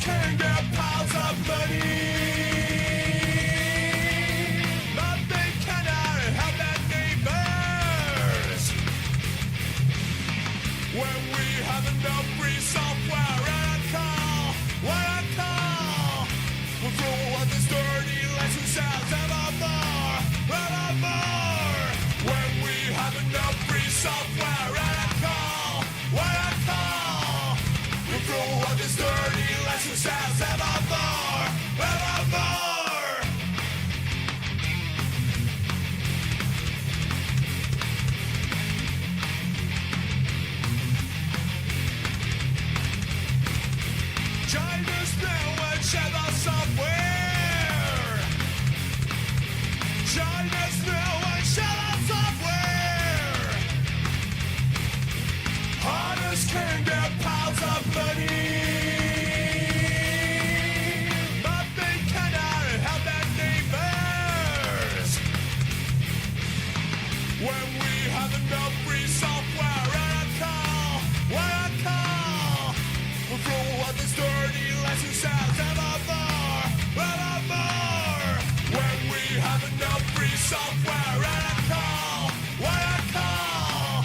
can get piles of money, but they cannot help their neighbors. When we have enough free software and what I call, we'll throw out this dirty license sounds evermore. When we have enough free software and what I call, we'll throw out this dirty license sounds evermore. China's now and share the software. China's now and share the software. Hunters can get piles of money, but they cannot help their neighbors. When we have enough free software and what I call, we'll throw out this dirty license sounds evermore. When we have enough free software and what I call,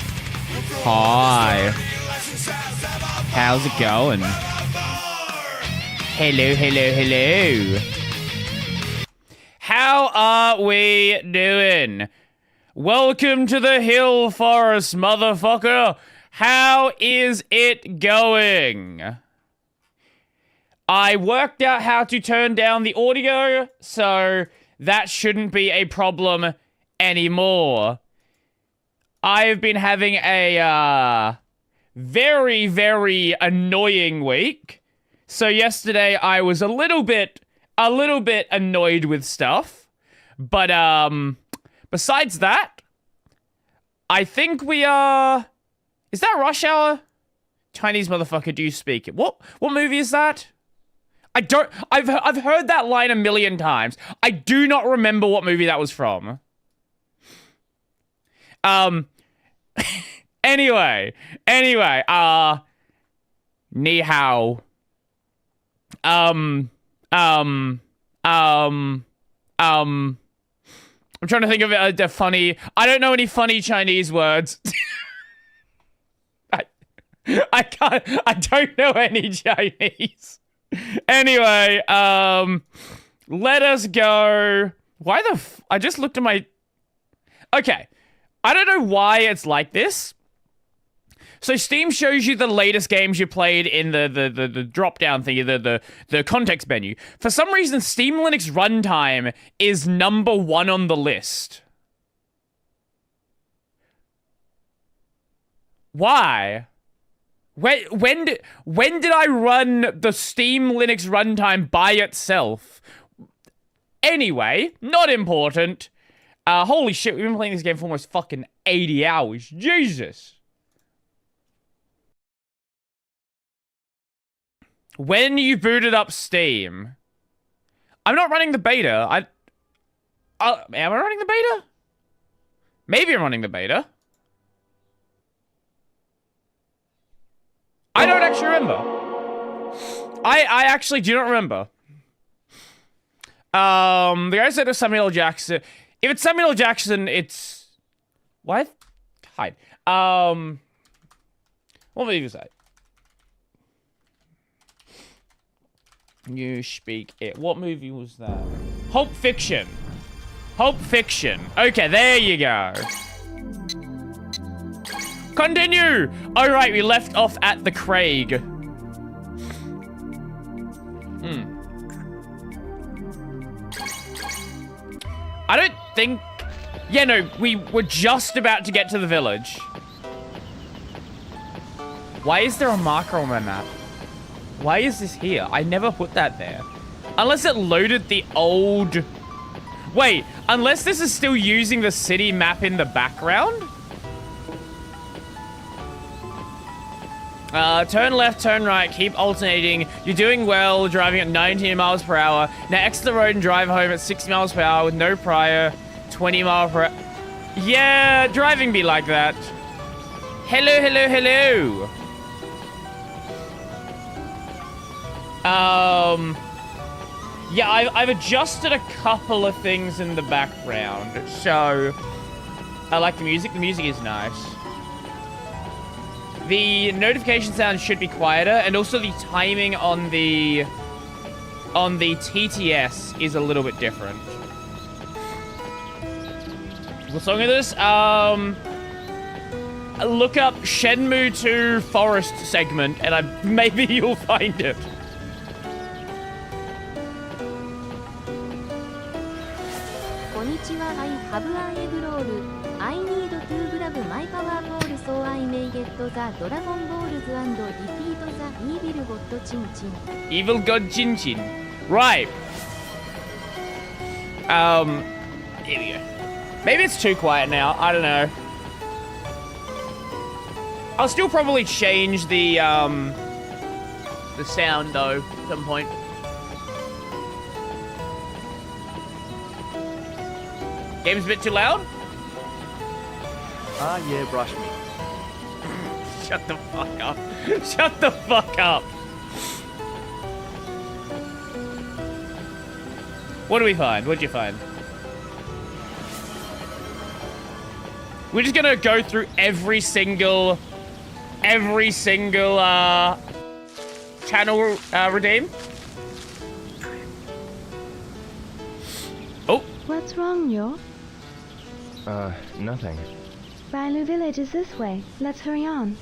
we'll throw Hi. out this dirty license sounds evermore. How's it going? Hello. How are we doing? Welcome to the Hill Forest, motherfucker. How is it going? I worked out how to turn down the audio, so that shouldn't be a problem anymore. I've been having a very, very annoying week. So yesterday I was a little bit annoyed with stuff. But besides that, I think we are... Is that Rush Hour? Chinese motherfucker, do you speak it? What movie is that? I've heard that line a million times. I do not remember what movie that was from. Anyway, ni hao. I'm trying to think of a funny... I don't know any funny Chinese words. I don't know any Chinese. Anyway, let us go. Why the I just looked at my... Okay. I don't know why it's like this. So Steam shows you the latest games you played in the drop-down thingy, the context menu. For some reason, Steam Linux Runtime is number 1 on the list. Why? When did I run the Steam Linux Runtime by itself? Anyway, not important. Holy shit, we've been playing this game for almost fucking 80 hours. Jesus. When you booted up Steam... I'm not running the beta. Am I running the beta? Maybe I'm running the beta. I don't actually remember. I actually do not remember. The guy said it was Samuel L. Jackson. If it's Samuel L. Jackson, it's... What? Hide. What movie was that? You speak it. What movie was that? Pulp Fiction. Pulp Fiction. Okay, there you go. Continue! Alright, we left off at the Craig. I don't think... Yeah, no, we were just about to get to the village. Why is there a marker on my map? Why is this here? I never put that there. Unless it loaded the old... Wait, unless this is still using the city map in the background? Turn left, turn right, keep alternating. You're doing well, driving at 19 miles per hour. Now exit the road and drive home at 60 miles per hour with no prior 20 miles per hour. Yeah, driving be like that. Hello, hello, hello. Yeah, I've adjusted a couple of things in the background, so I like the music. The music is nice. The notification sound should be quieter, and also the timing on the TTS is a little bit different. What song is this? Look up Shenmue 2 Forest segment, and maybe you'll find it. こんにちは I have a egg roll. I need to grab my power ball so I may get the Dragon Balls and defeat the evil god Chin Chin. Evil God Jin Jin. Right. Here we go. Maybe it's too quiet now. I don't know. I'll still probably change the sound though at some point. Game's a bit too loud? Ah, yeah, brush me. Shut the fuck up. Shut the fuck up. What do we find? What'd you find? We're just gonna go through every single channel redeem. Oh. What's wrong, yo? Nothing. Bailu village is this way. Let's hurry on.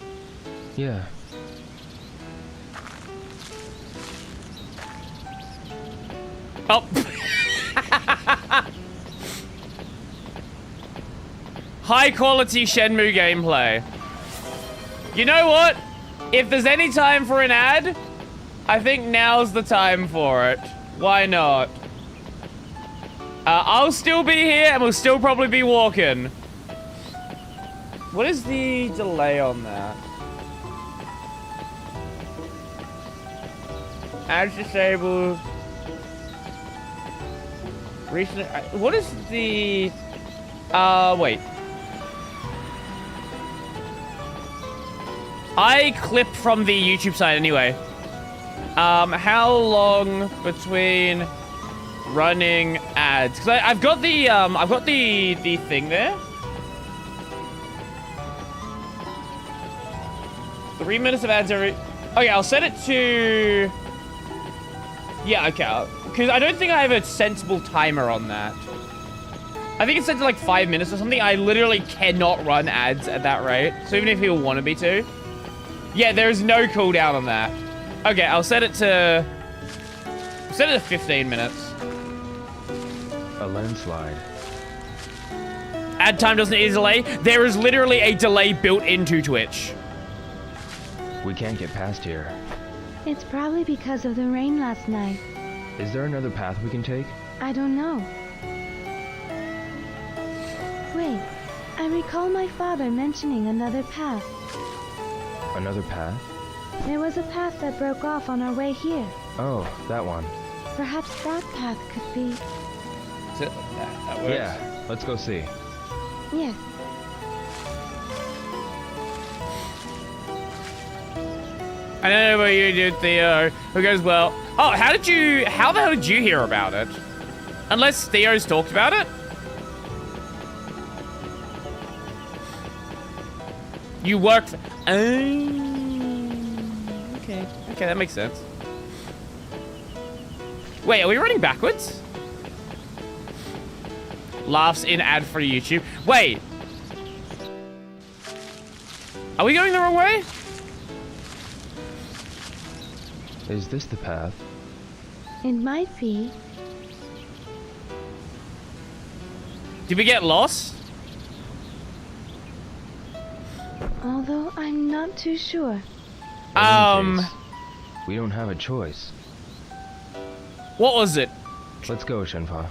Yeah. Oh. High quality Shenmue gameplay. You know what? If there's any time for an ad, I think now's the time for it. Why not? I'll still be here and we'll still probably be walking. What is the delay on that? Ads disabled. Recent. What is the? Wait. I clip from the YouTube side anyway. How long between running ads? Because I've got the thing there. 3 minutes of ads every. Okay, I'll set it to. Yeah, okay. Because I don't think I have a sensible timer on that. I think it's set to like 5 minutes or something. I literally cannot run ads at that rate. So even if you wanted me to. Yeah, there's no cooldown on that. Okay, I'll set it to 15 minutes. A landslide. Ad time doesn't need a delay. There is literally a delay built into Twitch. We can't get past here. It's probably because of the rain last night. Is there another path we can take? I don't know. Wait, I recall my father mentioning another path. Another path? There was a path that broke off on our way here. Oh, that one. Perhaps that path could be... Is it? That works. Yeah, let's go see. Yes. I don't know what you did, Theo. Who goes, well... Oh, how the hell did you hear about it? Unless Theo's talked about it? You worked... okay. Okay, that makes sense. Wait, are we running backwards? Laughs in ad for YouTube. Wait. Are we going the wrong way? Is this the path? It might be. Did we get lost? Although I'm not too sure. In any case, we don't have a choice. What was it? Let's go, Shenfa.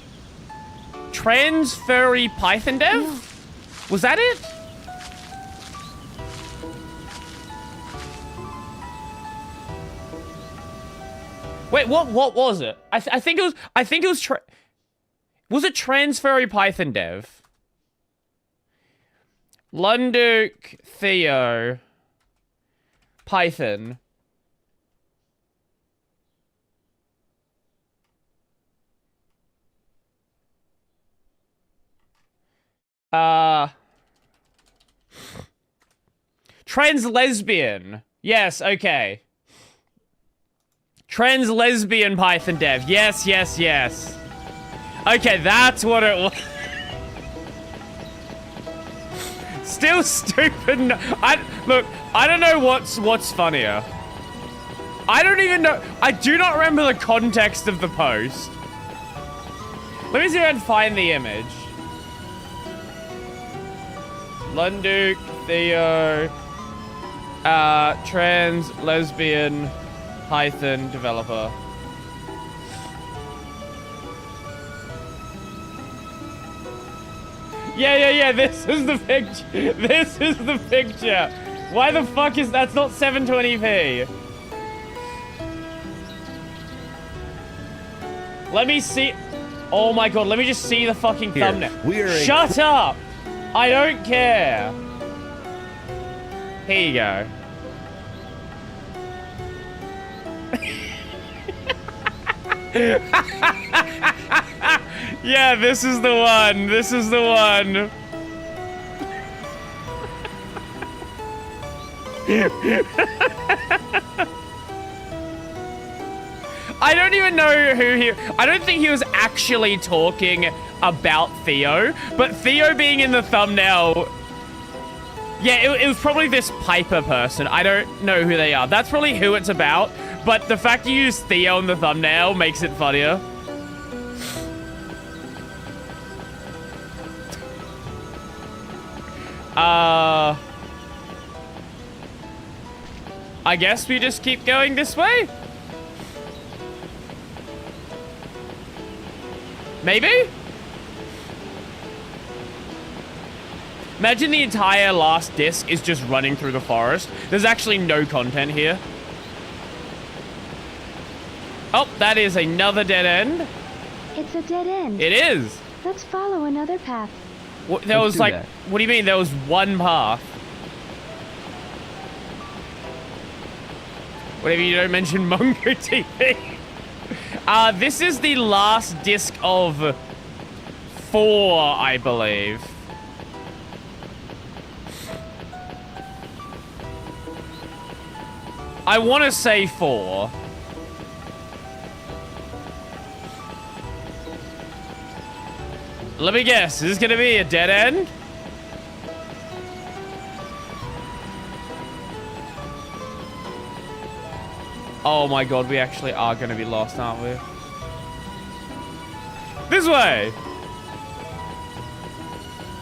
Trans furry Python dev? No. Was that it? Wait, what was it? I think it was was it trans furry Python dev? Lunduk Theo Python. Trans lesbian. Yes, okay. Trans lesbian Python dev. Yes, yes, yes. Okay, that's what it was. Still stupid. Look, I don't know what's funnier. I don't even know. I do not remember the context of the post. Let me see if I can find the image. Lunduke, Theo, trans, lesbian, Python developer. Yeah, this is the picture. This is the picture. Why the fuck is that's not 720p? Let me see. Oh my god, let me just see the fucking thumbnail. Shut up! I don't care. Here you go. Yeah, this is the one. This is the one. I don't even know who he... I don't think he was actually talking about Theo, but Theo being in the thumbnail... Yeah, it was probably this Piper person. I don't know who they are. That's probably who it's about, but the fact you use Theo in the thumbnail makes it funnier. I guess we just keep going this way? Maybe? Imagine the entire last disc is just running through the forest. There's actually no content here. Oh, that is another dead end. It's a dead end. It is. Let's follow another path. What, there was like, what do you mean? There was one path. Whatever, you don't mention MongoDB. This is the last disc of 4, I believe. I want to say 4. Let me guess, is this gonna be a dead end? Oh my god, we actually are gonna be lost, aren't we? This way!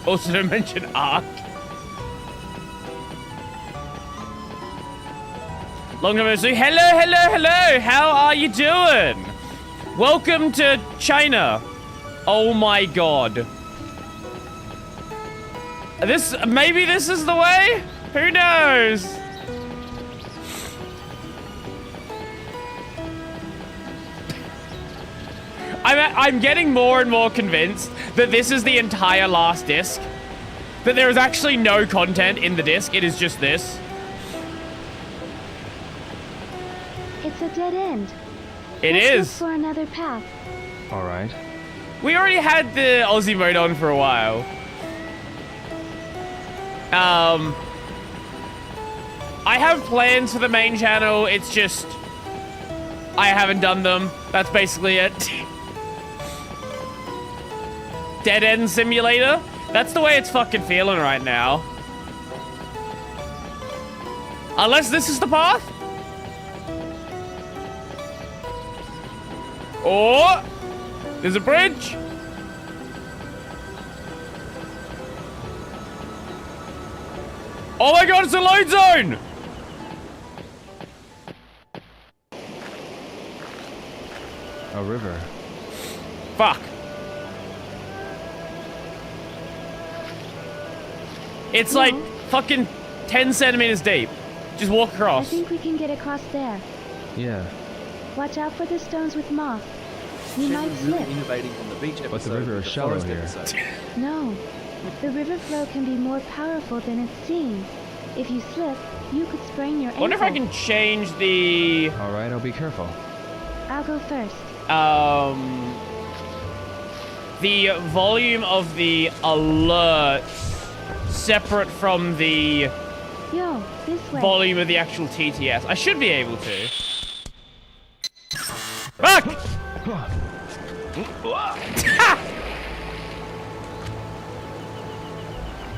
Also don't mention Ark. Long time no see. Hello, how are you doing? Welcome to China. Oh my god. Maybe this is the way? Who knows? I'm getting more and more convinced that this is the entire last disc. That there is actually no content in the disc, it is just this. It's a dead end. It Let's is. look for another path. All right. We already had the Aussie mode on for a while. I have plans for the main channel, it's just... I haven't done them. That's basically it. Dead End Simulator? That's the way it's fucking feeling right now. Unless this is the path? Or... there's a bridge. Oh my god, it's a load zone! A river. Fuck. It's like fucking 10 centimeters deep. Just walk I across. think we can get across there. Yeah. Watch out for the stones with moss. You might slip. But the river is shallow here. No. The river flow can be more powerful than it seems. If you slip, you could sprain your I ankle. wonder if I can change the... All right, I'll be careful. I'll go first. the volume of the alert separate from the Yo, this way. volume of the actual TTS. I should be able to. Fuck!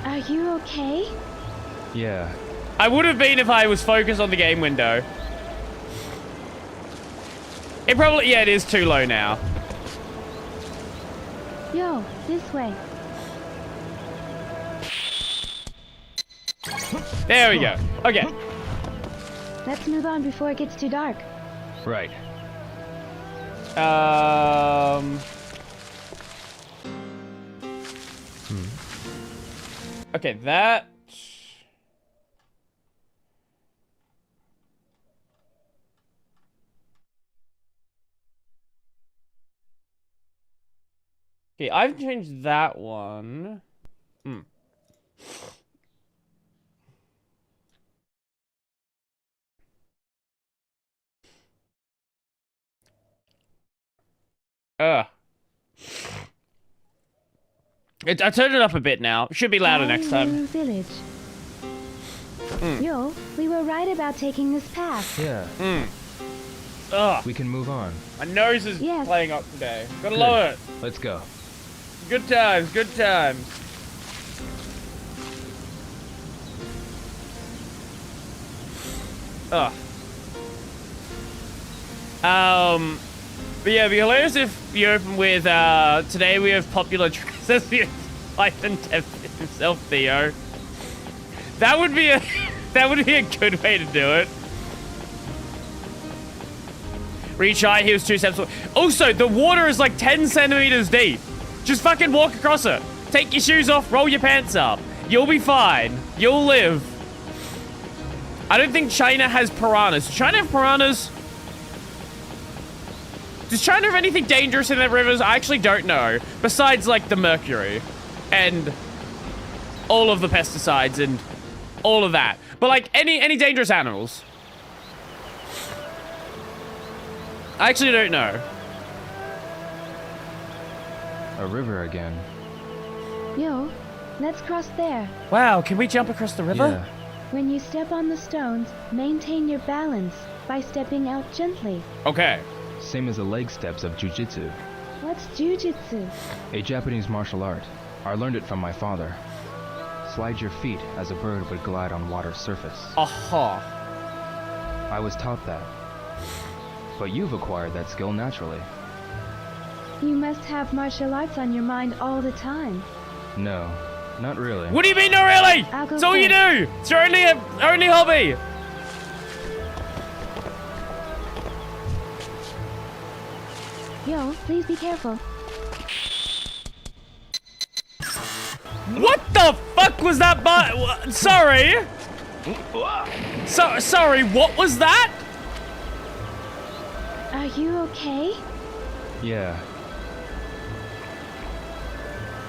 Are you okay? Yeah. I would have been if I was focused on the game window. It probably, yeah, it is too low now. Yo, this way. There we go. Okay. Let's move on before it gets too dark. Right. Okay, that. Okay, I've changed that one. I turned it up a bit now. Should be louder next time. Village. Yo, we were right about taking this path. Yeah. Ugh, We can move on. my nose is Yes. playing up today. Gotta Good. lower it. Let's go. Good times, good times. Ugh. But yeah, it'd be hilarious if you open with, today we have popular Transcendent Python himself, Theo. That would be a, that would be a good way to do it. Reach high, he was 2 steps away. Also, the water is like 10 centimeters deep. Just fucking walk across it. Take your shoes off, roll your pants up. You'll be fine. You'll live. I don't think China has piranhas. Does China have piranhas? Does China have anything dangerous in their rivers? I actually don't know. Besides, like, the mercury. And all of the pesticides and all of that. But, like, any dangerous animals? I actually don't know. A river again. Yo, let's cross there. Wow, can we jump across the river? Yeah. When you step on the stones, maintain your balance by stepping out gently. Okay. Same as the leg steps of jujitsu. What's jujitsu? A Japanese martial art. I learned it from my father. Slide your feet as a bird would glide on water's surface. Aha. I was taught that. But you've acquired that skill naturally. You must have martial arts on your mind all the time. No, not really. What do you mean, not really? I'll go It's all you first. do. It's your only hobby. Yo, please be careful. What the fuck was that? Sorry. Sorry. What was that? Are you okay? Yeah.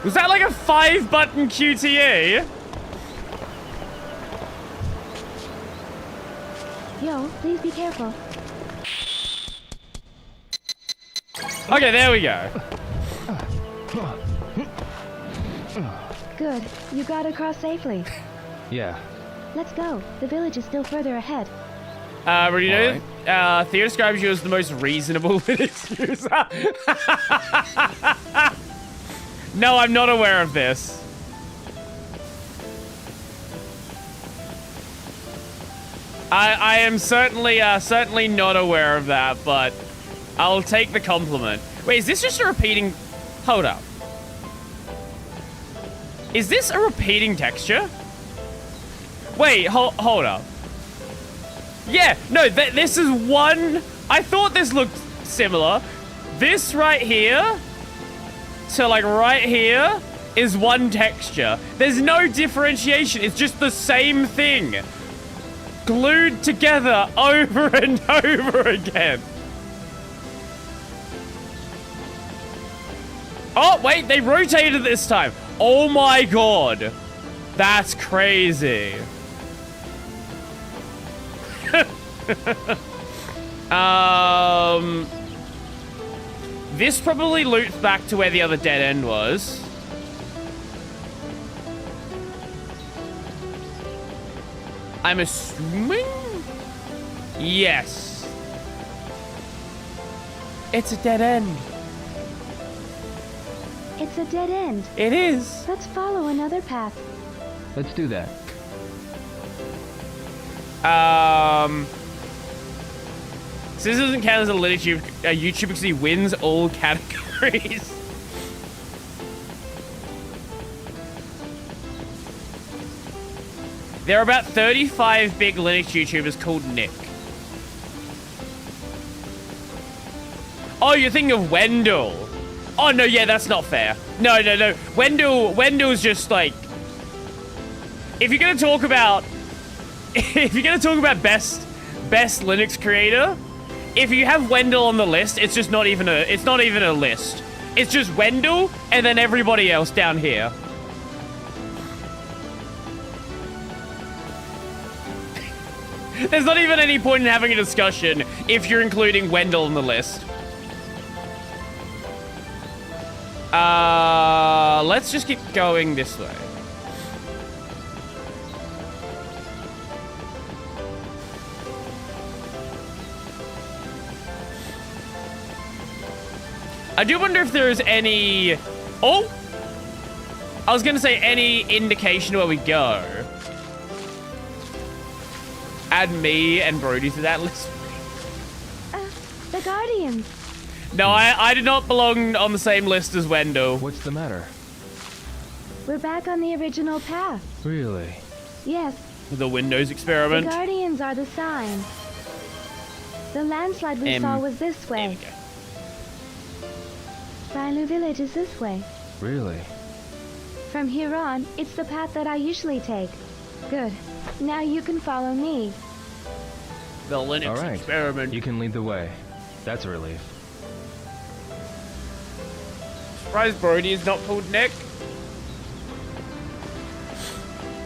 Was that like a 5-button QTE? Yo, please be careful. Okay, there we go. Good. You got across safely. Yeah. Let's go. The village is still further ahead. Rudy, Theo describes you as the most reasonable Linux user. No, I'm not aware of this. I am certainly not aware of that, but I'll take the compliment. Wait, is this just a repeating? Hold up. Is this a repeating texture? Wait, hold up. Yeah, no, this is one. I thought this looked similar. This right here to like right here is one texture. There's no differentiation. It's just the same thing glued together over and over again. Oh, wait, they rotated this time. Oh my god. That's crazy. This probably loops back to where the other dead end was. I'm assuming? Yes. It's a dead end. It's a dead end. It is. Let's follow another path. Let's do that. So this doesn't count as a YouTuber because he wins all categories. There are about 35 big Linux YouTubers called Nick. Oh, you're thinking of Wendell. Oh, no, yeah, that's not fair. No. Wendell's just like... If you're going to talk about... If you're going to talk about best Linux creator, if you have Wendell on the list, it's just not even a... It's not even a list. It's just Wendell and then everybody else down here. There's not even any point in having a discussion if you're including Wendell on the list. Let's just keep going this way. I do wonder if there's any... Oh! I was gonna say any indication where we go. Add me and Brody to that list. The Guardians. No, I did not belong on the same list as Wendell. What's the matter? We're back on the original path. Really? Yes, The Windows the experiment. Guardians are the sign. The landslide we saw was this There we way. go. Railu Village is this way. Really? From here on, it's the path that I usually take. Good. Now you can follow me. The Linux All right. experiment. You can lead the way. That's a relief. Surprised Brody is not called Nick.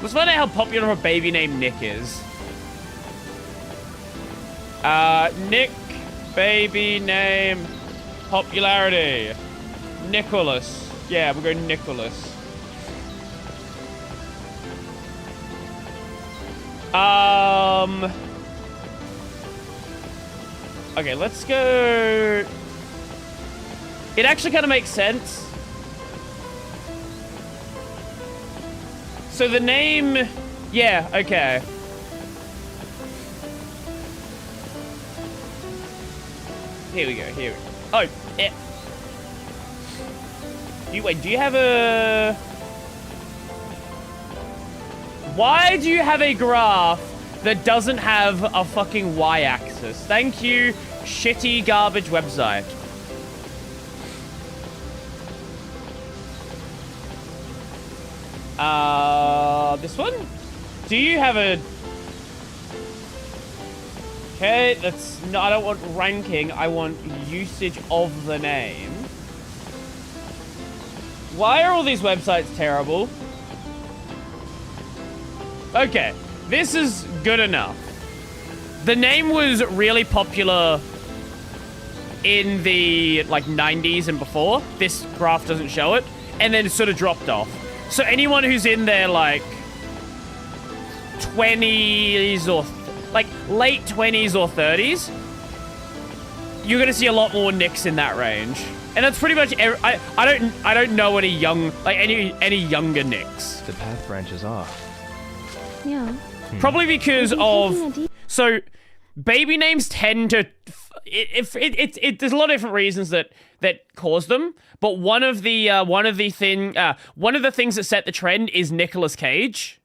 Let's find out how popular a baby named Nick is. Nick, baby name, popularity. Nicholas. Yeah, we'll go Nicholas. Okay, let's go... It actually kind of makes sense. So the name... Yeah, okay. Here we go, here we go. Oh, yeah. Do you have a... Why do you have a graph that doesn't have a fucking y-axis? Thank you, shitty garbage website. This one? Do you have a... Okay, that's... No, I don't want ranking. I want usage of the name. Why are all these websites terrible? Okay, this is good enough. The name was really popular in the, like, 90s and before. This graph doesn't show it. And then it sort of dropped off. So anyone who's in their, like, 20s or, like, late 20s or 30s, you're gonna see a lot more Nicks in that range. And that's pretty much, I don't know any young, like, any younger Nicks. The path branches off. Yeah. Probably because Maybe of... taking a deep- So, baby names tend to... There's a lot of different reasons that cause them, but one of the things that set the trend is Nicolas Cage.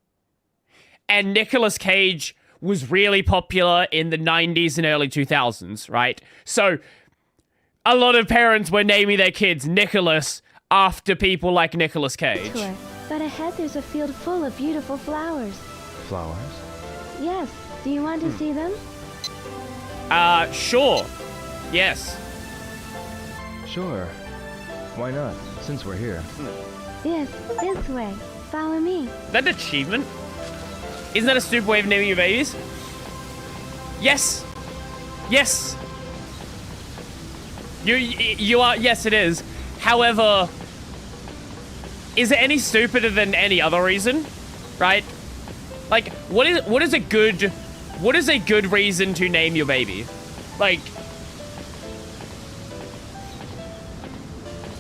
And Nicolas Cage was really popular in the 90s and early 2000s, right? So, a lot of parents were naming their kids Nicholas after people like Nicolas Cage. tour. But ahead there's a field full of beautiful flowers. Flowers? Yes. Do you want to see them? Sure. Yes. Sure. Why not, since we're here? Yes, this way. Follow me. Is that an achievement? Isn't that a stupid way of naming your babies? Yes. Yes. You are. Yes, it is. However, is it any stupider than any other reason? Right? Like, what is a good reason to name your baby? Like,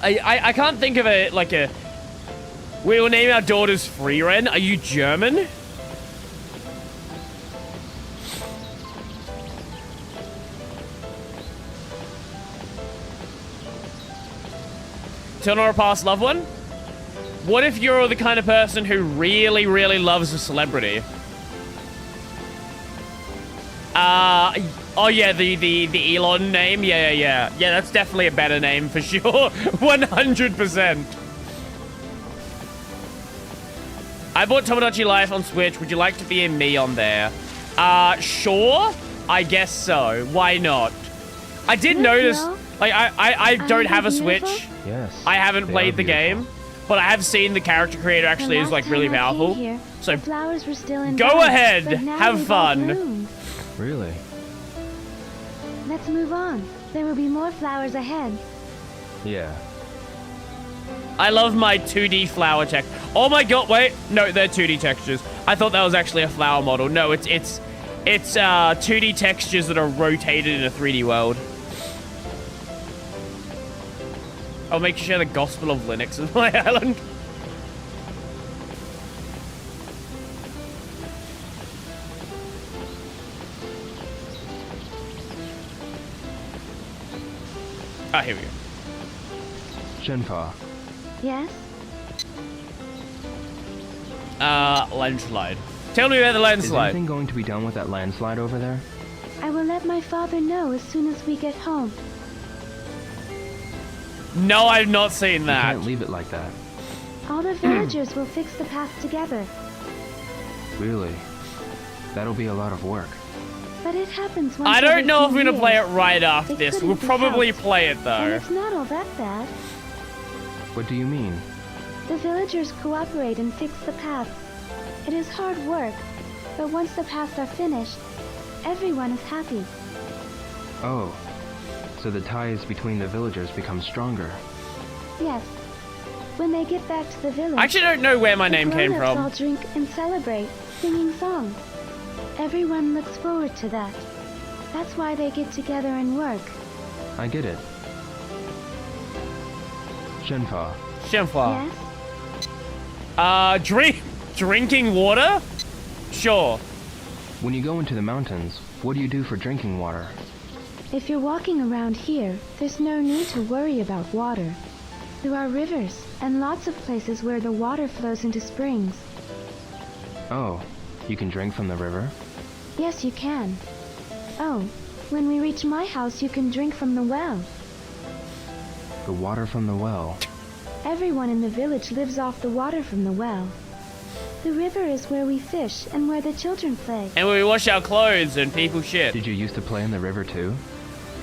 I can't think of a we will name our daughters Freeren. Are you German? Turn on a past loved one? What if you're the kind of person who really, really loves a celebrity? Oh yeah, the Elon name? Yeah. Yeah, that's definitely a better name for sure. 100%. I bought Tomodachi Life on Switch. Would you like to be a me on there? Sure. I guess so. Why not? I did notice, like, I don't have a Switch. Yes. I haven't played the game, but I have seen the character creator actually is, like, really powerful. So, flowers were still in go bud, ahead. but now Have they've all fun. bloomed. Really? Let's move on. There will be more flowers ahead. Yeah. I love my 2D flower tech. Oh my god, wait. No, they're 2D textures. I thought that was actually a flower model. No, it's 2D textures that are rotated in a 3D world. I'll make sure the Gospel of Linux is my island. Ah, here we go. Shenpa, Yes? Landslide. Tell me about the is landslide. anything going to be done with that landslide over there? I will let my father know as soon as we get home. No, I've not seen You that. can't leave it like that. All the villagers will fix the path together. Really? That'll be a lot of work. But it happens once I don't every know if few we're gonna play it years. right after It this. couldn't We'll be probably helped. play it And though. it's not all that bad. What do you mean? The villagers cooperate and fix the paths. It is hard work, but once the paths are finished, everyone is happy. Oh, so the ties between the villagers become stronger. Yes. When they get back to the village, I actually don't know where my the name came grown-ups from. all drink and celebrate, singing songs. Everyone looks forward to that. That's why they get together and work. I get it. Shenpa, Shenhua. Yes? Drinking water? Sure. when you go into the mountains, what do you do for drinking water? If you're walking around here, there's no need to worry about water. There are rivers and lots of places where the water flows into springs. Oh, you can drink from the river? Yes, you can. Oh, when we reach my house, you can drink from the well. The water from the well. Everyone in the village lives off the water from the well. The river is where we fish and where the children play. And we wash our clothes and people shit. Did you used to play in the river too?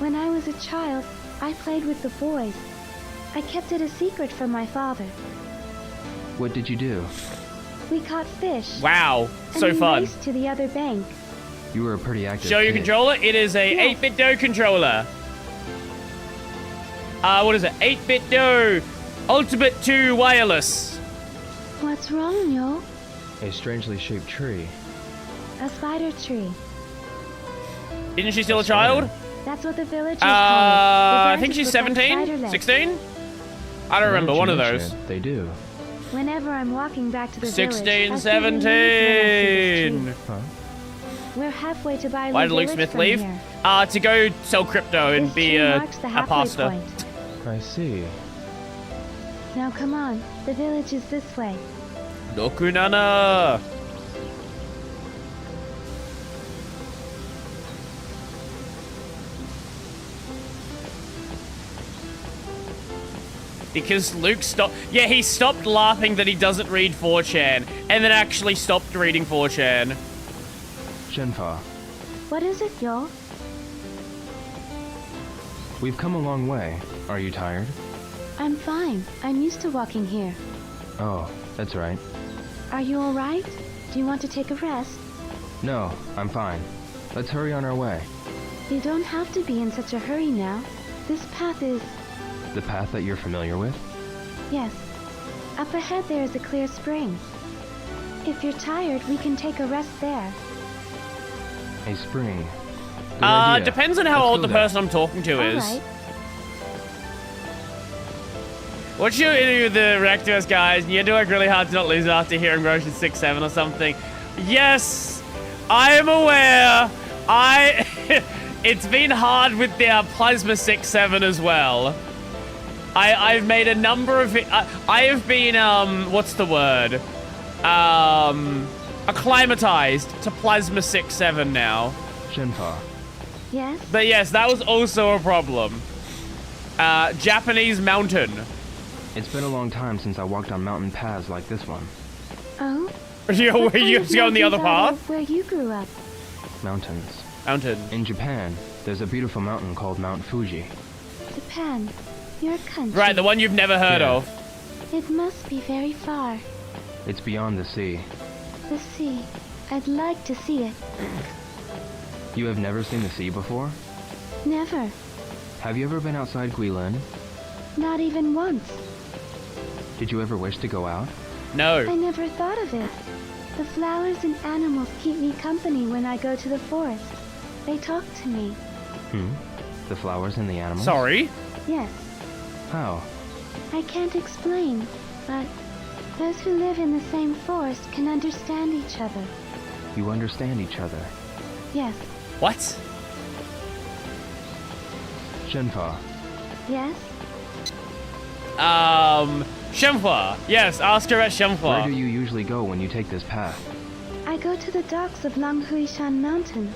When I was a child, I played with the boys. I kept it a secret from my father. What did you do? We caught fish. Wow, and so we fun. raced to the other bank. You were a pretty active Show your kid. controller. It is a Yes. 8-bit Do controller. What is it? 8-bit Do Ultimate 2 Wireless. What's wrong, Yo? A strangely shaped tree. A spider tree. Isn't she still a child? That's what the villagers call it. The I think branches she's look like 17? spider legs. 16? I don't remember, Now that one you of mention those. it, they do. Whenever I'm walking back to the 16, village, I see the news when I see 17. this Huh? tree. We're halfway to buy Why did Luke Smith leave? To go sell crypto and This be tree a marks the halfway pastor. point. I see. Now come on, the village is this way. Dokunana. Because Luke stopped... Yeah, he stopped laughing that he doesn't read 4chan, and then actually stopped reading 4chan. Shenpa, What is it, Yo? we've come a long way. Are you tired? I'm fine. I'm used to walking here. Oh, that's right. Are you alright? Do you want to take a rest? No, I'm fine. Let's hurry on our way. You don't have to be in such a hurry now. This path is... The path that you're familiar with? Yes. Up ahead there is a clear spring. If you're tired, we can take a rest there. A spring. Good idea. Depends on how Let's old go the there. person I'm talking to is. Alright. What's your interview with the reactors, guys? And you had to work really hard to not lose it after hearing Roshan 6-7 or something. Yes, I am aware. It's been hard with the Plasma 6-7 as well. I've made a number of I have been what's the word? Acclimatized to Plasma 6-7 now. Shenpa. Yes? But yes, that was also a problem. Japanese mountain. It's been a long time since I walked on mountain paths like this one. Oh? You What were kind you of going the other mountains are path? there where you grew up? Mountains. Mountain. In Japan, there's a beautiful mountain called Mount Fuji. Japan. Your country. Right, the one you've never heard Yeah. of. It must be very far. It's beyond the sea. The sea. I'd like to see it. You have never seen the sea before? Never. Have you ever been outside Guilin? Not even once. Did you ever wish to go out? I No. never thought of it. The flowers and animals keep me company when I go to the forest. They talk to me. The flowers and the animals? Sorry. Yes. How? I can't explain, but those who live in the same forest can understand each other. You understand each other. Yes. What? Shenpa. Yes? Shenhua. Yes, ask her at Where do Shenhua. you usually go when you take this path? I go to the docks of Langhuishan Mountain.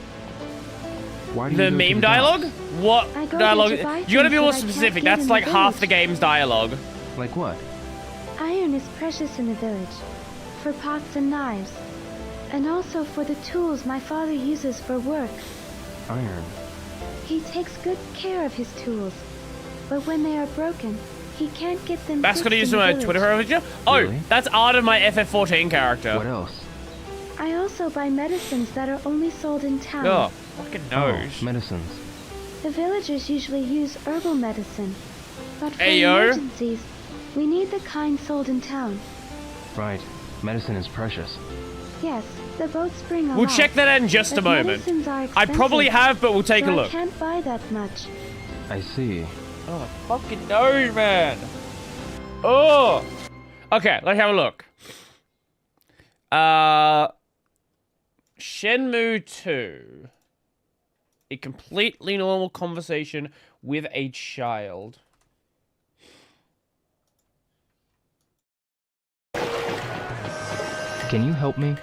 Why do you The go to meme the docks? dialogue? What I go dialogue? there to buy You gotta be things more that I can't specific. get That's in like the half the village. game's dialogue. Like what? Iron is precious in the village, for pots and knives, and also for the tools my father uses for work. Iron. He takes good care of his tools, but when they are broken, he can't get them That's fixed gonna use in the my village. Twitter picture. Oh, Really? that's art of my FF14 character. What else? I also buy medicines that are only sold in town. Oh, fucking Oh, nose. medicines. The villagers usually use herbal medicine, but for Ayo. emergencies, we need the kind sold in town. Right. Medicine is precious. Yes, the boats bring a We'll lot, check that out in just a but moment. medicines are I expensive, probably have, but we'll take so a I look. can't buy that much. I see. Oh, fucking nose, man. Oh. Okay, let's have a look. Shenmue 2. A completely normal conversation with a child. Can you help me?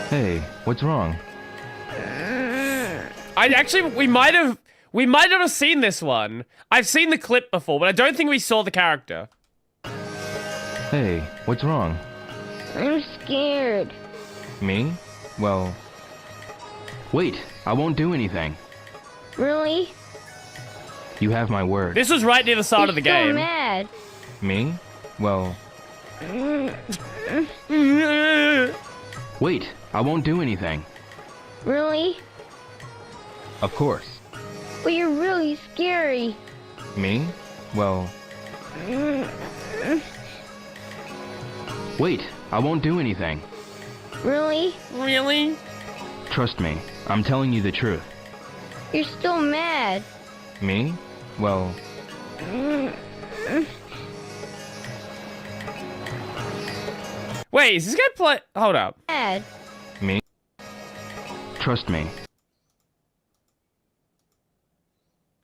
Hey, what's wrong? We might not have seen this one. I've seen the clip before, but I don't think we saw the character. Hey, what's wrong? I'm scared. Me? Well... Wait, I won't do anything. Really? You have my word. This was right near the start You're of the so game. mad. Me? Well... Wait, I won't do anything. Really? Of course. But you're really scary. Me? Well... Wait, I won't do anything. Really? Really? Trust me, I'm telling you the truth. You're still mad. Me? Well... Wait, is this guy play? Hold up. Mad. Me? Trust me.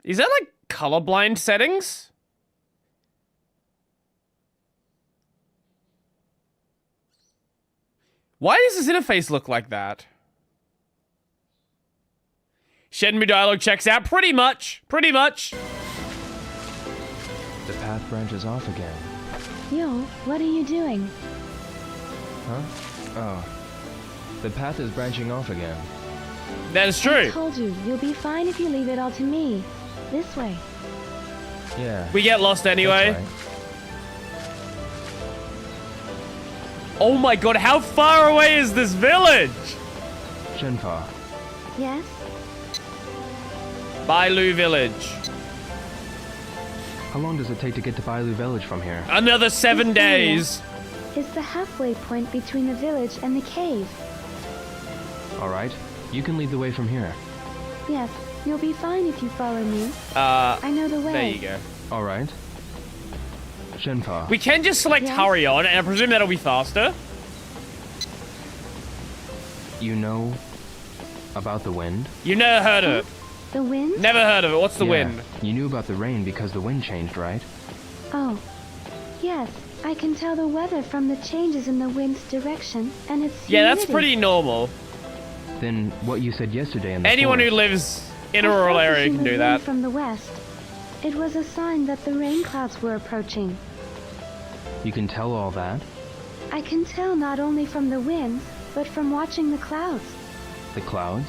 Is that like colorblind settings? Why does this interface look like that? Shenmue dialogue checks out pretty much. Pretty much. The path branches off again. Yo, what are you doing? Huh? Oh. The path is branching off again. That is I true. told you, you'll be fine if you leave it all to me. This way. Yeah. We get lost anyway. That's right. Oh my god, how far away is this village? Shenpa, Yes? Bailu Village. How long does it take to get to Bailu Village from here? Another 7 This area days. is the halfway point between the village and the cave. Alright, you can lead the way from here. Yes, you'll be fine if you follow me. I know the way. There you go. Alright. Shenpa, We can just select Yes? hurry on, and I presume that'll be faster. you know about the wind? You never heard of it. The wind? Never heard of it. What's the Yeah, wind? You knew about the rain because the wind changed, right? Oh, yes. I can tell the weather from the changes in the wind's direction and its Yeah, that's humidity. pretty normal. Then what you said yesterday in the Anyone who forest. lives in a I felt rural the area can humid do wind that. from the west. It was a sign that the rain clouds were approaching. You can tell all that? I can tell not only from the winds, but from watching the clouds. The clouds?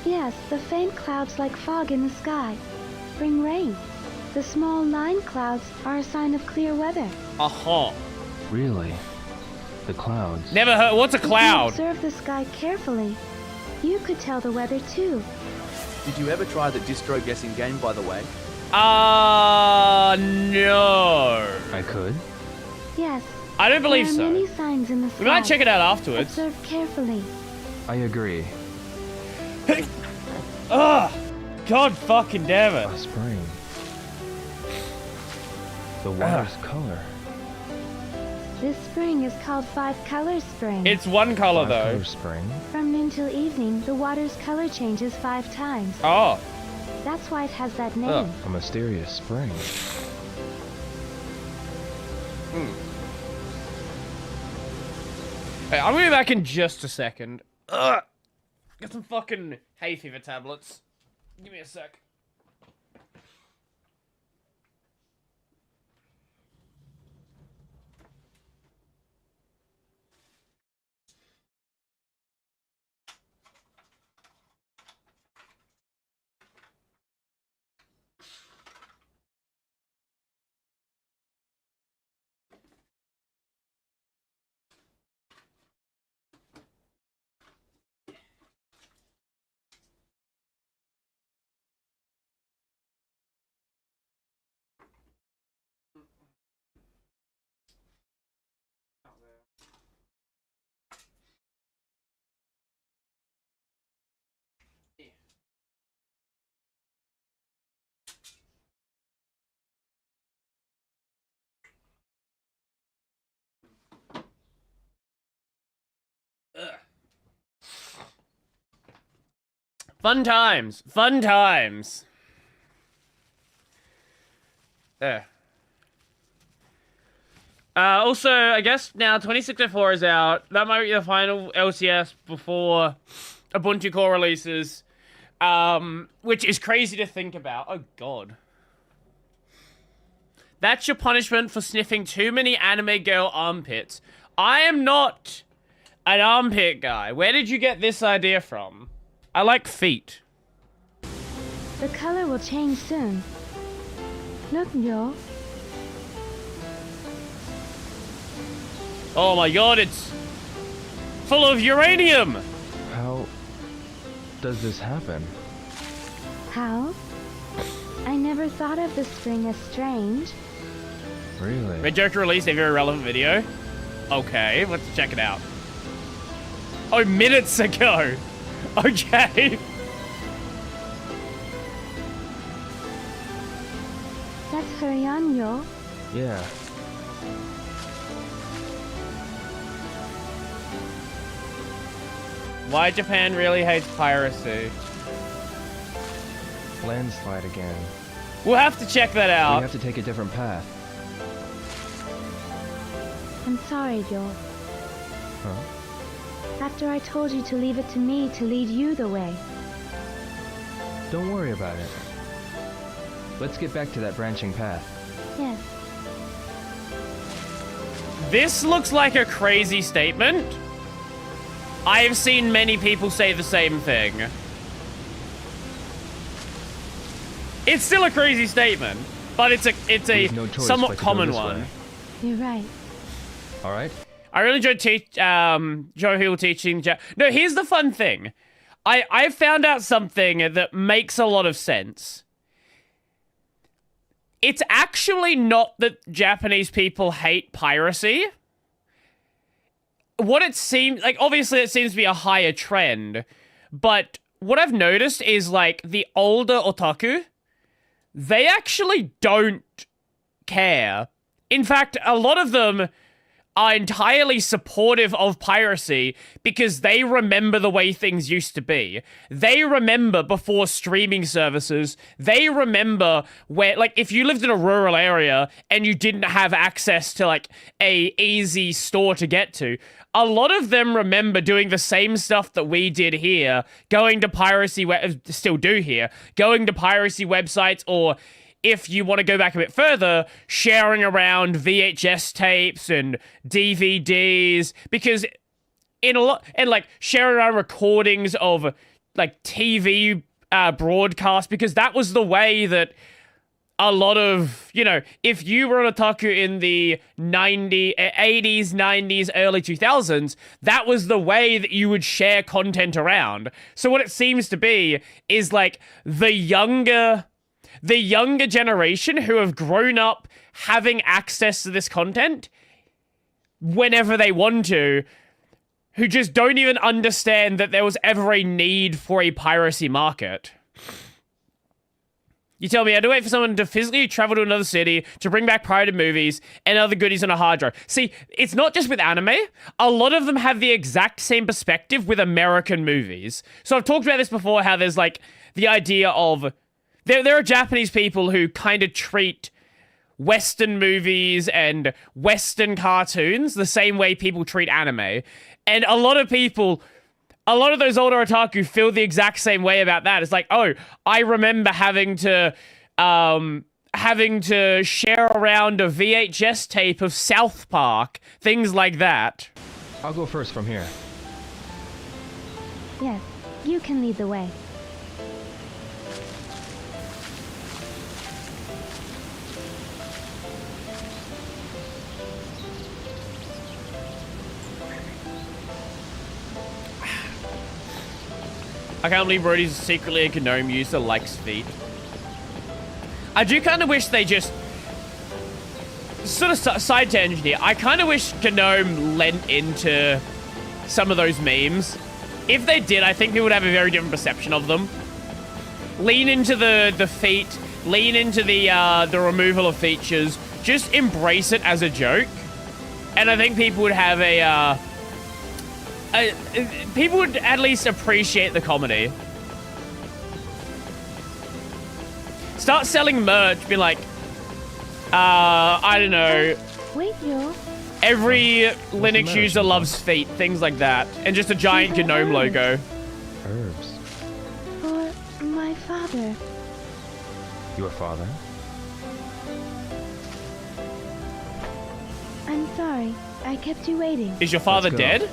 Yes, the faint clouds like fog in the sky bring rain. The small line clouds are a sign of clear weather. Aha. Really? The clouds? Never heard. What's a If you cloud? observe the sky carefully, you could tell the weather too. Did you ever try the distro guessing game, by the way? No. I could? Yes. I don't believe there are many so. signs in the sky. We might check it out afterwards. Observe carefully. I agree. Ugh. God fucking damn it. A spring. The water's color. This spring is called Five Color Spring. It's one color though. Five-color spring. From noon till evening, the water's color changes 5 times. Oh. That's why it has that name. Ugh. A mysterious spring. Hey, I'm gonna be back in just a second. Ugh. Got some fucking hay fever tablets. Give me a sec. Fun times. Fun times. There. Also, I guess now 2604 is out. That might be the final LCS before Ubuntu Core releases. Which is crazy to think about. Oh, God. That's your punishment for sniffing too many anime girl armpits. I am not an armpit guy. Where did you get this idea from? I like feet. The color will change soon. Look, yo. Oh my god, it's full of uranium! How does this happen? How? I never thought of the spring as strange. Really? Red Joker released a very relevant video. Okay, let's check it out. Oh, minutes ago! Okay. That's Huryan, yo. Yeah. Why Japan really hates piracy. Landslide again. We'll have to check that We out. have to take a different path. I'm sorry, yo. Huh? After I told you to leave it to me to lead you the way. Don't worry about it. Let's get back to that branching path. Yes. This looks like a crazy statement. I have seen many people say the same thing. It's still a crazy statement, but it's a We've no choice somewhat but to go common this one. way. You're right. All right. I really enjoyed Joe Hill teaching. No, here's the fun thing. I found out something that makes a lot of sense. It's actually not that Japanese people hate piracy. What it seems like, obviously it seems to be a higher trend, but what I've noticed is like the older otaku, they actually don't care. In fact, a lot of them are entirely supportive of piracy because they remember the way things used to be. They remember before streaming services. They remember where, like, if you lived in a rural area and you didn't have access to, like, a easy store to get to, a lot of them remember doing the same stuff that we did here, going to piracy, still do here, going to piracy websites, or if you want to go back a bit further, sharing around VHS tapes and DVDs, because in a lot, and like sharing around recordings of like TV broadcasts, because that was the way that a lot of, you know, if you were an otaku in the 80s, 90s, early 2000s, that was the way that you would share content around. So what it seems to be is like the younger generation who have grown up having access to this content whenever they want to, who just don't even understand that there was ever a need for a piracy market. You tell me, I had to wait for someone to physically travel to another city to bring back pirated movies and other goodies on a hard drive. See, it's not just with anime. A lot of them have the exact same perspective with American movies. So I've talked about this before, how there's like the idea of there are Japanese people who kind of treat Western movies and Western cartoons the same way people treat anime. And a lot of those older otaku feel the exact same way about that. It's like, oh, I remember having to share around a VHS tape of South Park, things like that. I'll go first from here. Yes, you can lead the way. I can't believe Brody's secretly a gnome user, likes feet. I do kind of wish they just... Sort of side tangent here. I kind of wish Gnome lent into some of those memes. If they did, I think people would have a very different perception of them. Lean into the feet. Lean into the removal of features. Just embrace it as a joke. And I think people would have people would at least appreciate the comedy. Start selling merch, be like, I don't know. Wait, yo. Every Linux user loves feet, things like that. And just a giant GNOME logo. Herbs. For my father. Your father? I'm sorry. I kept you waiting. Is your father Let's go. dead?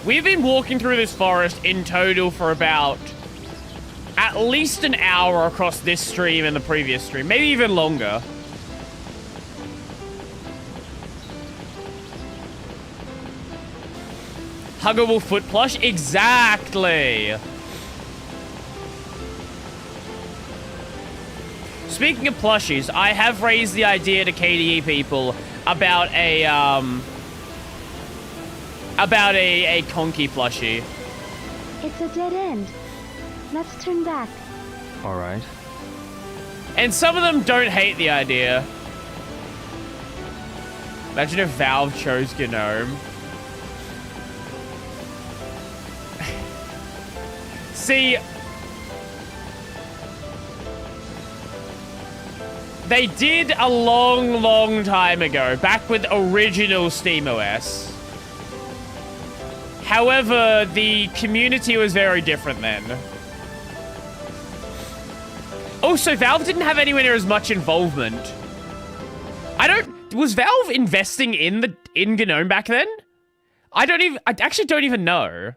We've been walking through this forest in total for about at least an hour across this stream and the previous stream, maybe even longer. Huggable foot plush? Exactly. Speaking of plushies, I have raised the idea to KDE people about a Conky plushie. It's a dead end. Let's turn back. All right. And some of them don't hate the idea. Imagine if Valve chose GNOME. See, they did a long, long time ago, back with original SteamOS. However, the community was very different then. Also, Valve didn't have anywhere near as much involvement. Was Valve investing in GNOME back then? I actually don't even know.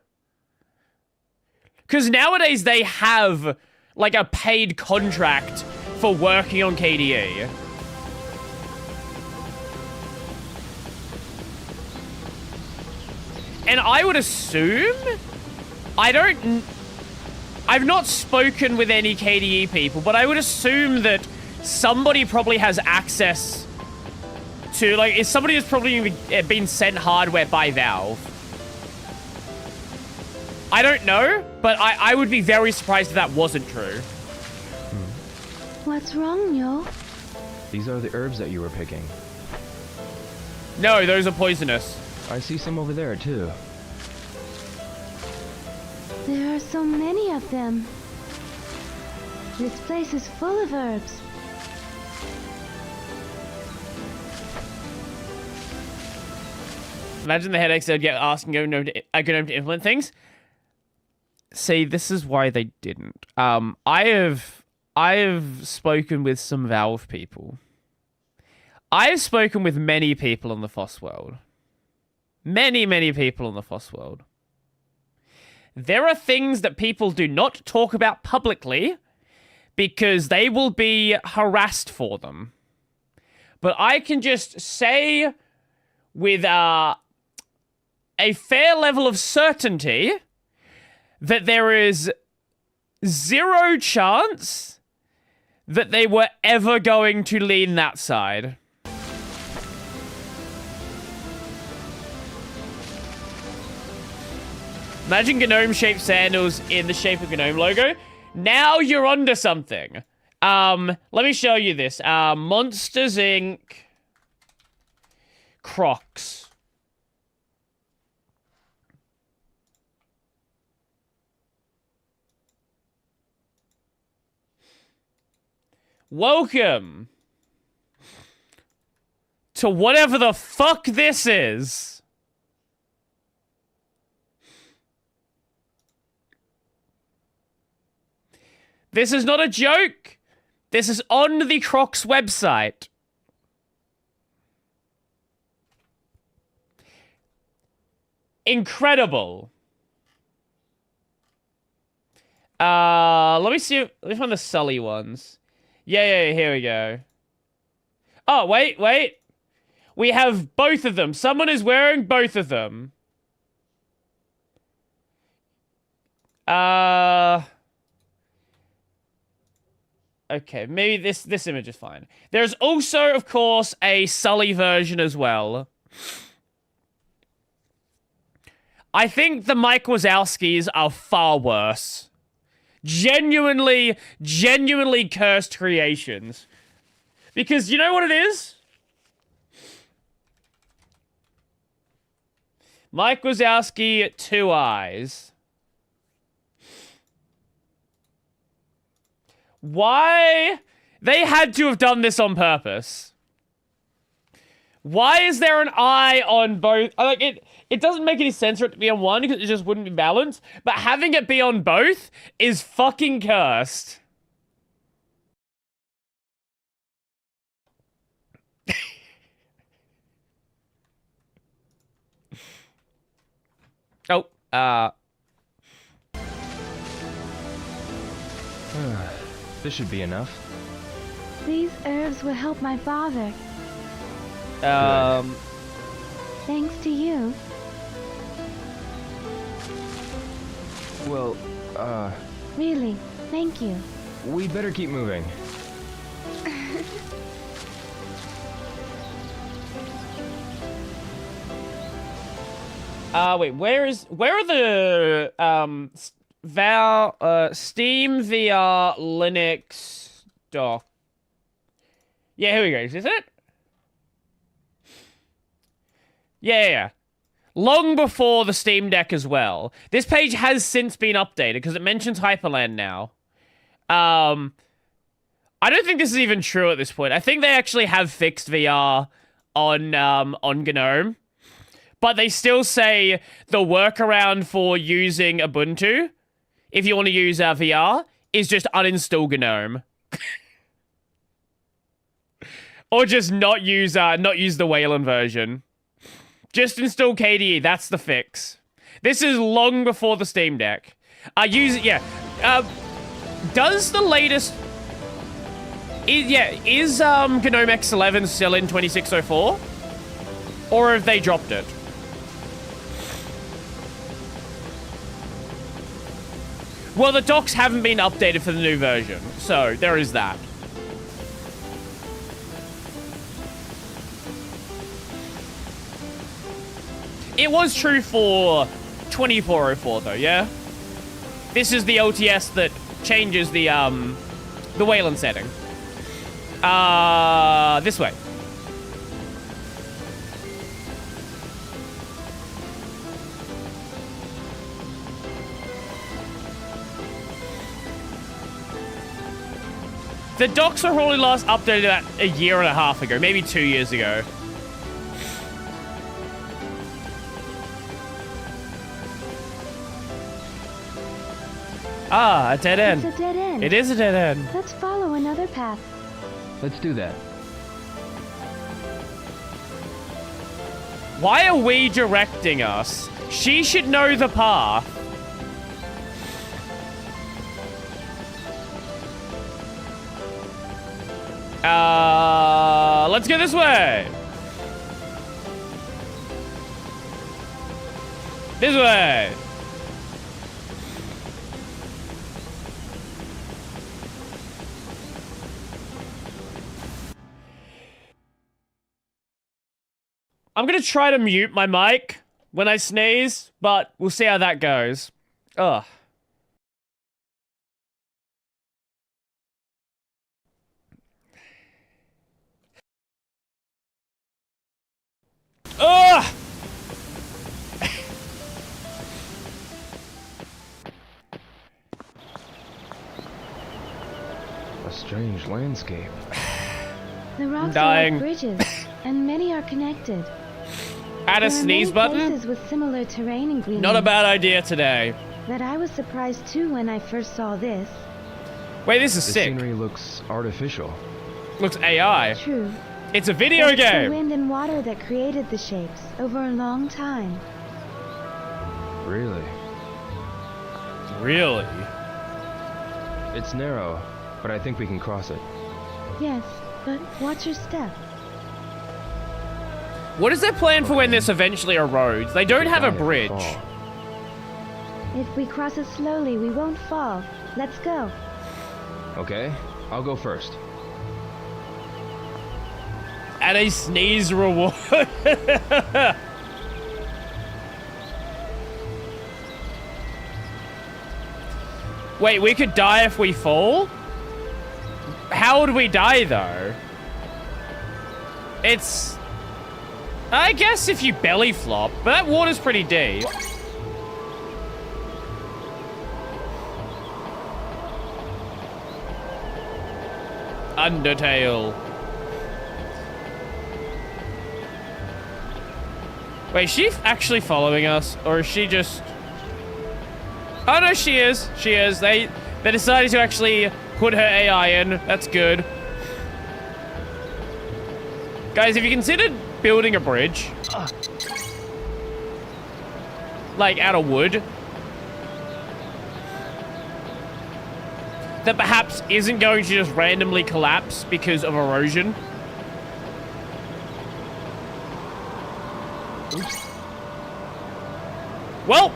Because nowadays they have, like, a paid contract for working on KDE. And I would assume... I've not spoken with any KDE people, but I would assume that somebody probably has access to, like, somebody has probably been sent hardware by Valve. I don't know, but I would be very surprised if that wasn't true. What's wrong, Yo? These are the herbs that you were picking. No, those are poisonous. I see some over there, too. There are so many of them. This place is full of herbs. Imagine the headaches they'd get asking GNOME to implement things. See, this is why they didn't. I have spoken with some Valve people. I have spoken with many people in the FOSS world. Many, many people in the FOSS world. There are things that people do not talk about publicly because they will be harassed for them. But I can just say with a fair level of certainty that there is zero chance that they were ever going to lean that side. Imagine GNOME-shaped sandals in the shape of GNOME logo. Now you're onto something. Let me show you this. Monsters Inc. Crocs. Welcome to whatever the fuck this is. This is not a joke. This is on the Crocs website. Incredible. Let me see. Let me find the Sully ones. Yeah, here we go. Oh, wait. We have both of them. Someone is wearing both of them. Okay, maybe this image is fine. There's also, of course, a Sully version as well. I think the Mike Wazowskis are far worse. Genuinely cursed creations. Because you know what it is? Mike Wazowski, 2 eyes. Why? They had to have done this on purpose. Why is there an eye on both? Like, it doesn't make any sense for it to be on one because it just wouldn't be balanced. But having it be on both is fucking cursed. This should be enough. These herbs will help my father. Thanks to you. Well, Really, thank you. we better keep moving. Wait, where are the, Steam VR Linux dock? Yeah, here we go. Is this it? Yeah. Long before the Steam Deck as well. This page has since been updated because it mentions Hyperland now. I don't think this is even true at this point. I think they actually have fixed VR on GNOME. But they still say the workaround for using Ubuntu, if you want to use VR, is just uninstall GNOME. Or just not use the Wayland version. Just install KDE, that's the fix. This is long before the Steam Deck. Does the latest... Is GNOME X11 still in 2604? Or have they dropped it? Well, the docs haven't been updated for the new version, so there is that. It was true for 2404 though, yeah? This is the LTS that changes the Wayland setting. This way. The docs are probably last updated that a year and a half ago, maybe 2 years ago. Ah, a dead end. It's a dead end. It is a dead end. Let's follow another path. Let's do that. Why are we directing us? She should know the path. Let's go this way. This way. I'm gonna try to mute my mic when I sneeze, but we'll see how that goes. Ugh. Ugh! A strange landscape. The rocks dying. are like bridges, and many are connected. Add a There are sneeze many button? places with similar terrain in Greenland Not a bad idea today. that I was surprised too when I first saw this. Wait, this is The sick. scenery looks artificial. Looks AI. True. It's a video But it's the game. wind and water that created the shapes over a long time. Really? Really? It's narrow, but I think we can cross it. Yes, but watch your step. What is their plan for when this eventually erodes? They don't have a Die if we bridge. fall. If we cross it slowly, we won't fall. Let's go. Okay, I'll go first. Add a sneeze reward. Wait, we could die if we fall? How would we die, though? It's... I guess if you belly flop, but that water's pretty deep. Undertale. Wait, is she actually following us? Or is she just... Oh, no, she is. She is. They decided to actually put her AI in. That's good. Guys, have you considered building a bridge? Like, out of wood? That perhaps isn't going to just randomly collapse because of erosion? Oops. Well,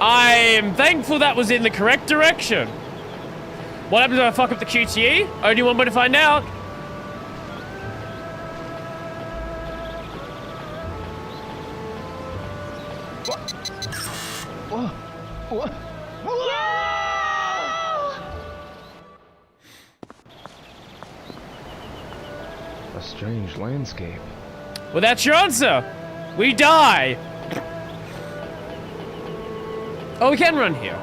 I am thankful that was in the correct direction. What happens if I fuck up the QTE? Only one way to find out. Whoa! What? A strange landscape. Well, that's your answer. We die. Oh, we can run here.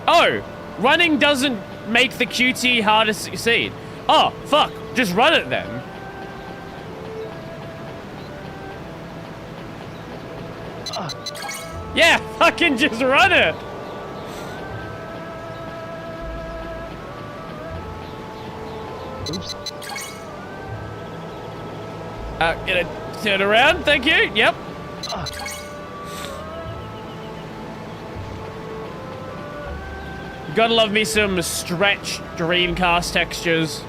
Oh, running doesn't make the QT harder to succeed. Oh, fuck. Just run it then. Yeah, fucking just run it. Oops. Gonna turn around, thank you. Yep. Gotta love me some stretched Dreamcast textures.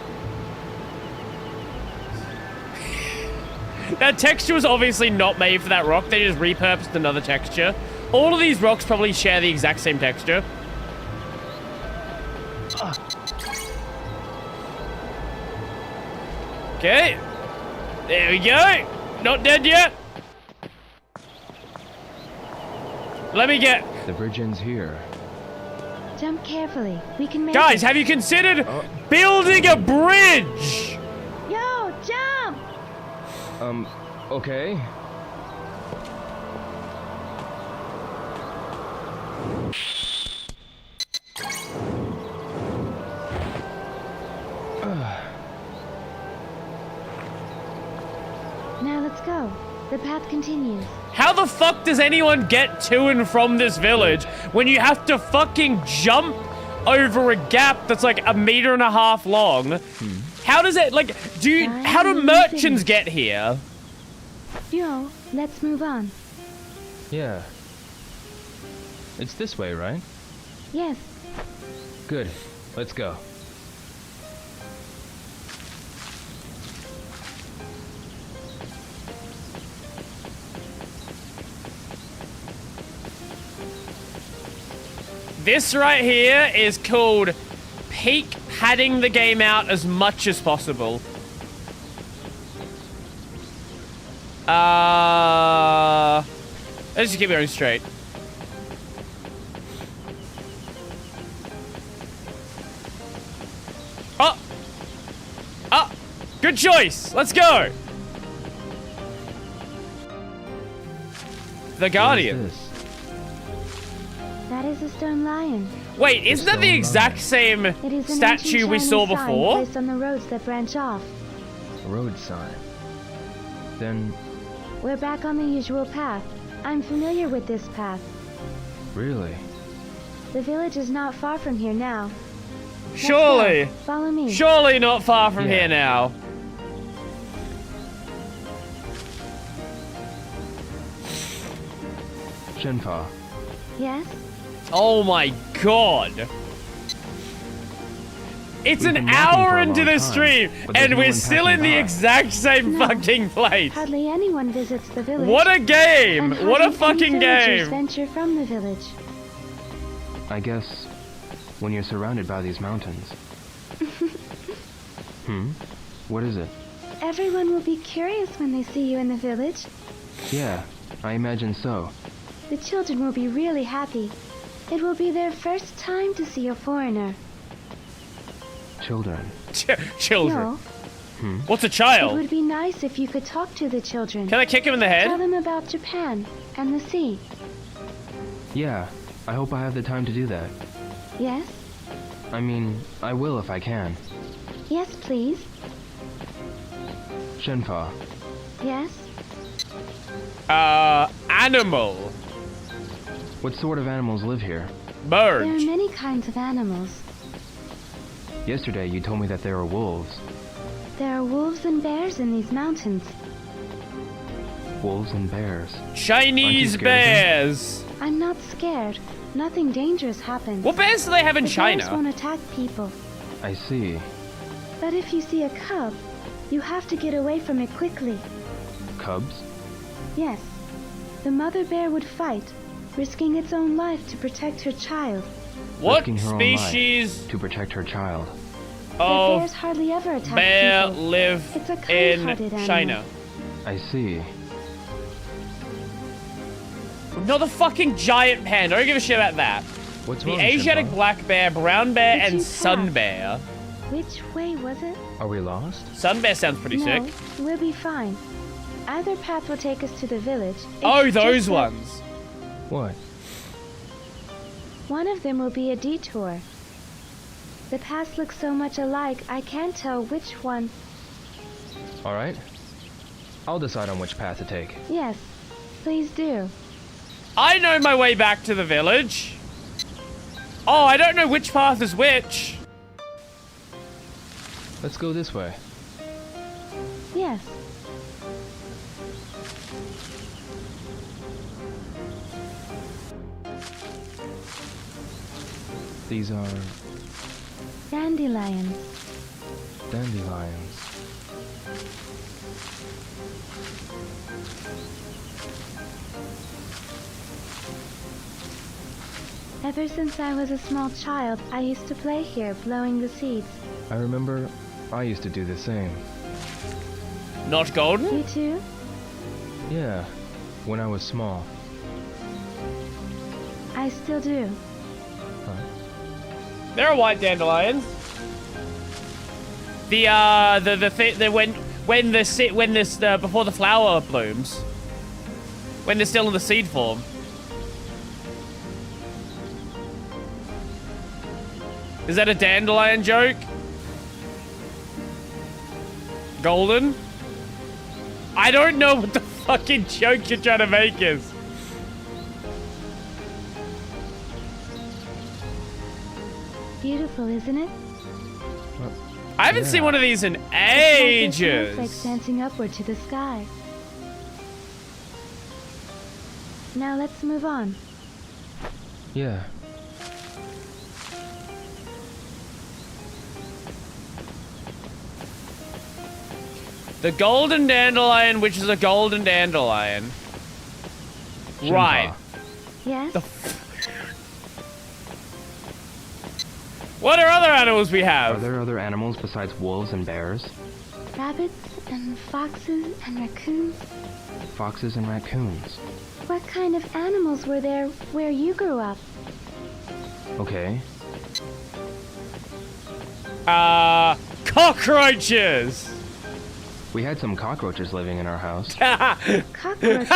That texture was obviously not made for that rock. They just repurposed another texture. All of these rocks probably share the exact same texture. Okay. There we go. Not dead yet. Let me get... The bridge ends here. Jump carefully. We can make Guys, it. have you considered building a bridge? Yo, jump! Okay. Now let's go. The path continues. How the fuck does anyone get to and from this village when you have to fucking jump over a gap that's like 1.5 meters long? How does it, like, how do merchants get here? Yo, let's move on. Yeah. It's this way, right? Yes. Good. Let's go. This right here is called peak padding the game out as much as possible. Let's just keep going straight. Oh! Oh! Good choice! Let's go! The Guardian. What is this? That is a stone lion. Wait, isn't that the exact same It is an statue ancient we Chinese saw sign before? placed on the roads that branch off. A road sign. Then, We're back on the usual path. I'm familiar with this path. really? The village is not far from here now. Let's Surely. go. Follow me. Surely not far from Yeah. here now. Shenpa, Yes? Oh my god. It's We've an been walking hour for a into long the time, stream, but there's and no we're one still in passing the by. exact same No. fucking place. Hardly anyone visits the village. What a game! and What a hardly any fucking villagers game! venture from the village. I guess when you're surrounded by these mountains. What is it? Everyone will be curious when they see you in the village. Yeah, I imagine so. The children will be really happy. It will be their first time to see a foreigner. Children. Children. No, What's a it child? would be nice if you could talk to the children. Can I kick him in the Tell head? them about Japan and the sea. Yeah, I hope I have the time to do that. Yes? I mean, I will if I can. Yes, please. Shenpa, Yes? Animal. what sort of animals live here? There are Bird. many kinds of animals. Yesterday you told me that there are wolves. There are wolves and bears in these mountains. Wolves and bears. Chinese scared of them? bears. I'm not scared. Nothing dangerous happens. What bears do they have in The bears China? won't attack people. I see. But if you see a cub, you have to get away from it quickly. Cubs? Yes. The mother bear would fight, risking its own life to protect her child. What Risking her own life species to protect her child. But of bears hardly ever attack bear people. live It's a in kind-hearted animal. China? I see. Not the fucking giant panda. I don't give a shit about that. What's The wrong, Asiatic Shenpa? black bear, brown bear, Which and you sun have. bear. Which way was it? Are we lost? Sun bear sounds pretty No, sick. we'll be fine. Either path will take us to the village. Oh, It's those just that ones. What? One of them will be a detour. The paths look so much alike, I can't tell which one. Alright. I'll decide on which path to take. Yes, please do. I know my way back to the village. Oh, I don't know which path is which. Let's go this way. Yes. These are Dandelions. dandelions. Ever since I was a small child, I used to play here, blowing the seeds. I remember I used to do the same. Not golden? You too? Yeah, when I was small. I still do. There are white dandelions. Before the flower blooms, when they're still in the seed form. Is that a dandelion joke? Golden? I don't know what the fucking joke you're trying to make is. Beautiful, isn't it? I haven't seen one of these in ages. Snowflakes dancing upward to the sky. Now let's move on. Yeah. The golden dandelion, which is a golden dandelion. Shenmue. Right. Yes? What are other animals we Are have? there other animals besides wolves and bears? Rabbits and foxes and raccoons. Foxes and raccoons. What kind of animals were there where you grew up? Okay. Cockroaches! We had some cockroaches living in our house. Cockroaches.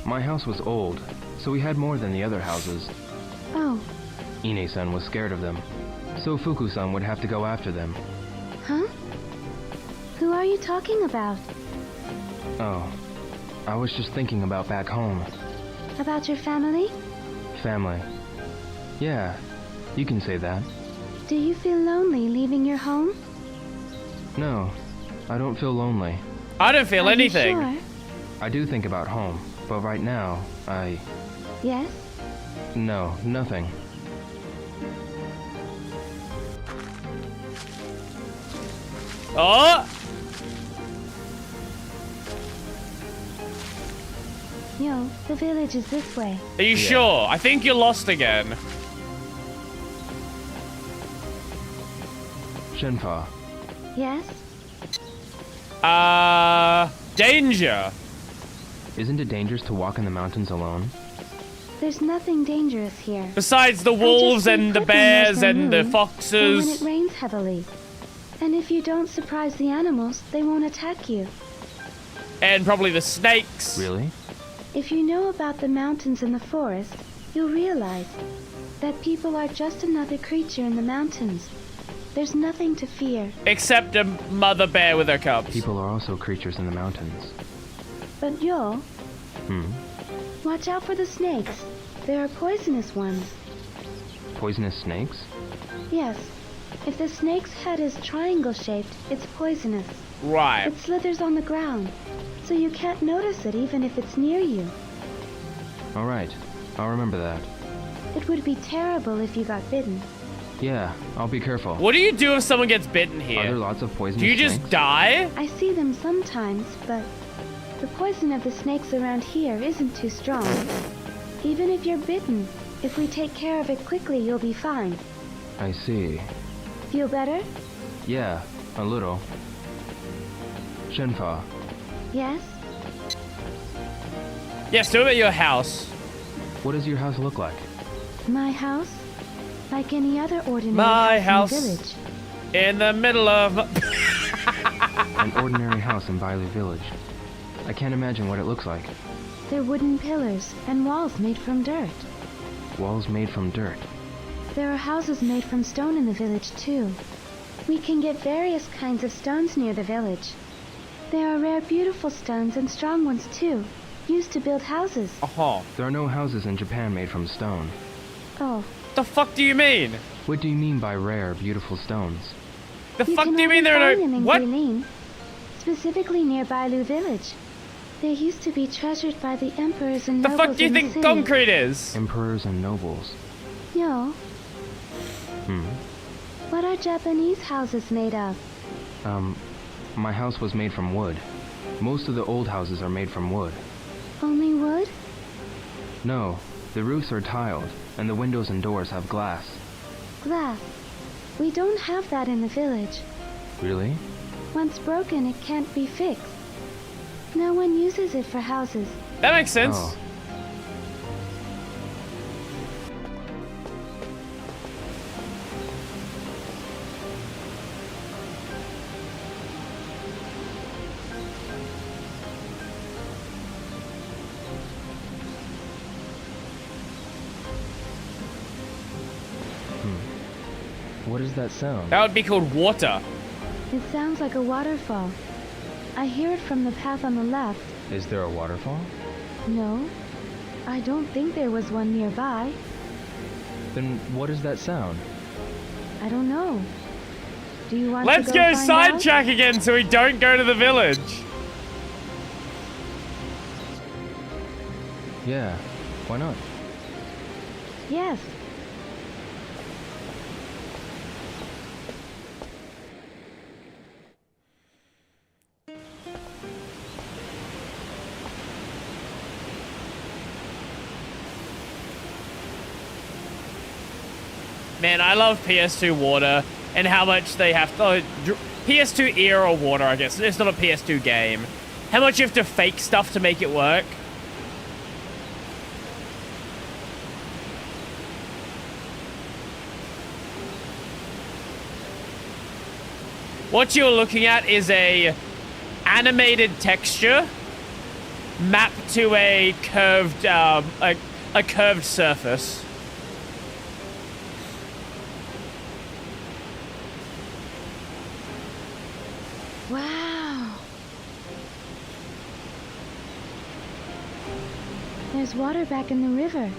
My house was old, so we had more than the other houses. Oh, Ine-san was scared of them, so Fuku-san would have to go after them. huh? Who are you talking about? Oh, I was just thinking about back home. About your family? Family. Yeah, you can say that. Do you feel lonely leaving your home? No, I don't feel lonely. I don't feel Are you anything. sure? I do think about home, but right now, Yes? No, nothing. Oh! Yo, the village is this way. Are you Yeah. sure? I think you're lost again. Shenfa, Yes? Danger. isn't it dangerous to walk in the mountains alone? There's nothing dangerous here. Besides the wolves and the bears and the Or when it foxes. rains heavily. And if you don't surprise the animals, they won't attack you. And probably the snakes. Really? If you know about the mountains and the forest, you'll realize that people are just another creature in the mountains. There's nothing to fear. Except a mother bear with her cubs. People are also creatures in the mountains. But Yo, Hmm? watch out for the snakes. There are poisonous ones. Poisonous snakes? Yes. If the snake's head is triangle-shaped, it's poisonous. Right. It slithers on the ground, so you can't notice it even if it's near you. Alright, I'll remember that. It would be terrible if you got bitten. Yeah, I'll be careful. What do you do if someone gets bitten Are there here? lots of poisonous Do you just snakes? die? I see them sometimes, but the poison of the snakes around here isn't too strong. Even if you're bitten, if we take care of it quickly, you'll be fine. I see. Feel better? Yeah, a little. Shenfa, Yes? Yes, do it at your house. what does your house look like? My house? Like any other ordinary My house house. in the village. In the middle of... An ordinary house in Bailu Village. I can't imagine what it looks like. They're wooden pillars and walls made from dirt. Walls made from dirt. There are houses made from stone in the village, too. We can get various kinds of stones near the village. There are rare, beautiful stones and strong ones, too, used to build houses. Uh-huh. There are no houses in Japan made from stone. Oh, The fuck do you mean? What do you mean by rare, beautiful stones? The fuck can do you mean only there are find them no... in What? Guilin, specifically near Bailu village. They used to be treasured by the emperors and The nobles fuck do you in the think city. concrete is? Emperors and nobles. Yo, Hmm. what are Japanese houses made of? My house was made from wood. Most of the old houses are made from wood. Only wood? No, the roofs are tiled, and the windows and doors have glass. Glass. We don't have that in the village. Really? Once broken, it can't be fixed. No one uses it for houses. That makes sense. Oh. What is that sound? That would be called water. It sounds like a waterfall. I hear it from the path on the left. Is there a waterfall? No, I don't think there was one nearby. Then what is that sound? I don't know. Do you want Let's to go find out? sidetrack again so we don't go to the village. Yeah, why not? Yes. Man, I love PS2 water and how much they have to... PS2 era water, I guess. It's not a PS2 game. How much you have to fake stuff to make it work. What you're looking at is a animated texture mapped to a curved, a curved surface. Wow. There's water back in the river.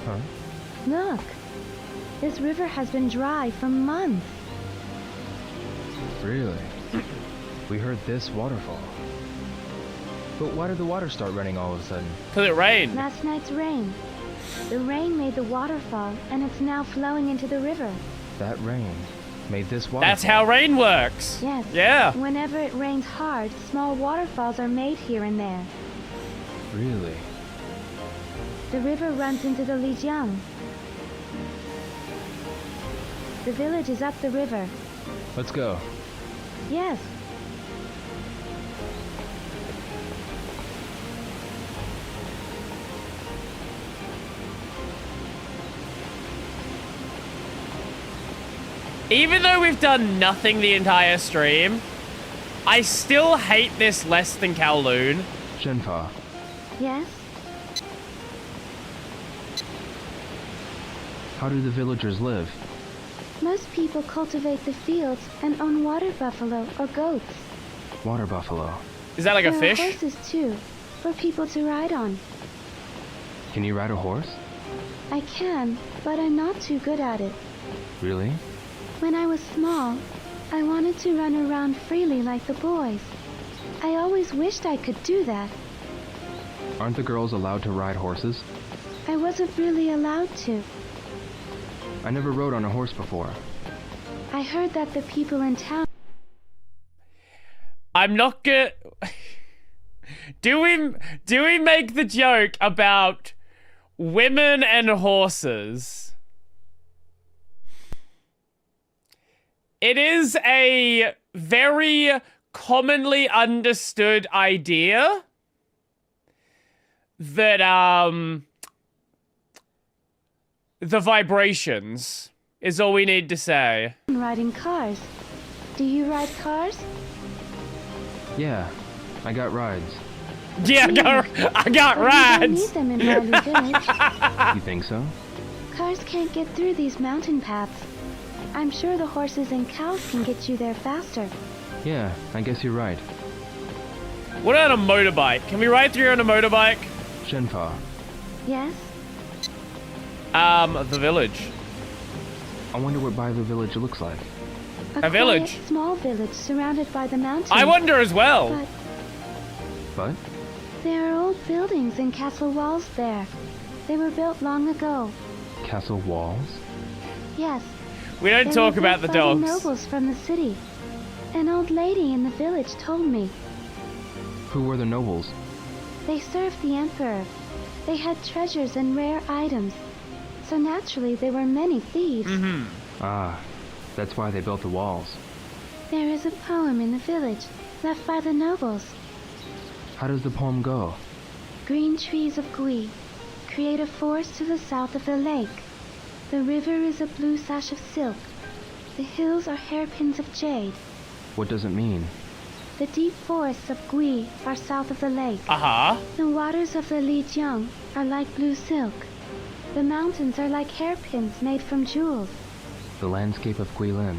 Huh? Look. This river has been dry for months. Really? We heard this waterfall. But why did the water start running all of a sudden? Because it rained. Last night's rain. The rain made the waterfall, and it's now flowing into the river. That rain made this waterfall. That's how rain works. Yes. Yeah. Whenever it rains hard, small waterfalls are made here and there. Really? The river runs into the Lijiang. The village is up the river. Let's go. Yes. Even though we've done nothing the entire stream, I still hate this less than Kowloon. Shenfa, Yes? how do the villagers live? Most people cultivate the fields and own water buffalo or goats. Water buffalo. Is that like a There fish? are horses too, for people to ride on. Can you ride a horse? I can, but I'm not too good at it. Really? When I was small, I wanted to run around freely like the boys. I always wished I could do that. Aren't the girls allowed to ride horses? I wasn't really allowed to. I never rode on a horse before. I heard that the people in town... I'm not gonna... Do we make the joke about women and horses? It is a very commonly understood idea that, the vibrations is all we need to say. riding cars. Do you ride cars? Yeah, I got rides. Yeah, I got But we don't rides. need them in Riley Village. You think so? Cars can't get through these mountain paths. I'm sure the horses and cows can get you there faster. Yeah, I guess you're right. What about a motorbike? Can we ride through on a motorbike? Shenfa, Yes? The village. I wonder what by the village looks like. A village. Quiet, small village surrounded by the mountains. I wonder as well. But But? there are old buildings and castle walls there. They were built long ago. Castle walls? Yes. We don't They talk were about built the by dogs. nobles from the city. An old lady in the village told me. Who were the nobles? They served the emperor. They had treasures and rare items. So naturally there were many thieves. Ah, that's why they built the walls. There is a poem in the village, left by the nobles. How does the poem go? Green trees of Gui create a forest to the south of the lake. The river is a blue sash of silk. The hills are hairpins of jade. What does it mean? The deep forests of Gui are south of the lake. Uh-huh. The waters of the Lijiang are like blue silk. The mountains are like hairpins made from jewels. The landscape of Guilin.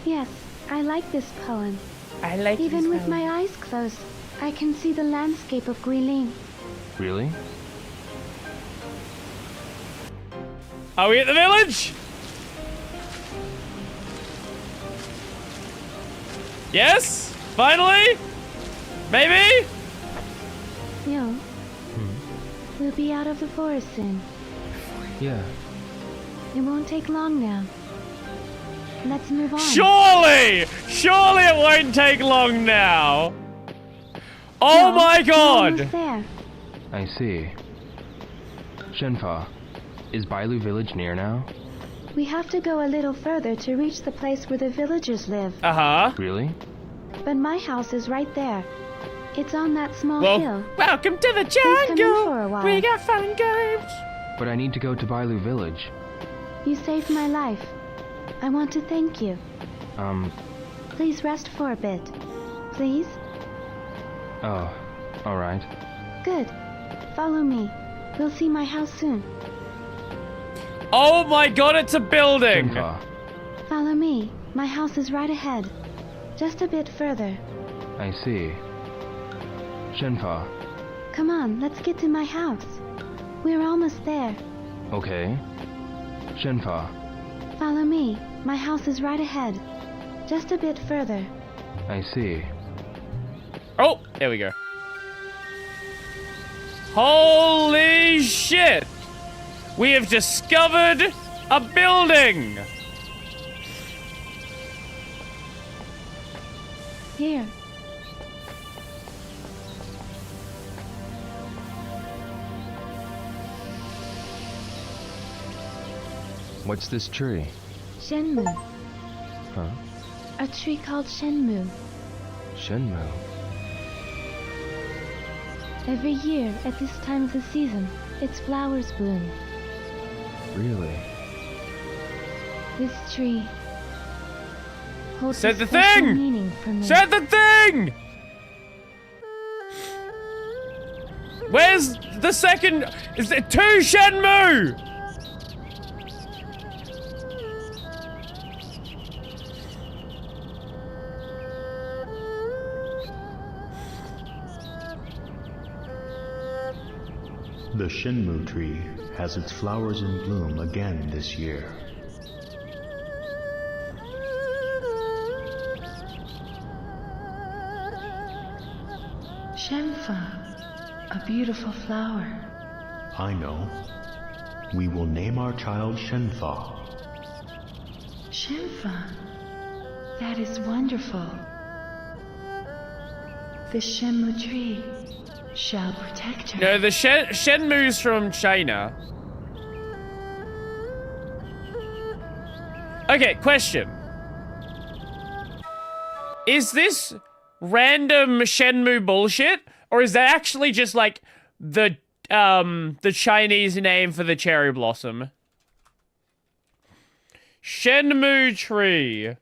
Yes, I like this poem. I like Even this with poem. my eyes closed, I can see the landscape of Guilin. Really? Are we at the village? Yes? Finally? Maybe? Yo, we'll be out of the forest soon. Yeah. It won't take long now. Let's move on. Surely! Surely it won't take long now. Oh No, my we're god! almost there. I see. Shenfa, is Bailu village near now? We have to go a little further to reach the place where the villagers live. Uh-huh. Really? But my house is right there. It's on that small Well, hill. welcome to the come in jungle. for a while. We got fun and games. But I need to go to Bailu village. You saved my life. I want to thank you. Please rest for a bit. Please? Oh, alright. Good. Follow me. We'll see my house soon. Oh my god, it's a building. Shenfa, Follow me. My house is right ahead. Just a bit further. I see. Shenfa, Come on, let's get to my house. We're almost there. okay. Shenfa, Follow me. My house is right ahead. Just a bit further. I see. Oh, there we go. Holy shit! We have discovered a building! Here. What's this tree? Shenmue. Huh? A tree called Shenmue. Shenmue. Every year, at this time of the season, its flowers bloom. Really? This tree holds Said a the special thing! meaning for me. Said the thing! Where's the second? Is it 2 Shenmue? The Shenmue tree has its flowers in bloom again this year. Shenfa, a beautiful flower. I know. We will name our child Shenfa. Shenfa, that is wonderful. The Shenmue tree shall protect her. No, the Shenmue's from China. Okay, question. Is this random Shenmue bullshit? Or is that actually just like the Chinese name for the cherry blossom? Shenmue tree.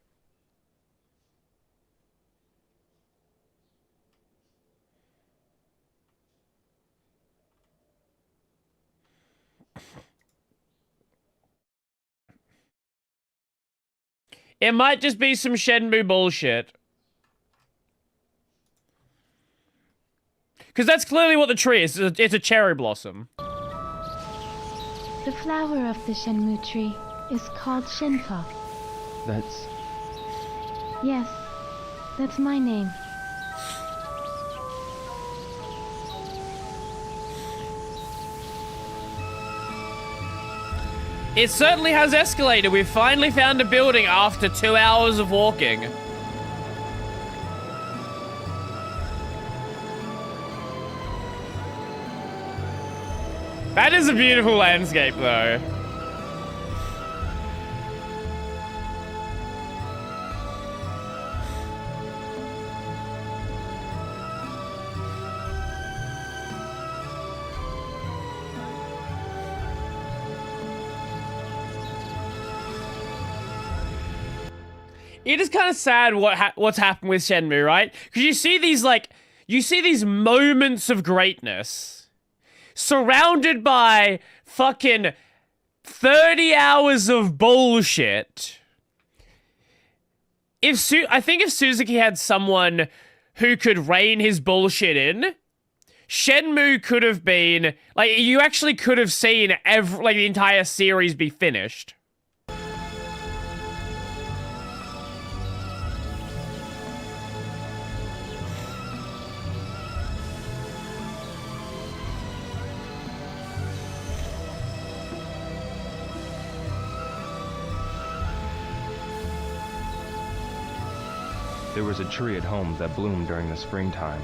It might just be some Shenmue bullshit. Because that's clearly what the tree is. It's a cherry blossom. The flower of the Shenmue tree is called Shenfa. That's... Yes, that's my name. It certainly has escalated. We've finally found a building after 2 hours of walking. That is a beautiful landscape, though. It is kind of sad what's happened with Shenmue, right? Because you see these moments of greatness surrounded by fucking 30 hours of bullshit. I think if Suzuki had someone who could rein his bullshit in, Shenmue could have been, like, you actually could have seen the entire series be finished. There was a tree at home that bloomed during the springtime.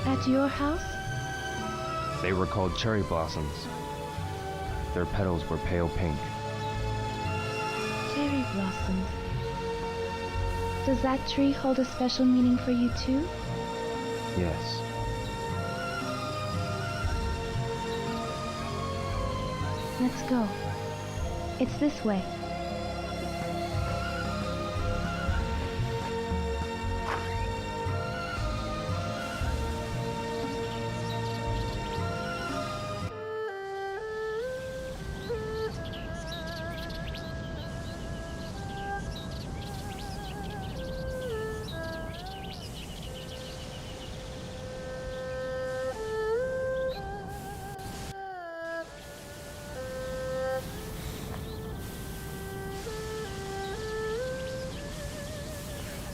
At your house? They were called cherry blossoms. Their petals were pale pink. Cherry blossoms. Does that tree hold a special meaning for you too? Yes. Let's go. It's this way.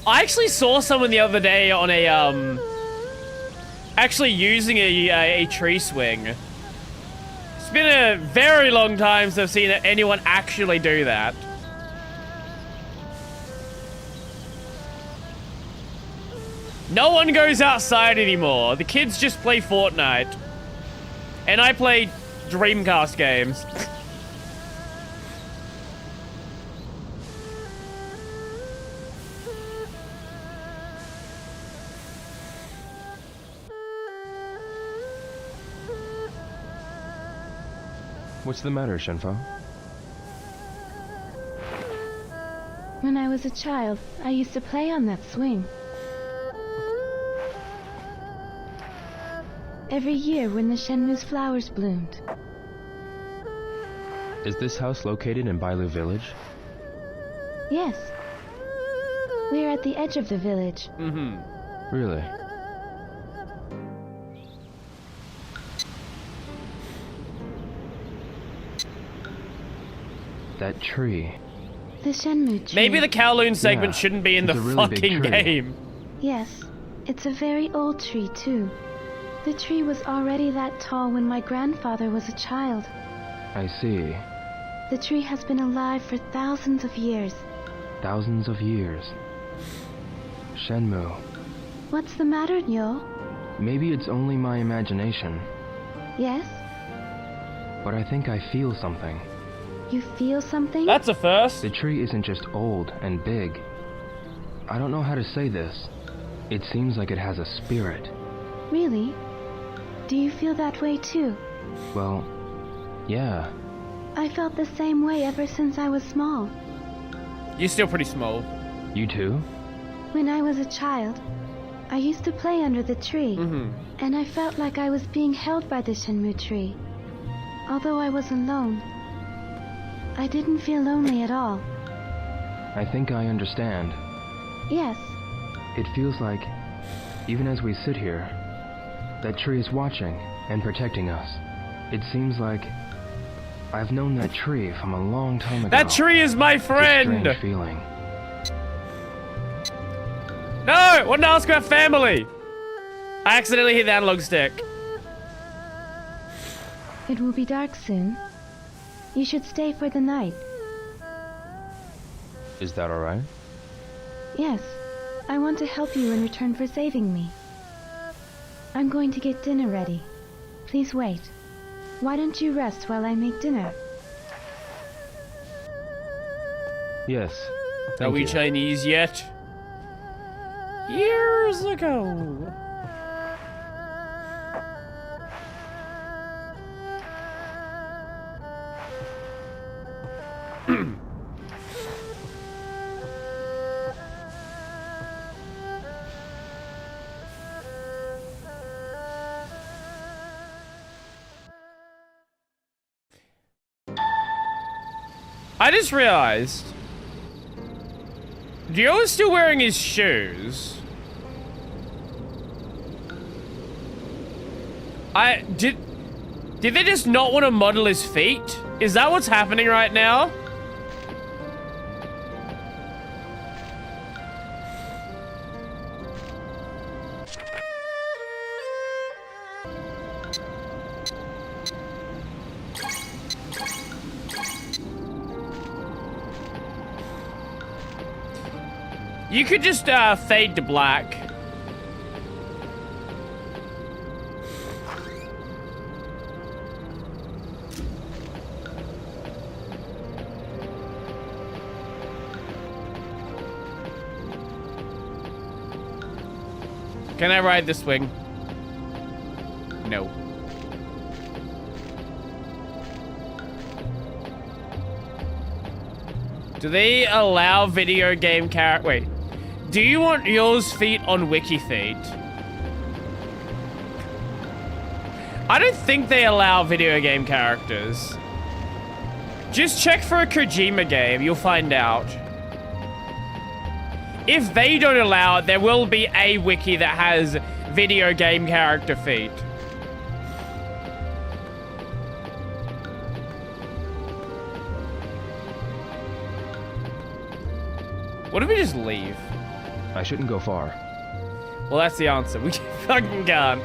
I actually saw someone the other day on a, actually using a tree swing. It's been a very long time since I've seen anyone actually do that. No one goes outside anymore. The kids just play Fortnite. And I play Dreamcast games. What's the matter, Shenfo? When I was a child, I used to play on that swing. Every year when the Shenmue's flowers bloomed. Is this house located in Bailu Village? Yes. We're at the edge of the village. Mm-hmm. Really? That tree. The Shenmue tree. Maybe the Kowloon segment Yeah, shouldn't be in the it's a really big fucking tree. game. Yes, it's a very old tree too. The tree was already that tall when my grandfather was a child. I see. The tree has been alive for thousands of years. Thousands of years. Shenmue. What's the matter, Nyo? Maybe it's only my imagination, Yes? but I think I feel something. You feel something? That's a first. The tree isn't just old and big. I don't know how to say this. It seems like it has a spirit. Really? Do you feel that way too? Well, yeah. I felt the same way ever since I was small. You're still pretty small. You too? When I was a child, I used to play under the tree, and I felt like I was being held by the Shenmue tree. Although I was alone, I didn't feel lonely at all. I think I understand. Yes, It feels like, even as we sit here, that tree is watching and protecting us. It seems like I've known that tree from a long time ago. That tree is my It's a friend! strange feeling. No! I wanted to ask about family! I accidentally hit the analog stick. it will be dark soon. You should stay for the night. Is that alright? Yes, I want to help you in return for saving me. I'm going to get dinner ready. Please wait. Why don't you rest while I make dinner? Yes. Are Thank we you. Chinese yet? Years ago. I just realized Ryo's still wearing his shoes. Did they just not want to model his feet? Is that what's happening right now? You could just fade to black. Can I ride the swing? No. Do they allow video game Wait. Do you want yours feet on Wiki Feet? I don't think they allow video game characters. Just check for a Kojima game, you'll find out. If they don't allow it, there will be a wiki that has video game character feet. What if we just leave? I shouldn't go far. Well, that's the answer. We fucking can't.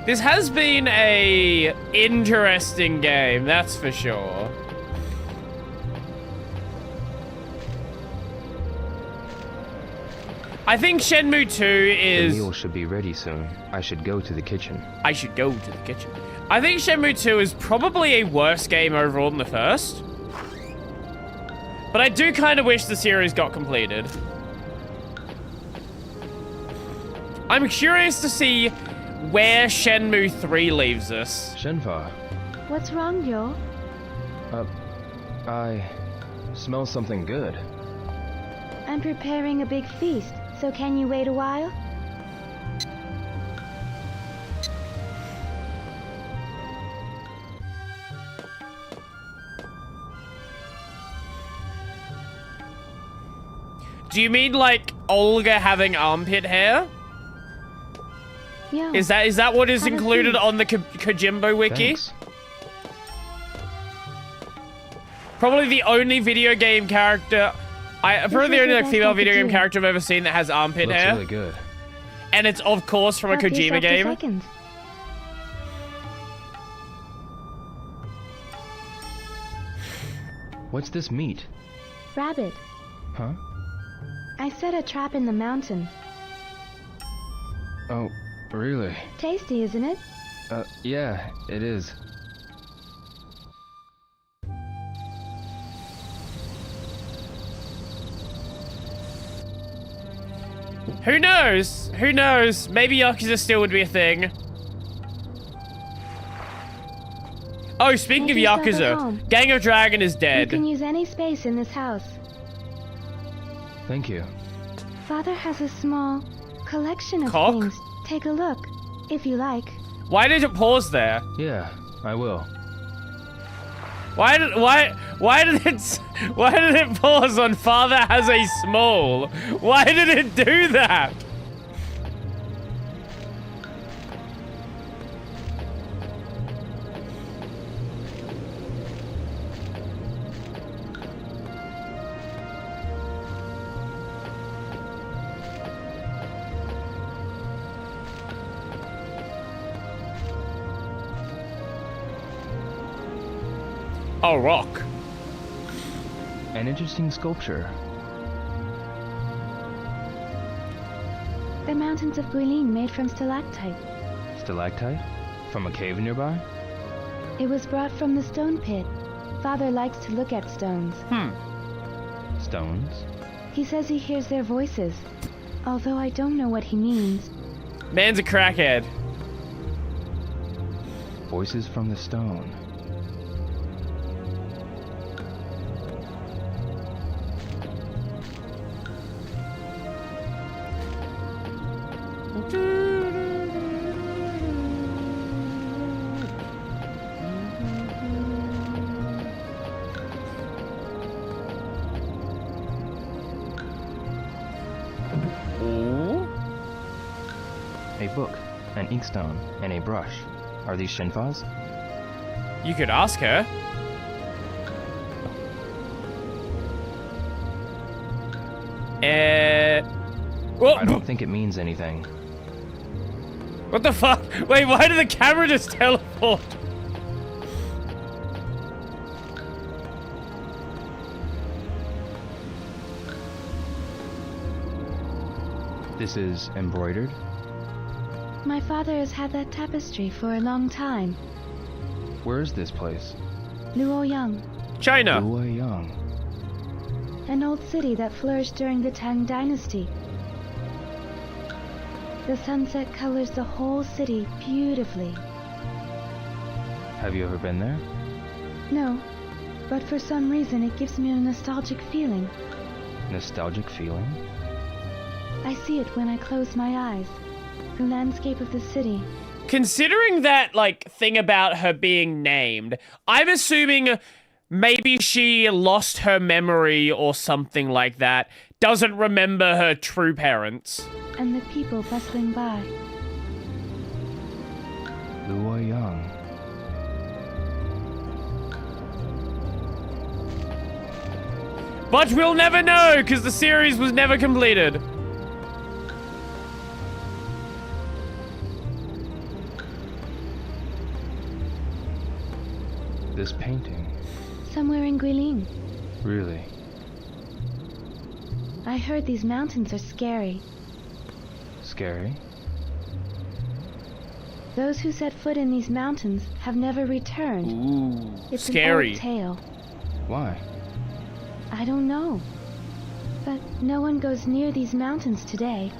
This has been a interesting game, that's for sure. I think Shenmue 2 is... The meal should be ready soon. I should go to the kitchen. I should go to the kitchen. I think Shenmue 2 is probably a worse game overall than the first. But I do kind of wish the series got completed. I'm curious to see where Shenmue 3 leaves us. Shenfa. What's wrong, Ryo? I smell something good. I'm preparing a big feast, so can you wait a while? Do you mean like Olga having armpit hair? Yeah. Is that what is Have a included seat. on the Kojimbo wiki? Thanks. Probably the only video game character probably the is only the like best female I video could game do. character I've ever seen that has armpit Looks hair. really good. And it's of course from a Help Kojima yourself a game. second. What's this meat? Rabbit. Huh? I set a trap in the mountain. Oh, really? Tasty, isn't it? Yeah, it is. Who knows? Who knows? Maybe Yakuza still would be a thing. Oh, speaking Make of yourself at Yakuza, home. Gang of Dragon is You dead. can use any space in this house. Thank you. Father has a small collection of Cock? things. Take a look, if you like. Why did it pause there? Yeah, I will. Why did it pause on Father has a small? Why did it do that? Oh, rock. An interesting sculpture. The mountains of Guilin made from stalactite. Stalactite? From a cave nearby? It was brought from the stone pit. Father likes to look at stones. Stones? He says he hears their voices, although I don't know what he means. Man's a crackhead. Voices from the stone. Ooh. A book, an inkstone, and a brush. Are these Shenfa's? You could ask her. Whoa. I don't think it means anything. What the fuck? Wait, why did the camera just teleport? This is embroidered? My father has had that tapestry for a long time. Where is this place? Luoyang, China. Luoyang. an old city that flourished during the Tang Dynasty. The sunset colors the whole city beautifully. Have you ever been there? No, but for some reason it gives me a nostalgic feeling. Nostalgic feeling? I see it when I close my eyes. The landscape of the city. Considering that, like, thing about her being named, I'm assuming maybe she lost her memory or something like that. Doesn't remember her true parents. And the people bustling by. Luoyang. But we'll never know, because the series was never completed. This painting. Somewhere in Guilin. Really? I heard these mountains are scary. Scary? Those who set foot in these mountains have never returned. Ooh, It's scary. an old tale. Why? I don't know. But no one goes near these mountains today.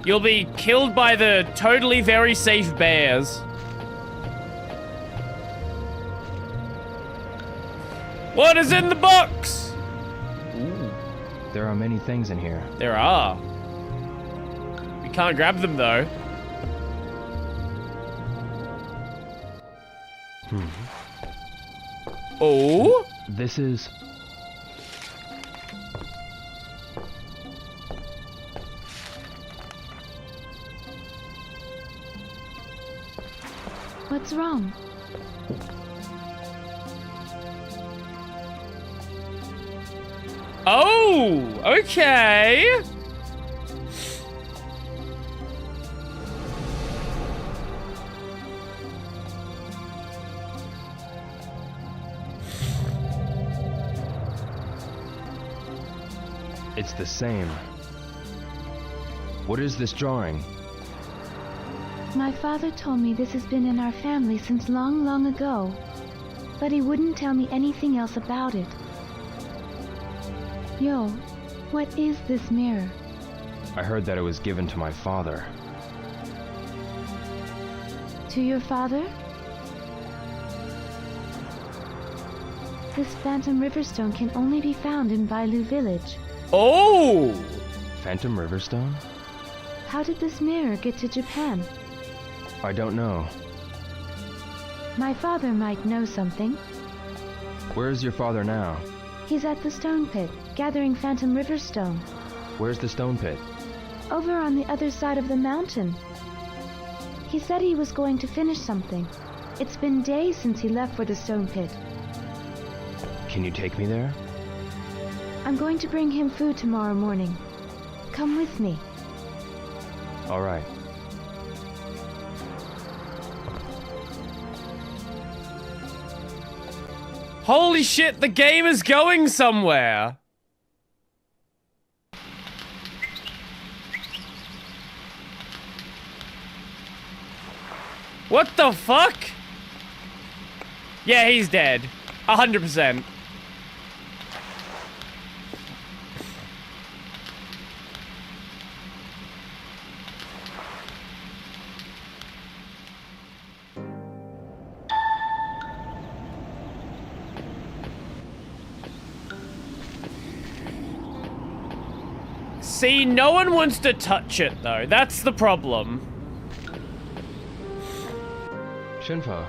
You'll be killed by the totally very safe bears. What is in the box? Ooh. There are many things in here. There are. We can't grab them though. Oh? This is... What's wrong? Oh, okay. It's the same. What is this drawing? My father told me this has been in our family since long, long ago. But he wouldn't tell me anything else about it. Yo, what is this mirror? I heard that it was given to my father. To your father? This Phantom Riverstone can only be found in Bailu village. Oh! Phantom Riverstone? How did this mirror get to Japan? I don't know. My father might know something. Where is your father now? He's at the stone pit, gathering Phantom Riverstone. Where's the stone pit? Over on the other side of the mountain. He said he was going to finish something. It's been days since he left for the stone pit. Can you take me there? I'm going to bring him food tomorrow morning. Come with me. All right. Holy shit, the game is going somewhere. What the fuck? Yeah, he's dead. 100%. See, no one wants to touch it, though. That's the problem. Shenfa,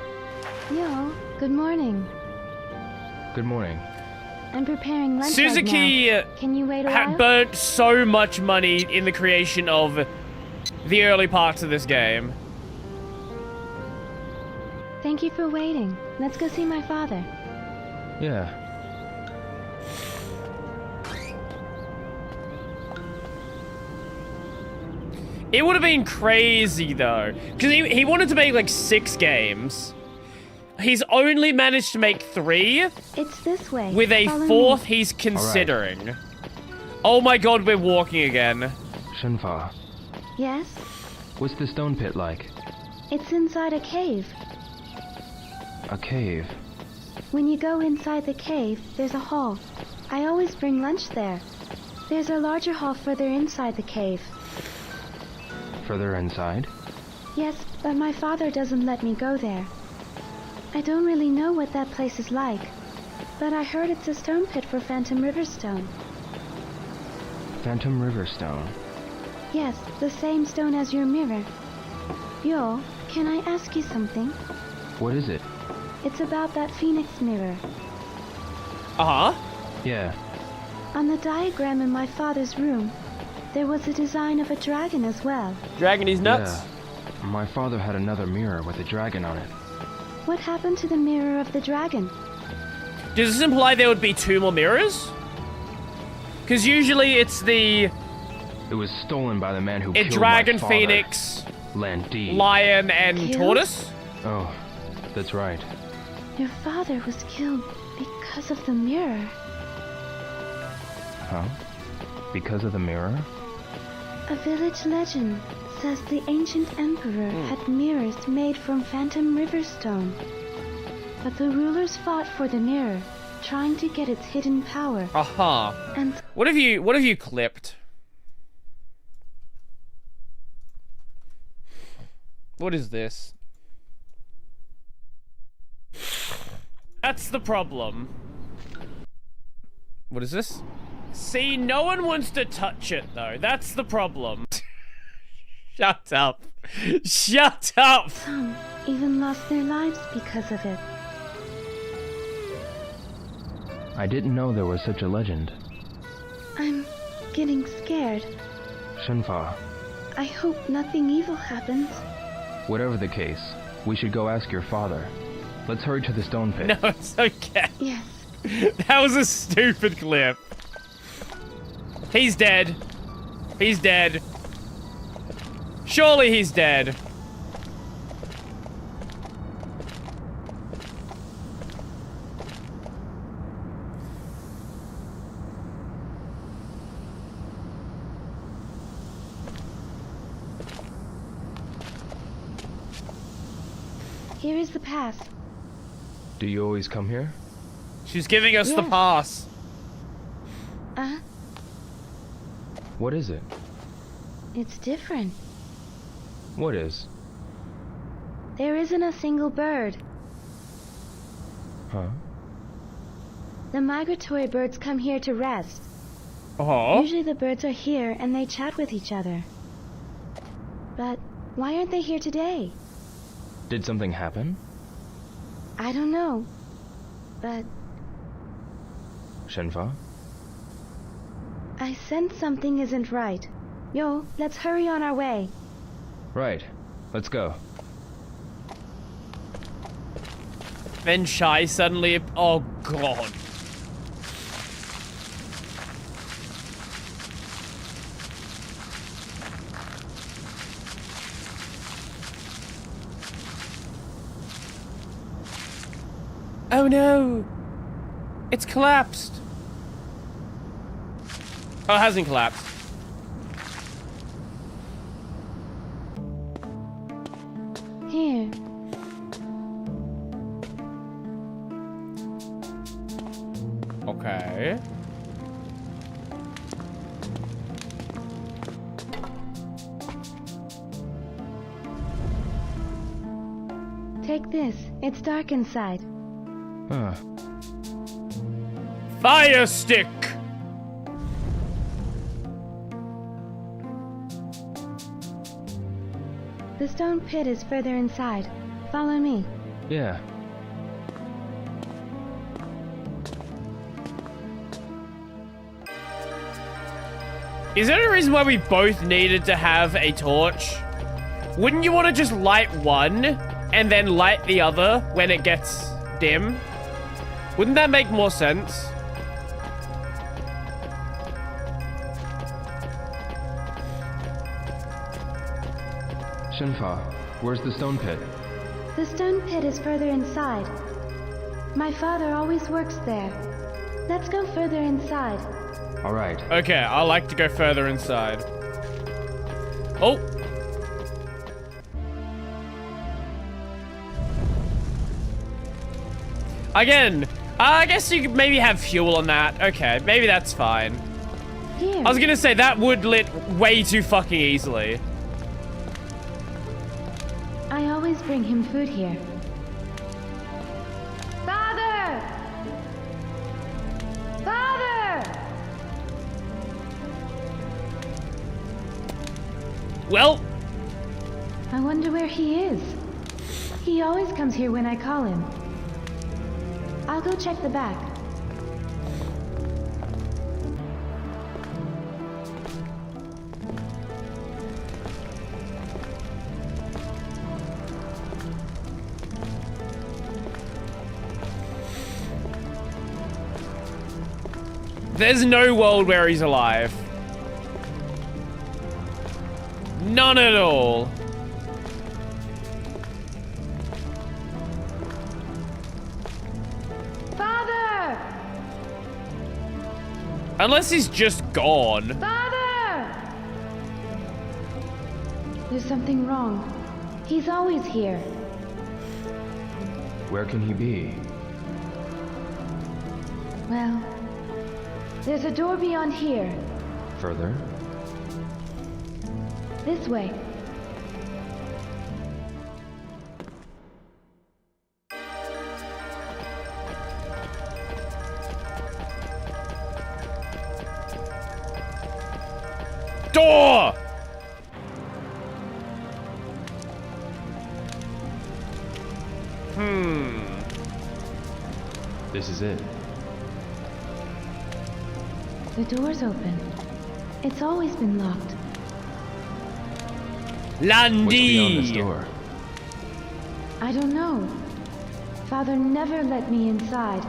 Yo, good morning. good morning. I'm preparing lunch Suzuki right now. Can you wait a while? burnt so much money in the creation of the early parts of this game. Thank you for waiting. Let's go see my father. Yeah. It would have been crazy, though. Because he wanted to make, like, 6 games. He's only managed to make 3. It's this way. With a Follow 4th me. he's considering. Oh my god, we're walking again. Shenfa, Yes? what's the stone pit like? It's inside a cave. A cave. When you go inside the cave, there's a hall. I always bring lunch there. There's a larger hall further inside the cave. Further inside? Yes, but my father doesn't let me go there. I don't really know what that place is like, but I heard it's a stone pit for Phantom Riverstone. Phantom Riverstone. Yes, the same stone as your mirror. Yo, can I ask you something? What is it? It's about that phoenix mirror. Uh-huh. Yeah. On the diagram in my father's room, there was a design of a dragon as well. Dragging his nuts. Yeah. My father had another mirror with a dragon on it. What happened to the mirror of the dragon? Does this imply there would be 2 more mirrors? Because usually it's the... It was stolen by the man who killed dragon, my father. phoenix, Landy. lion, and Killed? tortoise? Oh, that's right. Your father was killed because of the mirror. Huh? Because of the mirror? A village legend says the ancient emperor had mirrors made from Phantom Riverstone. But the rulers fought for the mirror, trying to get its hidden power. Uh-huh. And What have you clipped? What is this? That's the problem. What is this? See, no one wants to touch it, though. That's the problem. Shut up. Shut up! some even lost their lives because of it. I didn't know there was such a legend. I'm getting scared. Shenfa, I hope nothing evil happens. whatever the case, we should go ask your father. Let's hurry to the stone pit. No, it's okay. Yes. That was a stupid clip. He's dead. He's dead. Surely he's dead. Here is the pass. Do you always come here? She's giving us the Yes. pass. What is it? It's different. What is? There isn't a single bird. Huh? The migratory birds come here to rest. Oh. Usually the birds are here and they chat with each other. But why aren't they here today? Did something happen? I don't know. But Shenfa? I sense something isn't right. Yo, let's hurry on our way. Right. Let's go. Then Shy suddenly... Oh, God. Oh, no. It's collapsed. Oh, it hasn't collapsed. Here. Okay. Take this. It's dark inside. Huh. Fire stick! The stone pit is further inside. Follow me. Yeah. Is there a reason why we both needed to have a torch? Wouldn't you want to just light one and then light the other when it gets dim? Wouldn't that make more sense? Shenfa, where's the stone pit? The stone pit is further inside. My father always works there. Let's go further inside. All right. Okay, I like to go further inside. Oh! Again, I guess you could maybe have fuel on that. Okay, maybe that's fine. Here. I was gonna say, that would lit way too fucking easily. I always bring him food here. Father! Father! Well, I wonder where he is. He always comes here when I call him. I'll go check the back. there's no world where he's alive. None at all. Father! Unless he's just gone. Father! There's something wrong. He's always here. Where can he be? Well, there's a door beyond here. Further? This way. Door! This is it. The door's open. It's always been locked. What's beyond this Landy! door? I don't know. Father never let me inside.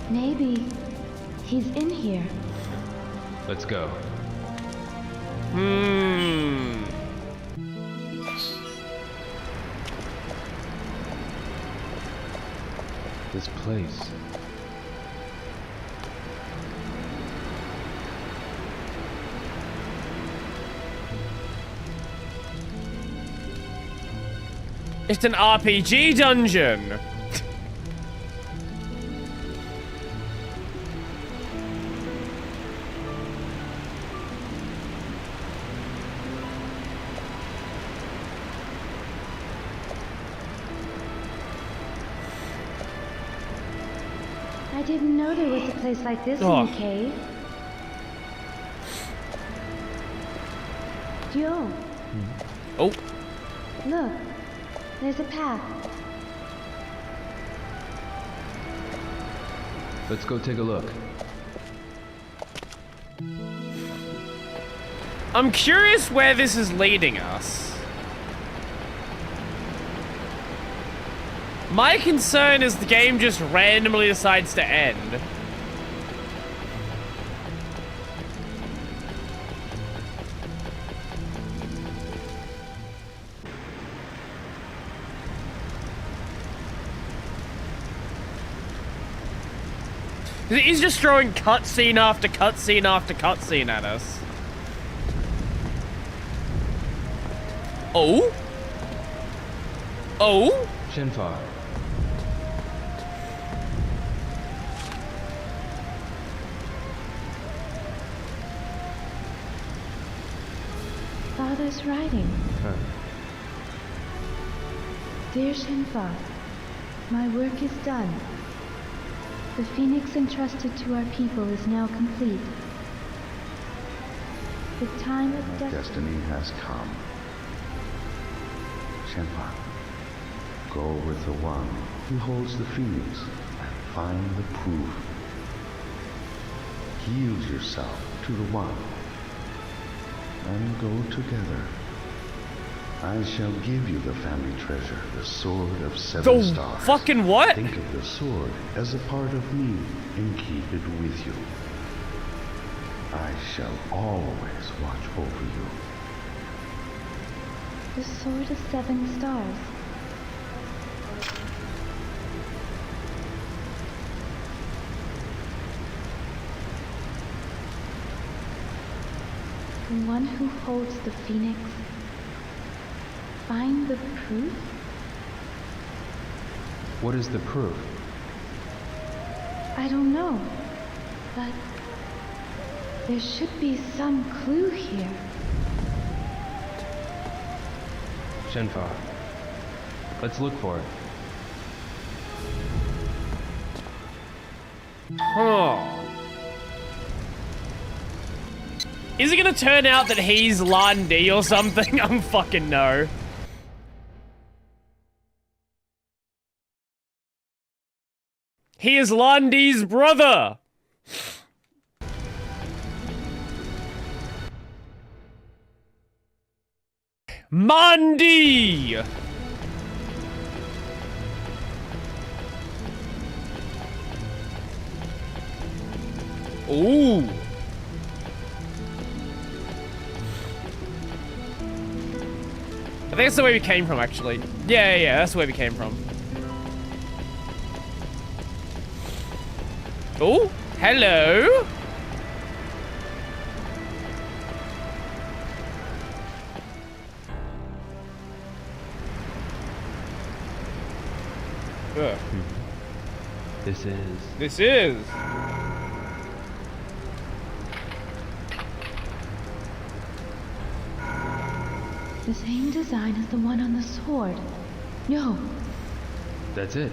Maybe he's in here. Let's go. This place. It's an RPG dungeon. I didn't know there was a place like this Oh. in the cave. Joe, Oh, look. There's a path. Let's go take a look. I'm curious where this is leading us. My concern is the game just randomly decides to end. He's just throwing cutscene after cutscene after cutscene at us. Oh? Oh? Shenfa. Father's writing. Huh. Dear Shenfa, my work is done. The phoenix entrusted to our people is now complete. The time of Destiny has come. Shenpa, go with the one who holds the phoenix and find the proof. Yield yourself to the one and go together. I shall give you the family treasure, the sword of 7 stars. Fucking what? Think of the sword as a part of me and keep it with you. I shall always watch over you. the sword of 7 stars. The one who holds the phoenix. Find the proof? What is the proof? I don't know, but there should be some clue here. Shenfa. Let's look for it. Huh. Is it gonna turn out that he's Lan Di or something? I'm fucking no. He is Lan Di's brother! Mandi! Ooh. I think that's the way we came from, actually. Yeah, that's the way we came from. Oh, hello. Ugh. This is. The same design as the one on the sword. No, That's it.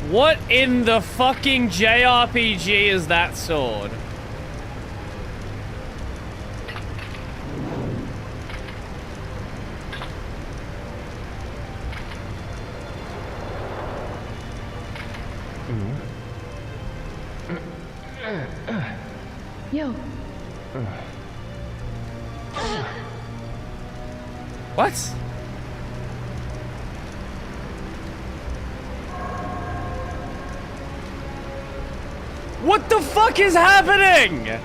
What in the fucking JRPG is that sword? yo, What? What the fuck is happening?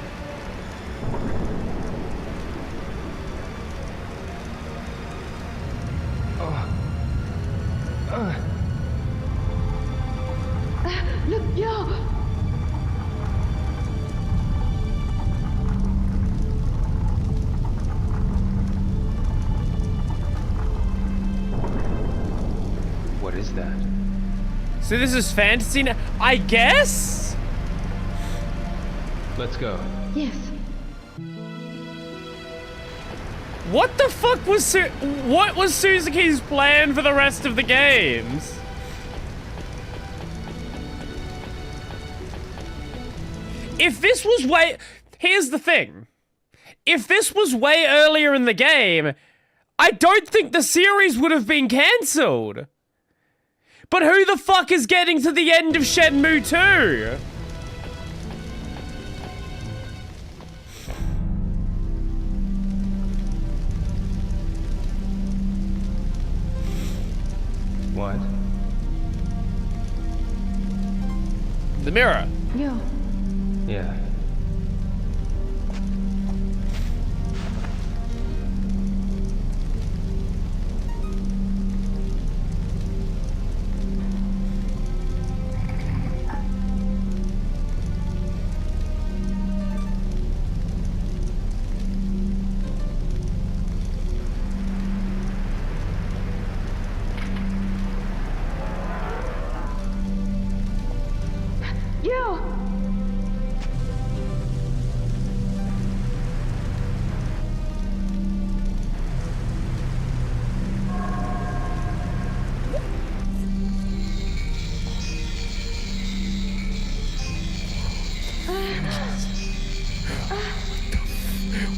look, yo! What is that? So this is fantasy now? I guess? Let's go. Yes, What the fuck was what was Suzuki's plan for the rest of the games? If this was here's the thing. If this was way earlier in the game, I don't think the series would have been cancelled. But who the fuck is getting to the end of Shenmue 2? What? The mirror. yo. Yeah.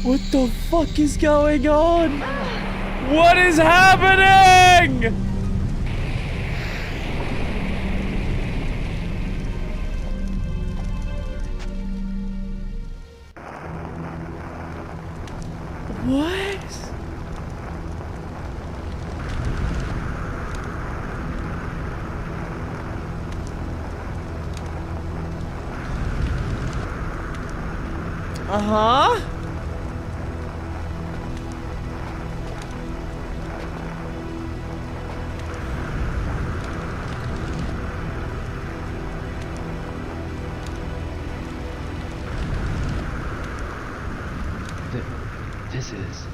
What the fuck is going on? What is happening? What? Uh-huh. This is...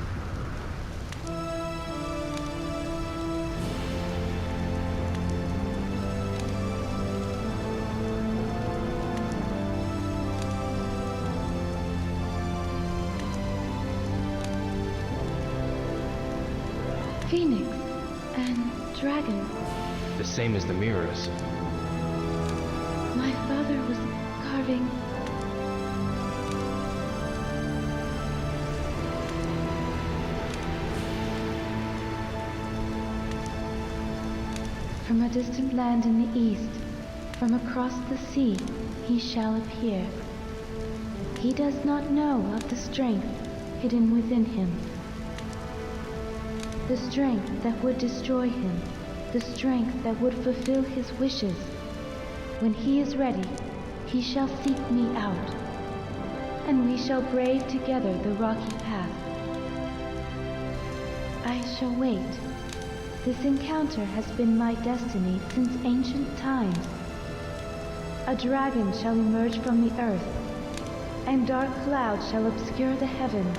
Phoenix and dragon. the same as the mirrors. My father was carving. From a distant land in the east, from across the sea, he shall appear. He does not know of the strength hidden within him. The strength that would destroy him, the strength that would fulfill his wishes. When he is ready, he shall seek me out, and we shall brave together the rocky path. I shall wait. This encounter has been my destiny since ancient times. A dragon shall emerge from the earth, and dark clouds shall obscure the heavens.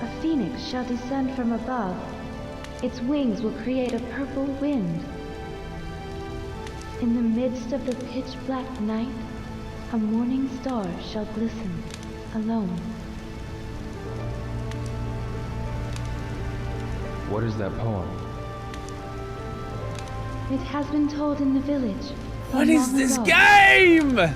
A phoenix shall descend from above. Its wings will create a purple wind. In the midst of the pitch-black night, a morning star shall glisten, alone. What is that poem? It has been told in the village. What is long this ago. game?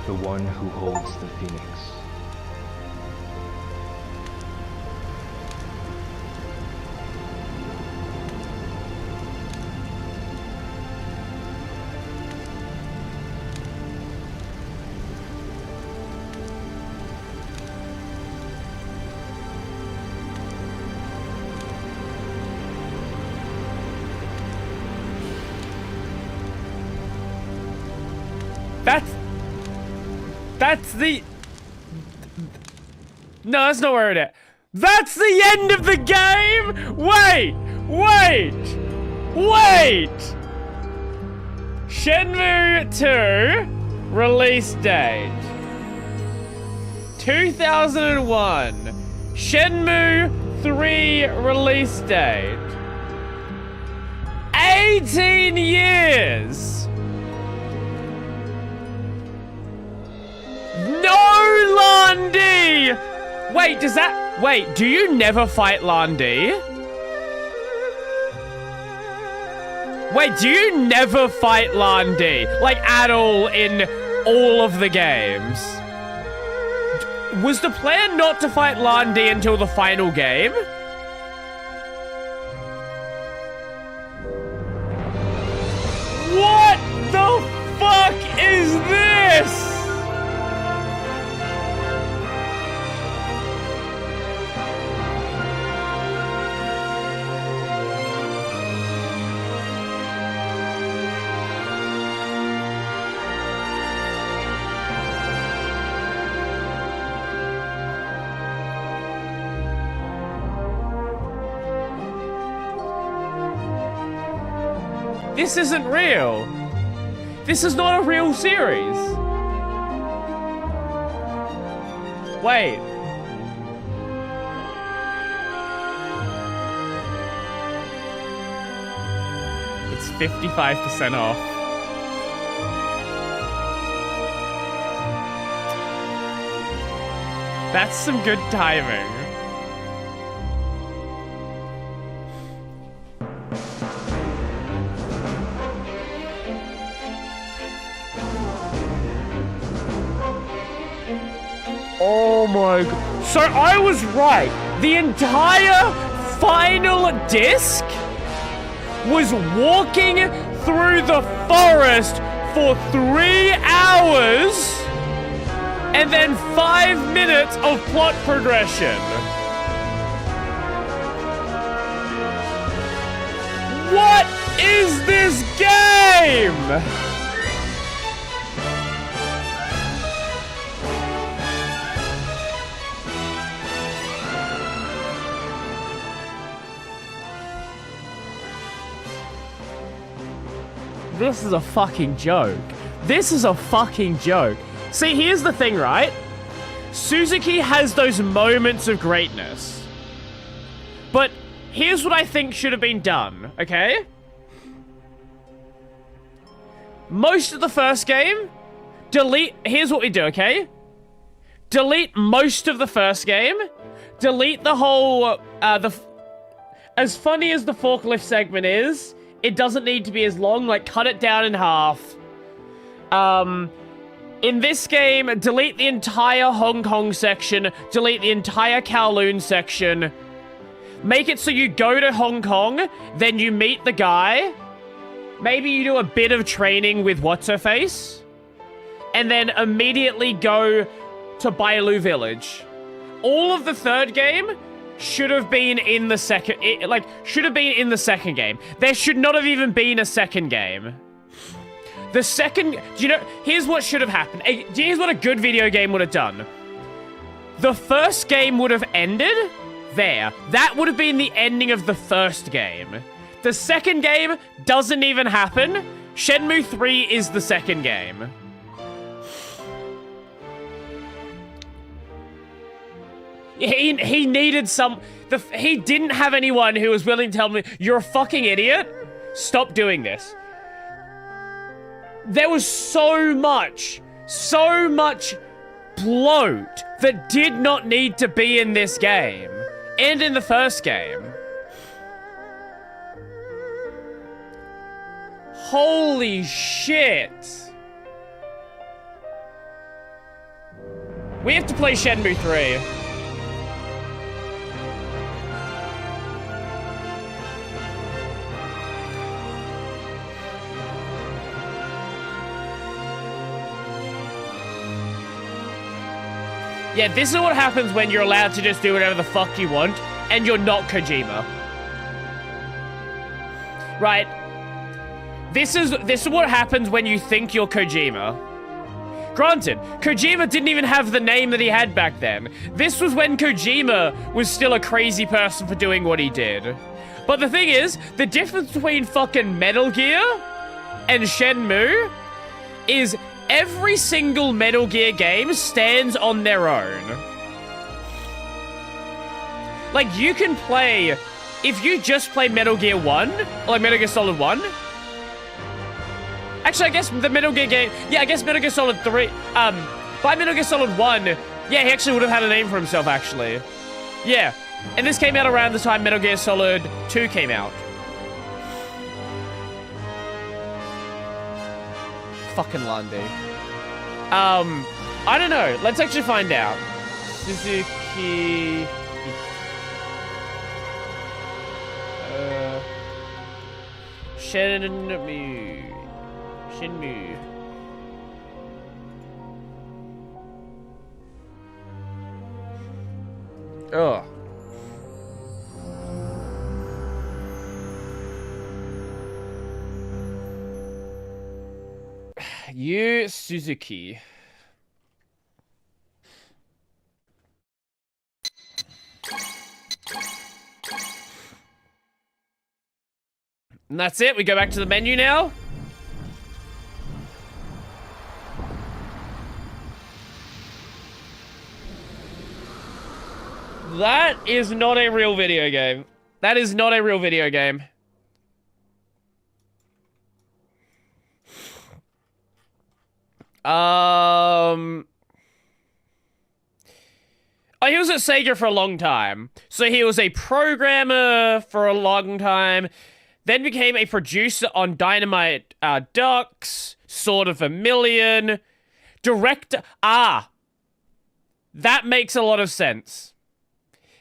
The one who holds the phoenix. That's the... No, that's not where it is. That's the end of the game? Wait! Shenmue 2 release date 2001. Shenmue 3 release date 18 years. No, Landi! Wait, does that... Wait, do you never fight Landi? Wait, do you never fight Landi? Like, at all in all of the games? Was the plan not to fight Landi until the final game? What the fuck is this? This isn't real. This is not a real series. Wait. It's 55% off. That's some good timing. Oh my god. So I was right. The entire final disc was walking through the forest for 3 hours and then 5 minutes of plot progression. What is this game? This is a fucking joke. This is a fucking joke. See, here's the thing, right? Suzuki has those moments of greatness. But here's what I think should have been done, okay? Most of the first game, delete... Here's what we do, okay? Delete most of the first game. Delete the whole... As funny as the forklift segment is... It doesn't need to be as long, like, cut it down in half. In this game, delete the entire Hong Kong section, delete the entire Kowloon section. Make it so you go to Hong Kong, then you meet the guy. Maybe you do a bit of training with What's-Her-Face. And then immediately go to Bailu Village. All of the third game... should have been in the second... should have been in the second game. There should not have even been a second game. The second... Do you know... Here's what should have happened. Here's what a good video game would have done. The first game would have ended there. That would have been the ending of the first game. The second game doesn't even happen. Shenmue 3 is the second game. He needed some... he didn't have anyone who was willing to tell me, you're a fucking idiot. Stop doing this. There was so much bloat that did not need to be in this game. And in the first game. Holy shit. We have to play Shenmue 3. Yeah, this is what happens when you're allowed to just do whatever the fuck you want, and you're not Kojima. Right? This is what happens when you think you're Kojima. Granted, Kojima didn't even have the name that he had back then. This was when Kojima was still a crazy person for doing what he did. But the thing is, the difference between fucking Metal Gear and Shenmue is... every single Metal Gear game stands on their own. Like, you can play... If you just play Metal Gear 1, like Metal Gear Solid 1... Actually, I guess the Metal Gear game... Yeah, I guess Metal Gear Solid 3... by Metal Gear Solid 1... Yeah, he actually would have had a name for himself, actually. Yeah. And this came out around the time Metal Gear Solid 2 came out. Fucking Lundy. I don't know. Let's actually find out. Suzuki... Shenmue. Shenmue. Oh. Yu Suzuki. And that's it. We go back to the menu now. That is not a real video game. That is not a real video game. Oh, he was at Sega for a long time. So he was a programmer for a long time, then became a producer on Dynamite Ducks, Sword of Vermilion, director. Ah, that makes a lot of sense.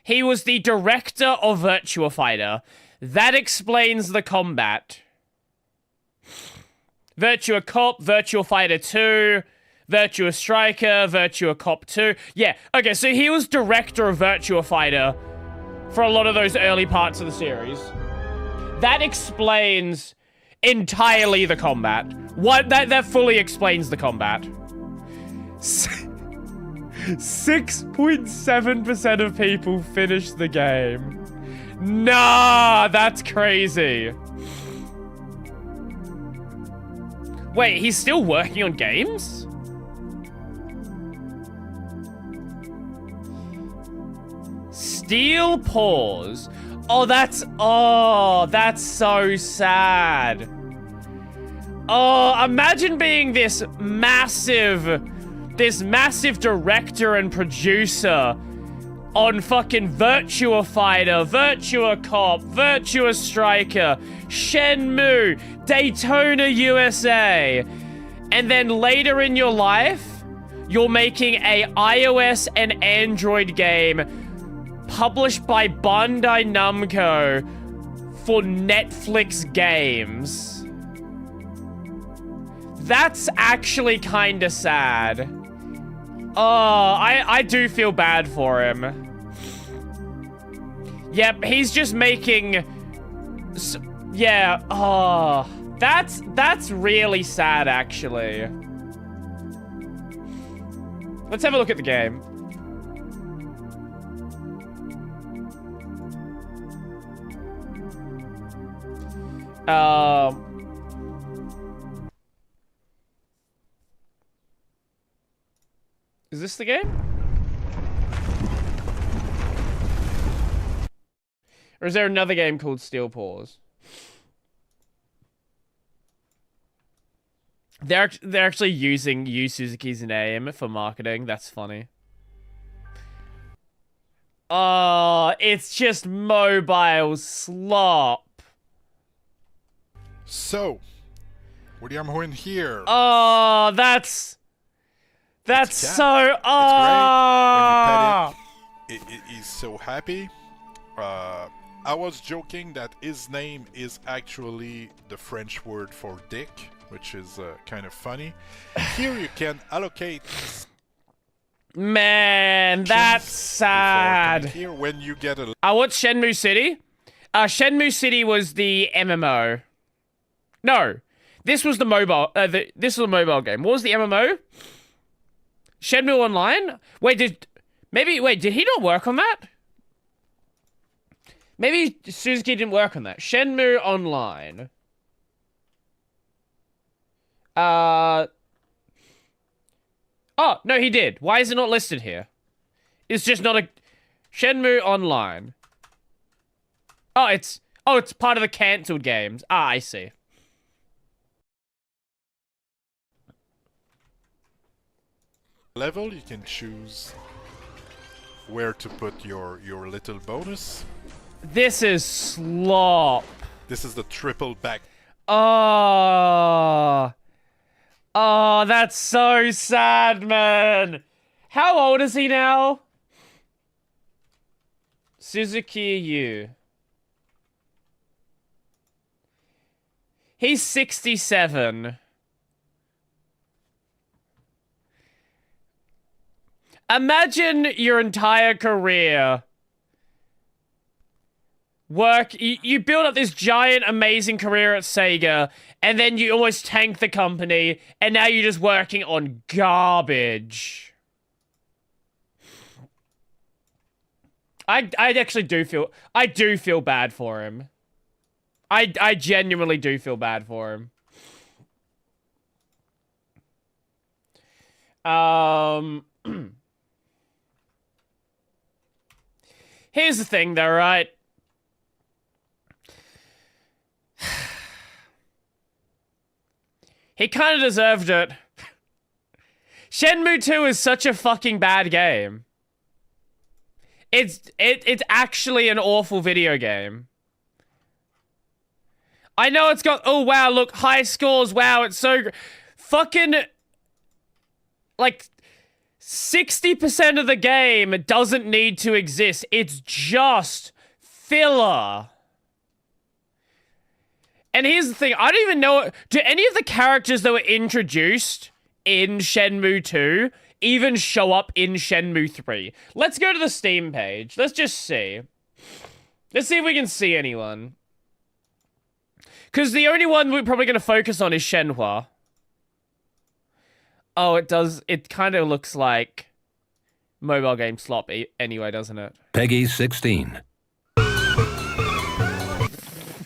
He was the director of Virtua Fighter. That explains the combat. Virtua Cop, Virtua Fighter 2, Virtua Striker, Virtua Cop 2. Yeah, okay, so he was director of Virtua Fighter for a lot of those early parts of the series. That explains entirely the combat. That fully explains the combat. 6.7% of people finish the game. Nah, that's crazy. Wait, he's still working on games? Steel Paws. Oh, that's so sad. Oh, imagine being this massive director and producer on fucking Virtua Fighter, Virtua Cop, Virtua Striker, Shenmue, Daytona USA. And then later in your life, you're making a iOS and Android game published by Bandai Namco for Netflix games. That's actually kinda sad. Oh, I do feel bad for him. Yep, he's just making... Yeah, oh... That's really sad, actually. Let's have a look at the game. Is this the game? Or is there another game called Steel Paws? They're actually using Yu Suzuki's name for marketing. That's funny. Oh, it's just mobile slop. So, William Horn here. Oh, that's so. Oh, when you pet it, he's so happy. I was joking that his name is actually the French word for dick, which is kind of funny. Here you can allocate. Man, that's sad. Here, when you get a. What's Shenmue City? Shenmue City was the MMO. No, this was the mobile. This was a mobile game. What was the MMO? Shenmue Online. Wait, did he not work on that? Maybe Suzuki didn't work on that. Shenmue Online. Oh, no, he did. Why is it not listed here? It's just not a... Shenmue Online. Oh, it's part of the cancelled games. Ah, I see. Level, you can choose where to put your little bonus. This is slop. This is the triple back. Oh, that's so sad, man. How old is he now? Suzuki Yu. He's 67. Imagine your entire career. You build up this giant, amazing career at Sega, and then you almost tank the company, and now you're just working on garbage. I actually do feel bad for him. I genuinely do feel bad for him. Here's the thing though, right? He kind of deserved it. Shenmue 2 is such a fucking bad game. It's actually an awful video game. I know it's got, oh wow, look, high scores, wow, it's so fucking, like, 60% of the game doesn't need to exist. It's just filler. And here's the thing, I don't even know, do any of the characters that were introduced in Shenmue 2 even show up in Shenmue 3? Let's go to the Steam page. Let's just see. Let's see if we can see anyone. Because the only one we're probably going to focus on is Shenhua. Oh, it does. It kind of looks like mobile game slop anyway, doesn't it? Peggy 16.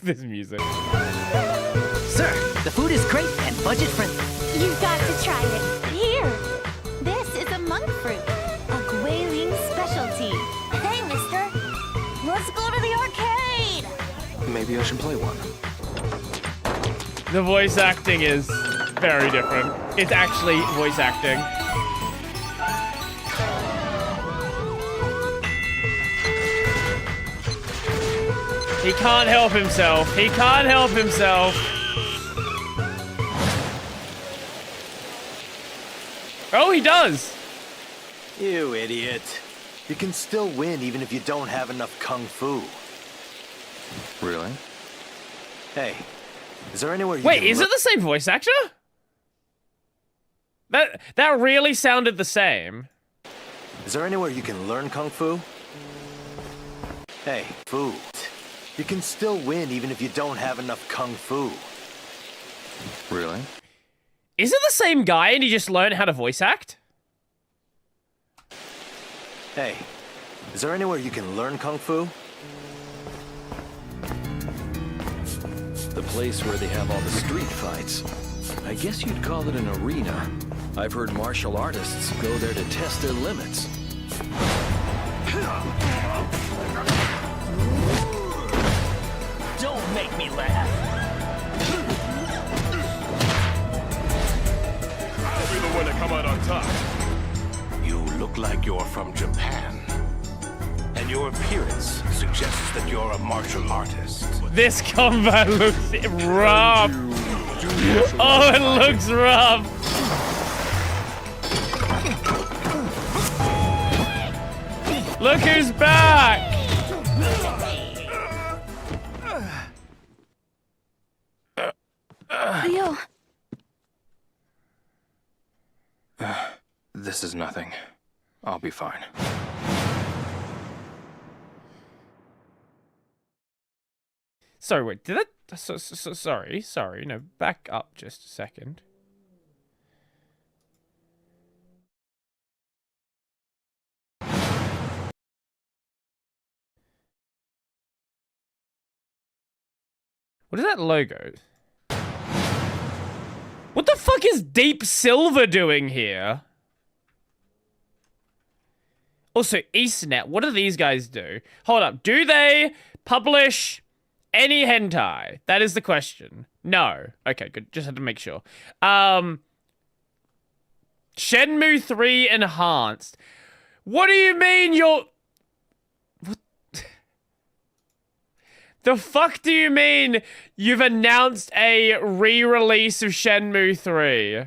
This music. Sir, the food is great and budget friendly. You've got to try it. Here. This is a monk fruit. A Guiling specialty. Hey, mister. Let's go to the arcade. Maybe I should play one. The voice acting is very different. It's actually voice acting. He can't help himself. He can't help himself. Oh, he does. You idiot. You can still win even if you don't have enough kung fu. Really? Hey, is there anywhere you Wait, can is it the same voice actor? That really sounded the same. Is there anywhere you can learn kung fu? Hey, food. You can still win even if you don't have enough kung fu. Really? Is it the same guy and he just learned how to voice act? Hey, is there anywhere you can learn kung fu? The place where they have all the street fights. I guess you'd call it an arena. I've heard martial artists go there to test their limits. Don't make me laugh. I'll be the one to come out on top. You look like you're from Japan. And your appearance suggests that you're a martial artist. This combat looks rough. Oh, it looks rough. Look who's back. Yo. This is nothing. I'll be fine. Sorry, wait, did that? Sorry. No, back up just a second. What is that logo? What the fuck is Deep Silver doing here? Also, Eastnet, what do these guys do? Hold up, do they publish any hentai? That is the question. No. Okay, good. Just had to make sure. Shenmue 3 Enhanced. What do you mean you're... What? The fuck do you mean you've announced a re-release of Shenmue 3?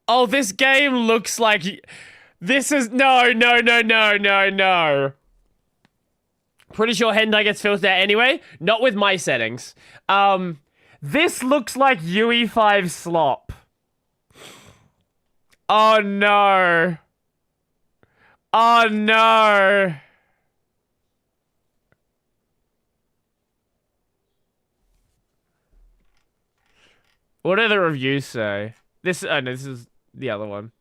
Oh, this game looks like... This is... No. Pretty sure hentai gets filtered out anyway. Not with my settings. This looks like UE5 slop. Oh no. Oh no. What do the reviews say? This, oh no, this is the other one.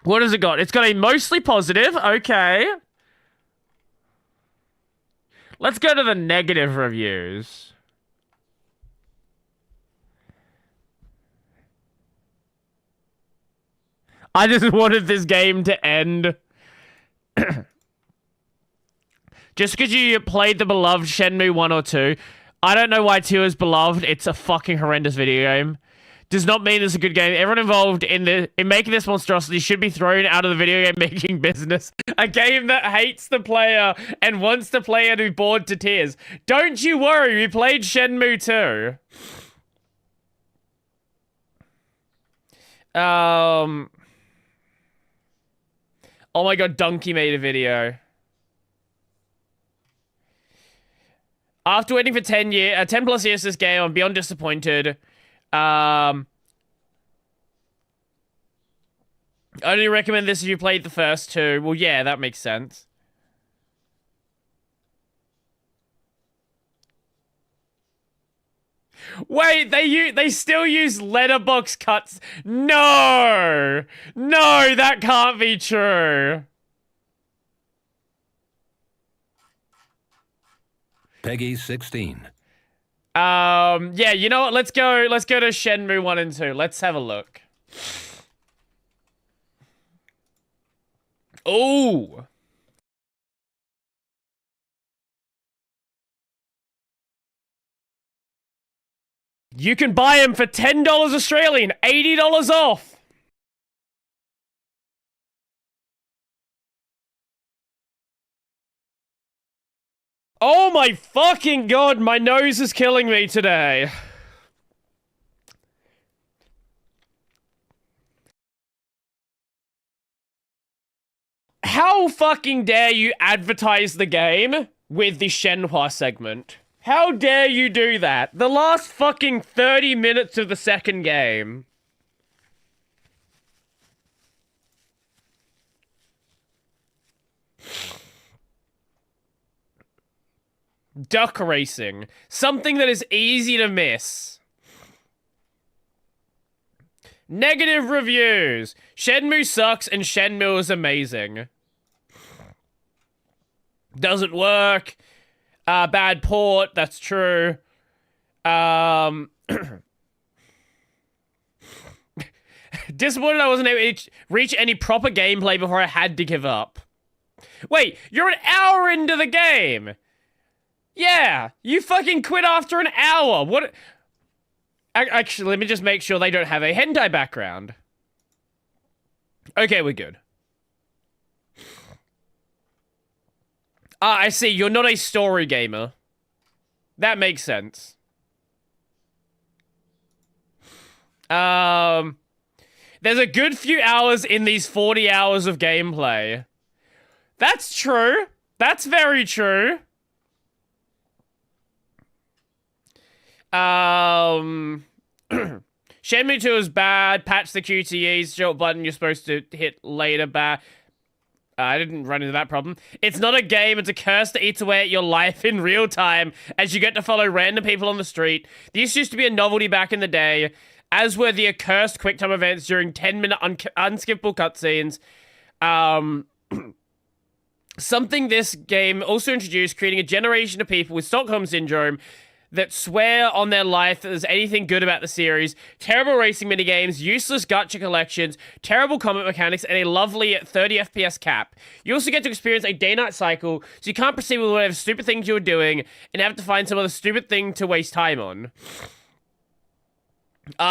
What has it got? It's got a mostly positive. Okay. Let's go to the negative reviews. I just wanted this game to end. Just because you played the beloved Shenmue 1 or 2. I don't know why 2 is beloved. It's a fucking horrendous video game. does not mean it's a good game. Everyone involved in making this monstrosity should be thrown out of the video game making business. A game that hates the player and wants the player to be bored to tears. Don't you worry, we played Shenmue 2. Oh my god, Donkey made a video. After waiting for 10 plus years for this game, I'm beyond disappointed. I only recommend this if you played the first two. Well, yeah, that makes sense. Wait, they still use letterbox cuts. No! No, that can't be true. Peggy 16. Yeah, you know what? Let's go to Shenmue 1 and 2. Let's have a look. Ooh. You can buy them for $10 Australian, $80 off. Oh my fucking god, my nose is killing me today. How fucking dare you advertise the game with the Shenhua segment? How dare you do that? The last fucking 30 minutes of the second game. Duck racing. Something that is easy to miss. Negative reviews. Shenmue sucks and Shenmue is amazing. Doesn't work. Bad port, that's true. Disappointed I wasn't able to reach any proper gameplay before I had to give up. Wait, you're an hour into the game! Yeah, you fucking quit after an hour! What? Actually, let me just make sure they don't have a hentai background. Okay, we're good. Ah, I see. You're not a story gamer. That makes sense. There's a good few hours in these 40 hours of gameplay. That's true. That's very true. Shenmue 2 is bad. Patch the QTEs. Short button you're supposed to hit later. Bad. I didn't run into that problem. It's not a game, it's a curse that eats away at your life in real time as you get to follow random people on the street. This used to be a novelty back in the day, as were the accursed QuickTime events during 10-minute unskippable cutscenes. Something this game also introduced, creating a generation of people with Stockholm Syndrome that swear on their life that there's anything good about the series. Terrible racing minigames, useless gacha collections, terrible combat mechanics, and a lovely 30 FPS cap. You also get to experience a day-night cycle, so you can't proceed with whatever stupid things you're doing, and have to find some other stupid thing to waste time on.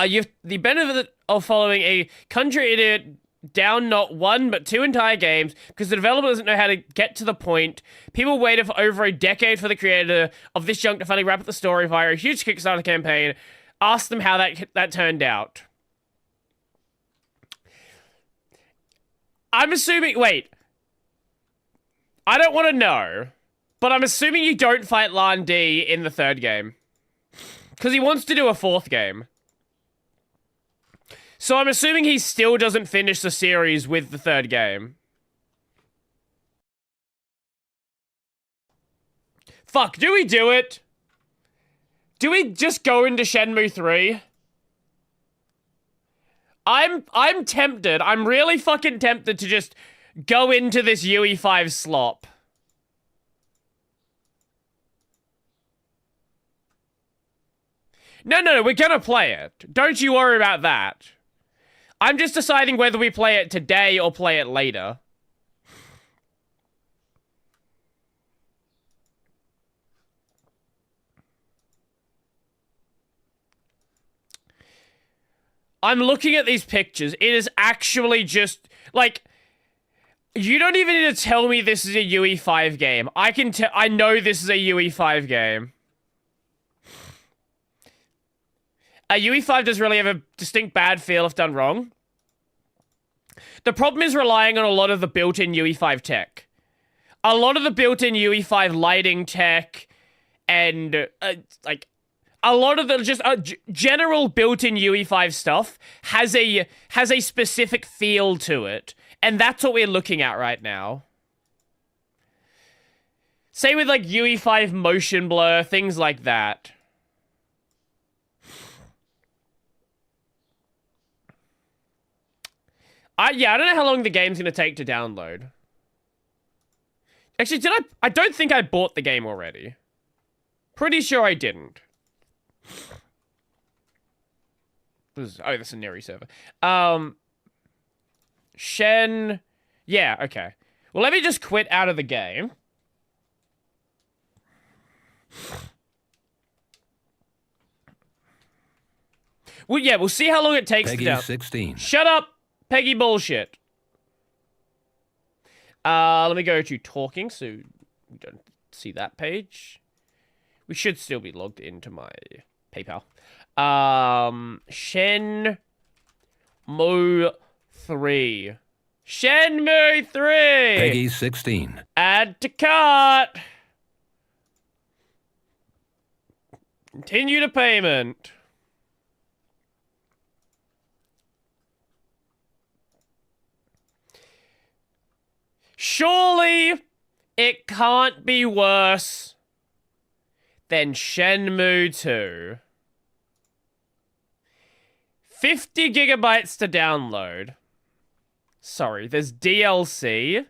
You have the benefit of following a country idiot down not one, but two entire games, because the developer doesn't know how to get to the point. People waited for over a decade for the creator of this junk to finally wrap up the story via a huge Kickstarter campaign. Ask them how that turned out. I'm assuming... Wait. I don't want to know, but I'm assuming you don't fight Lan Di in the third game. Because he wants to do a fourth game. So I'm assuming he still doesn't finish the series with the third game. Fuck, do we do it? Do we just go into Shenmue 3? I'm tempted. I'm really fucking tempted to just go into this UE5 slop. No, we're gonna play it. Don't you worry about that. I'm just deciding whether we play it today or play it later. I'm looking at these pictures. It is actually just, like, you don't even need to tell me this is a UE5 game. I know this is a UE5 game. A UE5 does really have a distinct bad feel if done wrong. The problem is relying on a lot of the built-in UE5 tech. A lot of the built-in UE5 lighting tech and, like, a lot of the just general built-in UE5 stuff has a specific feel to it. And that's what we're looking at right now. Same with, like, UE5 motion blur, things like that. Yeah, I don't know how long the game's gonna take to download. Actually, I don't think I bought the game already. Pretty sure I didn't. Oh, this is a Neri server. Yeah, okay. Well, let me just quit out of the game. Well, yeah, we'll see how long it takes to download. 16. Shut up, Peggy bullshit. Let me go to talking so we don't see that page. We should still be logged into my PayPal. Shenmue 3. Shenmue 3! Peggy 16. Add to cart. Continue to payment. Surely it can't be worse than Shenmue 2. 50 gigabytes to download. Sorry, there's DLC.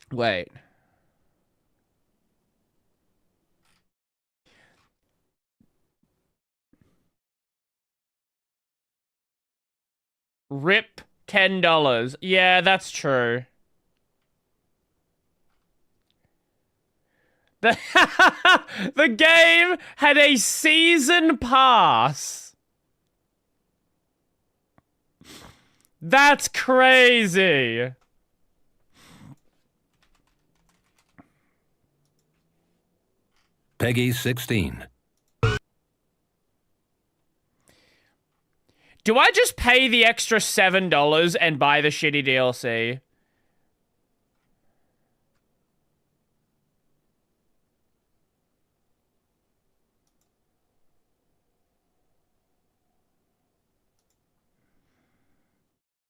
Wait. Rip $10. Yeah, that's true. The game had a season pass. That's crazy. Peggy 16. Do I just pay the extra $7 and buy the shitty DLC?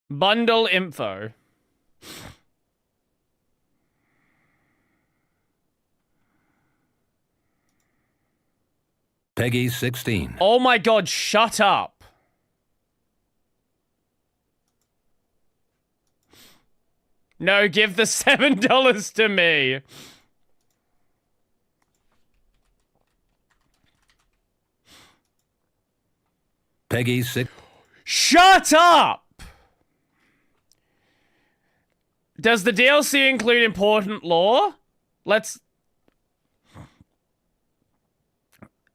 Bundle info. Peggy 16. Oh my god, shut up. No, give the $7 to me. Peggy 6. Shut up! Does the DLC include important lore?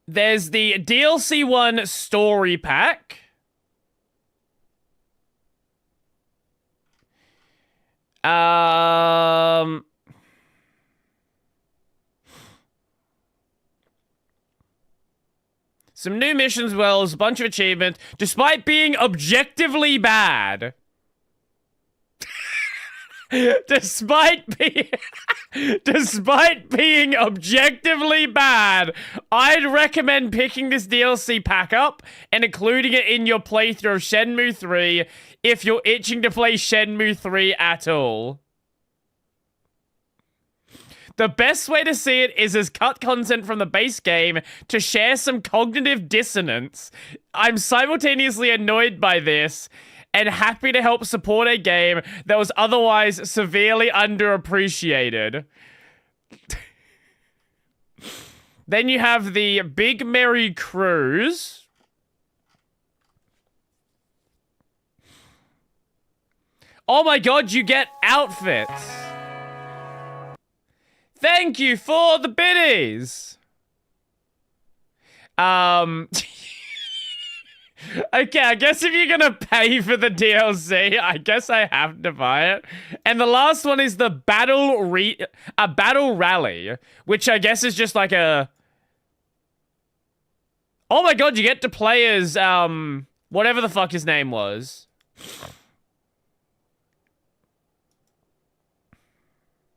There's the DLC 1 story pack. Some new missions, a bunch of achievements, despite being objectively bad. Despite being objectively bad, I'd recommend picking this DLC pack up and including it in your playthrough of Shenmue 3 if you're itching to play Shenmue 3 at all. The best way to see it is as cut content from the base game to share some cognitive dissonance. I'm simultaneously annoyed by this and happy to help support a game that was otherwise severely underappreciated. Then you have the Big Merry Cruise. Oh my god, you get outfits. Thank you for the biddies. Okay, I guess if you're gonna pay for the DLC, I guess I have to buy it. And the last one is the battle rally, which I guess is just like a... Oh my god, you get to play as, whatever the fuck his name was.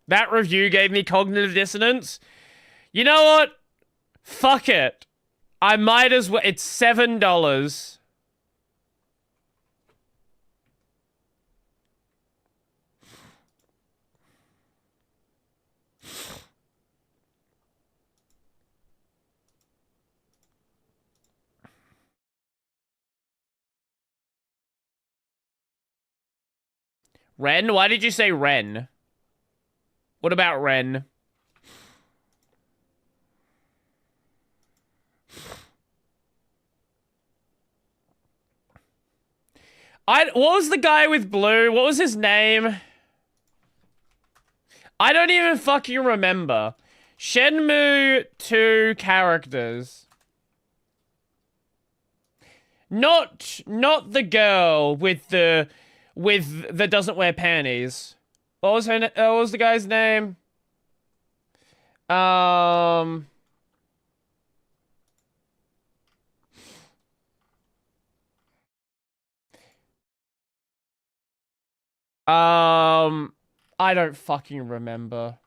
That review gave me cognitive dissonance. You know what? Fuck it. I might as well... It's $7. Ren? Why did you say Ren? What about Ren? What was the guy with blue? What was his name? I don't even fucking remember. Shenmue 2 characters. Not the girl with the that doesn't wear panties. What was her? What was the guy's name? I don't fucking remember.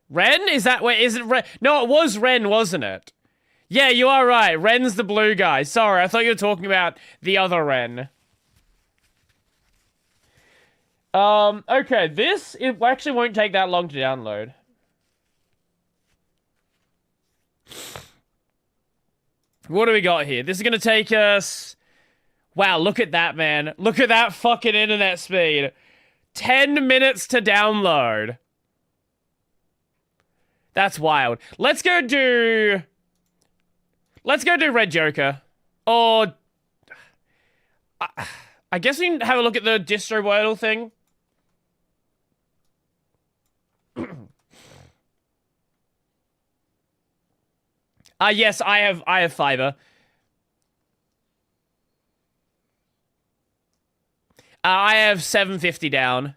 Ren? Is that, wait, is it Ren? No, it was Ren, wasn't it? Yeah, you are right. Ren's the blue guy. Sorry, I thought you were talking about the other Ren. Okay, it actually won't take that long to download. What do we got here? This is gonna take us... Wow, look at that, man. Look at that fucking internet speed. 10 minutes to download. That's wild. Let's go do Red Joker. Or... I guess we can have a look at the distro wordle thing. Yes, I have fiber. I have 750 down.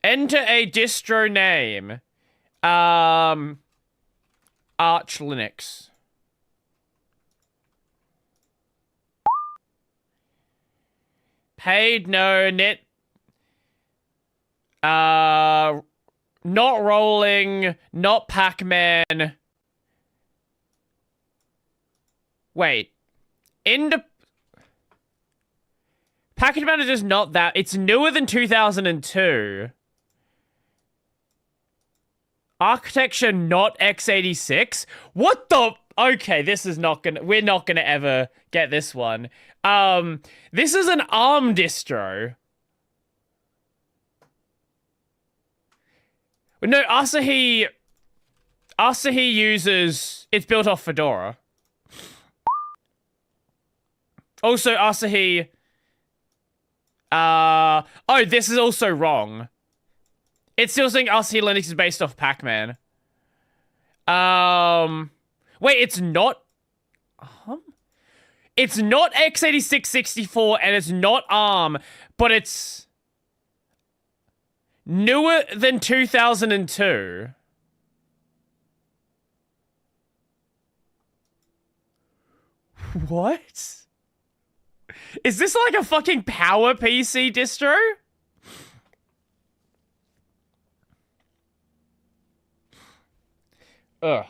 Enter a distro name. Arch Linux. Paid, no, net. Not rolling, not Pac-Man. Wait. Package Manager's not that. It's newer than 2002. Architecture not x86? What the... Okay, this is not gonna... We're not gonna ever get this one. This is an ARM distro. No, Asahi uses... It's built off Fedora. Also, Asahi... oh, this is also wrong. It's still saying Asahi Linux is based off Pac-Man. Wait, it's not... It's not x86-64 and it's not ARM, but it's... newer than 2002. What? Is this like a fucking power PC distro? Ugh.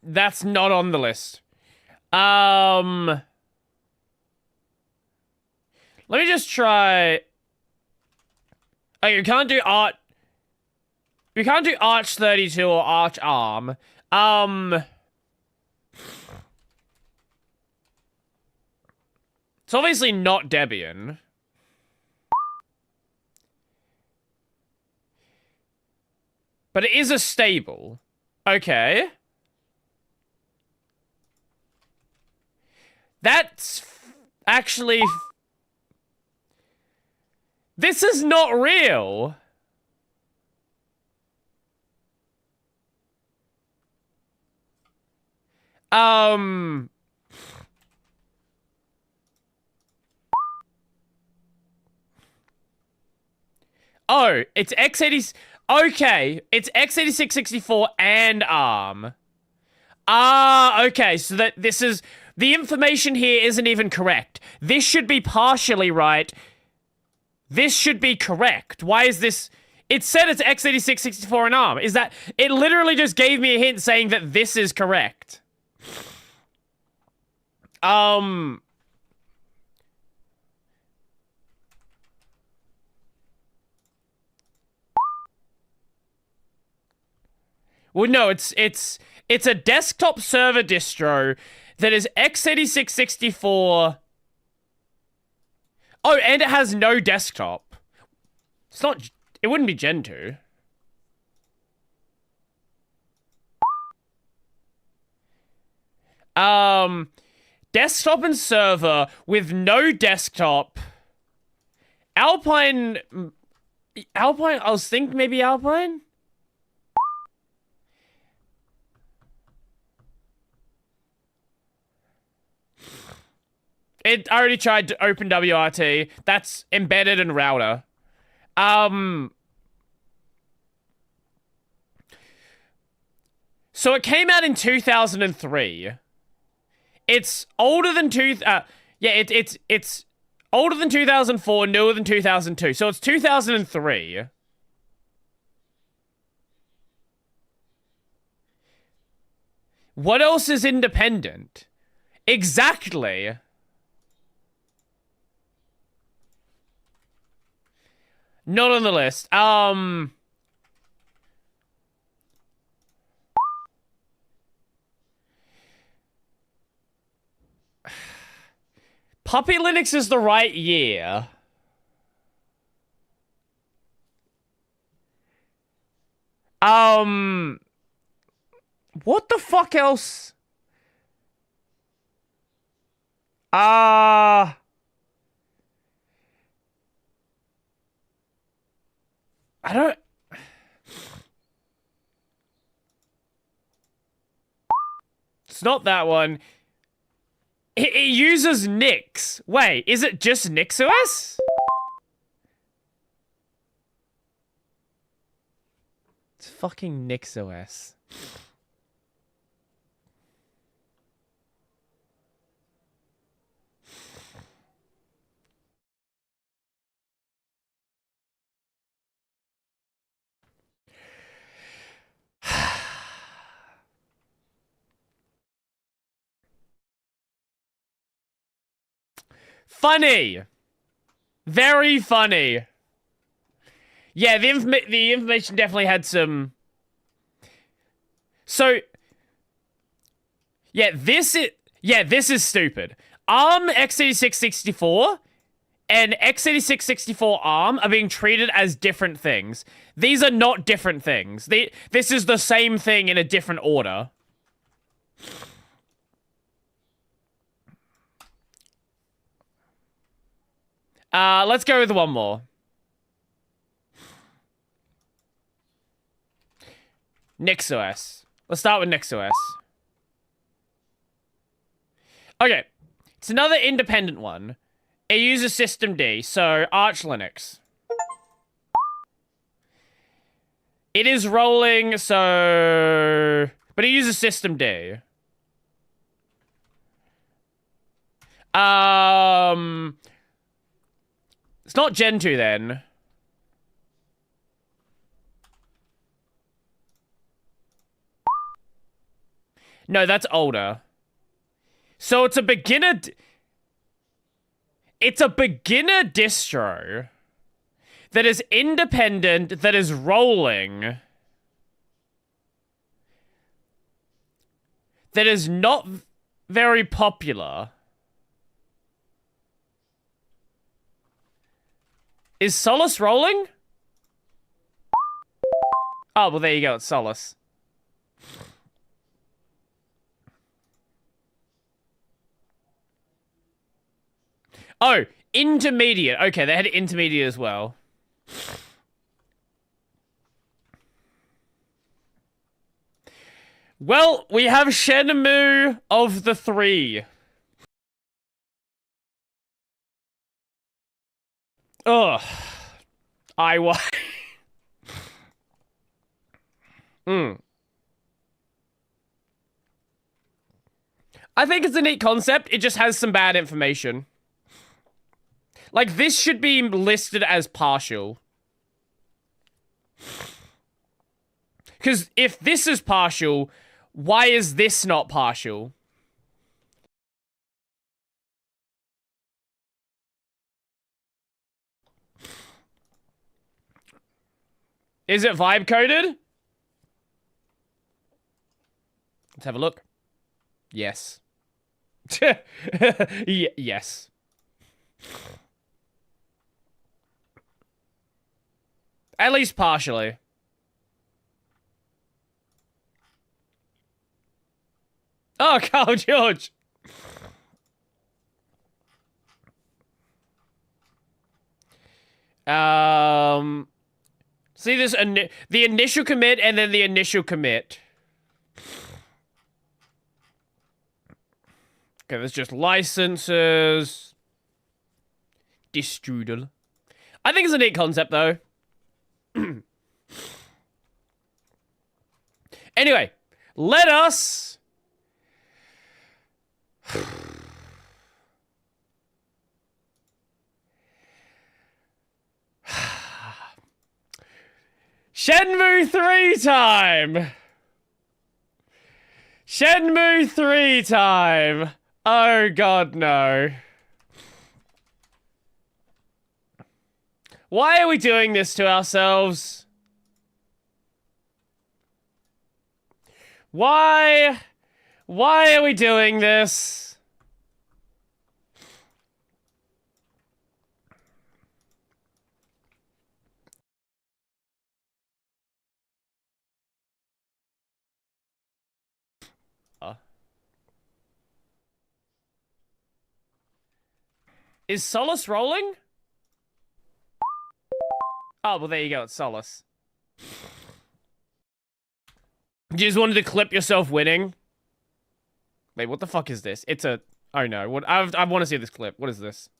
That's not on the list. Let me just try... Oh, you can't do Arch... You can't do Arch 32 or Arch ARM. It's obviously not Debian. But it is a stable. Okay. That's actually... This is not real. Oh, it's x80... Okay, it's x86-64 and ARM. Ah, okay, so that this is... The information here isn't even correct. This should be partially right. This should be correct. Why is this... It said it's x86-64 and ARM. Is that... It literally just gave me a hint saying that this is correct. Well, no, it's a desktop server distro that is x86-64. Oh, and it has no desktop. It's not... It wouldn't be Gen 2. Desktop and server with no desktop. Alpine, I was thinking maybe Alpine? I already tried to open WRT. That's embedded in router. So it came out in 2003. It's older than it's older than 2004, newer than 2002. So it's 2003. What else is independent? Exactly. Not on the list. Puppy Linux is the right year. What the fuck else? I don't... It's not that one. It uses Nix. Wait, is it just NixOS? It's fucking NixOS. Funny. Very funny. Yeah, the information definitely had some... So... Yeah, this is stupid. ARM x86-64 and x86-64 ARM are being treated as different things. These are not different things. This is the same thing in a different order. Let's go with one more. NixOS. Let's start with NixOS. Okay. It's another independent one. It uses systemd, so Arch Linux. It is rolling, so... But it uses systemd. It's not Gen 2 then. No, that's older. So it's a beginner... It's a beginner distro that is independent, that is rolling, that is not very popular. Is Solace rolling? Oh, well, there you go. It's Solace. Oh, intermediate. Okay, they had intermediate as well. Well, we have Shenmue of the three. Ugh. I wa- I think it's a neat concept. It just has some bad information. Like, this should be listed as partial. Because if this is partial, why is this not partial? Is it vibe coded? Let's have a look. Yes. Yes. At least partially. Oh, Carl George. See this, the initial commit and then the initial commit. Okay, there's just licenses. Distrudel. I think it's a neat concept, though. Anyway, let us... Shenmue 3 time! Shenmue 3 time! Oh god, no. Why are we doing this to ourselves? Why are we doing this? Is Solace rolling? Oh, well, there you go. It's Solace. You just wanted to clip yourself winning? Wait, what the fuck is this? It's a... Oh, no. What? I want to see this clip. What is this?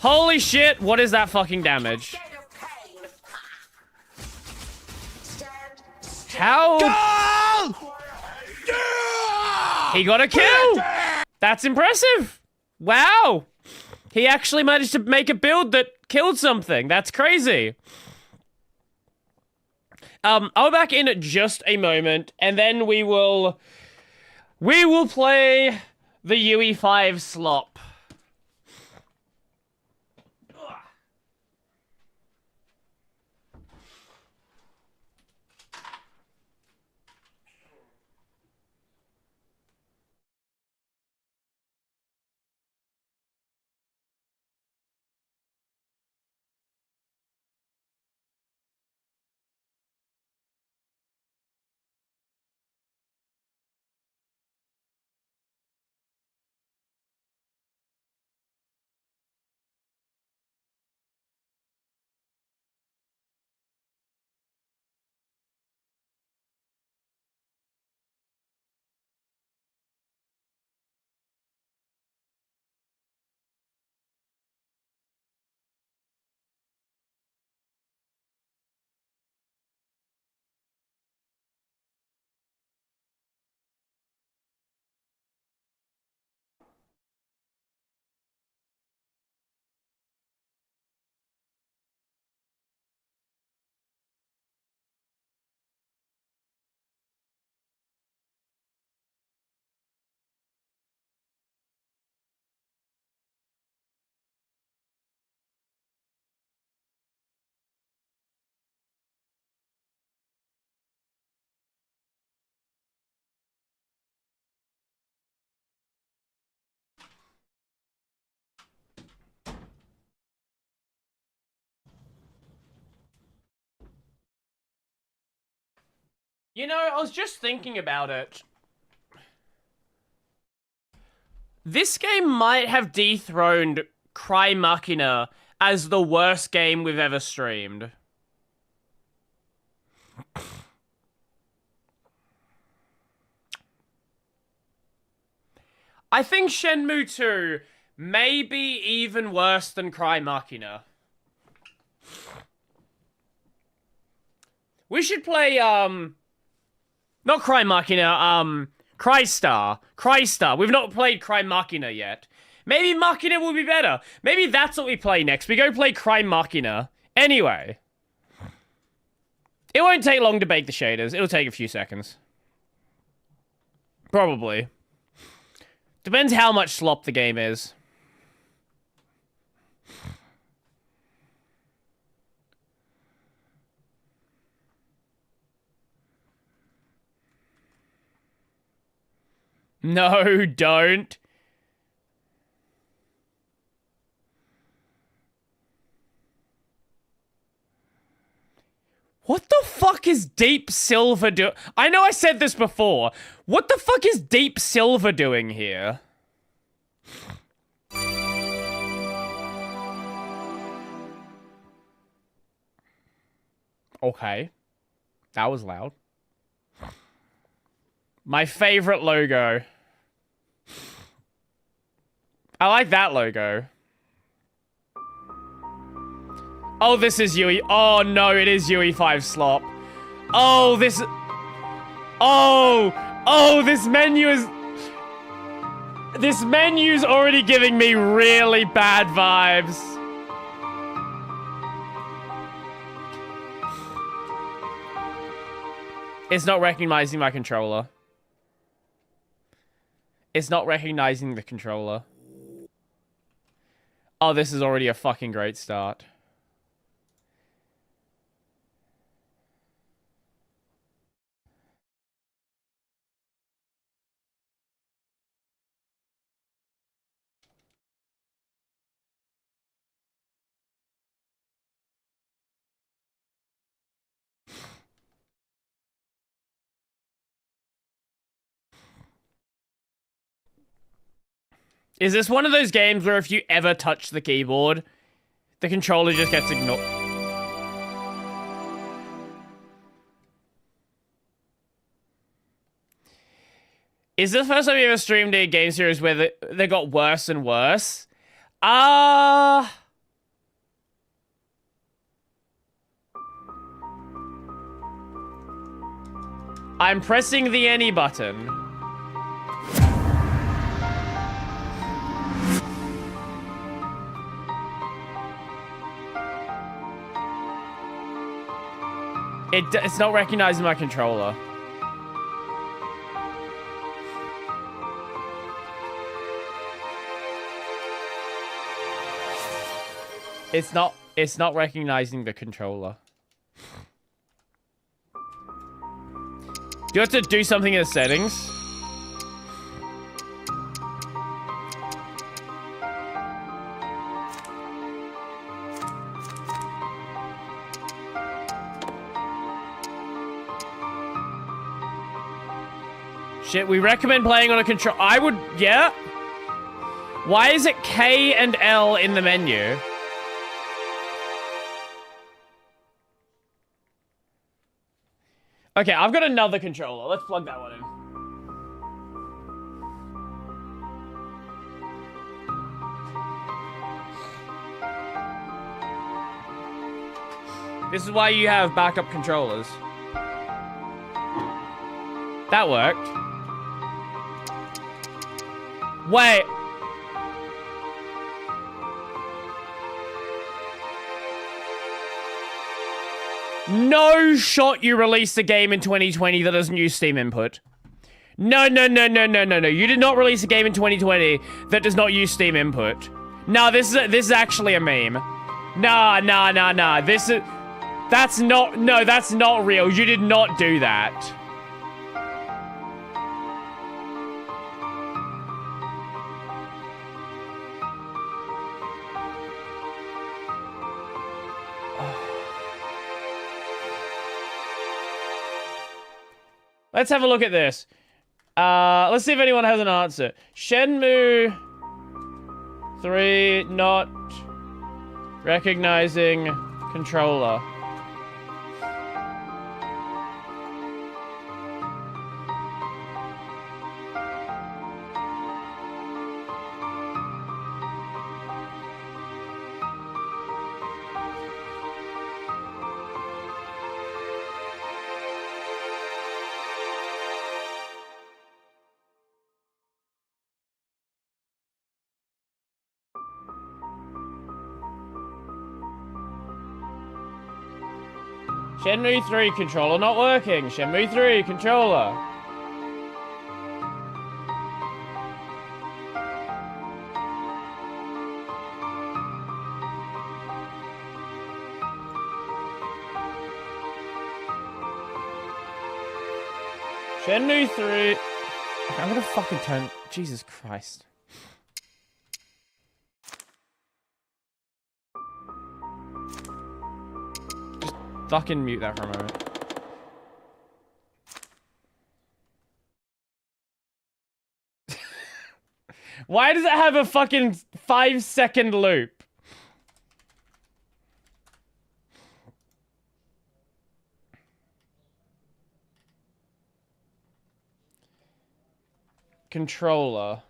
Holy shit. What is that fucking damage? How? Goal! He got a kill! That's impressive! Wow! He actually managed to make a build that killed something. That's crazy. I'll be back in just a moment, and then we will play the UE5 slop. You know, I was just thinking about it. This game might have dethroned Cry Machina as the worst game we've ever streamed. I think Shenmue 2 may be even worse than Cry Machina. We should play, not Cry Machina, Crystar. Crystar. We've not played Cry Machina yet. Maybe Machina will be better. Maybe that's what we play next. We go play Cry Machina. Anyway. It won't take long to bake the shaders. It'll take a few seconds. Probably. Depends how much slop the game is. No, don't. What the fuck is Deep Silver do? I know I said this before. What the fuck is Deep Silver doing here? Okay. That was loud. My favorite logo. I like that logo. Oh, this is UE. Oh, no, it is UE5 slop. Oh, this... Oh, this menu is... This menu's already giving me really bad vibes. It's not recognizing my controller. It's not recognizing the controller. Oh, this is already a fucking great start. Is this one of those games where if you ever touch the keyboard, the controller just gets ignored? Is this the first time you ever streamed a game series where they got worse and worse? I'm pressing the any button. It's not recognizing my controller. It's not recognizing the controller. Do you have to do something in the settings? Shit, we recommend playing on a control. I would, yeah. Why is it K and L in the menu? Okay, I've got another controller. Let's plug that one in. This is why you have backup controllers. That worked. Wait. No shot you released a game in 2020 that doesn't use Steam input. No. You did not release a game in 2020 that does not use Steam input. No, this is actually a meme. Nah. That's not real. You did not do that. Let's have a look at this. Let's see if anyone has an answer. Shenmue 3 not recognizing controller. Shenmue 3 controller not working. Shenmue 3 controller. Shenmue 3. I'm gonna fucking turn. Jesus Christ. Fucking mute that for a moment. Why does it have a fucking 5-second loop? Controller.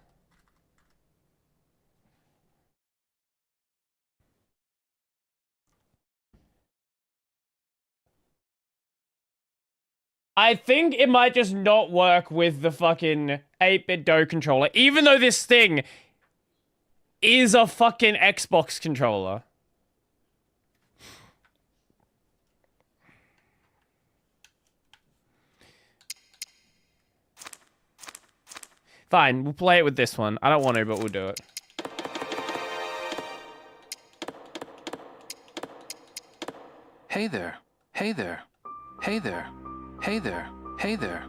I think it might just not work with the fucking 8-bit Do controller, even though this thing is a fucking Xbox controller. Fine, we'll play it with this one. I don't want to, but we'll do it. Hey there. Hey there. Hey there. Hey there. Hey there.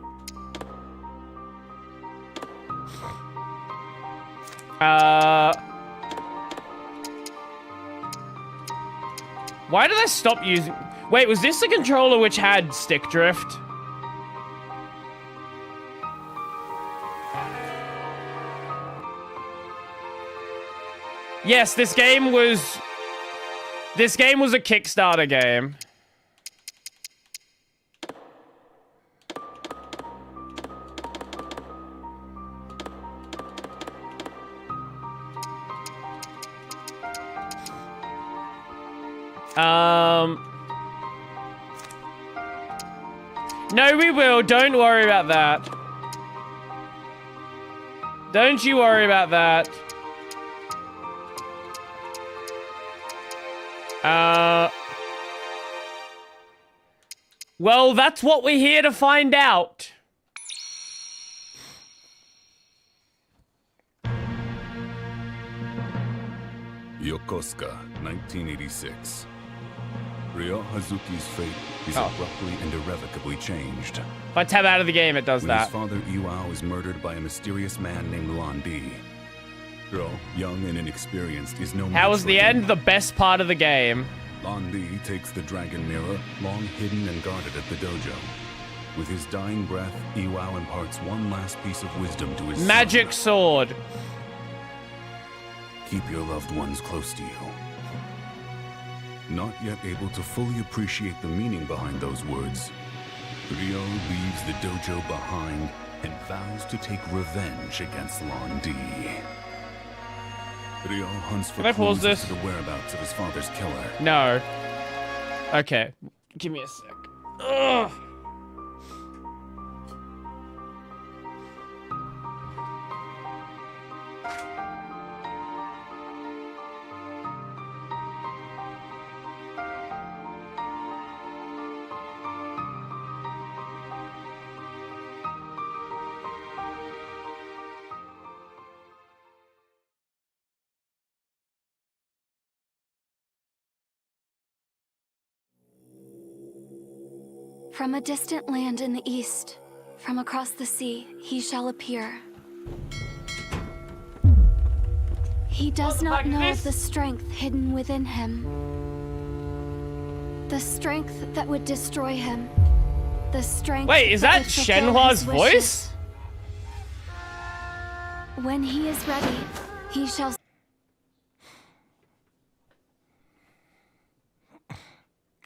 Why did I stop using... Wait, was this the controller which had stick drift? Yes, this game was a Kickstarter game. No, we will. Don't worry about that. Don't you worry about that. Well, that's what we're here to find out. Yokosuka, 1986. Ryo Hazuki's fate is abruptly and irrevocably changed. If I tab out of the game, it does that. His father Iwao is murdered by a mysterious man named Lan Di. Ryo, young and inexperienced, is no match. How was the end? The best part of the game. Lan Di takes the dragon mirror, long hidden and guarded at the dojo. With his dying breath, Iwao imparts one last piece of wisdom to his magic sword. Keep your loved ones close to you. Not yet able to fully appreciate the meaning behind those words, Ryo leaves the dojo behind and vows to take revenge against Lan Di. Ryo hunts for clues as to the whereabouts of his father's killer. No. Okay. Give me a sec. Ugh. From a distant land in the east, from across the sea, he shall appear. He does not know of the strength hidden within him. The strength that would destroy him. The strength. Wait, is that would fulfill Shenhua's his voice? wishes. When he is ready, he shall.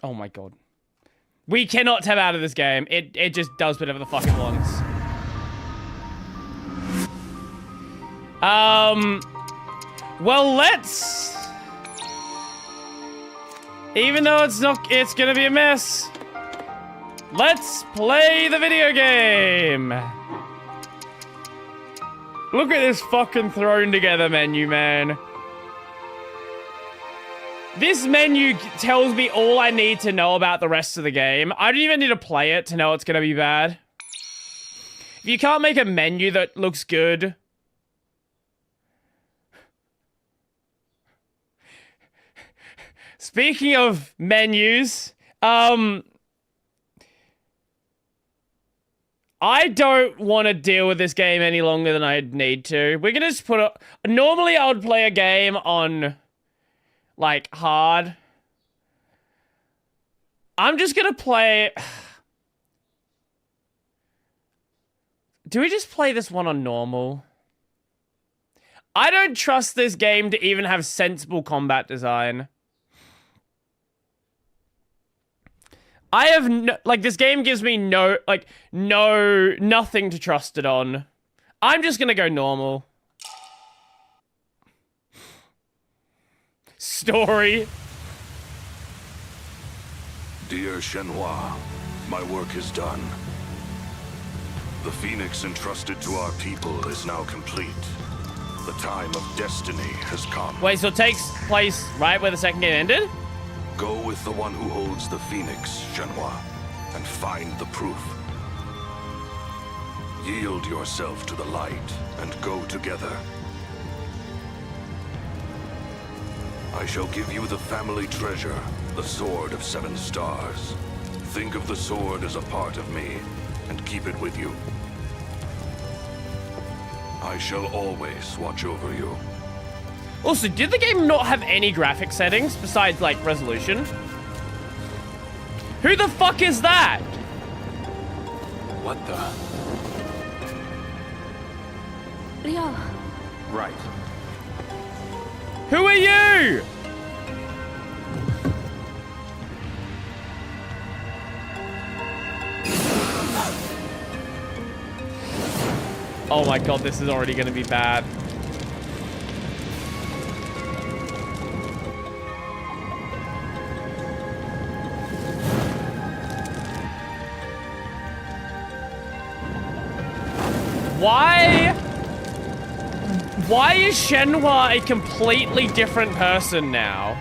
Oh my god. We cannot tab out of this game. It just does whatever the fuck it wants. Well, let's... Even though it's gonna be a mess. Let's play the video game. Look at this fucking thrown together menu, man. This menu tells me all I need to know about the rest of the game. I don't even need to play it to know it's gonna be bad. If you can't make a menu that looks good... Speaking of menus, I don't want to deal with this game any longer than I need to. We're gonna just put it... Normally I would play a game on... like, hard. I'm just gonna play... Do we just play this one on normal? I don't trust this game to even have sensible combat design. I have no... Like, this game gives me no... Like, nothing to trust it on. I'm just gonna go normal. Story. Dear Shenhua, my work is done. The phoenix entrusted to our people is now complete. The time of destiny has come. Wait, so it takes place right where the second game ended? Go with the one who holds the phoenix, Shenhua, and find the proof. Yield yourself to the light and go together. I shall give you the family treasure, the Sword of 7 Stars. Think of the sword as a part of me, and keep it with you. I shall always watch over you. Also, did the game not have any graphic settings besides, like, resolution? Who the fuck is that? What the? Ryo. Right. Who are you? Oh my god, this is already gonna be bad. Why is Shenhua a completely different person now?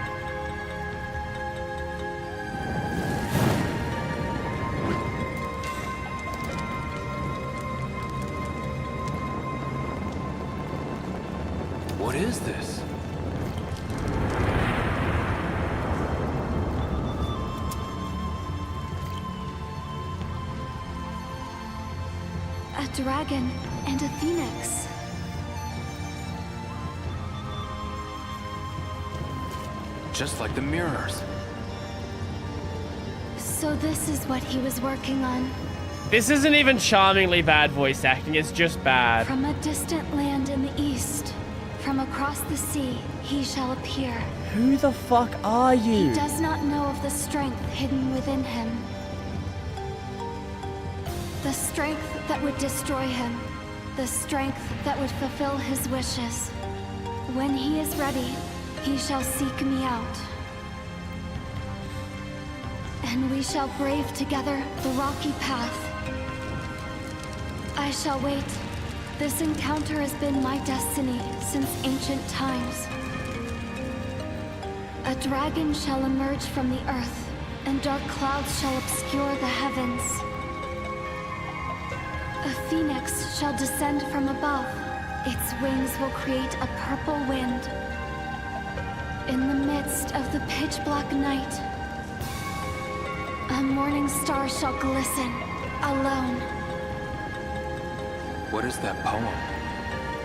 What is this? A dragon and a phoenix. Just like the mirrors. So this is what he was working on. This isn't even charmingly bad voice acting, it's just bad. From a distant land in the east, from across the sea, he shall appear. Who the fuck are you? He does not know of the strength hidden within him. The strength that would destroy him. The strength that would fulfill his wishes. When he is ready, he shall seek me out. And we shall brave together the rocky path. I shall wait. This encounter has been my destiny since ancient times. A dragon shall emerge from the earth, and dark clouds shall obscure the heavens. A phoenix shall descend from above. Its wings will create a purple wind. In the midst of the pitch-black night, a morning star shall glisten, alone. What is that poem?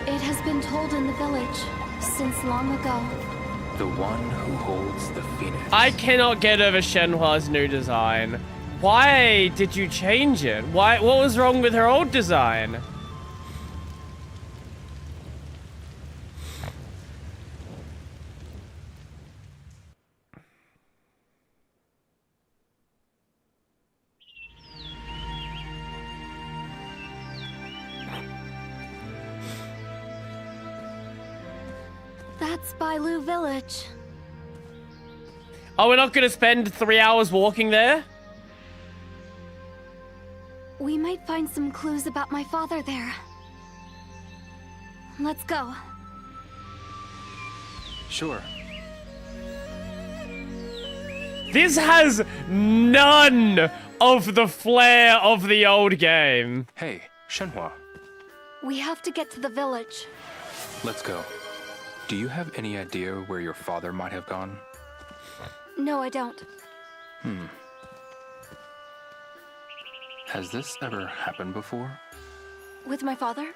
It has been told in the village since long ago. The one who holds the phoenix. I cannot get over Shenhua's new design. Why did you change it? What was wrong with her old design? That's Bailu Village. Oh, we're not gonna spend 3 hours walking there? We might find some clues about my father there. Let's go. Sure. This has none of the flair of the old game. Hey, Shenhua, We have to get to the village. let's go. Do you have any idea where your father might have gone? No, I don't. Has this ever happened before? With my father?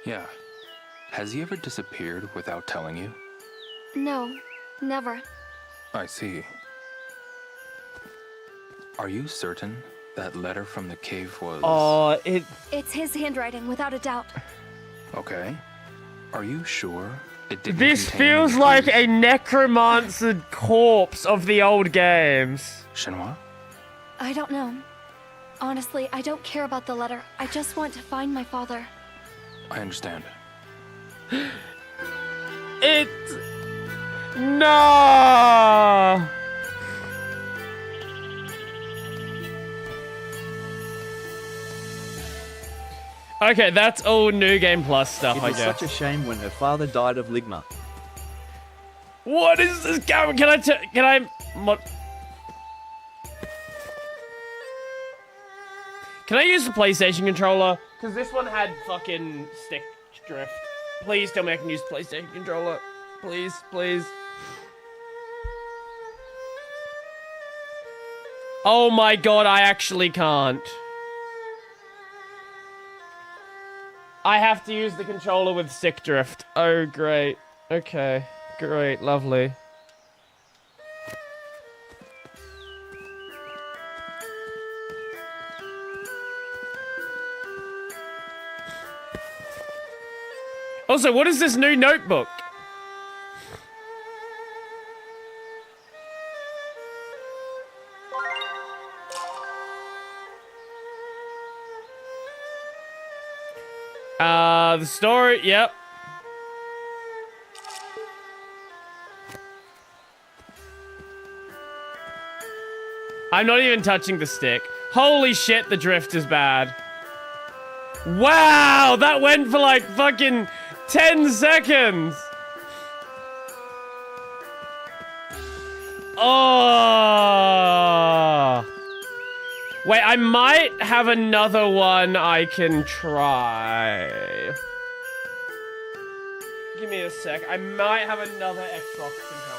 Yeah. Has he ever disappeared without telling you? No, never. I see. Are you certain that letter from the cave was... Oh, It's his handwriting, without a doubt. Okay. Are you sure it didn't This contain feels any like clues? a necromancer corpse of the old games. Shenhua? I don't know. Honestly, I don't care about the letter. I just want to find my father. I understand. No! Okay, that's all New Game Plus stuff, It I was guess. such a shame when her father died of ligma. What is this game? Can I Can I use the PlayStation controller? Because this one had fucking stick drift. Please tell me I can use the PlayStation controller. Please, please. Oh my god, I actually can't. I have to use the controller with stick drift. Oh, great. Okay. Great, lovely. Also, what is this new notebook? The story, yep. I'm not even touching the stick. Holy shit, the drift is bad. Wow, that went for like fucking 10 seconds. Oh. Wait, I might have another one I can try. Give me a sec. I might have another Xbox controller.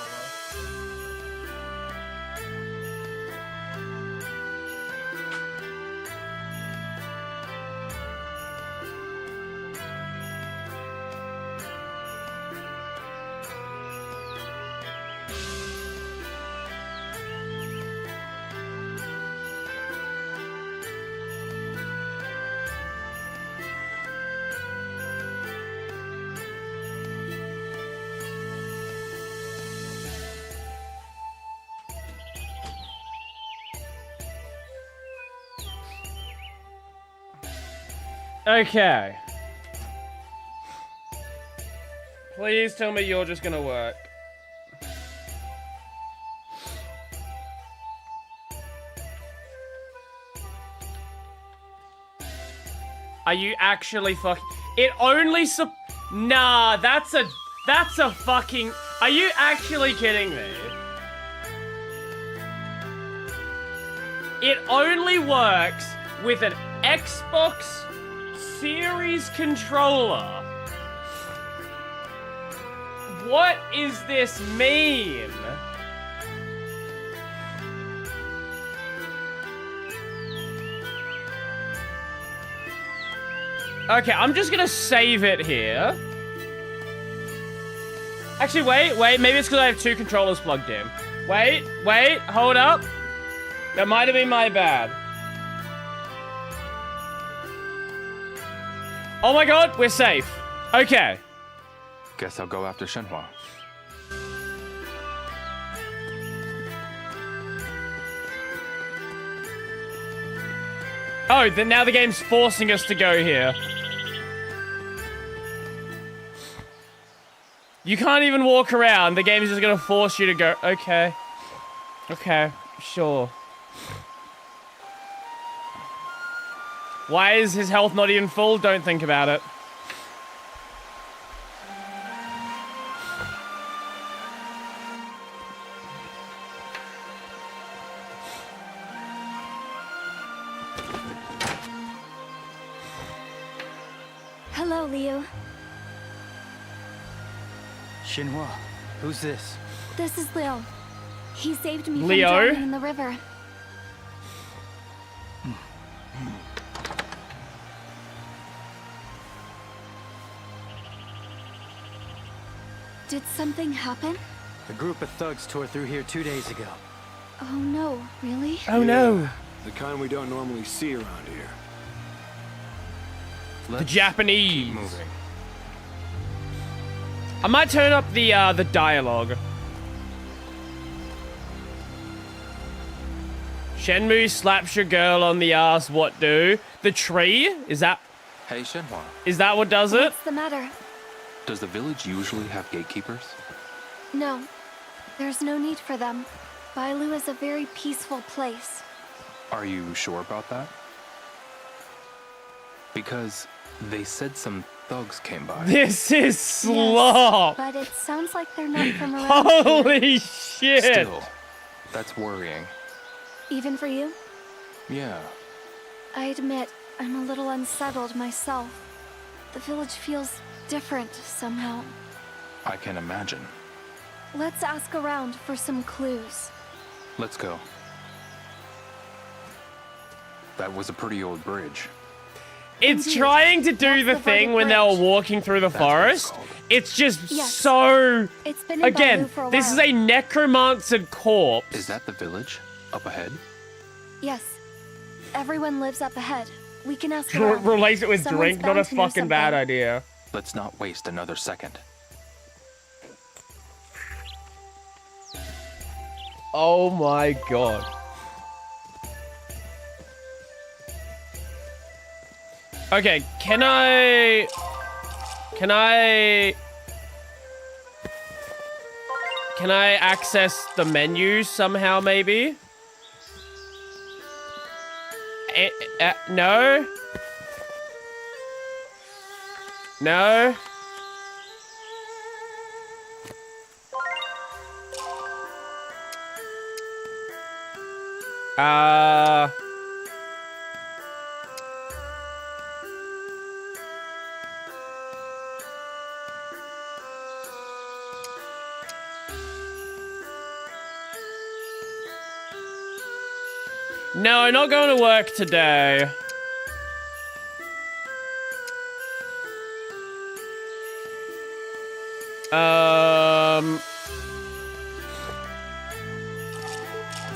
Okay. Please tell me you're just gonna work. Are you actually It only Nah, that's a fucking... Are you actually kidding me? It only works with an Xbox Series controller. What is this mean? Okay, I'm just gonna save it here. Actually, wait, maybe it's because I have two controllers plugged in. Wait, hold up. That might have been my bad. Oh my god, we're safe. Okay. Guess I'll go after Shenhua. Oh, then now the game's forcing us to go here. You can't even walk around. The game's just gonna force you to go. Okay. Okay, sure. Why is his health not even full? Don't think about it. Hello, Liu. Shenhua, who's this? This is Leo. He saved me Leo? from drowning in the river. Did something happen? A group of thugs tore through here 2 days ago. Oh no, really? Oh no. The kind we don't normally see around here. The Japanese. I might turn up the dialogue. Shenmue slaps your girl on the ass. What do? The tree? Is that? Hey, Shenhua. Is that what does it? What's the matter? Does the village usually have gatekeepers? No, there's no need for them. Bailu is a very peaceful place. Are you sure about that? Because they said some thugs came by. This is slop. Yes, but it sounds like they're not from around Holy here. shit. Still, that's worrying. Even for you? Yeah. I admit, I'm a little unsettled myself. The village feels different somehow. I can imagine. Let's ask around for some clues. Let's go. That was a pretty old bridge. It's Indeed. trying to do That's the the thing Voided when they were Bridge. walking through the forest. It's just Yes. so... It's been in Again, Bailu for a this is while. a necromancer corpse. Is that the village? Up ahead? Yes. Everyone lives up ahead. We can ask Re- around. Replace it with Someone's drink, not a bound to know fucking bad something. idea. Let's not waste another second. Oh my god. Okay, can I access the menus somehow, maybe? No? No? No, not going to work today.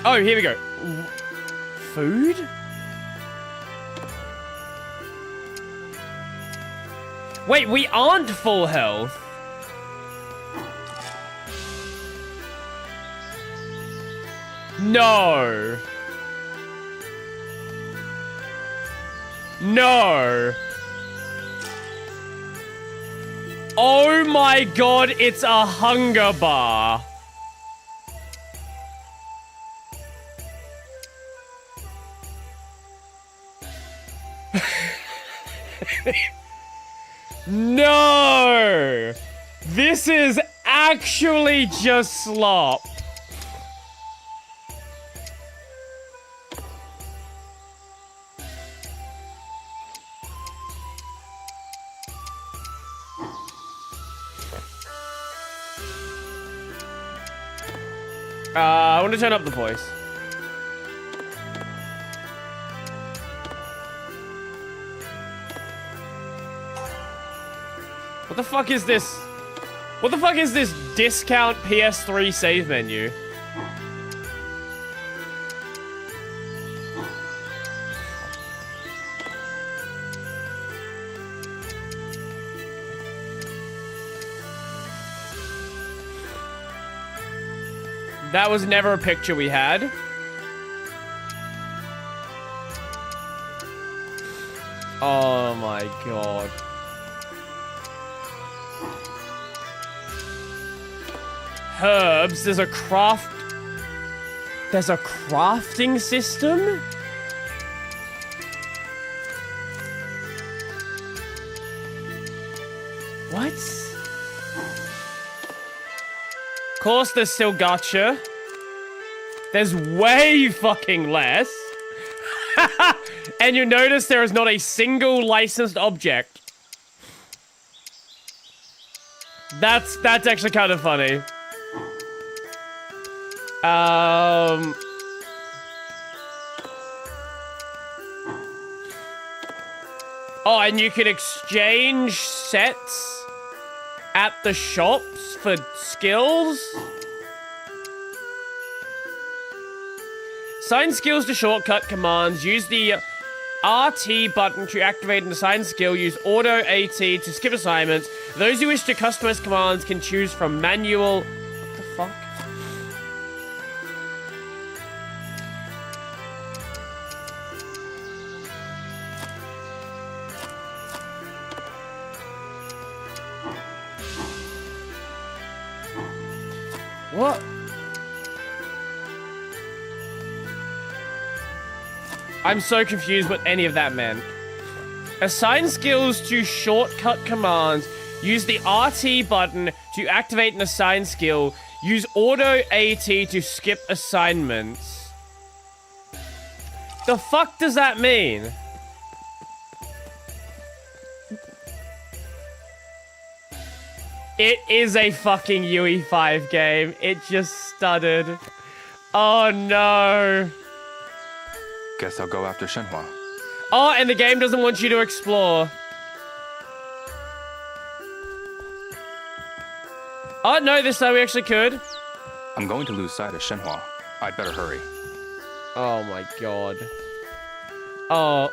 Oh, here we go. Food? Wait, we aren't full health. No. No. Oh my god, it's a hunger bar. No! This is actually just slop. I want to turn up the voice. What the fuck is this? What the fuck is this discount PS3 save menu? That was never a picture we had. Oh my god. Herbs, there's a crafting system? What? Of course there's still gotcha. There's way fucking less. And you notice there is not a single licensed object. That's actually kind of funny. Oh, and you can exchange sets at the shops for skills. Assign skills to shortcut commands. Use the RT button to activate an assigned skill. Use Auto AT to skip assignments. Those who wish to customize commands can choose from manual... What the fuck? What? I'm so confused what any of that meant. Assign skills to shortcut commands. Use the RT button to activate an assigned skill. Use Auto AT to skip assignments. The fuck does that mean? It is a fucking UE5 game. It just stuttered. Oh no. Guess I'll go after Shenhua. Oh, and the game doesn't want you to explore. Oh, no, this time we actually could. I'm going to lose sight of Shenhua. I'd better hurry. Oh my god. Oh.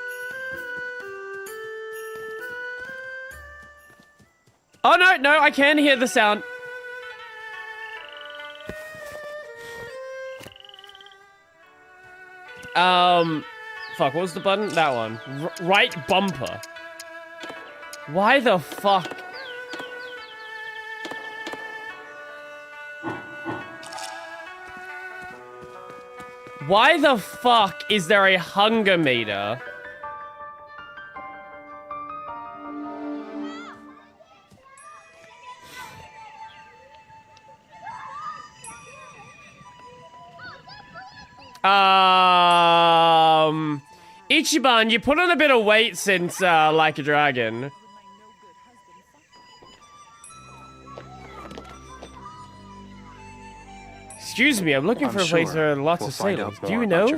Oh, no, I can hear the sound. Fuck, what was the button? That one. Right bumper. Why the fuck? Why the fuck is there a hunger meter? Ichiban, you put on a bit of weight since, Like a Dragon. Excuse me, I'm looking for a place where lots of sailors. Do you know?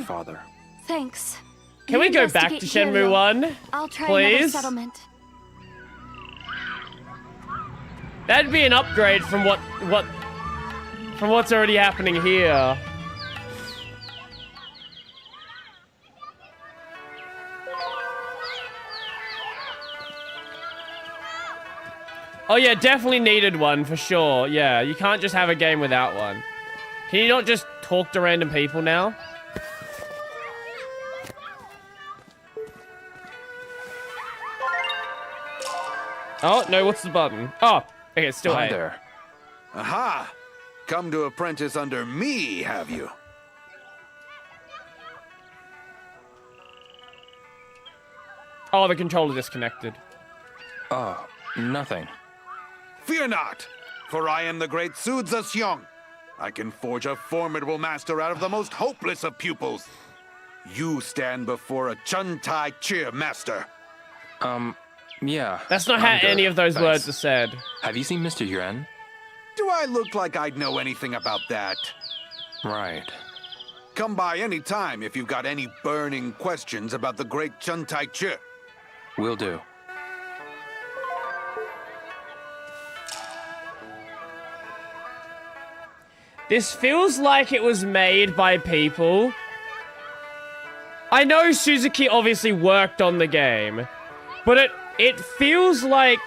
Thanks. Can we go back to Shenmue 1? I'll try please? another settlement. That'd be an upgrade from what's already happening here. Oh yeah, definitely needed one for sure. Yeah, you can't just have a game without one. Can you not just talk to random people now? Oh, no, what's the button? Oh, okay, it's still Hi A. there. Aha! Come to apprentice under me, have you? Oh, the controller disconnected. Oh, nothing. Fear not, for I am the great Sudza Xiong. I can forge a formidable master out of the most hopeless of pupils. You stand before a Chuntai Cheer master. Yeah. That's not how any of those words are said. Have you seen Mr. Yuan? Do I look like I'd know anything about that? Right. Come by any time if you've got any burning questions about the great Chuntai Cheer. Will do. This feels like it was made by people. I know Suzuki obviously worked on the game, but it feels like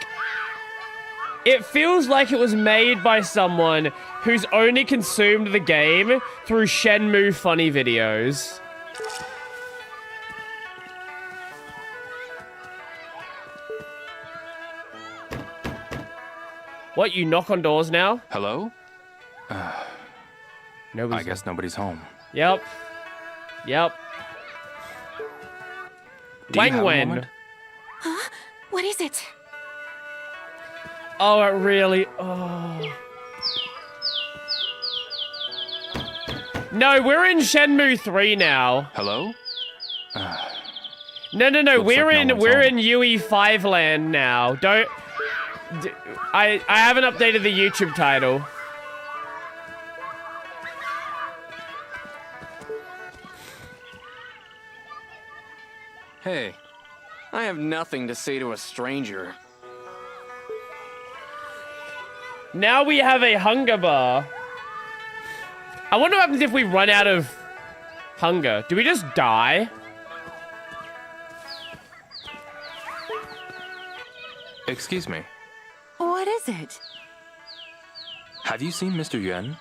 It feels like it was made by someone who's only consumed the game through Shenmue funny videos. What, you knock on doors now? Hello? Nobody's I guess nobody's home. Yep. Yep. Do you have a Wang moment? Huh? What is it? Oh, it really... Oh. No, we're in Shenmue 3 now. Hello? No, Looks we're like in no one's we're home. in UE5 land now. Don't... I haven't updated the YouTube title. Hey, I have nothing to say to a stranger. Now we have a hunger bar. I wonder what happens if we run out of hunger. Do we just die? Excuse me. What is it? Have you seen Mr. Yuan?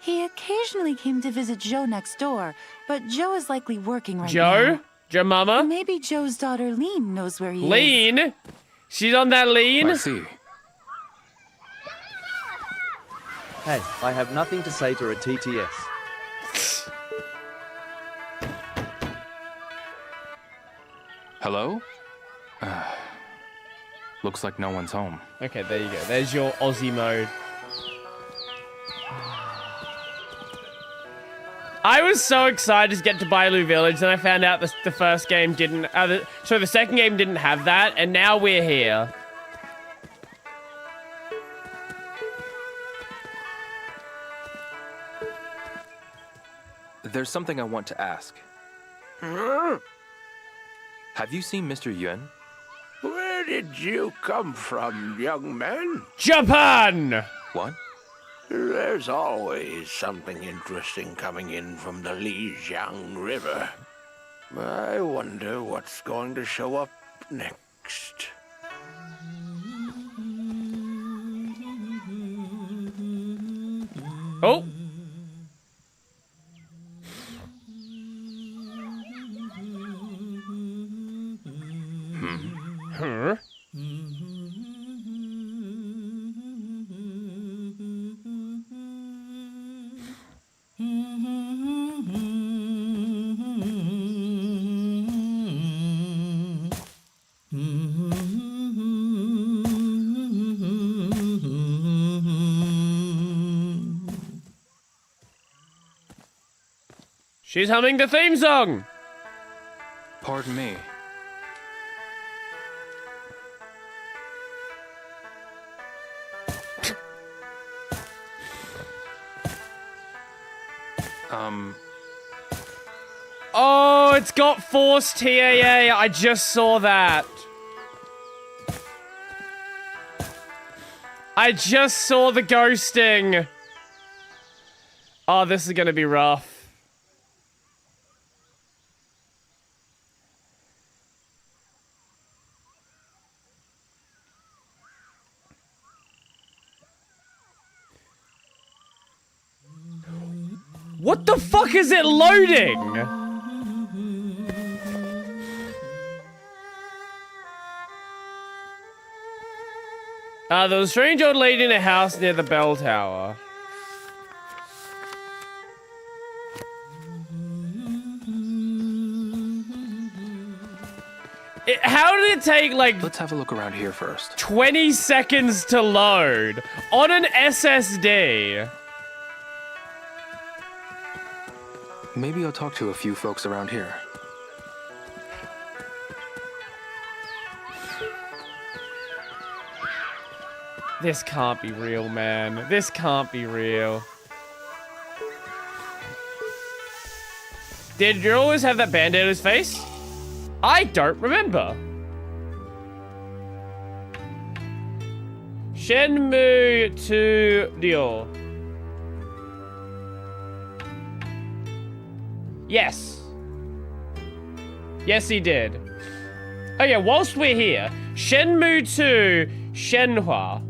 He occasionally came to visit Joe next door, but Joe is likely working right now. Joe? Joe Mama? Maybe Joe's daughter Lean knows where he is. Lean? She's on that lean? I see. Hey, I have nothing to say to a TTS. Hello? Looks like no one's home. Okay, there you go. There's your Aussie mode. I was so excited to get to Bailu Village, and I found out the first game didn't... so the second game didn't have that, and now we're here. There's something I want to ask. Have you seen Mr. Yuan? Where did you come from, young man? Japan! What? There's always something interesting coming in from the Lijiang River. I wonder what's going to show up next. Oh! Huh? She's humming the theme song! Pardon me. Oh, it's got forced TAA. I just saw that. I just saw the ghosting. Oh, this is gonna be rough. What the fuck is it loading? There was a strange old lady in a house near the bell tower. How did it take, like... Let's have a look around here first. 20 seconds to load on an SSD? Maybe I'll talk to a few folks around here. This can't be real, man. This can't be real. Did you always have that band-aid on his face? I don't remember. Shenmue 2 Dio. Yes. Yes, he did. Okay, whilst we're here, Shenmue 2 Shenhua.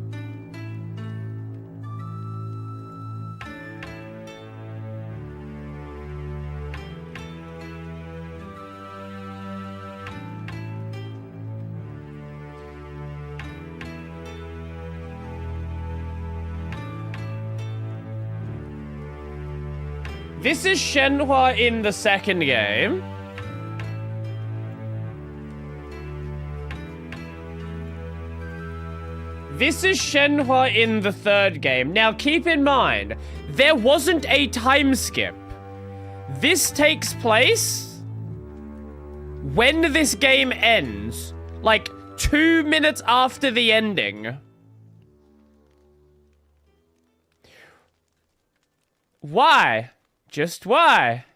This is Shenhua in the second game. This is Shenhua in the third game. Now, keep in mind, there wasn't a time skip. This takes place when this game ends, like 2 minutes after the ending. Why? Just why?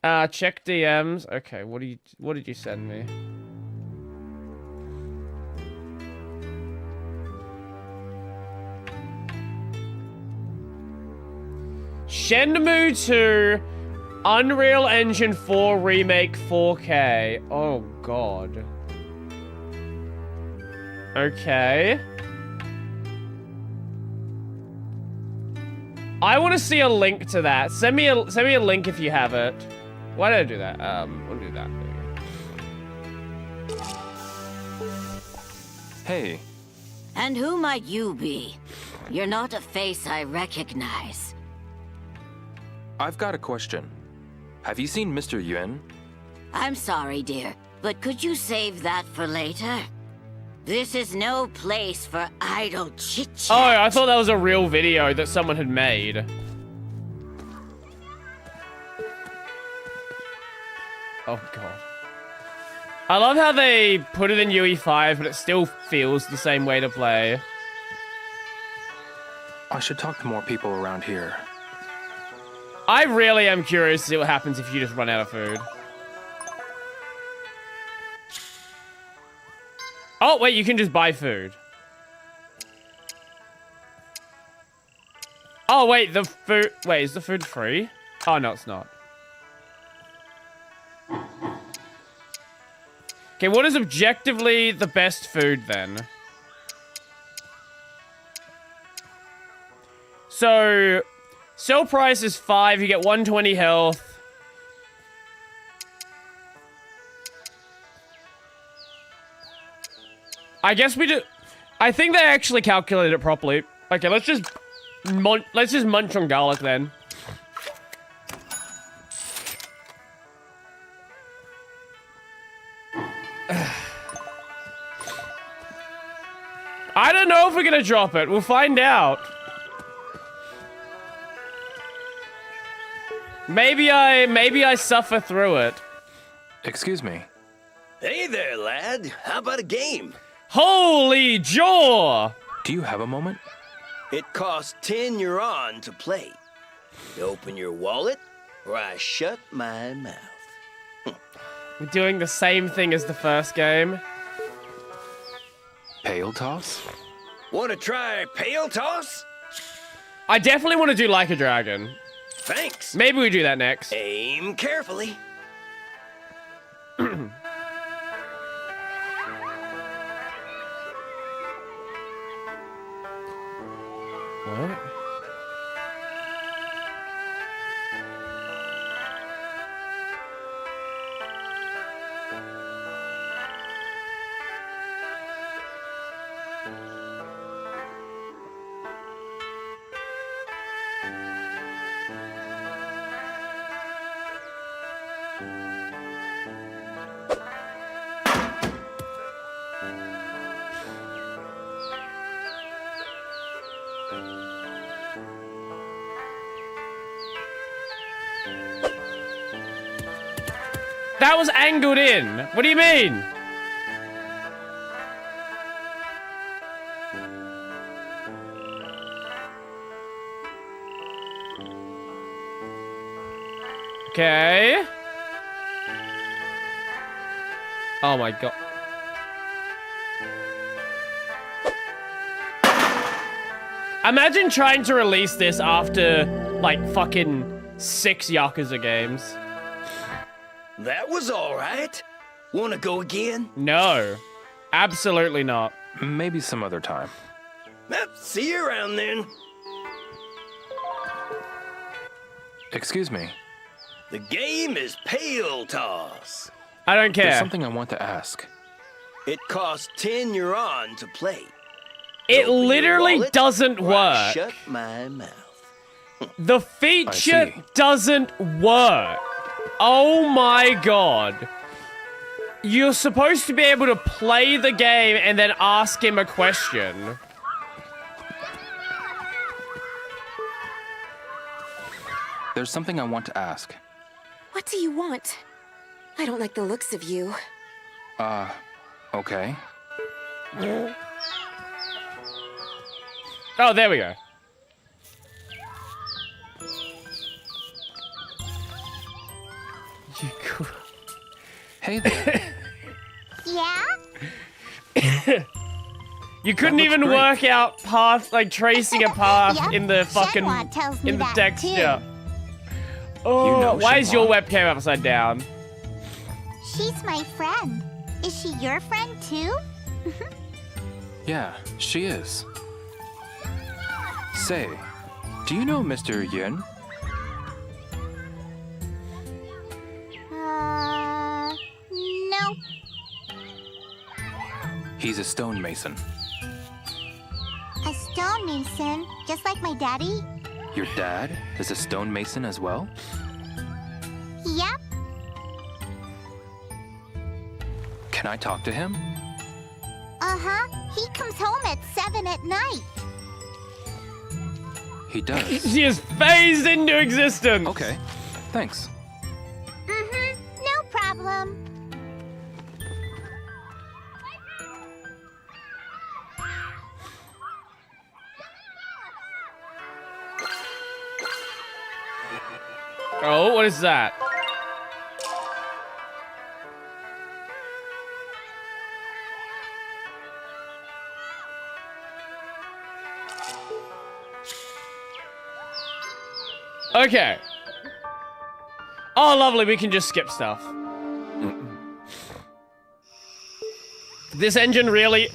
Check DMs. Okay, what did you send me? Shenmue 2, Unreal Engine 4 Remake 4K. Oh, God. Okay. I want to see a link to that. Send me a link if you have it. Why did I do that? We'll do that. Hey. And who might you be? You're not a face I recognize. I've got a question. Have you seen Mr. Yuan? I'm sorry, dear, but could you save that for later? This is no place for idle chit-chat. Oh, I thought that was a real video that someone had made. Oh, God. I love how they put it in UE5, but it still feels the same way to play. I should talk to more people around here. I really am curious to see what happens if you just run out of food. Oh, wait, you can just buy food. Oh, wait, the food... Wait, is the food free? Oh, no, it's not. Okay, what is objectively the best food, then? So... Sell price is 5, you get 120 health. I guess we do... I think they actually calculated it properly. Okay, let's just munch on garlic then. I don't know if we're gonna drop it. We'll find out. Maybe I suffer through it. Excuse me. Hey there, lad. How about a game? Holy jaw! Do you have a moment? It costs 10 yuan to play. You open your wallet, or I shut my mouth. We're doing the same thing as the first game. Pale toss? Want to try pale toss? I definitely want to do Like a Dragon. Thanks. Maybe we do that next. Aim carefully. What? That was angled in. What do you mean? Okay. Oh my god. Imagine trying to release this after, like, fucking 6 Yakuza games. That was all right. Want to go again? No. Absolutely not. Maybe some other time. See you around then. Excuse me. The game is Pale Toss. I don't care. There's something I want to ask. It costs 10 yuan to play. It literally doesn't work. Shut my mouth. The feature doesn't work. Oh my god. You're supposed to be able to play the game and then ask him a question. There's something I want to ask. What do you want? I don't like the looks of you. Okay. Oh, there we go. You cool. Hey there. Yeah? You couldn't even great. work out path, like tracing a path Yep, in the fucking Shenmue tells me in the that texture. too. Oh, You know why is your Shenmue. webcam upside down? She's my friend. Is she your friend too? Yeah, she is. Say, do you know Mr. Yun? No. He's a stonemason. A stonemason, just like my daddy? Your dad is a stonemason as well? Yep. Can I talk to him? Uh-huh. He comes home at 7 at night. He does. She is phased into existence. Okay, thanks. Mm-hmm. No problem. Oh, what is that? Okay. Oh, lovely. We can just skip stuff. This engine really...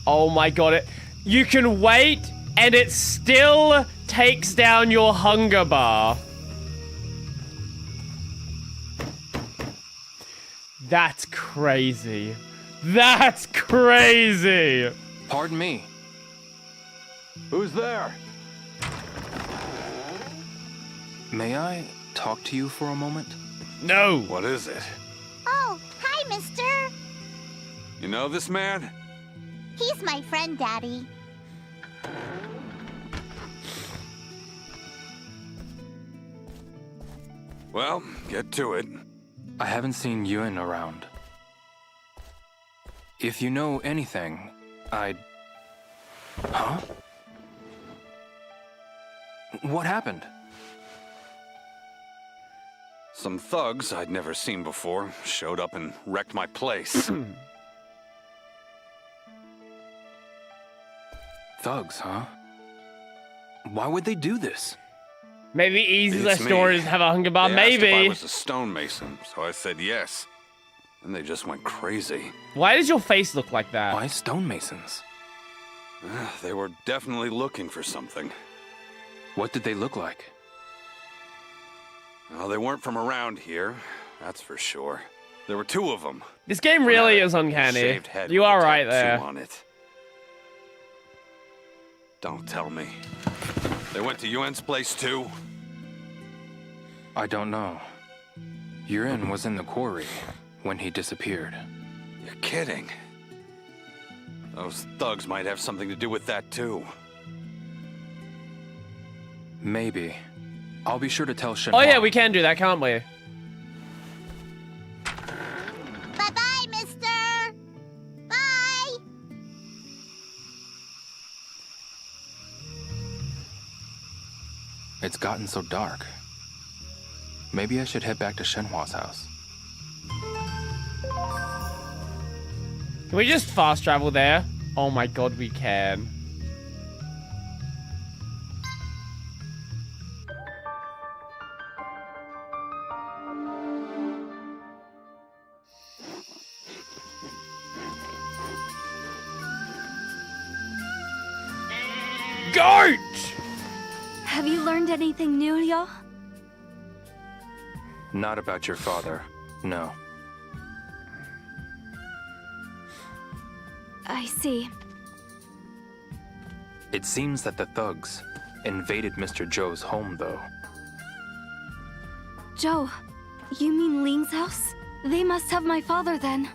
Oh my god, it... You can wait, and it still takes down your hunger bar. That's crazy. That's crazy. Pardon me. Who's there? May I talk to you for a moment? No. What is it? Oh, hi, mister. You know this man? He's my friend, Daddy. Well, get to it. I haven't seen Yun around. If you know anything, I'd... Huh? What happened? Some thugs I'd never seen before showed up and wrecked my place. Thugs, huh? Why would they do this? Maybe easy It's less me. stories have a hunger bar. They asked if I Maybe. was a stonemason, so I said yes. And they just went crazy. Why does your face look like that? Why stonemasons? They were definitely looking for something. What did they look like? Well, they weren't from around here, that's for sure. There were two of them. This game really is uncanny. Shaved head You with are a right tattoo there. on it. Don't tell me. They went to Yuen's place too? I don't know. Yun was in the quarry when he disappeared. You're kidding. Those thugs might have something to do with that too. Maybe. I'll be sure to tell Shenmue. Oh yeah, we can do that, can't we? Bye-bye, mister. Bye. It's gotten so dark. Maybe I should head back to Shenhua's house. Can we just fast travel there? Oh my god, we can. Goat! Have you learned anything new, y'all? Not about your father, no. I see. It seems that the thugs invaded Mr. Joe's home, though. Joe, you mean Ling's house? They must have my father then.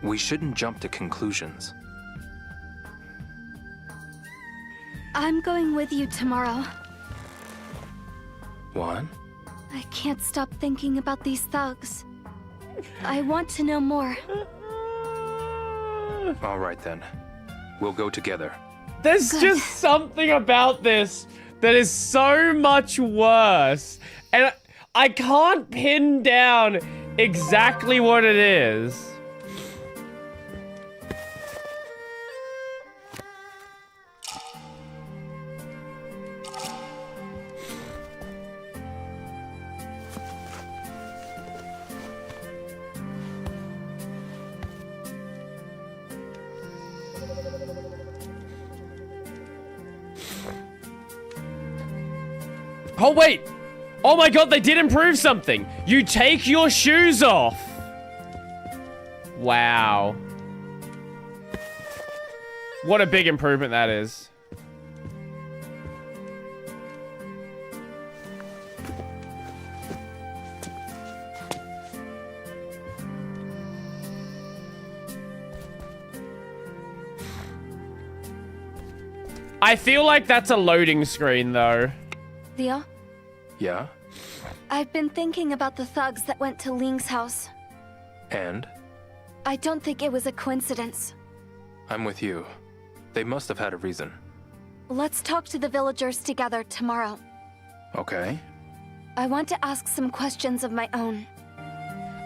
We shouldn't jump to conclusions. I'm going with you tomorrow. What? I can't stop thinking about these thugs. I want to know more. All right, then. We'll go together. There's just something about this that is so much worse. And I can't pin down exactly what it is. Oh, wait. Oh my god, they did improve something. You take your shoes off. Wow. What a big improvement that is. I feel like that's a loading screen, though. Leo? Yeah? I've been thinking about the thugs that went to Ling's house. And? I don't think it was a coincidence. I'm with you. They must have had a reason. Let's talk to the villagers together tomorrow. Okay. I want to ask some questions of my own.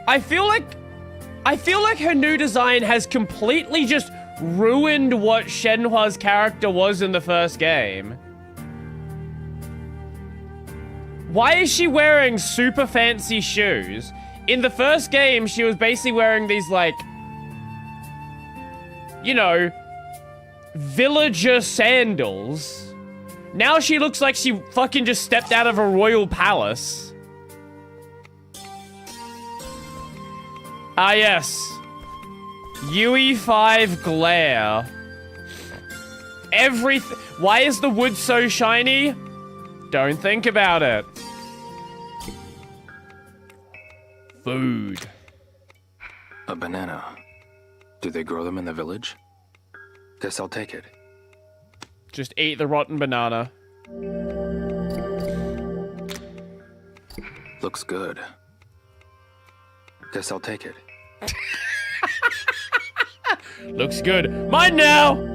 I feel like her new design has completely just ruined what Shenhua's character was in the first game. Why is she wearing super fancy shoes? In the first game, she was basically wearing these, like, you know, villager sandals. Now she looks like she fucking just stepped out of a royal palace. Ah, yes. UE5 glare. Why is the wood so shiny? Don't think about it. Food. A banana. Do they grow them in the village? Guess I'll take it. Just eat the rotten banana. Looks good. Guess I'll take it. Looks good. Mine now!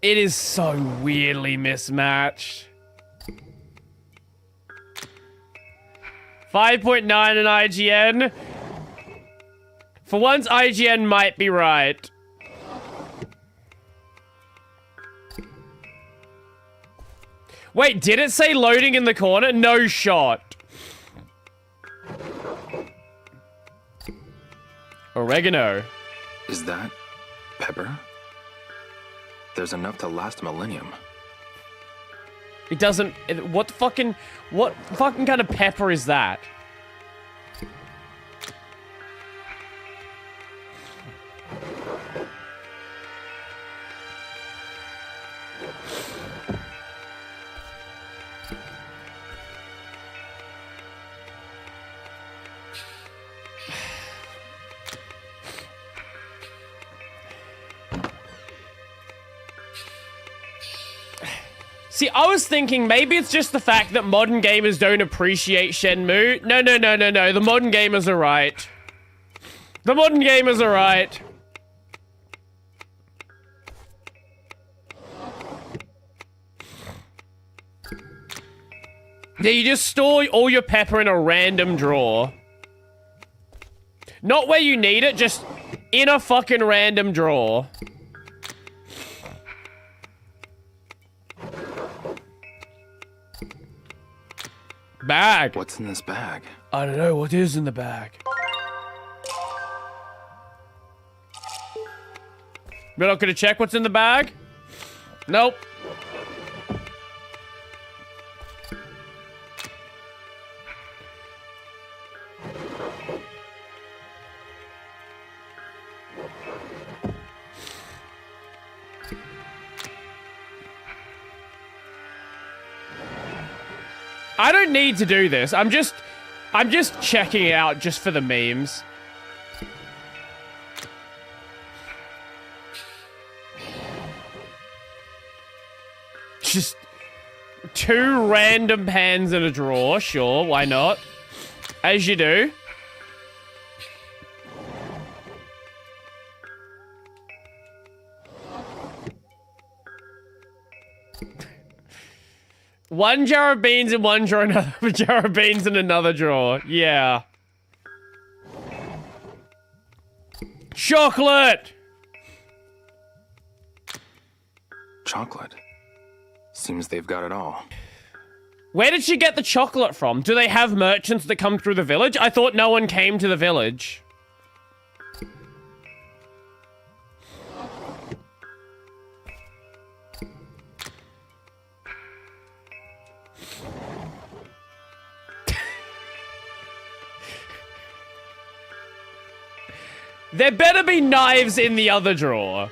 It is so weirdly mismatched. 5.9 on IGN. For once, IGN might be right. Wait, did it say loading in the corner? No shot. Oregano. Is that pepper? There's enough to last a millennium. It doesn't... What fucking kind of pepper is that? See, I was thinking maybe it's just the fact that modern gamers don't appreciate Shenmue. No. The modern gamers are right. The modern gamers are right. Yeah, you just store all your pepper in a random drawer. Not where you need it, just in a fucking random drawer. Bag. What's in this bag? I don't know what is in the bag. We're not gonna check what's in the bag? Nope. I don't need to do this. I'm just checking it out just for the memes. Just 2 random pans in a drawer. Sure, why not? As you do. One jar of beans in one drawer, another jar of beans in another drawer. Yeah. Chocolate! Chocolate. Seems they've got it all. Where did she get the chocolate from? Do they have merchants that come through the village? I thought no one came to the village. There better be knives in the other drawer.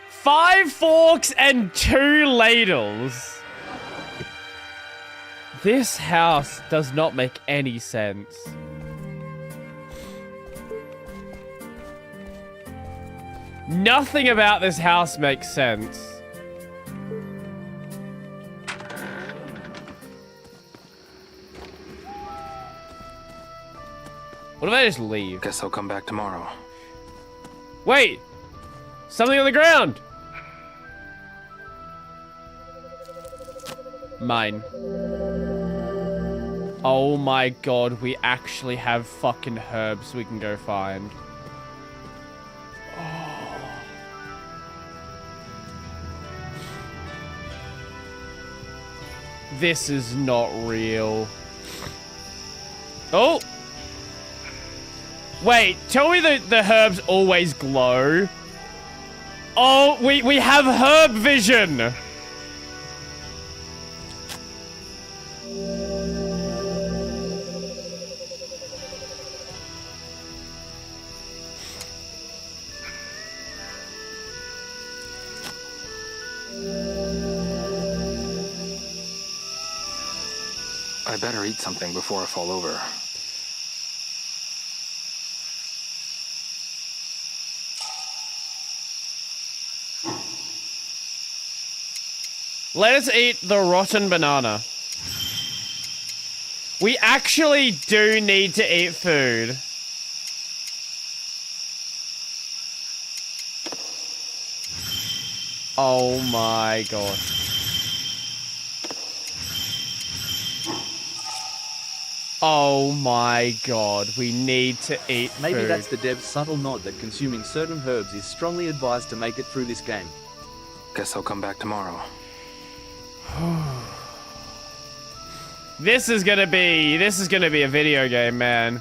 Five forks and 2 ladles. This house does not make any sense. Nothing about this house makes sense. What if I just leave? Guess I'll come back tomorrow. Wait! Something on the ground! Mine. Oh my god, we actually have fucking herbs we can go find. Oh. This is not real. Oh! Wait, tell me the herbs always glow. Oh, we have herb vision. I better eat something before I fall over. Let us eat the rotten banana. We actually do need to eat food. Oh my god. Oh my god, we need to eat Maybe food. that's the dev's subtle nod that consuming certain herbs is strongly advised to make it through this game. Guess I'll come back tomorrow. This is gonna be a video game, man.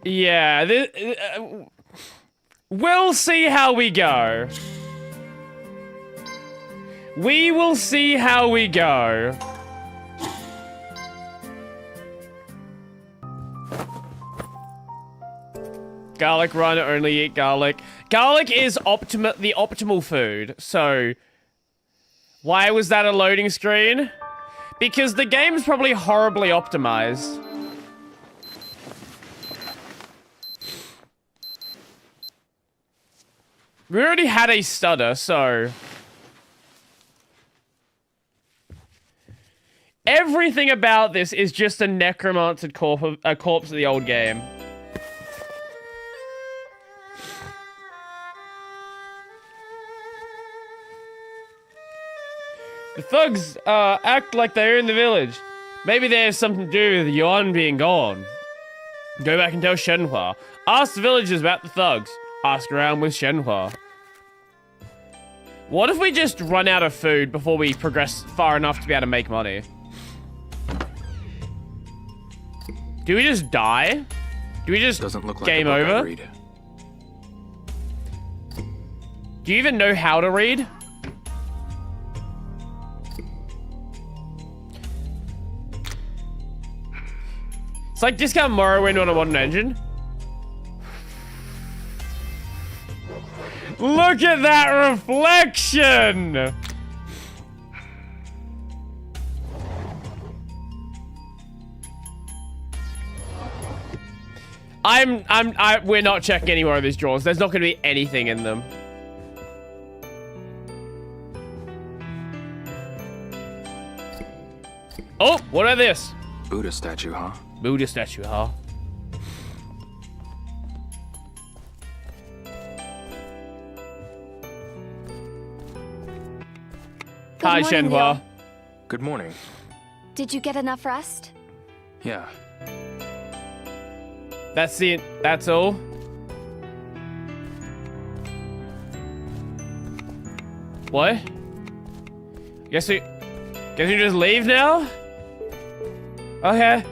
Yeah, we'll see how we go. We will see how we go. Garlic run, only eat garlic. Garlic is the optimal food, so... Why was that a loading screen? Because the game's probably horribly optimized. We already had a stutter, so... Everything about this is just a necromancer corpse of the old game. The thugs act like they're in the village. Maybe they have something to do with Yuan being gone. Go back and tell Shenhua. Ask the villagers about the thugs. Ask around with Shenhua. What if we just run out of food before we progress far enough to be able to make money? Do we just die? Do we just Doesn't look like game a book I'd over? read. Do you even know how to read? It's like discount Morrowind on a modern engine. Look at that reflection! We're not checking any more of these drawers. There's not gonna be anything in them. Oh, what are this? Buddha statue, huh? Buddha statue, huh? Hi, morning, Shenhua. Good morning. Did you get enough rest? Yeah. That's it. That's all. What? Guess we just leave now? Okay.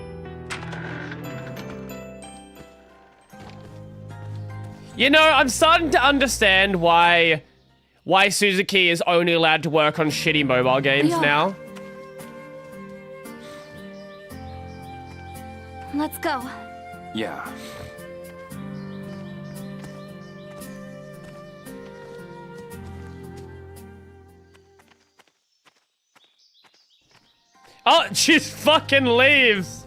You know, I'm starting to understand why Suzuki is only allowed to work on shitty mobile games now. Let's go. Yeah. Oh, she fucking leaves.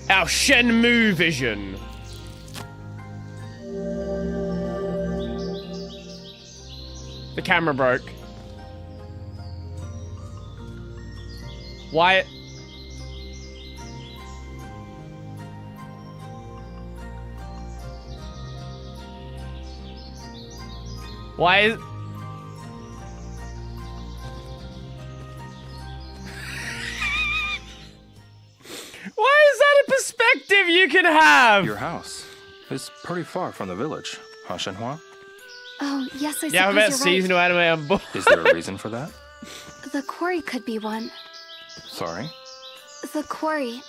Our Shenmue vision. The camera broke. Why? Why is... Why is that a perspective you can have? Your house is pretty far from the village, huh, Shenhua? Oh, yes, I suppose Yeah, I bet you're seasonal right. anime on board. Is there a reason for that? The quarry could be one. Sorry? The quarry.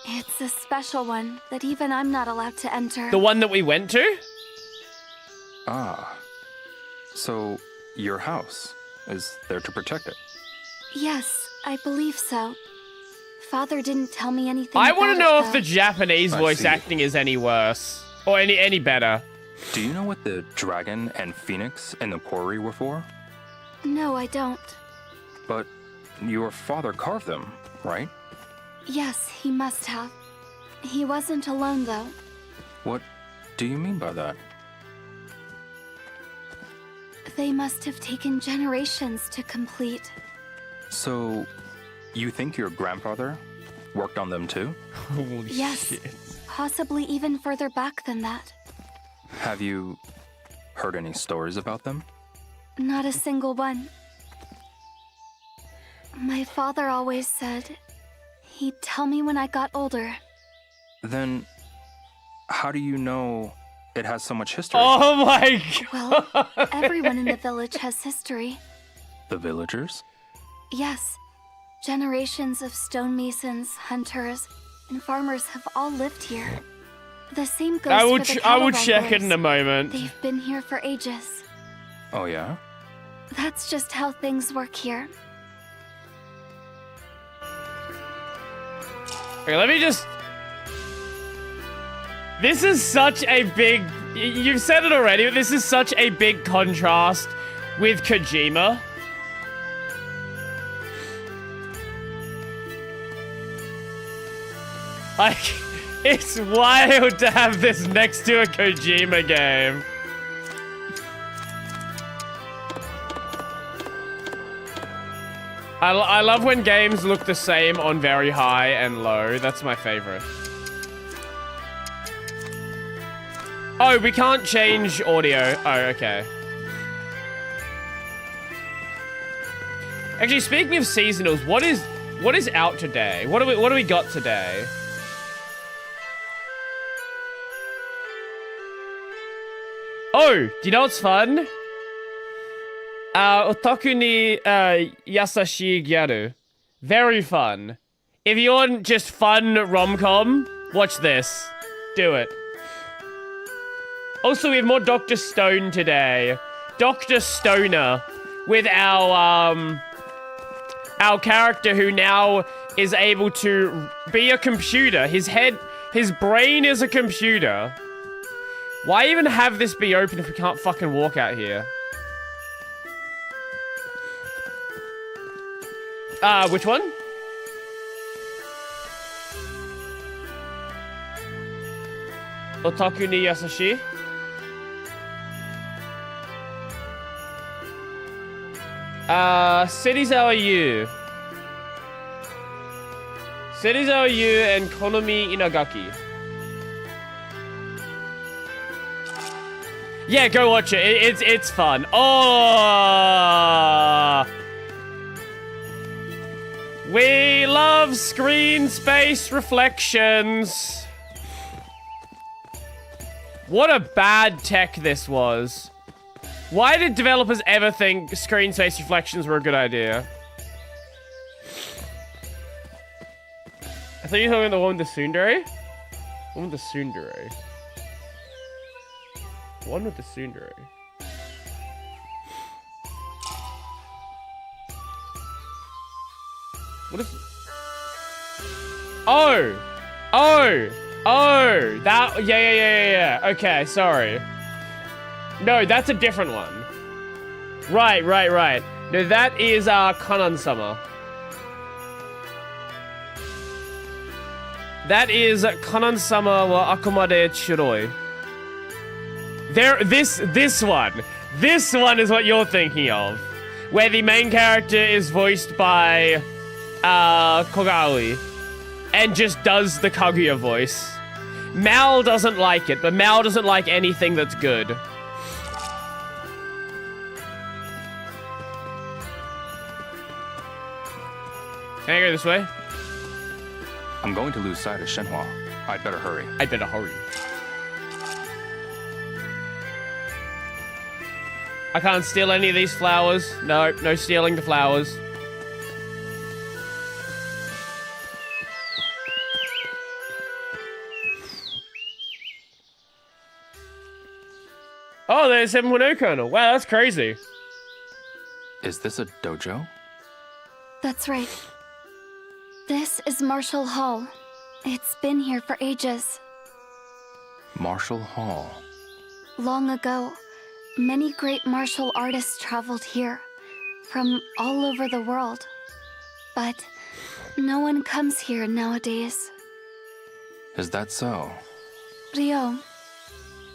It's a special one that even I'm not allowed to enter. The one that we went to? Ah. So, your house is there to protect it? Yes, I believe so. Father didn't tell me anything I want to about know it, if the though. Japanese I voice see. acting is any worse. Or any better. Do you know what the dragon and phoenix in the quarry were for? No, I don't. But your father carved them, right? Yes, he must have. He wasn't alone, though. What do you mean by that? They must have taken generations to complete. So, you think your grandfather worked on them too? Holy Yes, possibly even further back than that. Have you heard any stories about them? Not a single one. My father always said he'd tell me when I got older. Then, how do you know it has so much history? Oh my god! Well, everyone in the village has history. The villagers? Yes, generations of stonemasons, hunters, and farmers have all lived here. The same goes I will for the I cattle will check it wranglers. in a moment. They've been here for ages. Oh yeah? That's just how things work here. Okay, let me just... This is such a big... You've said it already, but this is such a big contrast with Kojima. Like, it's wild to have this next to a Kojima game. I love when games look the same on very high and low. That's my favorite. Oh, we can't change audio. Oh, okay. Actually, speaking of seasonals, what is out today? What do we got today? Oh, do you know what's fun? Otaku ni yasashii gyaru. Very fun. If you want just fun rom-com, watch this. Do it. Also, we have more Dr. Stone today. Dr. Stoner with our character who now is able to be a computer. His brain is a computer. Why even have this be open if we can't fucking walk out here? Which one? Otaku ni yasashi? Cities are you. Cities are you and Konomi Inagaki. Yeah, go watch it. It's fun. Oh, we love screen space reflections. What a bad tech this was. Why did developers ever think screen space reflections were a good idea? I thought you were talking about the one with the tsundere? The one with the tsundere. One with the tsundere. What is... Oh! That... Yeah. Okay, sorry. No, that's a different one. Right. No, that is, Kanan-sama. That is Kanan-sama wa akumade churoi. This one is what you're thinking of, where the main character is voiced by Kogawa and just does the Kaguya voice. Mal doesn't like it, but Mal doesn't like anything that's good. Can I go this way? I'm going to lose sight of Shenhua. I'd better hurry. I can't steal any of these flowers. No stealing the flowers. Oh, there's 7.0 kernel. Wow, that's crazy. Is this a dojo? That's right. This is Martial Hall. It's been here for ages. Martial Hall. Long ago, many great martial artists traveled here, from all over the world. But no one comes here nowadays. Is that so? Ryo,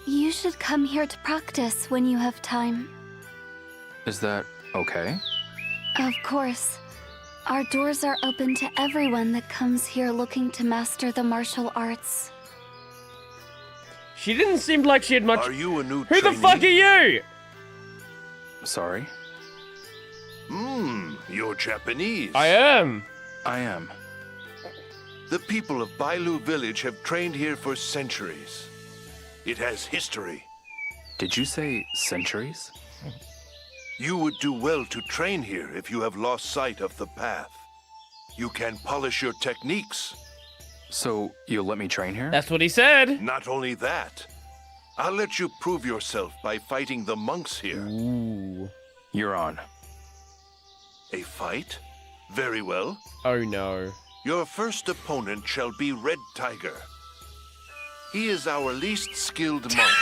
you should come here to practice when you have time. Is that okay? Of course. Our doors are open to everyone that comes here looking to master the martial arts. She didn't seem like she had much... Are you a new Who the fuck are you? Sorry? You're Japanese. I am. The people of Bailu village have trained here for centuries. It has history. Did you say centuries? You would do well to train here if you have lost sight of the path. You can polish your techniques. So, you'll let me train here? That's what he said. Not only that, I'll let you prove yourself by fighting the monks here. Ooh. You're on. A fight? Very well. Oh no. Your first opponent shall be Red Tiger. He is our least skilled monk,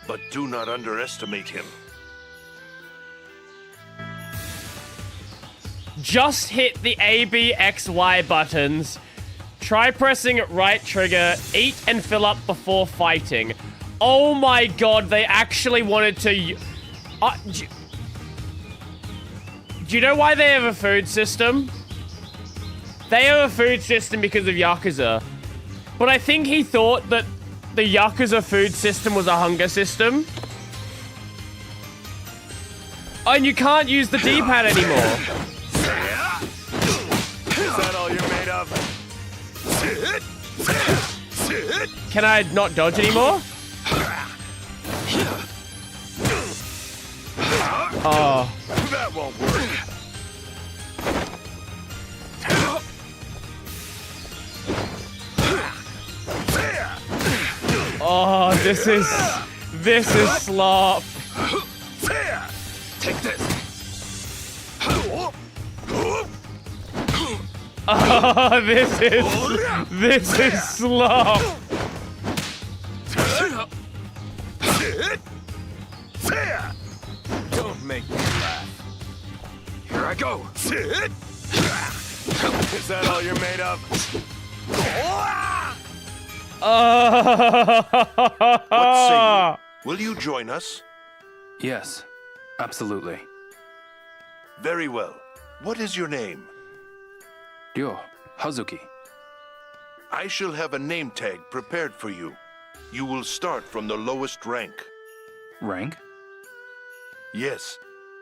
but do not underestimate him. Just hit the A, B, X, Y buttons. Try pressing right trigger. Eat and fill up before fighting. Oh my god, they actually wanted to... do you know why they have a food system? They have a food system because of Yakuza. But I think he thought that the Yakuza food system was a hunger system. And you can't use the D-pad anymore. Is that all you're made of? Can I not dodge anymore? Oh. That won't work. Oh, this is slop. Take this. Oh, this is slop. Don't make me laugh. Here I go. Is that all you're made of? What say you? Will you join us? Yes, absolutely. Very well. What is your name? Ryo Hazuki. I shall have a name tag prepared for you. You will start from the lowest rank. Rank? Yes.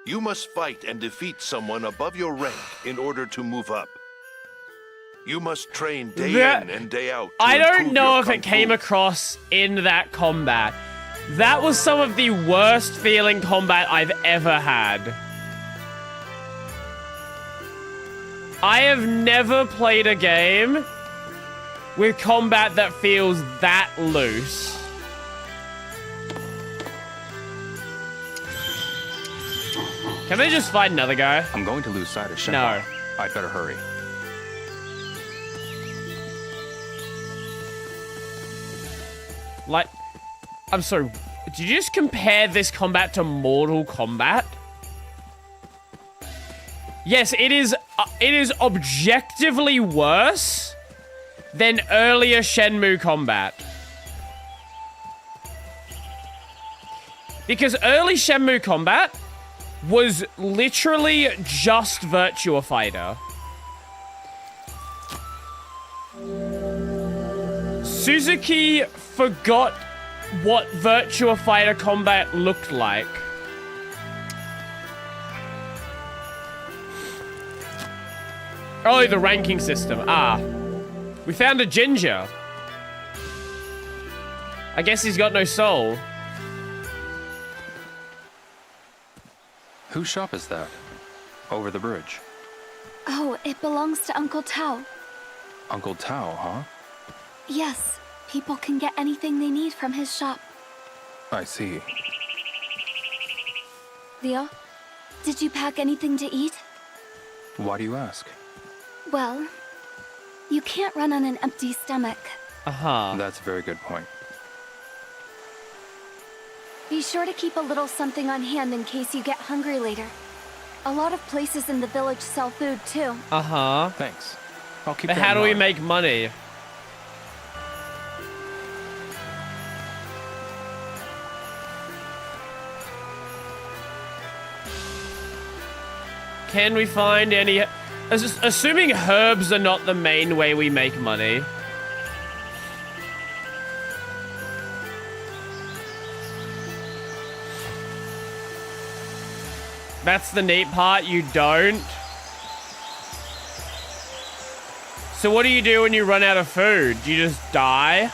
You must fight and defeat someone above your rank in order to move up. You must train day in and day out. I don't know if it came across in that combat. That was some of the worst feeling combat I've ever had. I have never played a game with combat that feels that loose. Can they just fight another guy? I'm going to lose sight of Shenmue. No. I'd better hurry. Like, I'm sorry, did you just compare this combat to Mortal Kombat? Yes, it is objectively worse than earlier Shenmue combat. Because early Shenmue combat was literally just Virtua Fighter. Suzuki forgot what Virtua Fighter combat looked like. Oh, the ranking system. Ah. We found a ginger. I guess he's got no soul. Whose shop is that? Over the bridge. Oh, it belongs to Uncle Tao. Uncle Tao, huh? Yes, people can get anything they need from his shop. I see. Leo, did you pack anything to eat? Why do you ask? Well, you can't run on an empty stomach. Uh-huh. That's a very good point. Be sure to keep a little something on hand in case you get hungry later. A lot of places in the village sell food too. Uh-huh. Thanks. I'll keep But that how in do we mind. make money? Can we find any... Assuming herbs are not the main way we make money. That's the neat part, you don't. So what do you do when you run out of food? Do you just die?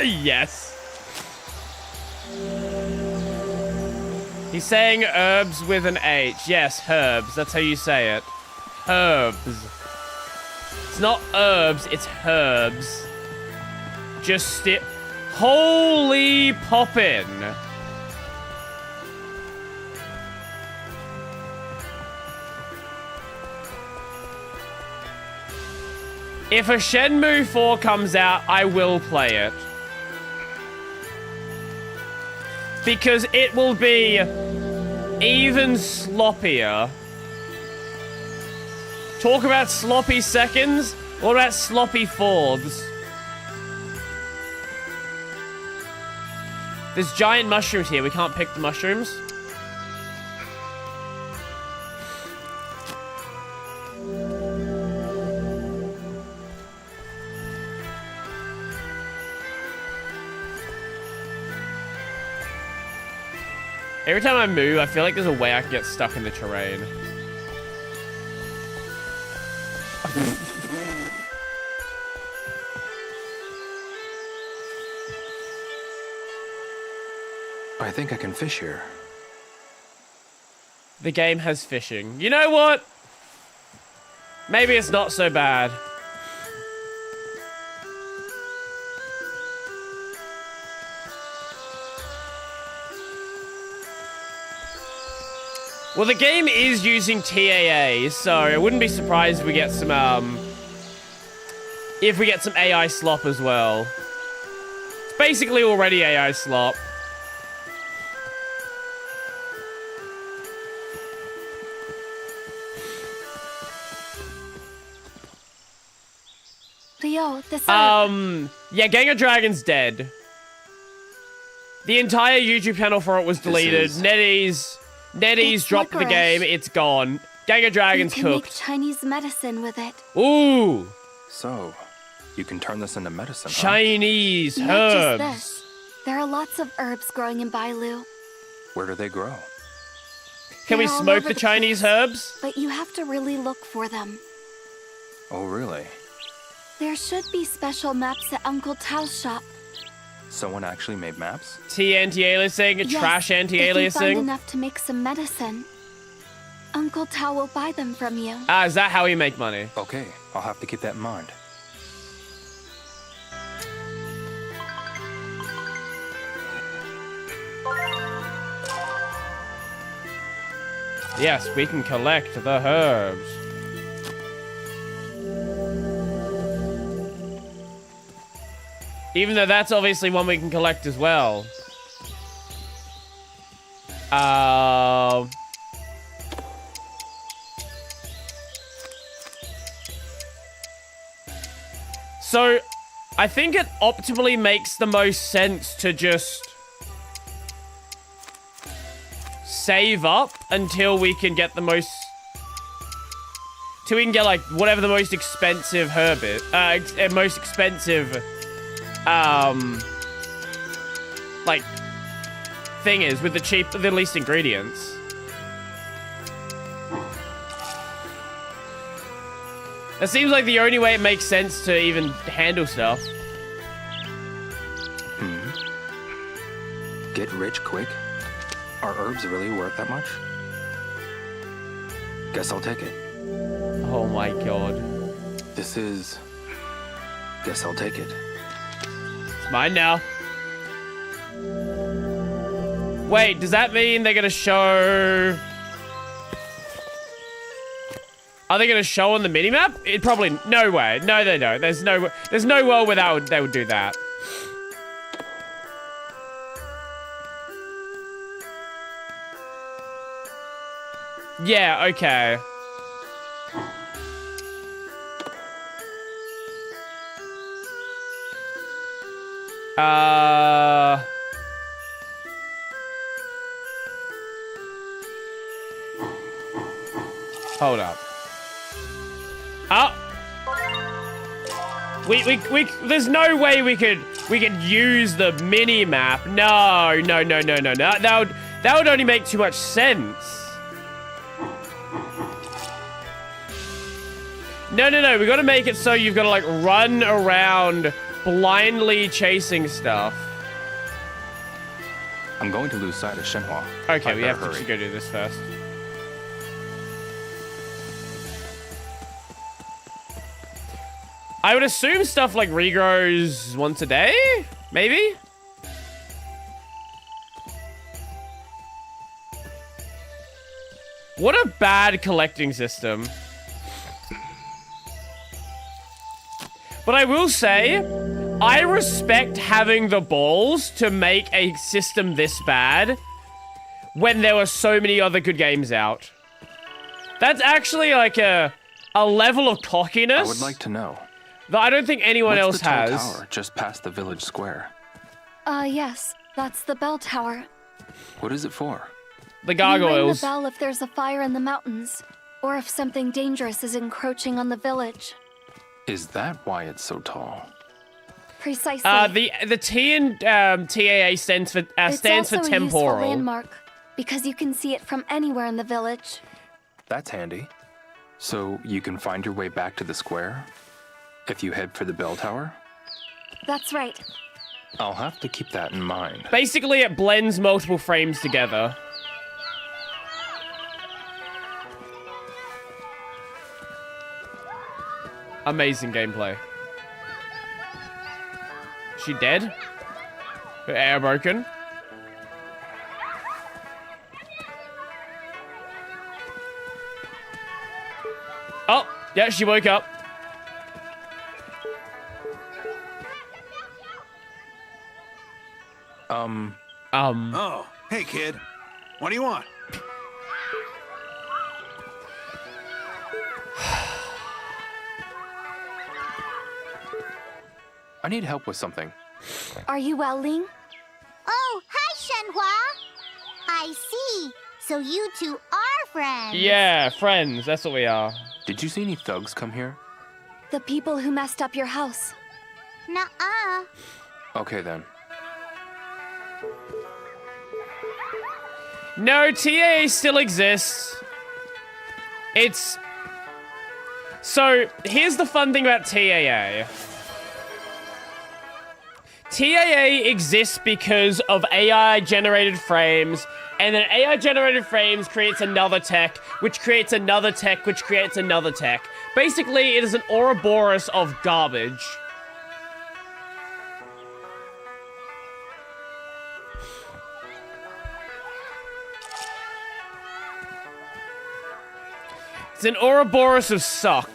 Yes. He's saying herbs with an H. Yes, herbs. That's how you say it. Herbs. It's not herbs, it's herbs. Just stip. Holy poppin'. If a Shenmue 4 comes out, I will play it. Because it will be even sloppier. Talk about sloppy seconds. What about sloppy fourths? There's giant mushrooms here. We can't pick the mushrooms. Every time I move, I feel like there's a way I can get stuck in the terrain. I think I can fish here. The game has fishing. You know what? Maybe it's not so bad. Well, the game is using TAA, so I wouldn't be surprised if we get some, AI slop as well. It's basically already AI slop. Leo, this yeah, Gang of Dragons dead. The entire YouTube channel for it was deleted. NetEase dropped the game. It's gone. Gang of Dragons you can cooked. Make Chinese medicine with it. Ooh. So, you can turn this into medicine, huh? Chinese Not herbs. just this. There are lots of herbs growing in Bailu. Where do they grow? Can we They're all smoke over the the Chinese place, herbs? But you have to really look for them. Oh, really? There should be special maps at Uncle Tao's shop. Someone actually made maps? T anti-aliasing, Yes, trash if you find anti-aliasing. enough to make some medicine, Uncle Tao will buy them from you. Ah, is that how we make money? Okay, I'll have to keep that in mind. Yes, we can collect the herbs. Even though that's obviously one we can collect as well. So, I think it optimally makes the most sense to just save up until we can get the most... Till we can get, like, whatever the most expensive herb is. Most expensive... like, thing is, with the least ingredients. It seems like the only way it makes sense to even handle stuff. Get rich quick? Are herbs really worth that much? Guess I'll take it. Oh my god. This is... Guess I'll take it. It's mine now. Wait, does that mean they're gonna show... Are they gonna show on the minimap? It probably... No way. No, they don't. There's no world where they would do that. Yeah, okay. Hold up. Oh! There's no way we could use the mini-map. No. That would only make too much sense. No. We gotta make it so you've gotta, like, run around blindly chasing stuff. I'm going to lose sight of Shenhua. Okay, we have to actually go do this first. I would assume stuff like regrows once a day? Maybe? What a bad collecting system. But I will say, I respect having the balls to make a system this bad when there were so many other good games out. That's actually like a level of cockiness. I would like to know. That I don't think anyone else What's the tall has. tower just past the village square? Yes. That's the bell tower. What is it for? The You ring gargoyles. the bell if there's a fire in the mountains, or if something dangerous is encroaching on the village. Is that why it's so tall? Precisely. The T in TAA stands for it's also a useful temporal. landmark, because you can see it from anywhere in the village. That's handy. So you can find your way back to the square if you head for the bell tower? That's right. I'll have to keep that in mind. Basically, it blends multiple frames together. Amazing gameplay. She dead? Her air broken? Oh, yeah, she woke up. Oh, hey, kid. What do you want? I need help with something. Are you well, Ling? Oh, hi, Shenhua. I see. So you two are friends. Yeah, friends. That's what we are. Did you see any thugs come here? The people who messed up your house. Nuh-uh. Okay, then. No, TAA still exists. It's... So, here's the fun thing about TAA. TAA exists because of AI-generated frames, and then AI-generated frames creates another tech, which creates another tech, which creates another tech. Basically, it is an Ouroboros of garbage. It's an Ouroboros of suck.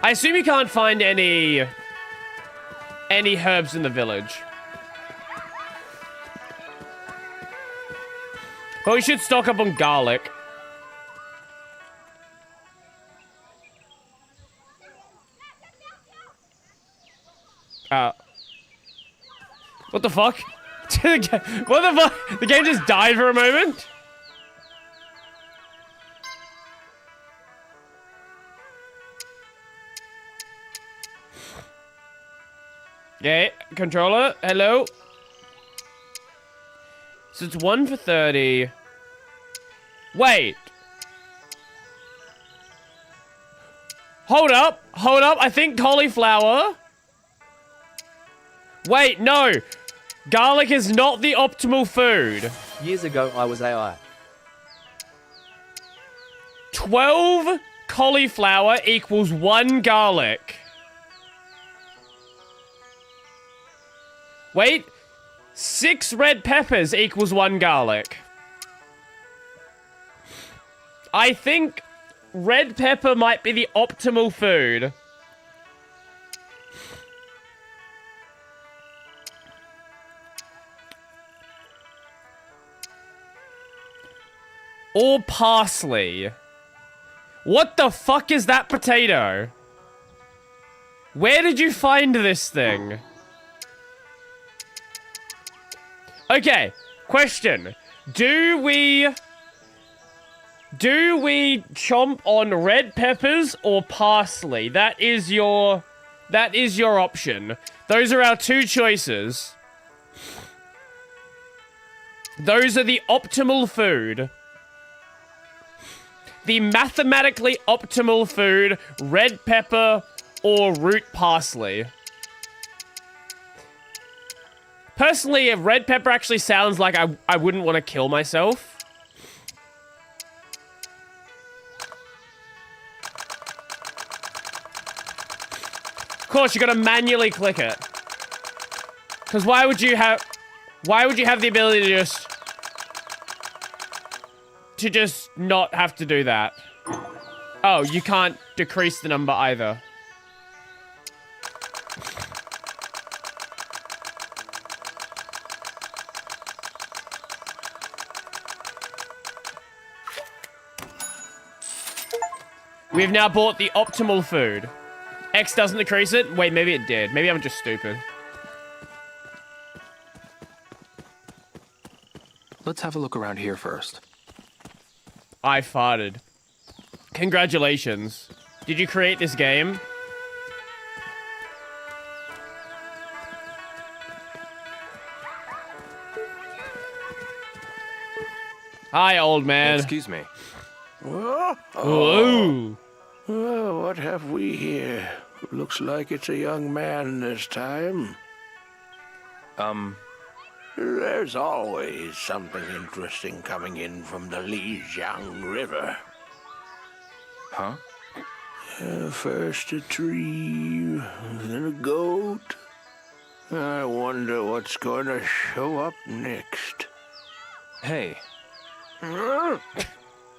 I assume you can't find any herbs in the village. But we should stock up on garlic. What the fuck? What the fuck? The game just died for a moment? Okay, controller, hello. So it's 1 for 30. Wait. Hold up, I think cauliflower. Wait, no. Garlic is not the optimal food. Years ago, I was AI. 12 cauliflower equals 1 garlic. Wait, 6 red peppers equals 1 garlic. I think red pepper might be the optimal food. Or parsley. What the fuck is that potato? Where did you find this thing? Okay, question. Do we chomp on red peppers or parsley? That is your option. Those are our 2 choices. Those are the optimal food. The mathematically optimal food, red pepper or root parsley. Personally, if red pepper actually sounds like I wouldn't want to kill myself. Of course, you gotta manually click it. Because why would you have the ability to just not have to do that? Oh, you can't decrease the number either. We've now bought the optimal food. X doesn't decrease it? Wait, maybe it did. Maybe I'm just stupid. Let's have a look around here first. I farted. Congratulations. Did you create this game? Hi, old man. Excuse me. Whoa. Whoa. Oh, what have we here? Looks like it's a young man this time. There's always something interesting coming in from the Lijiang River. Huh? First a tree, then a goat. I wonder what's going to show up next. Hey. Mr.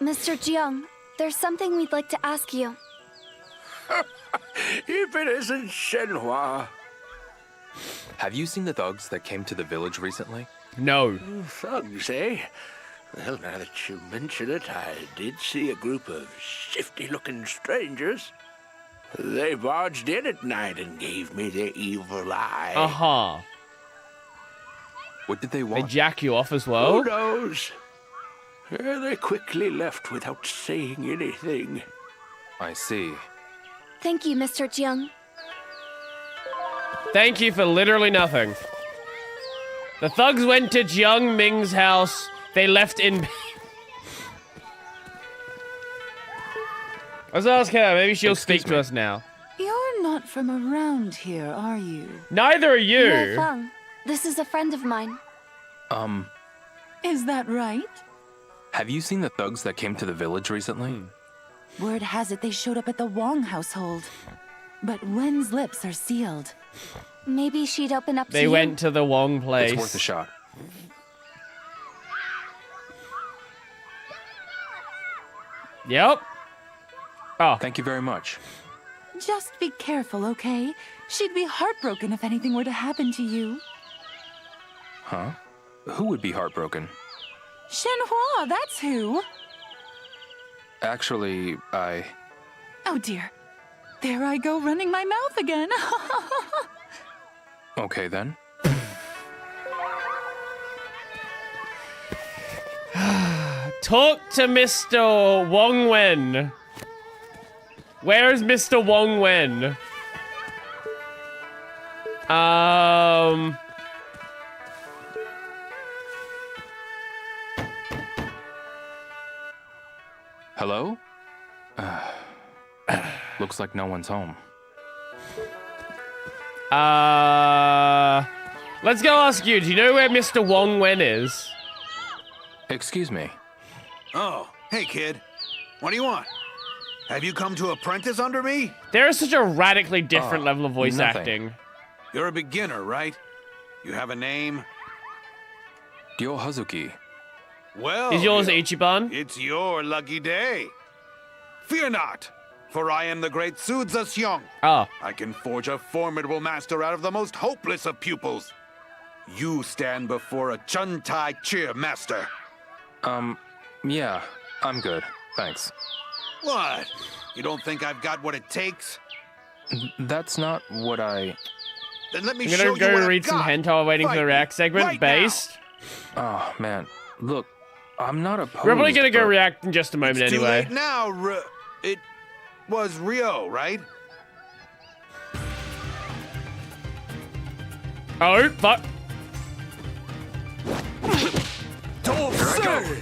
Jiang, there's something we'd like to ask you. If it isn't Shenhua. Have you seen the thugs that came to the village recently? No. Thugs, eh? Well, now that you mention it, I did see a group of shifty-looking strangers. They barged in at night and gave me their evil eye. Uh-huh. What did they They want? jack you off as well? Who knows? They quickly left without saying anything. I see. Thank you, Mr. Jiang. Thank you for literally nothing. The thugs went to Jiang Ming's house. They left in... Let's ask her. Maybe she'll speak to us now. You're not from around here, are you? Neither are you. Ye Feng, this is a friend of mine. Is that right? Have you seen the thugs that came to the village recently? Word has it they showed up at the Wong household. But Wen's lips are sealed. Maybe she'd open up to They you. went to the Wong place. It's worth a shot. Yep. Oh. Thank you very much. Just be careful, okay? She'd be heartbroken if anything were to happen to you. Huh? Who would be heartbroken? Shenhua, that's who. Actually, Oh dear. There I go running my mouth again. Okay then. Talk to Mr. Wong Wen. Where is Mr. Wong Wen? Hello? Looks like no one's home. Let's go ask you. Do you know where Mr. Wong Wen is? Excuse me. Oh, hey kid. What do you want? Have you come to apprentice under me? There is such a radically different level of voice nothing. acting. You're a beginner, right? You have a name? Ryo Hazuki. Well, Is yours Ryo, Ichiban? It's your lucky day. Fear not, for I am the great Sudza Xiong. Ah. I can forge a formidable master out of the most hopeless of pupils. You stand before a Chun-Tai Cheer master. Yeah, I'm good. Thanks. What? You don't think I've got what it takes? That's not what I... Then let me I'm show gonna you go what I've read some got. hentai while waiting for the Fight react segment. right now. Based. Oh, man. Look, I'm not opposed, We're probably gonna go but- react in just a moment It's anyway. Too late now, it was Rio, right? Oh, fuck. Don't say!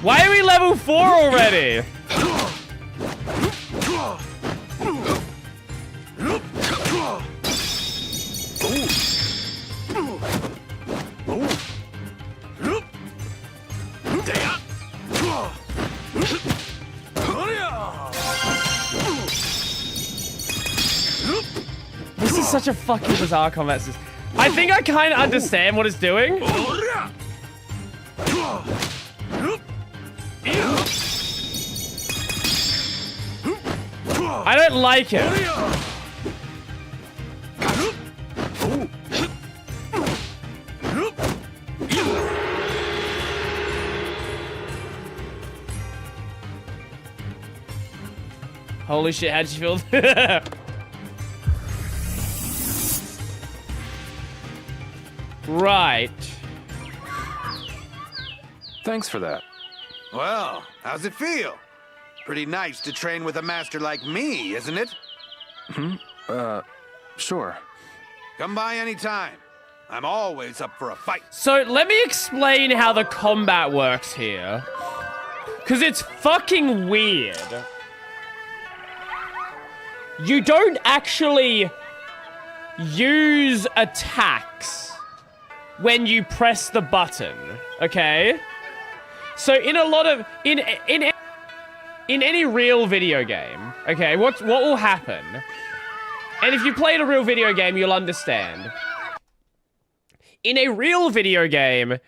Why are we level 4 already? This is such a fucking bizarre combat system. I think I kind of understand what it's doing. I don't like it. Holy shit, how'd you feel? Right. Thanks for that. Well, how's it feel? Pretty nice to train with a master like me, isn't it? Sure. Come by anytime. I'm always up for a fight. So let me explain how the combat works here. Because it's fucking weird. You don't actually use attacks when you press the button, okay? So in a lot of in any real video game, okay, what will happen? And if you played a real video game, you'll understand. In a real video game,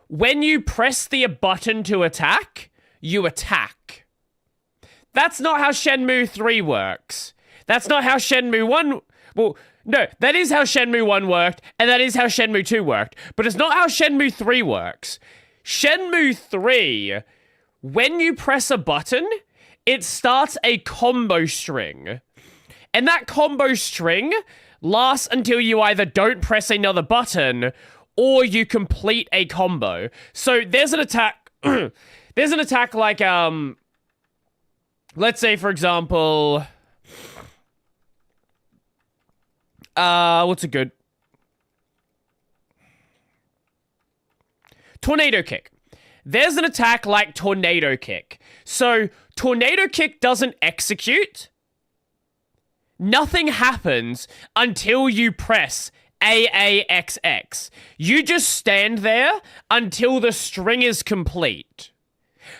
when you press the button to attack, you attack. That's not how Shenmue 3 works. That's not how Shenmue 1... Well, no, that is how Shenmue 1 worked, and that is how Shenmue 2 worked. But it's not how Shenmue 3 works. Shenmue 3, when you press a button, it starts a combo string. And that combo string lasts until you either don't press another button or you complete a combo. So there's an attack... there's an attack like, let's say, for example... what's a good... Tornado Kick. There's an attack like Tornado Kick. So, Tornado Kick doesn't execute. Nothing happens until you press AAXX. You just stand there until the string is complete.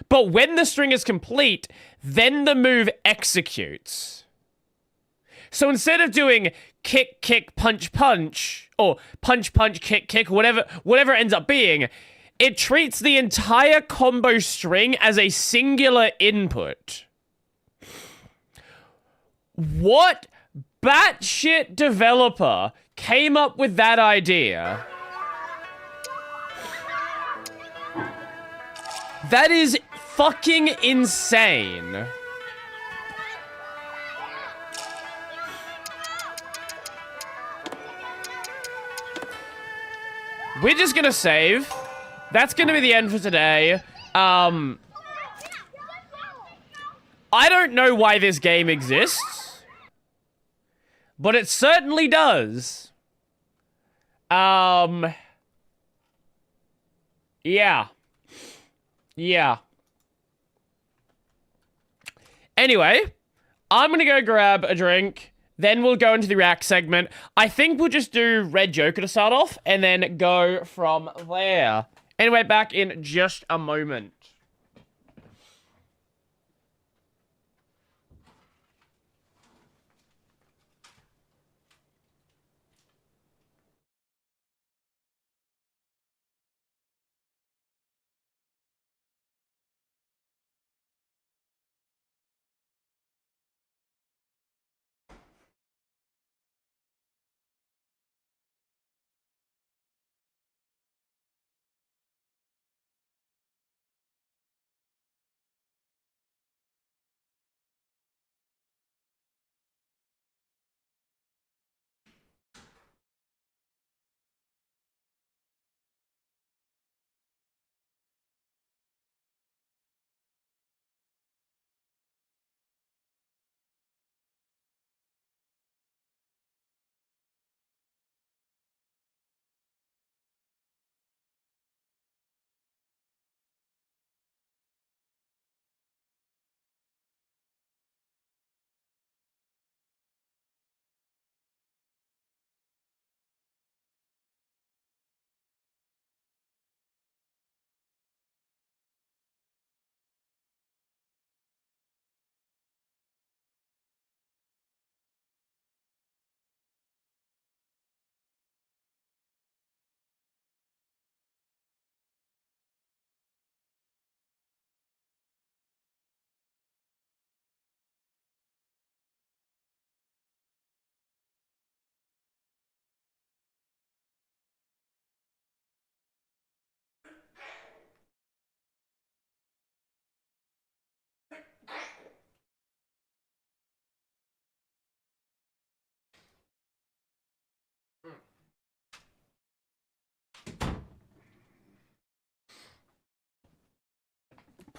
But when the string is complete, then the move executes. So instead of doing kick, kick, punch, punch, or punch, punch, kick, kick, whatever it ends up being, it treats the entire combo string as a singular input. What batshit developer came up with that idea? That is fucking insane. We're just gonna save. That's gonna be the end for today. I don't know why this game exists, but it certainly does. Yeah. Yeah. Anyway, I'm gonna go grab a drink. Then we'll go into the react segment. I think we'll just do Red Joker to start off, and then go from there. Anyway, back in just a moment.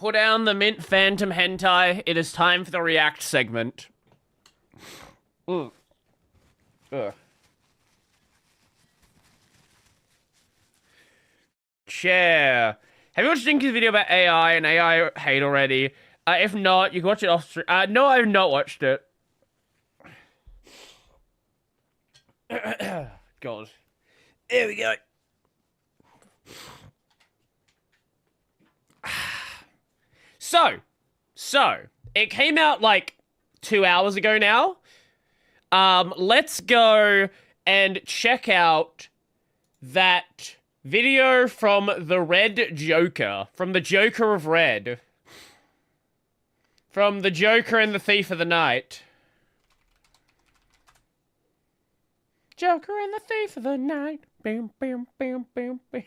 Put down the mint phantom hentai. It is time for the react segment. Ugh. Chair. Have you watched Dinky's video about AI and AI hate already? If not, you can watch it off stream. No, I have not watched it. God. There we go. So, it came out like 2 hours ago now. Let's go and check out that video from the Red Joker. From the Joker of Red. From the Joker and the Thief of the Night. Joker and the Thief of the Night. Bam, bam, bam, bam, bam.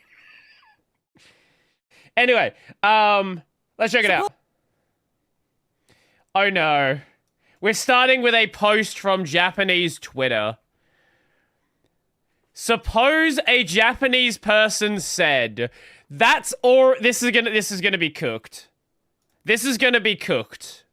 Anyway, let's check it out. Oh no. We're starting with a post from Japanese Twitter. Suppose a Japanese person said, this is gonna be cooked. This is gonna be cooked.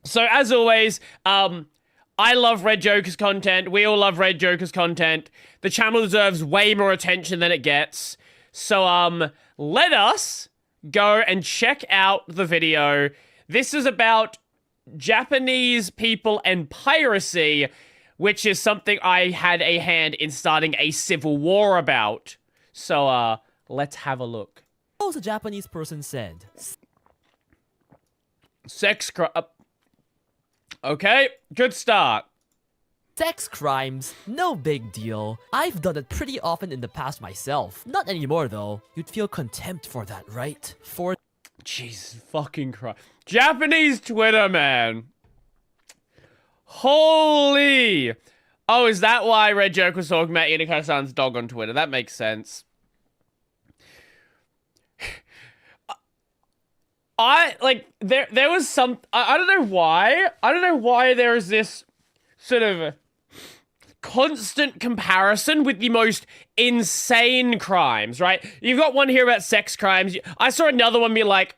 So as always, I love Red Joker's content. We all love Red Joker's content. The channel deserves way more attention than it gets. So, let us go and check out the video. This is about Japanese people and piracy, which is something I had a hand in starting a civil war about. So, let's have a look. What was a Japanese person said? Sex crime. Okay, good start. Sex crimes, no big deal. I've done it pretty often in the past myself. Not anymore though. You'd feel contempt for that, right? Jesus fucking Christ. Japanese Twitter, man. Holy. Oh, is that why Red Joke was talking about Inaka-san's dog on Twitter? That makes sense. There was some, I don't know why. I don't know why there is this sort of constant comparison with the most insane crimes, right? You've got one here about sex crimes. I saw another one be like,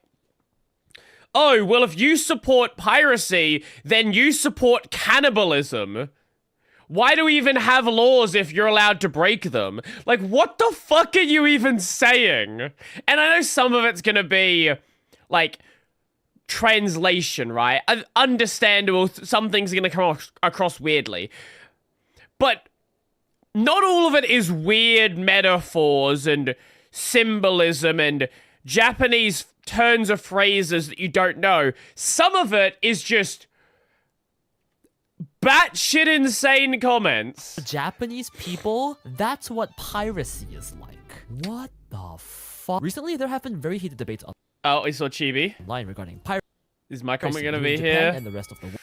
oh, well, if you support piracy, then you support cannibalism. Why do we even have laws if you're allowed to break them? Like, what the fuck are you even saying? And I know some of it's gonna be, like, translation, right? Understandable, some things are gonna come across weirdly. But not all of it is weird metaphors and symbolism and Japanese turns of phrases that you don't know. Some of it is just batshit insane comments. Japanese people, that's what piracy is like. What the fuck? Recently, there have been very heated debates Oh, I saw Chibi. online regarding piracy. Is my comment gonna be Japan here? and the rest of the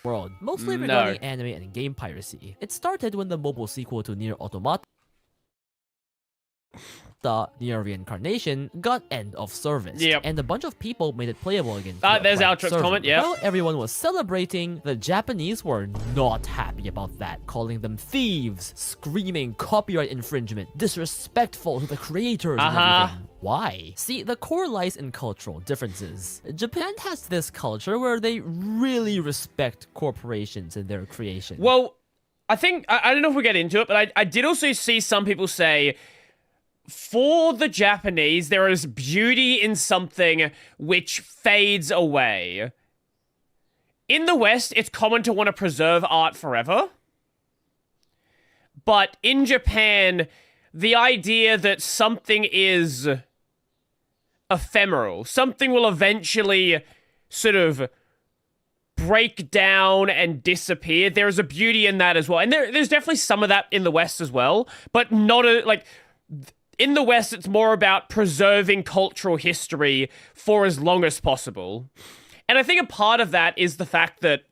world, mostly regarding anime and game piracy. It started when the mobile sequel to Nier Automata, Nier Reincarnation, got end of service. Yep. And a bunch of people made it playable again. There's Outro's comment, yeah. While everyone was celebrating, the Japanese were not happy about that, calling them thieves, screaming copyright infringement, disrespectful to the creators and everything. Why? See, the core lies in cultural differences. Japan has this culture where they really respect corporations and their creation. Well, I think, I don't know if we'll get into it, but I did also see some people say, for the Japanese, there is beauty in something which fades away. In the West, it's common to want to preserve art forever. But in Japan, the idea that something is ephemeral, something will eventually sort of break down and disappear, there is a beauty in that as well. And there's definitely some of that in the West as well, but not like... In the West, it's more about preserving cultural history for as long as possible. And I think a part of that is the fact that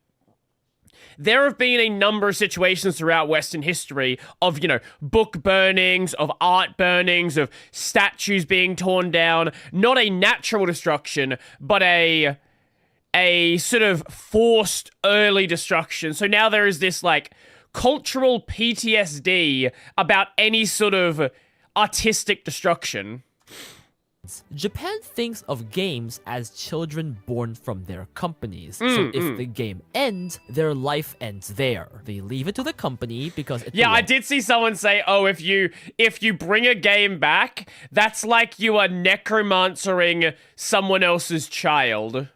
there have been a number of situations throughout Western history of, book burnings, of art burnings, of statues being torn down. Not a natural destruction, but a sort of forced early destruction. So now there is this, cultural PTSD about any sort of artistic destruction. Japan thinks of games as children born from their companies. So if the game ends, their life ends there. They leave it to the company because it I did see someone say, oh, if you bring a game back, that's like you are necromancering someone else's child.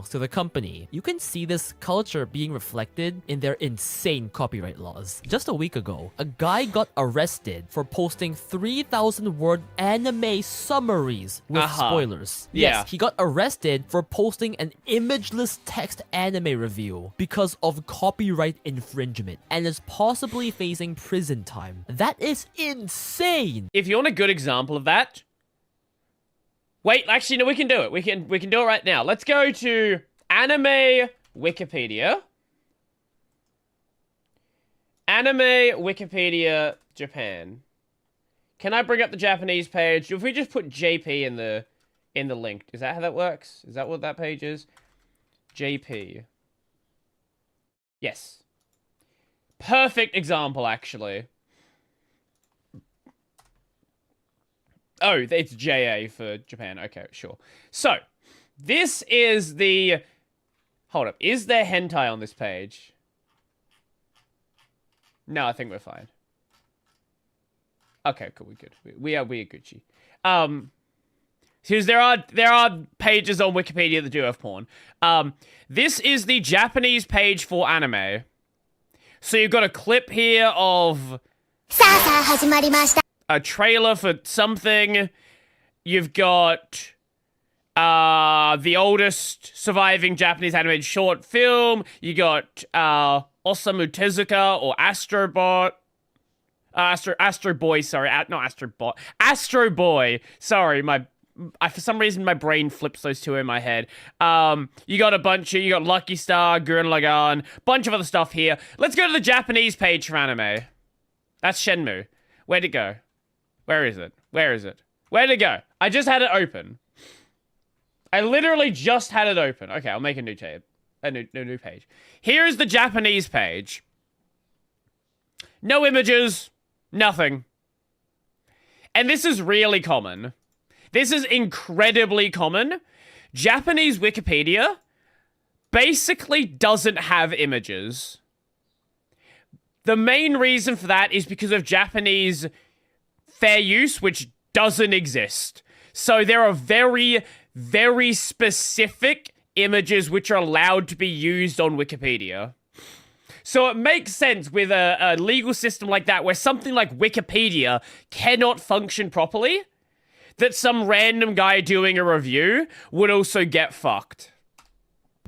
To the company. You can see this culture being reflected in their insane copyright laws. Just a week ago, a guy got arrested for posting 3,000-word anime summaries with spoilers. Yeah. Yes, he got arrested for posting an imageless text anime review because of copyright infringement and is possibly facing prison time. That is insane! If you want a good example of that, wait, actually, no, we can do it. We can do it right now. Let's go to Anime Wikipedia. Anime Wikipedia Japan. Can I bring up the Japanese page? If we just put JP in the link, is that how that works? Is that what that page is? JP. Yes. Perfect example, actually. Oh, it's JA for Japan. Okay, sure. So, this is the... Hold up. Is there hentai on this page? No, I think we're fine. Okay, cool. We're good. We are Gucci. Because there are pages on Wikipedia that do have porn. This is the Japanese page for anime. So you've got a clip here of... a trailer for something. You've got the oldest surviving Japanese animated short film. You got Osamu Tezuka or Astrobot. Astro Boy, sorry. Not Astrobot. Astro Boy. Sorry, for some reason my brain flips those two in my head. You got Lucky Star, Gurren Lagann, bunch of other stuff here. Let's go to the Japanese page for anime. That's Shenmue. Where'd it go? Where is it? Where is it? Where'd it go? I just had it open. I literally just had it open. Okay, I'll make a new tab. A new page. Here is the Japanese page. No images. Nothing. And this is really common. This is incredibly common. Japanese Wikipedia basically doesn't have images. The main reason for that is because of Japanese fair use, which doesn't exist. So there are very, very specific images which are allowed to be used on Wikipedia. So it makes sense with a legal system like that, where something like Wikipedia cannot function properly, that some random guy doing a review would also get fucked.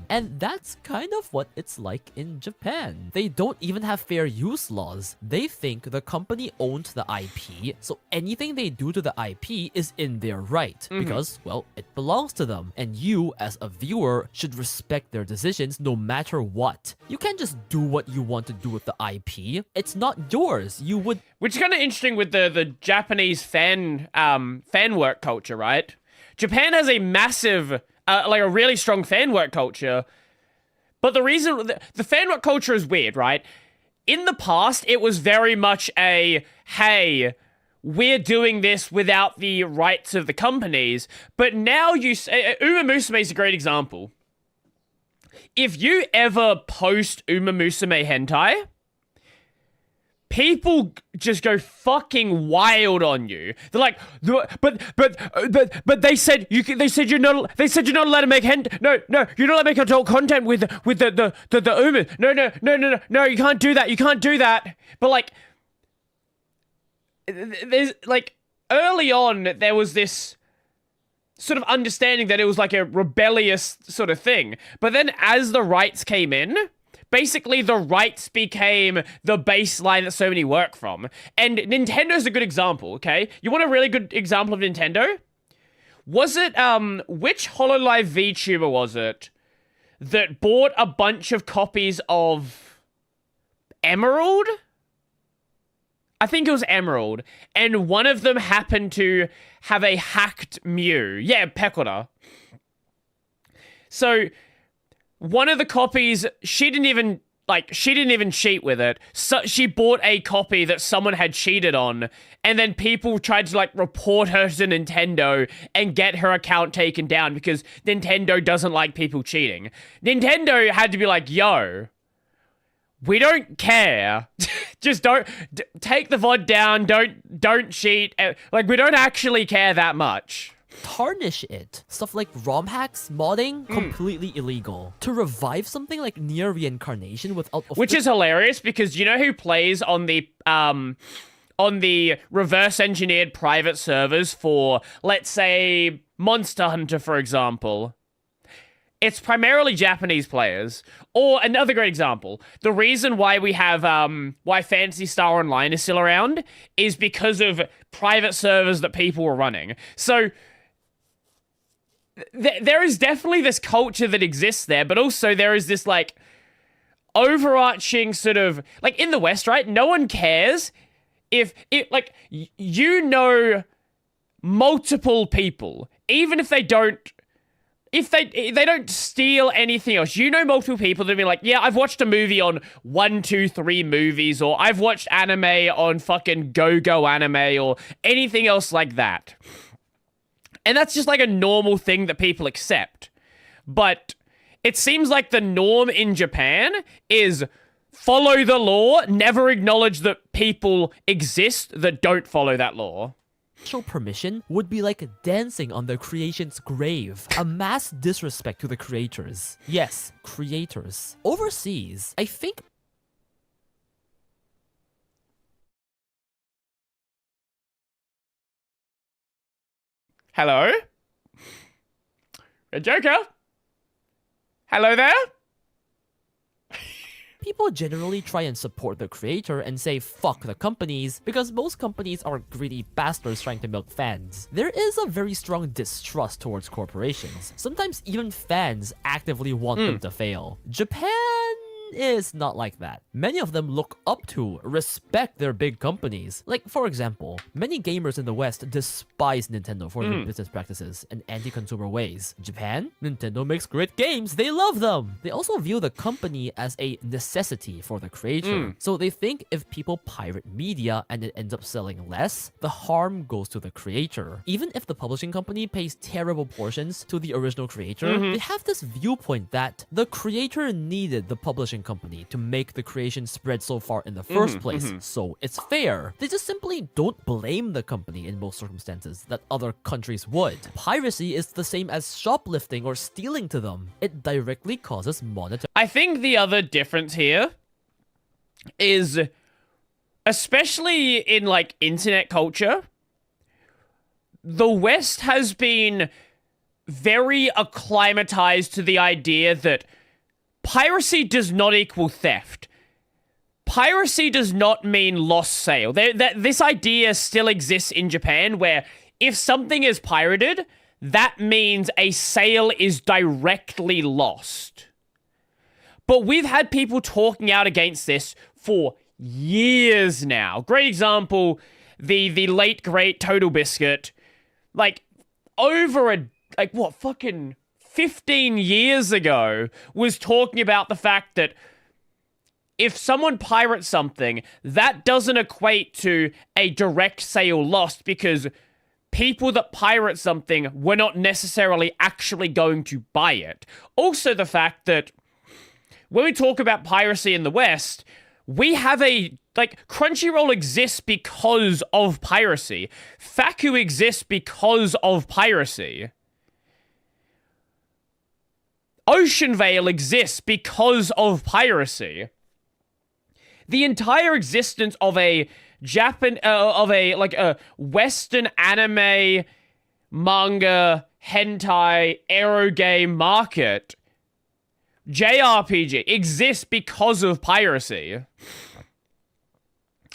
And that's kind of what it's like in Japan. They don't even have fair use laws. They think the company owns the IP, so anything they do to the IP is in their right. Because, well, it belongs to them. And you, as a viewer, should respect their decisions no matter what. You can't just do what you want to do with the IP. It's not yours. You would... Which is kind of interesting with the Japanese fan work culture, right? Japan has a massive... like a really strong fan work culture. But the reason... The fan work culture is weird, right? In the past, it was very much a, hey, we're doing this without the rights of the companies. But now you... Uma Musume is a great example. If you ever post Uma Musume hentai... people just go fucking wild on you. They're like, but they said you're not allowed to make No, you're not allowed to make adult content with the Uma. No, you can't do that. You can't do that. But like, there's like early on there was this sort of understanding that it was like a rebellious sort of thing. But then as the rights came in, basically, the rights became the baseline that so many work from. And Nintendo's a good example, okay? You want a really good example of Nintendo? Was it, which HoloLive VTuber was it that bought a bunch of copies of Emerald? I think it was Emerald. And one of them happened to have a hacked Mew. Yeah, Pekora. So... one of the copies, she didn't even like, she didn't even cheat with it. So she bought a copy that someone had cheated on, and then people tried to, like, report her to Nintendo and get her account taken down because Nintendo doesn't like people cheating. Nintendo had to be like, yo, we don't care. Just don't take the VOD down. Don't cheat. Like, we don't actually care that much. Tarnish it. Stuff like ROM hacks, modding, completely illegal. To revive something like Near Reincarnation without... Which is hilarious because you know who plays on the reverse engineered private servers for, let's say, Monster Hunter, for example? It's primarily Japanese players. Or another great example, the reason why we have, why Phantasy Star Online is still around is because of private servers that people were running. So... there is definitely this culture that exists there, but also there is this, like, overarching sort of... Like, in the West, right? No one cares if like, you know multiple people, even if they don't... If they don't steal anything else, you know multiple people that be like, yeah, I've watched a movie on 123 Movies, or I've watched anime on fucking Go Anime, or anything else like that. And that's just like a normal thing that people accept. But it seems like the norm in Japan is follow the law, never acknowledge that people exist that don't follow that law. Special permission would be like dancing on the creation's grave. A mass disrespect to the creators. Yes, creators. Overseas, I think... Hello? Red Joker? Hello there? People generally try and support the creator and say fuck the companies because most companies are greedy bastards trying to milk fans. There is a very strong distrust towards corporations. Sometimes even fans actively want them to fail. Japan is not like that. Many of them look up to, respect their big companies. Like, for example, many gamers in the West despise Nintendo for their business practices and anti-consumer ways. Japan? Nintendo makes great games, they love them! They also view the company as a necessity for the creator. So they think if people pirate media and it ends up selling less, the harm goes to the creator. Even if the publishing company pays terrible portions to the original creator, they have this viewpoint that the creator needed the publishing company to make the creation spread so far in the first place, so it's fair. They just simply don't blame the company in most circumstances that other countries would. Piracy is the same as shoplifting or stealing to them. It directly causes monetary... I think the other difference here is, especially in, like, internet culture, the West has been very acclimatized to the idea that piracy does not equal theft. Piracy does not mean lost sale. This idea still exists in Japan where if something is pirated, that means a sale is directly lost. But we've had people talking out against this for years now. Great example, the late great Total Biscuit. Like, over fucking 15 years ago, was talking about the fact that if someone pirates something, that doesn't equate to a direct sale lost because people that pirate something were not necessarily actually going to buy it. Also the fact that when we talk about piracy in the West, we have Crunchyroll exists because of piracy. Faku exists because of piracy. Ocean Vale exists because of piracy. The entire existence of a Western anime, manga, hentai, aero game market, JRPG, exists because of piracy.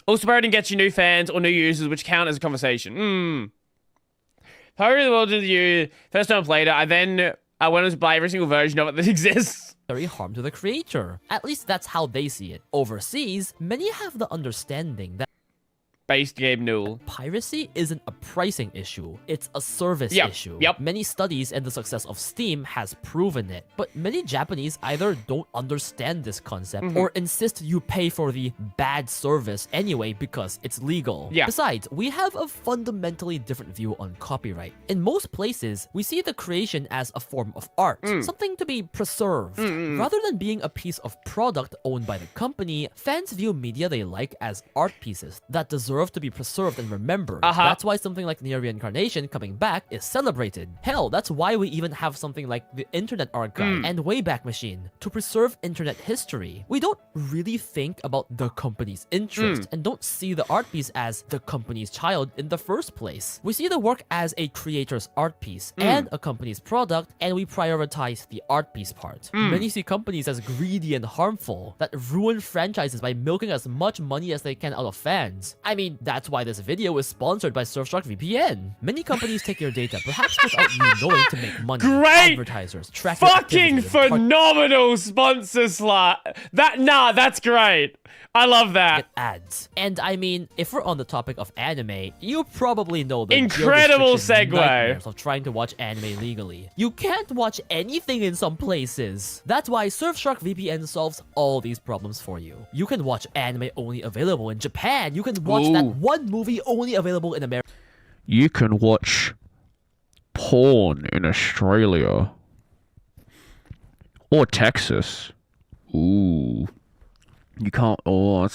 Also, pirating gets you new fans or new users, which count as a conversation. Pirating the world with you, first time I played it, I went to buy every single version of it that exists. Very harm to the creator. At least that's how they see it. Overseas, many have the understanding that based game Newell. Piracy isn't a pricing issue, it's a service issue. Many studies and the success of Steam has proven it, but many Japanese either don't understand this concept or insist you pay for the bad service anyway because it's legal. Besides, we have a fundamentally different view on copyright. In most places, we see the creation as a form of art, something to be preserved. Rather than being a piece of product owned by the company, fans view media they like as art pieces that deserve to be preserved and remembered. That's why something like Near Reincarnation coming back is celebrated. Hell, that's why we even have something like the Internet Archive and Wayback Machine to preserve internet history. We don't really think about the company's interest and don't see the art piece as the company's child in the first place. We see the work as a creator's art piece and a company's product, and we prioritize the art piece part. Many see companies as greedy and harmful that ruin franchises by milking as much money as they can out of fans. I mean, that's why this video is sponsored by Surfshark VPN. Many companies take your data, perhaps without you knowing, to make money. Great! Advertisers track your Fucking activity and phenomenal sponsor slot. That's great. I love that. Ads. And I mean, if we're on the topic of anime, you probably know the incredible segue nightmares of trying to watch anime legally. You can't watch anything in some places. That's why Surfshark VPN solves all these problems for you. You can watch anime only available in Japan. You can watch that one movie only available in America. You can watch porn in Australia or Texas. Ooh. You can't. You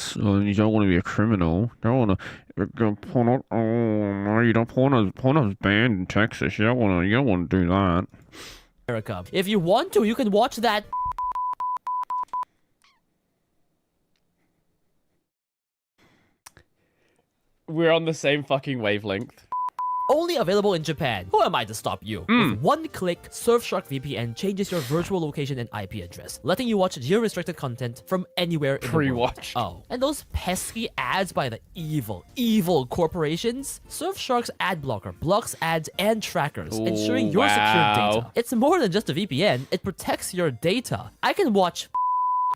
don't want to be a criminal. You don't want to. Porn. Oh no, you don't. Porn is banned in Texas. You don't want to do that. America. If you want to, you can watch that. We're on the same fucking wavelength. Only available in Japan. Who am I to stop you? With one click, Surfshark VPN changes your virtual location and IP address, letting you watch geo-restricted content from anywhere in the world. Pre-watch. Oh, and those pesky ads by the evil corporations? Surfshark's ad blocker blocks ads and trackers, ensuring your secure data. It's more than just a VPN, it protects your data. I can watch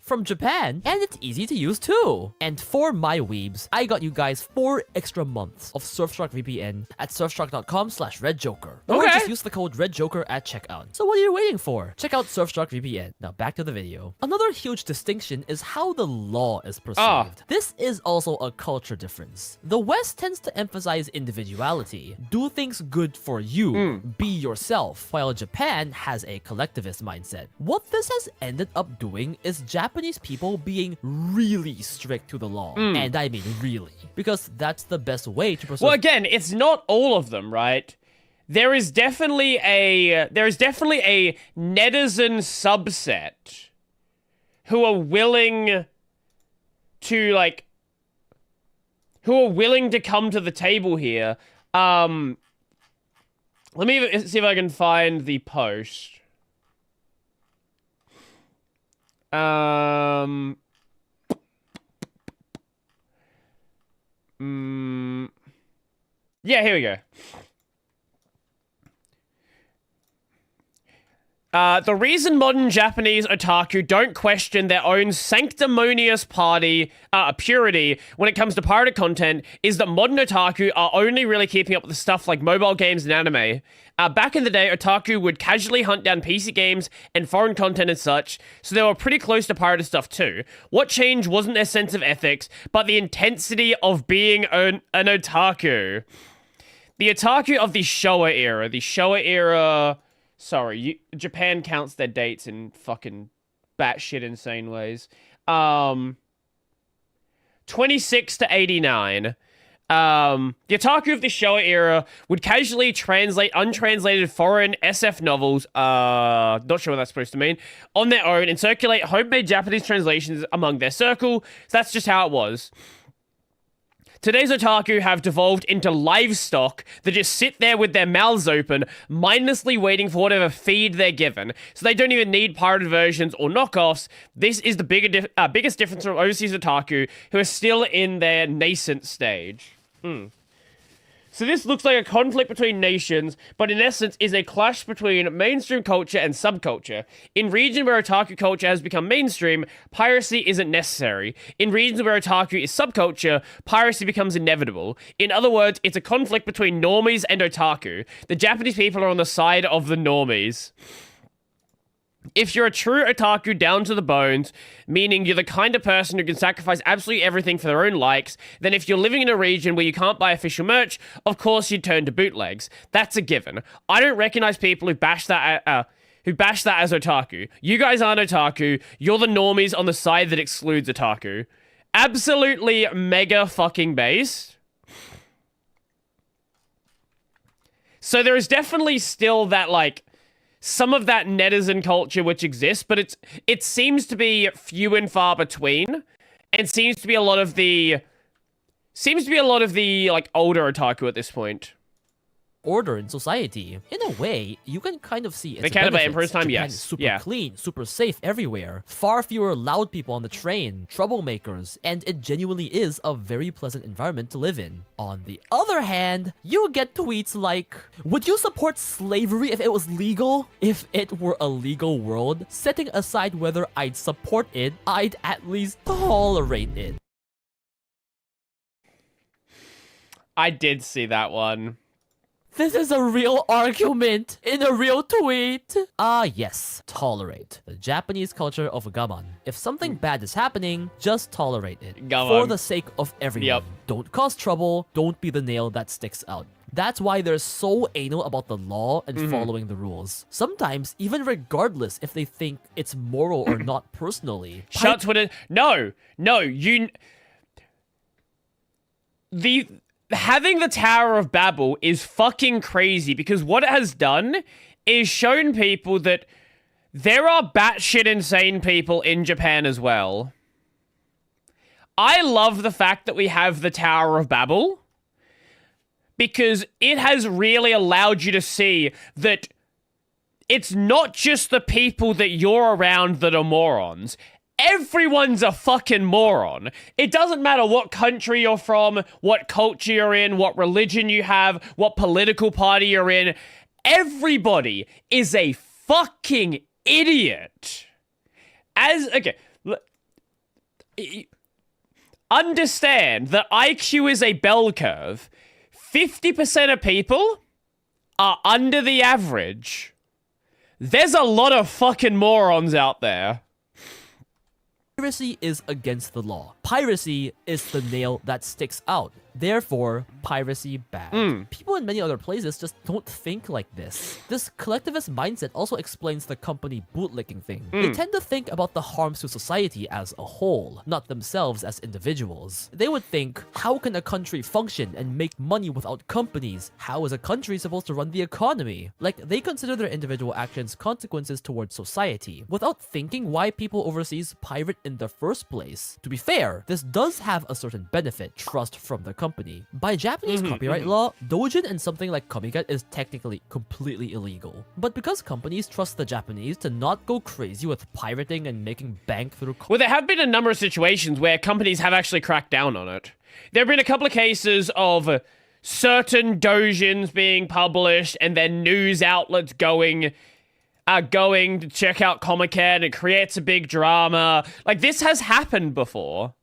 from Japan, and it's easy to use too. And for my weebs, I got you guys 4 extra months of Surfshark VPN at surfshark.com/redjoker. Or just use the code redjoker at checkout. So what are you waiting for? Check out Surfshark VPN. Now back to the video. Another huge distinction is how the law is perceived. This is also a culture difference. The West tends to emphasize individuality. Do things good for you. Be yourself. While Japan has a collectivist mindset. What this has ended up doing is Japanese people being really strict to the law. And I mean really. Because that's the best way to preserve— Well, again, it's not all of them, right? There is definitely a netizen subset who are willing to come to the table here. Let me see if I can find the post. Yeah, here we go. The reason modern Japanese otaku don't question their own sanctimonious purity when it comes to pirated content is that modern otaku are only really keeping up with stuff like mobile games and anime. Back in the day, otaku would casually hunt down PC games and foreign content and such, so they were pretty close to pirated stuff too. What changed wasn't their sense of ethics, but the intensity of being an otaku. The otaku of the Showa era, sorry, Japan counts their dates in fucking batshit insane ways. 26 to 89. The otaku of the Showa era would casually translate untranslated foreign SF novels, not sure what that's supposed to mean, on their own and circulate homemade Japanese translations among their circle. So that's just how it was. Today's otaku have devolved into livestock that just sit there with their mouths open, mindlessly waiting for whatever feed they're given. So they don't even need pirated versions or knockoffs. This is the biggest difference from overseas otaku, who are still in their nascent stage. So this looks like a conflict between nations, but in essence is a clash between mainstream culture and subculture. In regions where otaku culture has become mainstream, piracy isn't necessary. In regions where otaku is subculture, piracy becomes inevitable. In other words, it's a conflict between normies and otaku. The Japanese people are on the side of the normies. If you're a true otaku down to the bones, meaning you're the kind of person who can sacrifice absolutely everything for their own likes, then if you're living in a region where you can't buy official merch, of course you'd turn to bootlegs. That's a given. I don't recognize people who bash that as otaku. You guys aren't otaku. You're the normies on the side that excludes otaku. Absolutely mega fucking based. So there is definitely still that, like, some of that netizen culture which exists, but it seems to be few and far between, and seems to be a lot of the like older otaku at this point. Order in society. In a way, you can kind of see its They can about benefits. Emperor's Time, Japan yes. is super Yeah. clean, super safe everywhere. Far fewer loud people on the train, troublemakers, and it genuinely is a very pleasant environment to live in. On the other hand, you get tweets like, would you support slavery if it was legal? If it were a legal world, setting aside whether I'd support it, I'd at least tolerate it. I did see that one. This is a real argument in a real tweet. Yes, tolerate. The Japanese culture of gaman. If something bad is happening, just tolerate it. Gaman. For the sake of everyone. Yep. Don't cause trouble, don't be the nail that sticks out. That's why they're so anal about the law and following the rules. Sometimes, even regardless if they think it's moral or not personally. Shut Twitter. No, having the Tower of Babel is fucking crazy, because what it has done is shown people that there are batshit insane people in Japan as well. I love the fact that we have the Tower of Babel, because it has really allowed you to see that it's not just the people that you're around that are morons. Everyone's a fucking moron. It doesn't matter what country you're from, what culture you're in, what religion you have, what political party you're in. Everybody is a fucking idiot. Understand that IQ is a bell curve. 50% of people are under the average. There's a lot of fucking morons out there. Piracy is against the law. Piracy is the nail that sticks out. Therefore, piracy bad. People in many other places just don't think like this. This collectivist mindset also explains the company bootlicking thing. They tend to think about the harms to society as a whole, not themselves as individuals. They would think, how can a country function and make money without companies? How is a country supposed to run the economy? Like, they consider their individual actions consequences towards society, without thinking why people overseas pirate in the first place. To be fair, this does have a certain benefit, trust from the company. By Japanese copyright law, doujin and something like komiket is technically completely illegal. But because companies trust the Japanese to not go crazy with pirating and making bank through... Well, there have been a number of situations where companies have actually cracked down on it. There have been a couple of cases of certain doujins being published and then news outlets going to check out Comiket, and it creates a big drama. Like, this has happened before.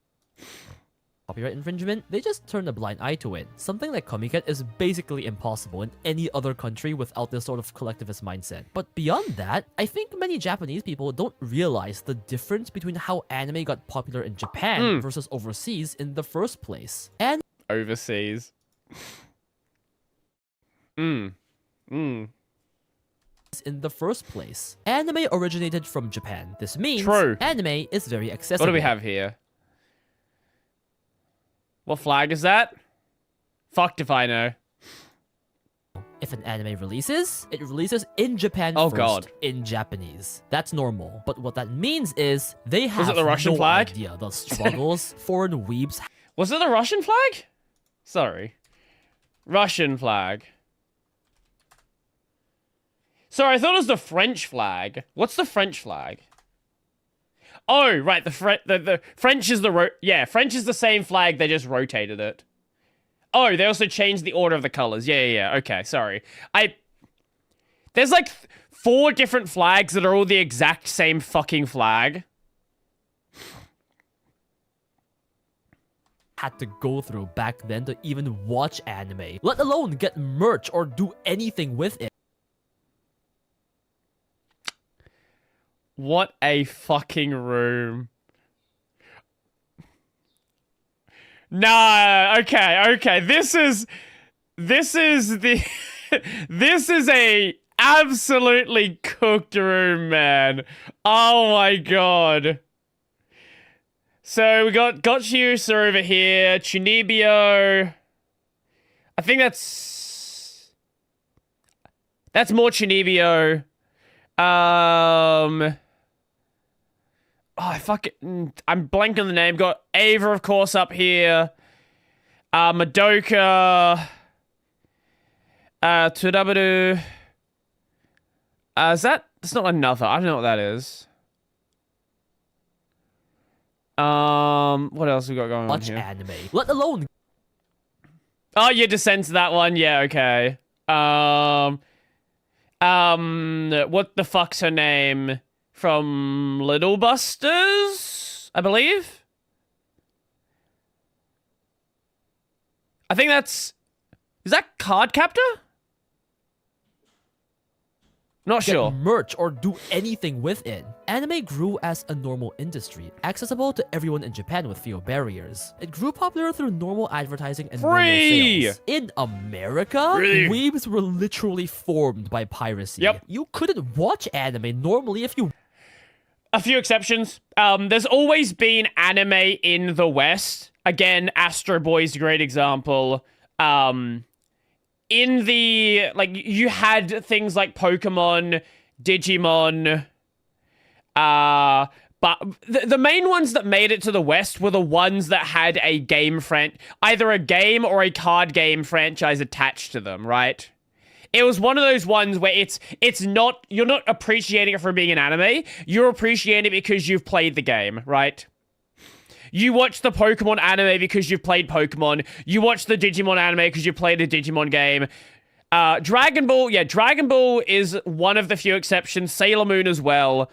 Copyright infringement, they just turn a blind eye to it. Something like Komiket is basically impossible in any other country without this sort of collectivist mindset. But beyond that, I think many Japanese people don't realize the difference between how anime got popular in Japan versus overseas in the first place. And overseas. In the first place. Anime originated from Japan. This means anime is very accessible. What do we have here? What flag is that? Fucked if I know. If an anime releases, it releases in Japan first, in Japanese. That's normal. But what that means is they have Was it the Russian flag? idea the struggles foreign weebs. Was it the Russian flag? Sorry. Russian flag. Sorry, I thought it was the French flag. What's the French flag? Oh, right, the French is French is the same flag, they just rotated it. Oh, they also changed the order of the colors. Yeah. Okay, sorry. There's like 4 different flags that are all the exact same fucking flag. Had to go through back then to even watch anime, let alone get merch or do anything with it. What a fucking room. Nah, okay. This is the this is a absolutely cooked room, man. Oh my god. So we got Chiusa over here, Chunibyo. I think that's more Chunibyo. Oh, I'm blanking on the name. Got Ava, of course, up here. Madoka. Tsudabaru. That's not another. I don't know what that is. What else we got going on here? Watch anime, let alone. Oh, you descend to that one. Yeah, okay. What the fuck's her name? From Little Busters, I believe? I think that's... Is that Card Captor? Not sure. Merch or do anything with it. Anime grew as a normal industry, accessible to everyone in Japan with few barriers. It grew popular through normal advertising and normal sales. In America, weebs were literally formed by piracy. Yep. You couldn't watch anime normally if you... A few exceptions. There's always been anime in the West. Again, Astro Boy's a great example. In the, like, you had things like Pokemon, Digimon, but the main ones that made it to the West were the ones that had a game either a game or a card game franchise attached to them, right? It was one of those ones where it's not, you're not appreciating it for being an anime, you're appreciating it because you've played the game, right? You watch the Pokemon anime because you've played Pokemon. You watch the Digimon anime because you played a Digimon game. Dragon Ball is one of the few exceptions. Sailor Moon as well.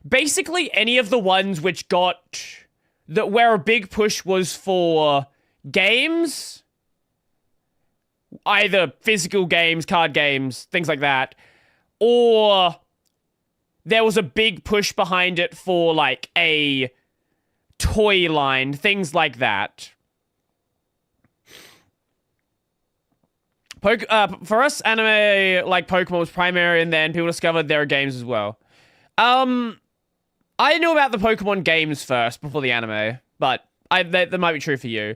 Basically any of the ones which where a big push was for games, either physical games, card games, things like that, or there was a big push behind it for like a toy line, things like that. For us, anime like Pokemon was primary, and then people discovered there are games as well. I knew about the Pokemon games first before the anime, but that might be true for you.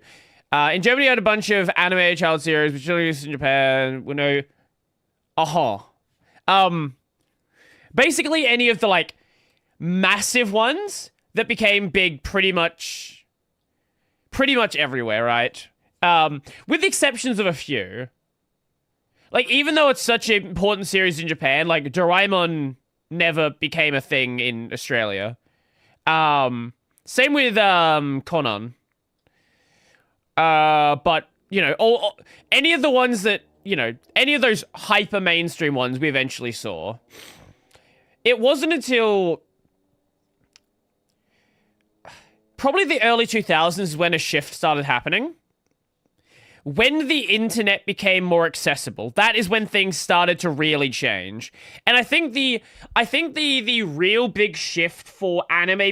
In Germany, I had a bunch of anime child series, which are released in Japan. We know. Basically, any of the like massive ones that became big pretty much everywhere, right? With the exceptions of a few. Like, even though it's such an important series in Japan, like, Doraemon never became a thing in Australia. Same with Conan. But, you know, any of the ones that, you know, any of those hyper mainstream ones we eventually saw. It wasn't until probably the early 2000s is when a shift started happening. When the internet became more accessible, that is when things started to really change. And I think the real big shift for anime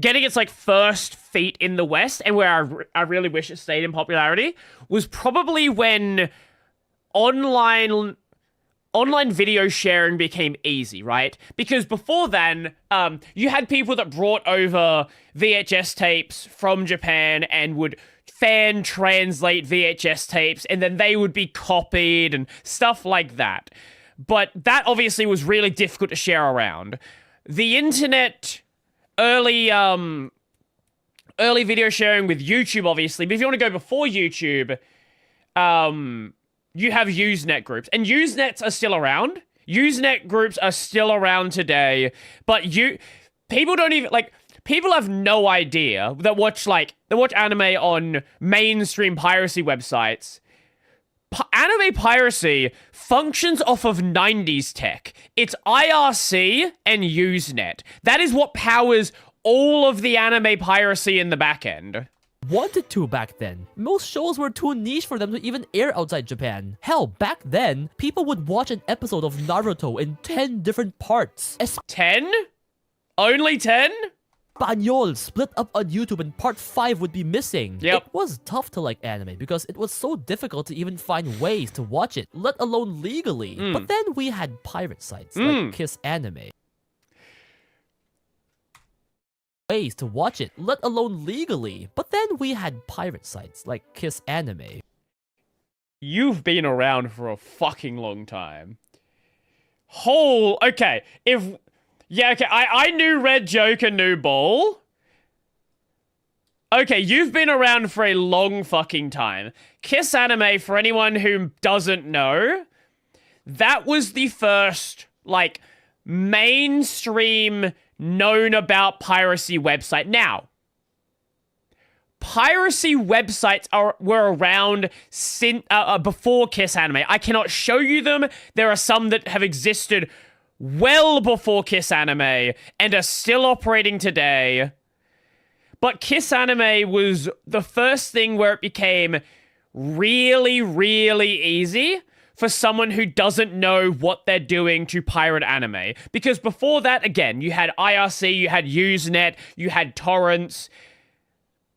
getting its like first feet in the West, and where I really wish it stayed in popularity, was probably when online video sharing became easy, right? Because before then, you had people that brought over VHS tapes from Japan and would fan translate VHS tapes, and then they would be copied and stuff like that. But that obviously was really difficult to share around. The internet, early video sharing with YouTube, obviously, but if you want to go before YouTube, you have Usenet groups, and Usenets are still around. Usenet groups are still around today, but people don't even, like, people have no idea that watch anime on mainstream piracy websites. Anime piracy functions off of 90s tech. It's IRC and Usenet. That is what powers all of the anime piracy in the back end. Wanted to back then. Most shows were too niche for them to even air outside Japan. Hell, back then, people would watch an episode of Naruto in 10 different parts. 10? Only 10? Espanol split up on YouTube and part 5 would be missing. Yep. It was tough to like anime because it was so difficult to even find ways to watch it, let alone legally. But then we had pirate sites like Kiss Anime. Ways to watch it, let alone legally. But then we had pirate sites like Kiss Anime. You've been around for a fucking long time. Okay, I knew Red Joker knew Ball. Okay, you've been around for a long fucking time. Kiss Anime, for anyone who doesn't know, that was the first, like, mainstream known about piracy website. Now, piracy websites were around before Kiss Anime. I cannot show you them. There are some that have existed well before Kiss Anime and are still operating today. But Kiss Anime was the first thing where it became really, really easy for someone who doesn't know what they're doing to pirate anime. Because before that, again, you had IRC, you had Usenet, you had torrents.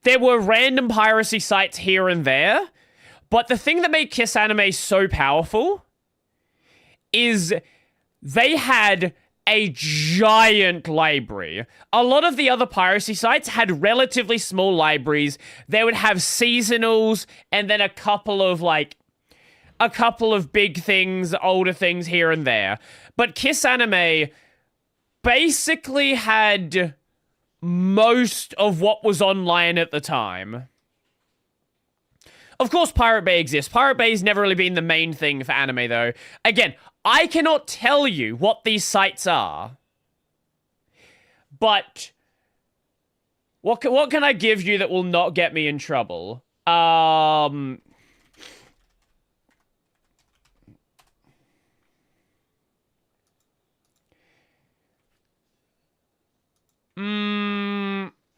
There were random piracy sites here and there. But the thing that made Kiss Anime so powerful is they had a giant library. A lot of the other piracy sites had relatively small libraries. They would have seasonals and then a couple of big things, older things here and there. But Kiss Anime basically had most of what was online at the time. Of course, Pirate Bay exists. Pirate Bay's never really been the main thing for anime, though. Again, I cannot tell you what these sites are. But what can I give you that will not get me in trouble?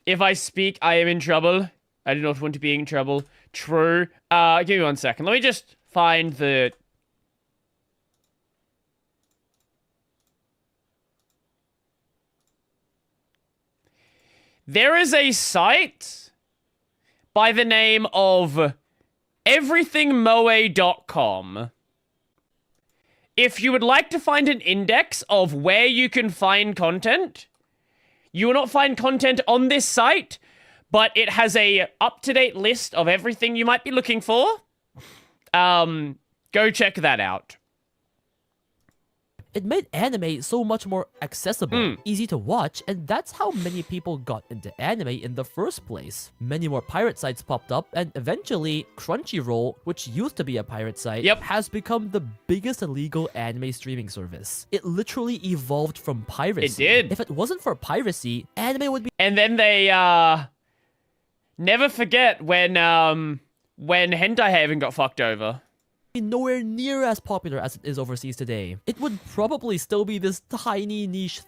If I speak, I am in trouble. I do not want to be in trouble. True. Give me 1 second. Let me just find the... There is a site by the name of everythingmoe.com. If you would like to find an index of where you can find content, you will not find content on this site, but it has a up-to-date list of everything you might be looking for. Go check that out. It made anime so much more accessible, easy to watch, and that's how many people got into anime in the first place. Many more pirate sites popped up, and eventually, Crunchyroll, which used to be a pirate site, has become the biggest illegal anime streaming service. It literally evolved from piracy. It did. If it wasn't for piracy, anime would be... And then they, never forget when Hentai Haven got fucked over. Nowhere near as popular as it is overseas today. It would probably still be this tiny niche.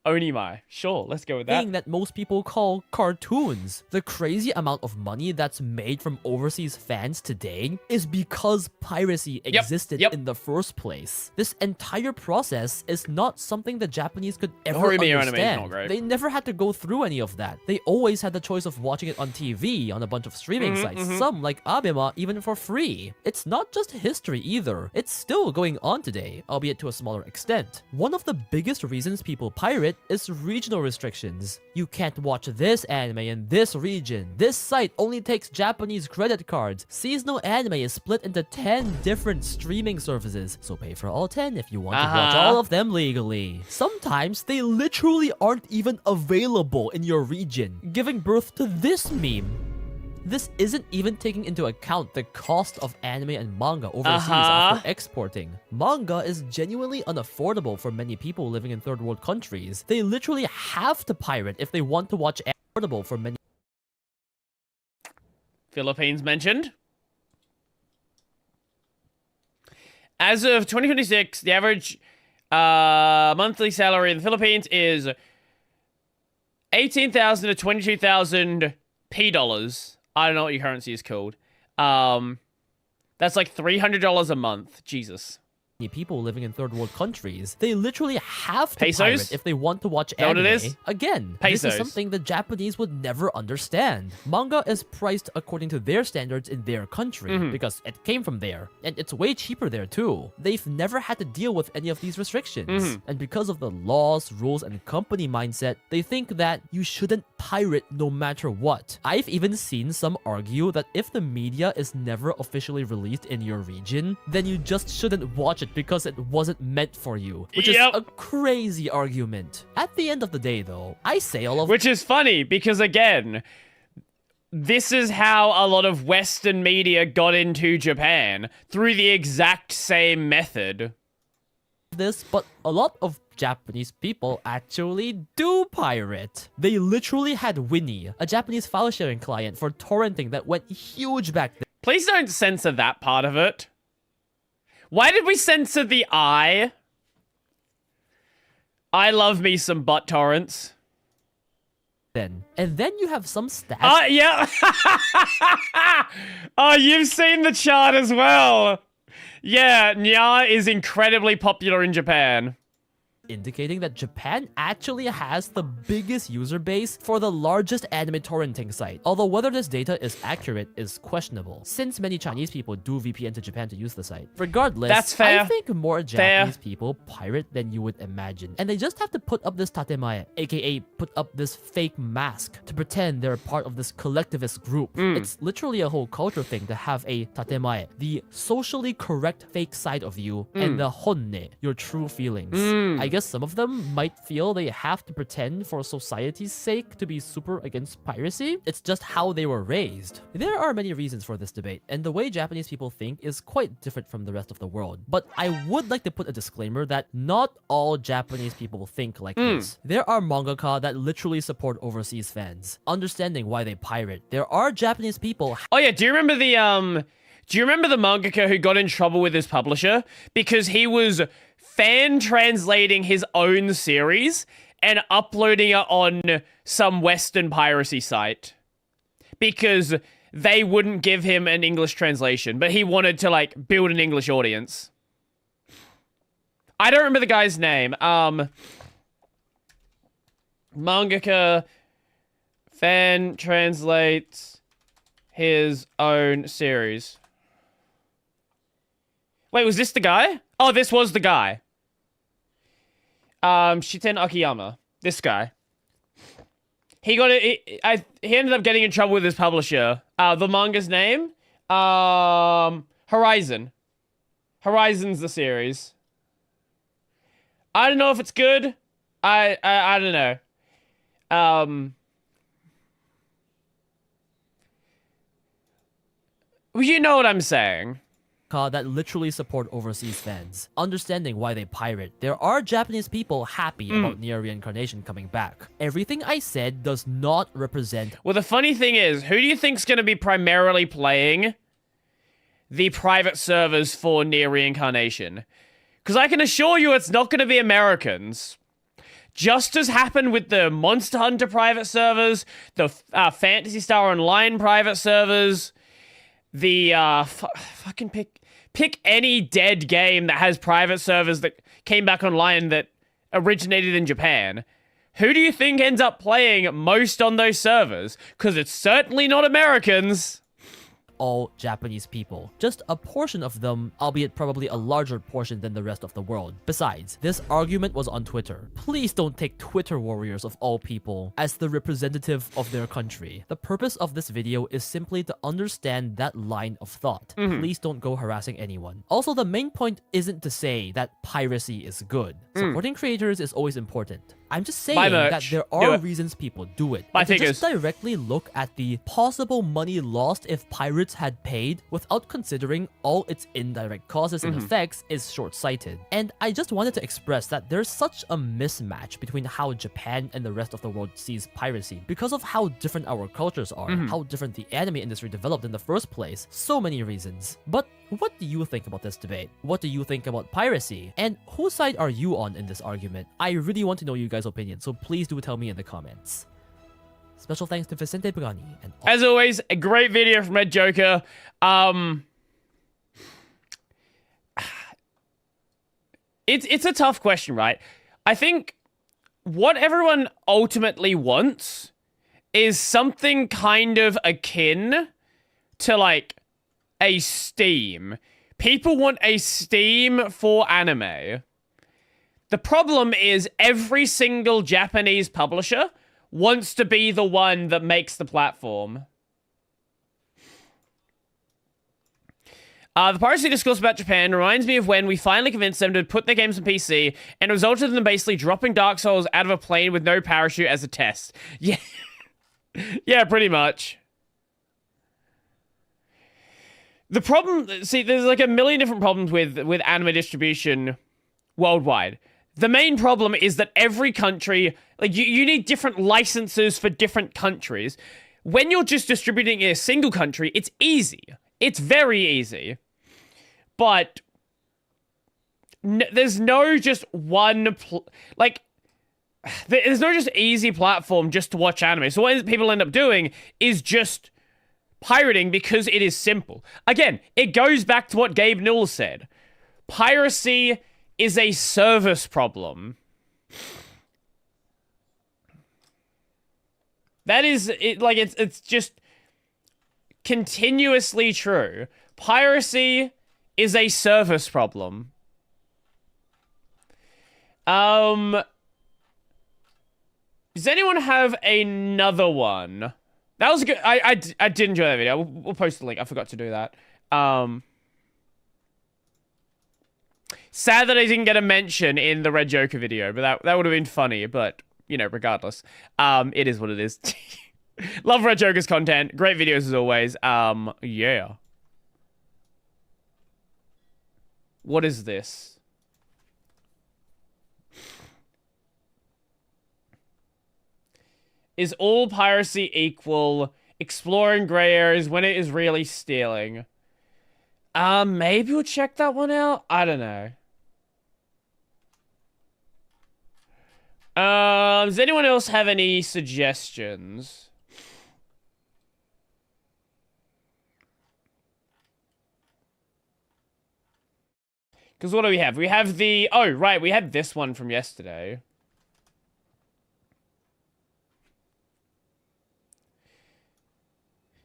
Onimai. Sure, let's go with that. Thing that most people call cartoons. The crazy amount of money that's made from overseas fans today is because piracy existed in the first place. This entire process is not something the Japanese could ever understand. They never had to go through any of that. They always had the choice of watching it on TV, on a bunch of streaming sites, some like Abema even for free. It's not just history either. It's still going on today, albeit to a smaller extent. One of the biggest reasons people pirate is regional restrictions. You can't watch this anime in this region. This site only takes Japanese credit cards. Seasonal anime is split into 10 different streaming services, so pay for all 10 if you want to watch all of them legally. Sometimes they literally aren't even available in your region, giving birth to this meme. This isn't even taking into account the cost of anime and manga overseas after exporting. Manga is genuinely unaffordable for many people living in third world countries. They literally have to pirate if they want to watch affordable for many. Philippines mentioned. As of 2026, the average monthly salary in the Philippines is 18,000 to 22,000 P dollars. I don't know what your currency is called. That's like $300 a month. Jesus. People living in third world countries, they literally have to Pesos? pirate if they want to watch Know anime. what it is? Again, Pesos. this is something the Japanese would never understand. Manga is priced according to their standards in their country because it came from there, and it's way cheaper there too. They've never had to deal with any of these restrictions, and because of the laws, rules, and company mindset, they think that you shouldn't pirate no matter what. I've even seen some argue that if the media is never officially released in your region, then you just shouldn't watch it because it wasn't meant for you, which is a crazy argument. At the end of the day, though, I say all of— Which is funny, because again, this is how a lot of Western media got into Japan, through the exact same method. This, but a lot of Japanese people actually do pirate. They literally had Winnie, a Japanese file sharing client for torrenting that went huge back then. Please don't censor that part of it. Why did we censor the I? I love me some butt torrents. And then you have some stats. Yeah. Oh, you've seen the chart as well. Yeah, Nya is incredibly popular in Japan, indicating that Japan actually has the biggest user base for the largest anime torrenting site. Although whether this data is accurate is questionable, since many Chinese people do VPN to Japan to use the site. Regardless, that's fair. I think more Japanese people pirate than you would imagine. And they just have to put up this tatemae, aka put up this fake mask, to pretend they're part of this collectivist group. It's literally a whole culture thing to have a tatemae, the socially correct fake side of you, and the honne, your true feelings. I guess some of them might feel they have to pretend for society's sake to be super against piracy. It's just how they were raised. There are many reasons for this debate, and the way Japanese people think is quite different from the rest of the world. But I would like to put a disclaimer that not all Japanese people think like this. There are mangaka that literally support overseas fans, understanding why they pirate. There are Japanese people— Oh yeah, do you remember the mangaka who got in trouble with his publisher because he was fan translating his own series and uploading it on some Western piracy site because they wouldn't give him an English translation, but he wanted to like build an English audience? I don't remember the guy's name. Mangaka fan translates his own series. Wait, was this the guy? Oh, this was the guy. Shiten Akiyama. This guy. He got it. He ended up getting in trouble with his publisher. The manga's name? Horizon. Horizon's the series. I don't know if it's good. I don't know. Well, you know what I'm saying. That literally support overseas fans, understanding why they pirate. There are Japanese people happy about Near Reincarnation coming back. Everything I said does not represent— Well, the funny thing is, who do you think's going to be primarily playing the private servers for Near Reincarnation? Because I can assure you it's not going to be Americans. Just as happened with the Monster Hunter private servers, the Phantasy Star Online private servers, the fucking pick any dead game that has private servers that came back online that originated in Japan. Who do you think ends up playing most on those servers? Because it's certainly not Americans. All Japanese people. Just a portion of them, albeit probably a larger portion than the rest of the world. Besides, this argument was on Twitter. Please don't take Twitter warriors of all people as the representative of their country. The purpose of this video is simply to understand that line of thought. Please don't go harassing anyone. Also, the main point isn't to say that piracy is good. Supporting creators is always important. I'm just saying Buy that merch. there Do are it. reasons people do it. Buy And to figures. just directly look at the possible money lost if pirates had paid without considering all its indirect causes and effects is short-sighted. And I just wanted to express that there's such a mismatch between how Japan and the rest of the world sees piracy because of how different our cultures are, how different the anime industry developed in the first place, so many reasons. But what do you think about this debate? What do you think about piracy? And whose side are you on in this argument? I really want to know you guys' opinion, so please do tell me in the comments. Special thanks to Vicente Pagani and As always, a great video from Red Joker. It's a tough question, right? I think what everyone ultimately wants is something kind of akin to like a Steam. People want a Steam for anime. The problem is every single Japanese publisher wants to be the one that makes the platform. The piracy discourse about Japan reminds me of when we finally convinced them to put their games on PC and it resulted in them basically dropping Dark Souls out of a plane with no parachute as a test. Yeah, yeah, pretty much. The problem, see, there's like a million different problems with anime distribution worldwide. The main problem is that every country, like you need different licenses for different countries. When you're just distributing in a single country, it's easy. It's very easy. But there's no just one, there's no just easy platform just to watch anime. So what people end up doing is just pirating because it is simple. Again, it goes back to what Gabe Newell said. Piracy is a service problem. That is it. Like it's just continuously true. Piracy is a service problem. Does anyone have another one? That was good. I did enjoy that video. We'll post the link. I forgot to do that. Sad that I didn't get a mention in the Red Joker video, but that would have been funny. But you know, regardless, it is what it is. Love Red Joker's content. Great videos as always. Yeah. What is this? Is all piracy equal? Exploring gray areas when it is really stealing. Maybe we'll check that one out. I don't know. Does anyone else have any suggestions? Because what do we have? We have the... Oh, right. We had this one from yesterday.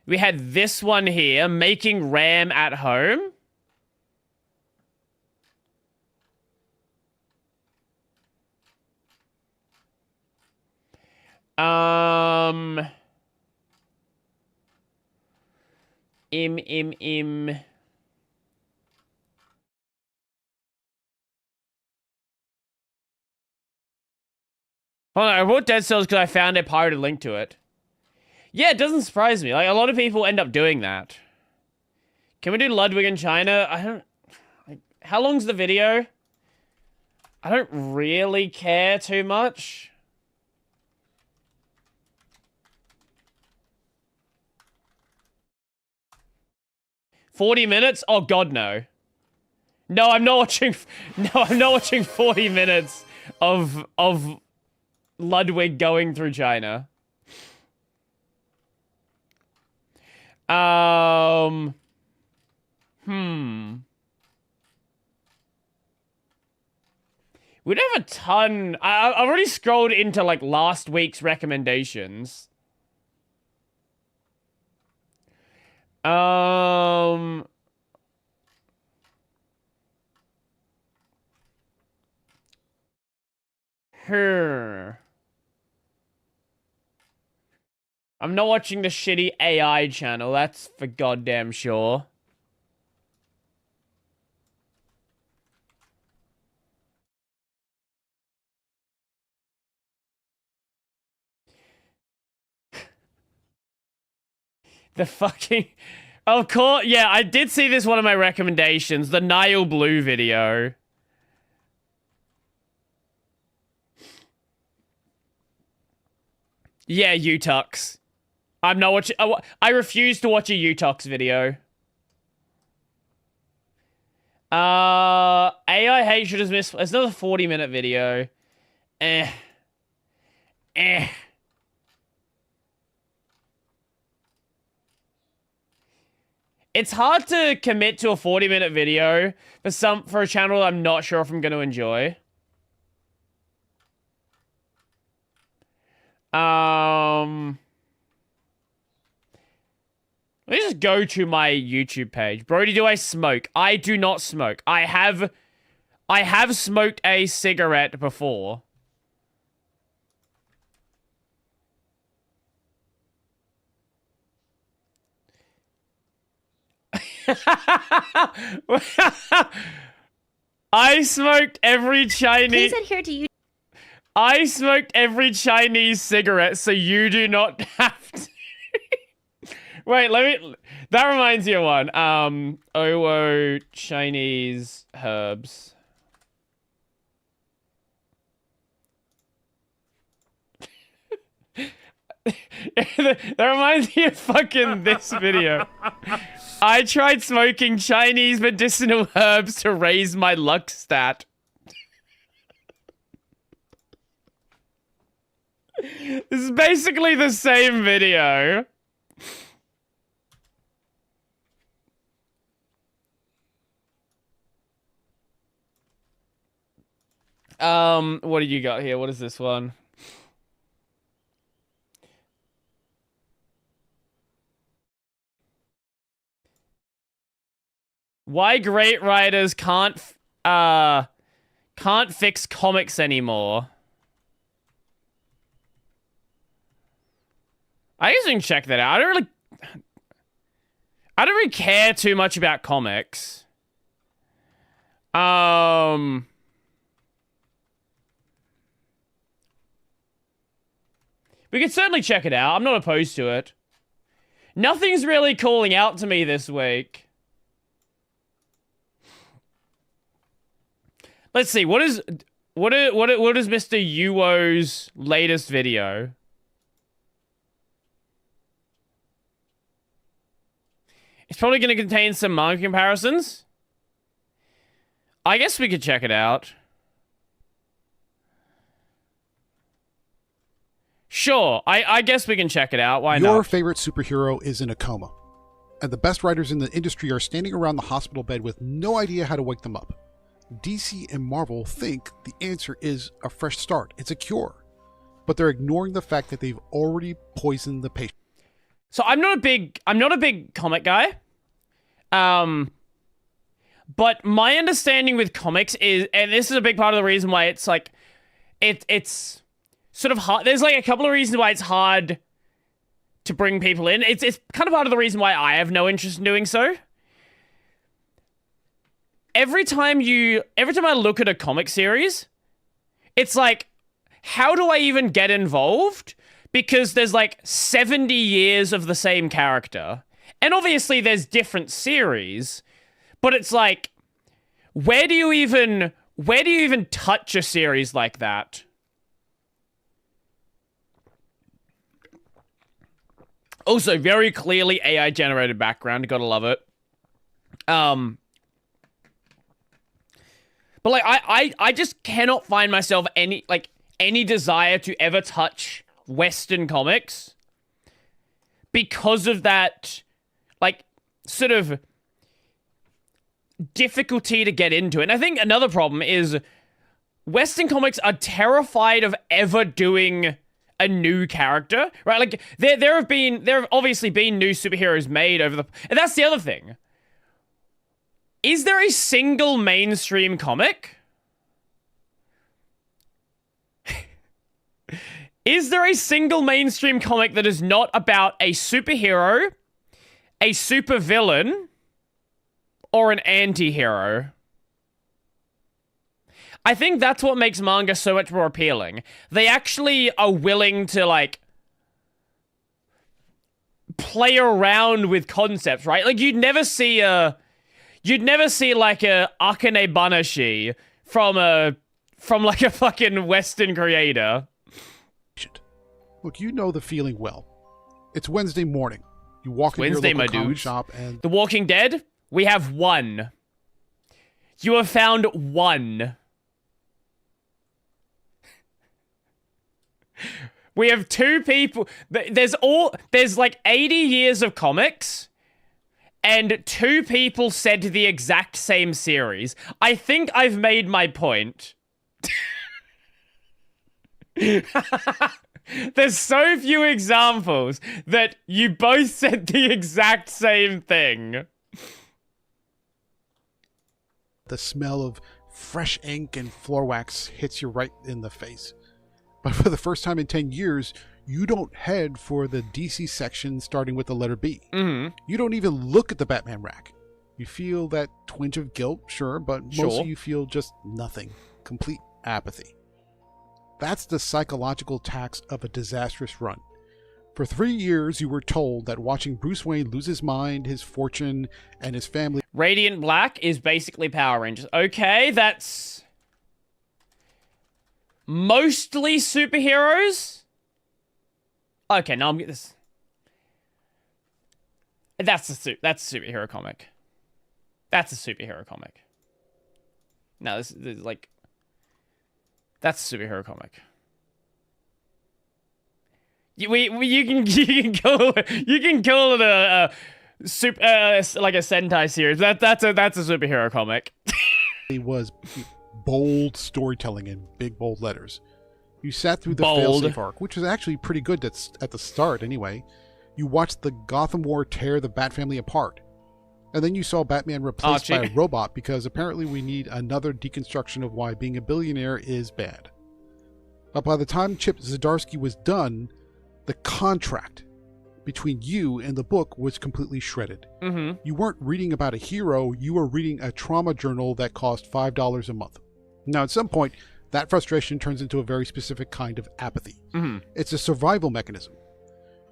We had this one here. Making RAM at home. Hold on, I wrote Dead Cells because I found a pirated link to it. Yeah, it doesn't surprise me. Like, a lot of people end up doing that. Can we do Ludwig in China? I don't... Like, how long's the video? I don't really care too much. $40? Oh, God, no. No, I'm not watching... No, I'm not watching 40 minutes of Ludwig going through China. We don't have a ton. I've already scrolled into, like, last week's recommendations. I'm not watching the shitty AI channel, that's for goddamn sure. The fucking... Of course, yeah, I did see this one of my recommendations, the Nile Blue video. Yeah, Utux. I'm not watching... I refuse to watch a Utux video. AI hatred is missed. It's another 40-minute video. Eh. It's hard to commit to a 40-minute video for a channel I'm not sure if I'm going to enjoy. Let me just go to my YouTube page. Brody, do I smoke? I do not smoke. I have smoked a cigarette before. I smoked every Chinese... Please adhere to you. I smoked every Chinese cigarette, so you do not have to... Wait, let me... That reminds me of one. Owo Chinese herbs. That reminds me of fucking this video. I tried smoking Chinese medicinal herbs to raise my luck stat. This is basically the same video. What do you got here? What is this one? Why great writers can't fix comics anymore. I guess we can check that out. I don't really care too much about comics. We could certainly check it out. I'm not opposed to it. Nothing's really calling out to me this week. Let's see. What is Mr. Yuo's latest video? It's probably going to contain some manga comparisons. I guess we could check it out. Sure, I guess we can check it out. Why not? Your favorite superhero is in a coma, and the best writers in the industry are standing around the hospital bed with no idea how to wake them up. DC and Marvel think the answer is a fresh start. It's a cure. But they're ignoring the fact that they've already poisoned the patient. So I'm not a big comic guy. But my understanding with comics is, and this is a big part of the reason why it's like, it's sort of hard. There's like a couple of reasons why it's hard to bring people in. It's kind of part of the reason why I have no interest in doing so. Every time I look at a comic series, it's like, how do I even get involved? Because there's like 70 years of the same character. And obviously there's different series, but it's like, where do you even touch a series like that? Also, very clearly AI generated background, gotta love it. But like I just cannot find myself any desire to ever touch Western comics because of that, like, sort of difficulty to get into it. And I think another problem is Western comics are terrified of ever doing a new character, right? Like, there have obviously been new superheroes made over the... And that's the other thing. Is there a single mainstream comic? Is there a single mainstream comic that is not about a superhero, a supervillain, or an anti-hero? I think that's what makes manga so much more appealing. They actually are willing to, like, play around with concepts, right? Like you'd never see like a Akane Banashi from like a fucking Western creator. Look, you know the feeling well. It's Wednesday morning. You walk into your local comic shop and... The Walking Dead, we have one. You have found one. We have two people. There's like 80 years of comics, and two people said the exact same series. I think I've made my point. There's so few examples that you both said the exact same thing. The smell of fresh ink and floor wax hits you right in the face. But for the first time in 10 years, you don't head for the DC section starting with the letter B. Mm-hmm. You don't even look at the Batman rack. You feel that twinge of guilt, sure, but mostly you feel just nothing. Complete apathy. That's the psychological tax of a disastrous run. For 3 years, you were told that watching Bruce Wayne lose his mind, his fortune, and his family... Radiant Black is basically Power Rangers. Okay, that's... mostly superheroes? Okay, now I'm getting this. That's a superhero comic. That's a superhero comic. No, this is like... That's a superhero comic. You can call it a super like a Sentai series. That's a superhero comic. It was bold storytelling in big bold letters. You sat through the failsafe arc, which was actually pretty good at the start anyway. You watched the Gotham War tear the Bat family apart. And then you saw Batman replaced by a robot because apparently we need another deconstruction of why being a billionaire is bad. But by the time Chip Zdarsky was done, the contract between you and the book was completely shredded. Mm-hmm. You weren't reading about a hero, you were reading a trauma journal that cost $5 a month. Now, at some point, that frustration turns into a very specific kind of apathy. Mm-hmm. It's a survival mechanism.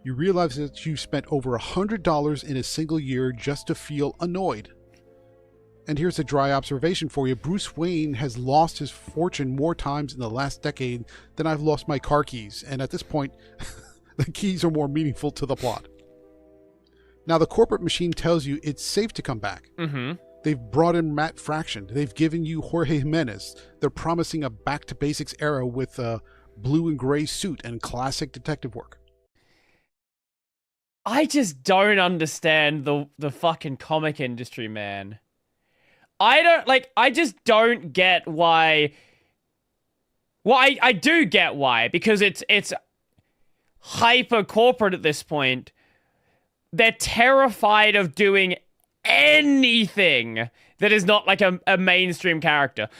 You realize that you spent over $100 in a single year just to feel annoyed. And here's a dry observation for you. Bruce Wayne has lost his fortune more times in the last decade than I've lost my car keys. And at this point, the keys are more meaningful to the plot. Now, the corporate machine tells you it's safe to come back. Mm-hmm. They've brought in Matt Fraction. They've given you Jorge Jimenez. They're promising a back-to-basics era with a blue and gray suit and classic detective work. I just don't understand the fucking comic industry, man. I just don't get why. Well, I do get why, because it's hyper corporate at this point. They're terrified of doing anything that is not like a mainstream character.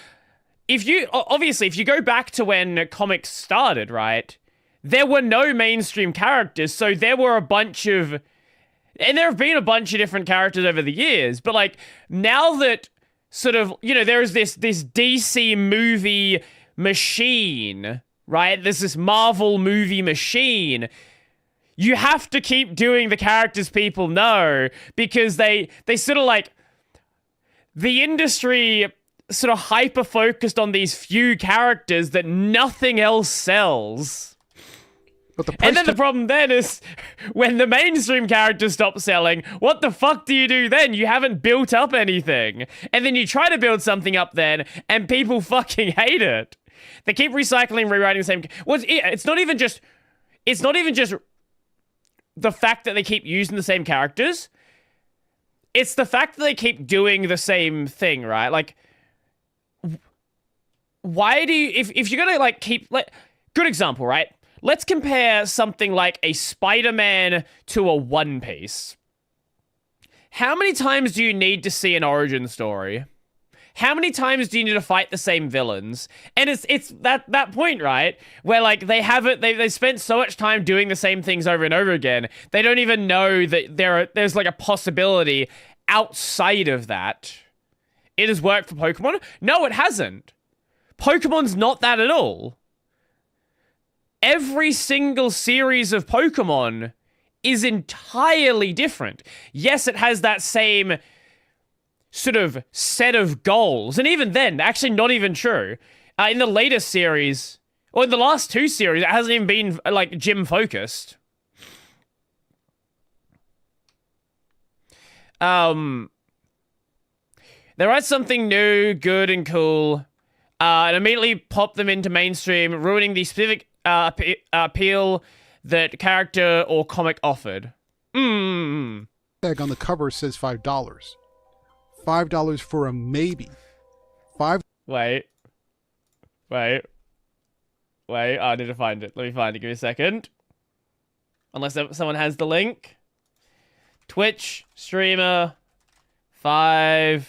If you go back to when comics started, right? There were no mainstream characters, so there were a bunch of... And there have been a bunch of different characters over the years, but, like, now that sort of, you know, there's this DC movie machine, right? There's this Marvel movie machine. You have to keep doing the characters people know, because they sort of, like... The industry sort of hyper-focused on these few characters that nothing else sells. But the problem then is when the mainstream characters stop selling, what the fuck do you do then? You haven't built up anything. And then you try to build something up then, and people fucking hate it. They keep recycling, rewriting the same... Well, it's not even just the fact that they keep using the same characters. It's the fact that they keep doing the same thing, right? Like, why do you... If you're gonna, like, keep... Like, good example, right? Let's compare something like a Spider-Man to a One Piece. How many times do you need to see an origin story? How many times do you need to fight the same villains? And it's that point, right? Where, like, they spent so much time doing the same things over and over again, they don't even know that there's, like, a possibility outside of that. It has worked for Pokemon? No, it hasn't. Pokemon's not that at all. Every single series of Pokemon is entirely different. Yes, it has that same sort of set of goals. And even then, actually not even true. In the latest series, or in the last 2 series, it hasn't even been, like, gym-focused. They write something new, good, and cool, and immediately pop them into mainstream, ruining the specific appeal that character or comic offered. Tag on the cover says $5. $5 for a maybe. Wait, I need to find it. Let me find it. Give me a second. Unless someone has the link. Twitch streamer, $5.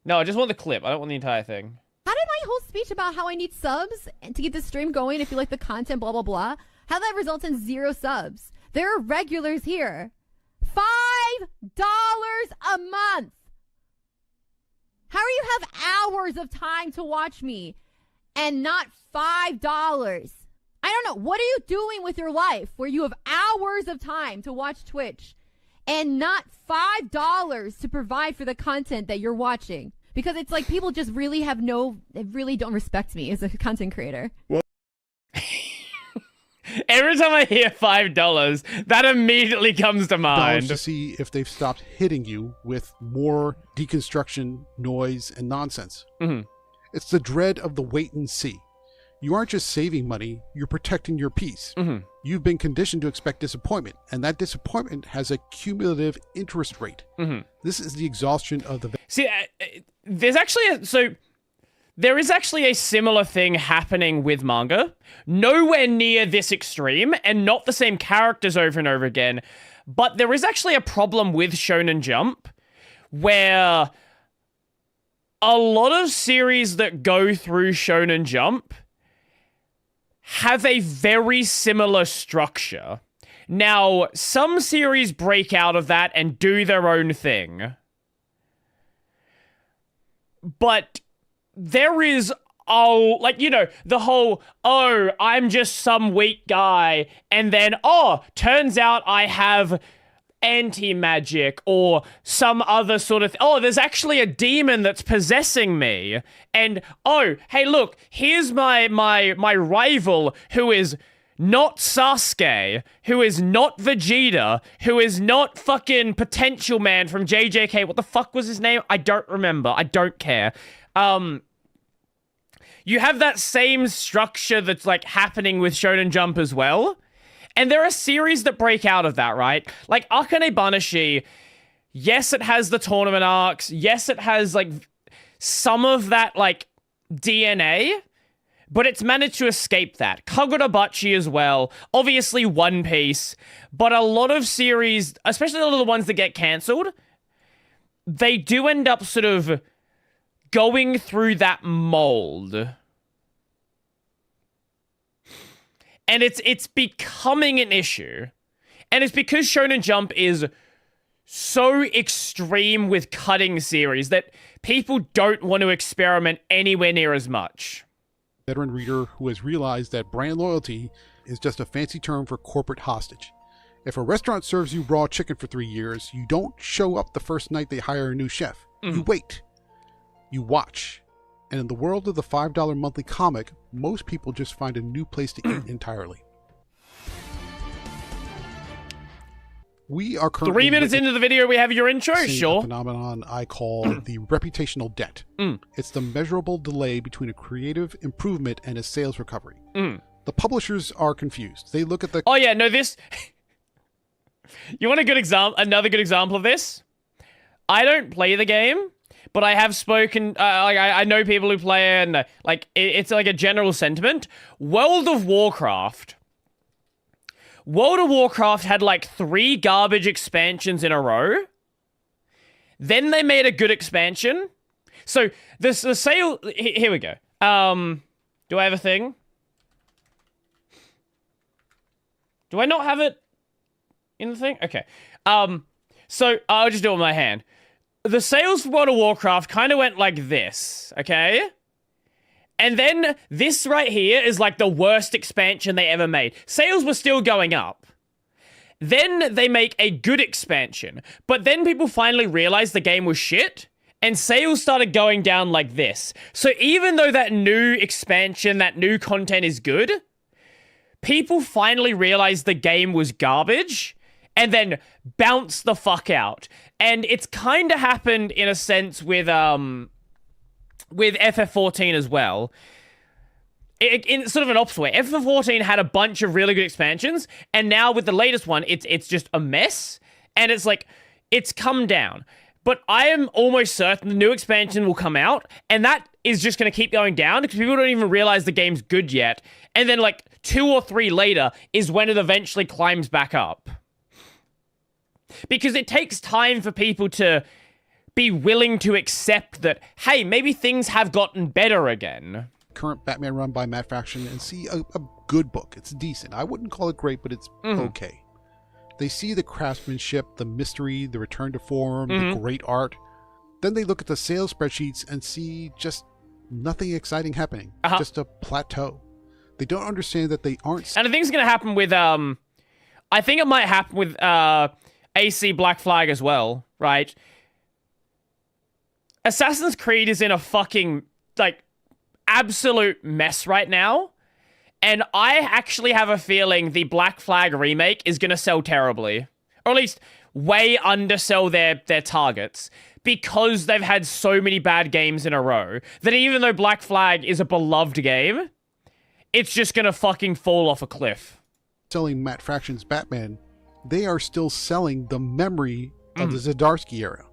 No, I just want the clip. I don't want the entire thing. How did my whole speech about how I need subs to keep the stream going if you like the content, blah, blah, blah, how that results in 0 subs? There are regulars here. $5 a month. How do you have hours of time to watch me and not $5? I don't know. What are you doing with your life where you have hours of time to watch Twitch and not $5 to provide for the content that you're watching? Because it's like people just really really don't respect me as a content creator. Well, every time I hear $5, that immediately comes to mind. To see if they've stopped hitting you with more deconstruction, noise, and nonsense. It's the dread of the wait and see. You aren't just saving money, you're protecting your peace. You've been conditioned to expect disappointment, and that disappointment has a cumulative interest rate. This is the exhaustion of the... See, there is actually a similar thing happening with manga. Nowhere near this extreme, and not the same characters over and over again, but there is actually a problem with Shonen Jump, where a lot of series that go through Shonen Jump have a very similar structure. Now, some series break out of that and do their own thing. But there is, the whole, I'm just some weak guy, and then, turns out I have anti-magic or some other sort of there's actually a demon that's possessing me, and hey, look, here's my rival who is not Sasuke, who is not Vegeta, who is not fucking Potential Man from JJK. What the fuck was his name? I don't remember. I don't care. You have that same structure that's like happening with Shonen Jump as well. And there are series that break out of that, right? Like Akane Banashi, yes, it has the tournament arcs. Yes, it has like some of that like DNA, but it's managed to escape that. Kagurabachi as well. Obviously One Piece, but a lot of series, especially a lot of the ones that get cancelled, they do end up sort of going through that mold. And it's becoming an issue. And it's because Shonen Jump is so extreme with cutting series that people don't want to experiment anywhere near as much. Veteran reader who has realized that brand loyalty is just a fancy term for corporate hostage. If a restaurant serves you raw chicken for 3 years, you don't show up the first night they hire a new chef. You wait. You watch. And in the world of the $5 monthly comic, most people just find a new place to eat entirely. We are currently 3 minutes into the video, we have your intro, sure. A phenomenon I call the reputational debt. It's the measurable delay between a creative improvement and a sales recovery. The publishers are confused. They look at the... this... You want a good example? Another good example of this? I don't play the game, but I have spoken, I know people who play it, and it's like a general sentiment. World of Warcraft had like 3 garbage expansions in a row. Then they made a good expansion. So the sale, here we go. Do I have a thing? Do I not have it in the thing? Okay. So I'll just do it with my hand. The sales for World of Warcraft kind of went like this, okay? And then this right here is like the worst expansion they ever made. Sales were still going up. Then they make a good expansion, but then people finally realized the game was shit, and sales started going down like this. So even though that new expansion, that new content is good, people finally realized the game was garbage, and then bounced the fuck out. And it's kind of happened in a sense with FF14 as well. In sort of an opposite way. FF14 had a bunch of really good expansions, and now with the latest one, it's just a mess, and it's like, it's come down. But I am almost certain the new expansion will come out, and that is just going to keep going down, because people don't even realize the game's good yet, and then like 2 or 3 later is when it eventually climbs back up. Because it takes time for people to be willing to accept that, hey, maybe things have gotten better again. Current Batman run by Matt Fraction and see a good book. It's decent. I wouldn't call it great, but it's okay. They see the craftsmanship, the mystery, the return to form, the great art. Then they look at the sales spreadsheets and see just nothing exciting happening. Just a plateau. They don't understand that they aren't... And I think it's going to happen with... I think it might happen with AC Black Flag as well, right? Assassin's Creed is in a fucking, like, absolute mess right now, and I actually have a feeling the Black Flag remake is going to sell terribly, or at least way undersell their targets, because they've had so many bad games in a row that even though Black Flag is a beloved game, it's just going to fucking fall off a cliff. Selling Matt Fraction's Batman, they are still selling the memory of the Zdarsky era.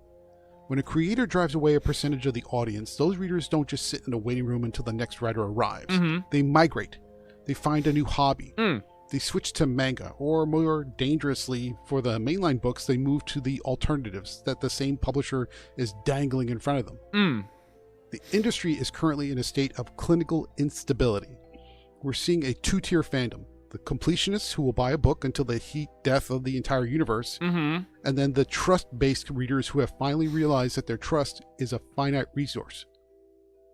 When a creator drives away a percentage of the audience, those readers don't just sit in a waiting room until the next writer arrives. They migrate. They find a new hobby. They switch to manga, or more dangerously, for the mainline books, they move to the alternatives that the same publisher is dangling in front of them. The industry is currently in a state of clinical instability. We're seeing a 2-tier fandom. The completionists who will buy a book until the heat death of the entire universe, and then the trust-based readers who have finally realized that their trust is a finite resource.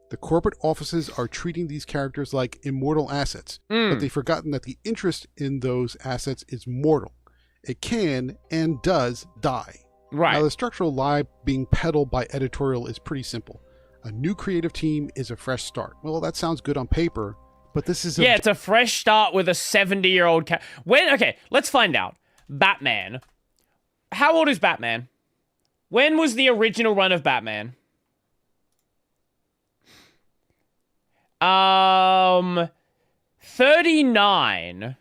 The corporate offices are treating these characters like immortal assets, but they've forgotten that the interest in those assets is mortal. It can and does die. Right. Now, the structural lie being peddled by editorial is pretty simple. A new creative team is a fresh start. Well, that sounds good on paper, but this is it's a fresh start with a 70-year-old okay, let's find out. Batman. How old is Batman? When was the original run of Batman? 39.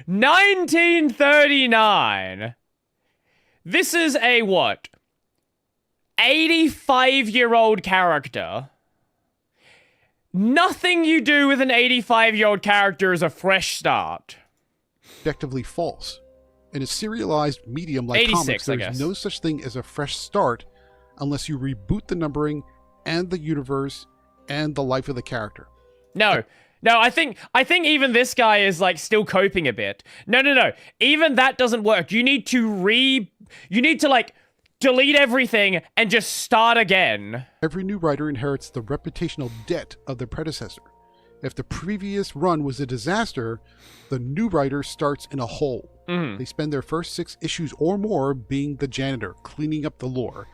$1939. This is a what? 85-year-old character. Nothing you do with an 85-year-old character is a fresh start. Objectively false. In a serialized medium like comics, there's no such thing as a fresh start unless you reboot the numbering and the universe and the life of the character. No, I think even this guy is like still coping a bit. No. Even that doesn't work. You need to like delete everything and just start again. Every new writer inherits the reputational debt of their predecessor. If the previous run was a disaster, the new writer starts in a hole. They spend their first 6 issues or more being the janitor, cleaning up the lore,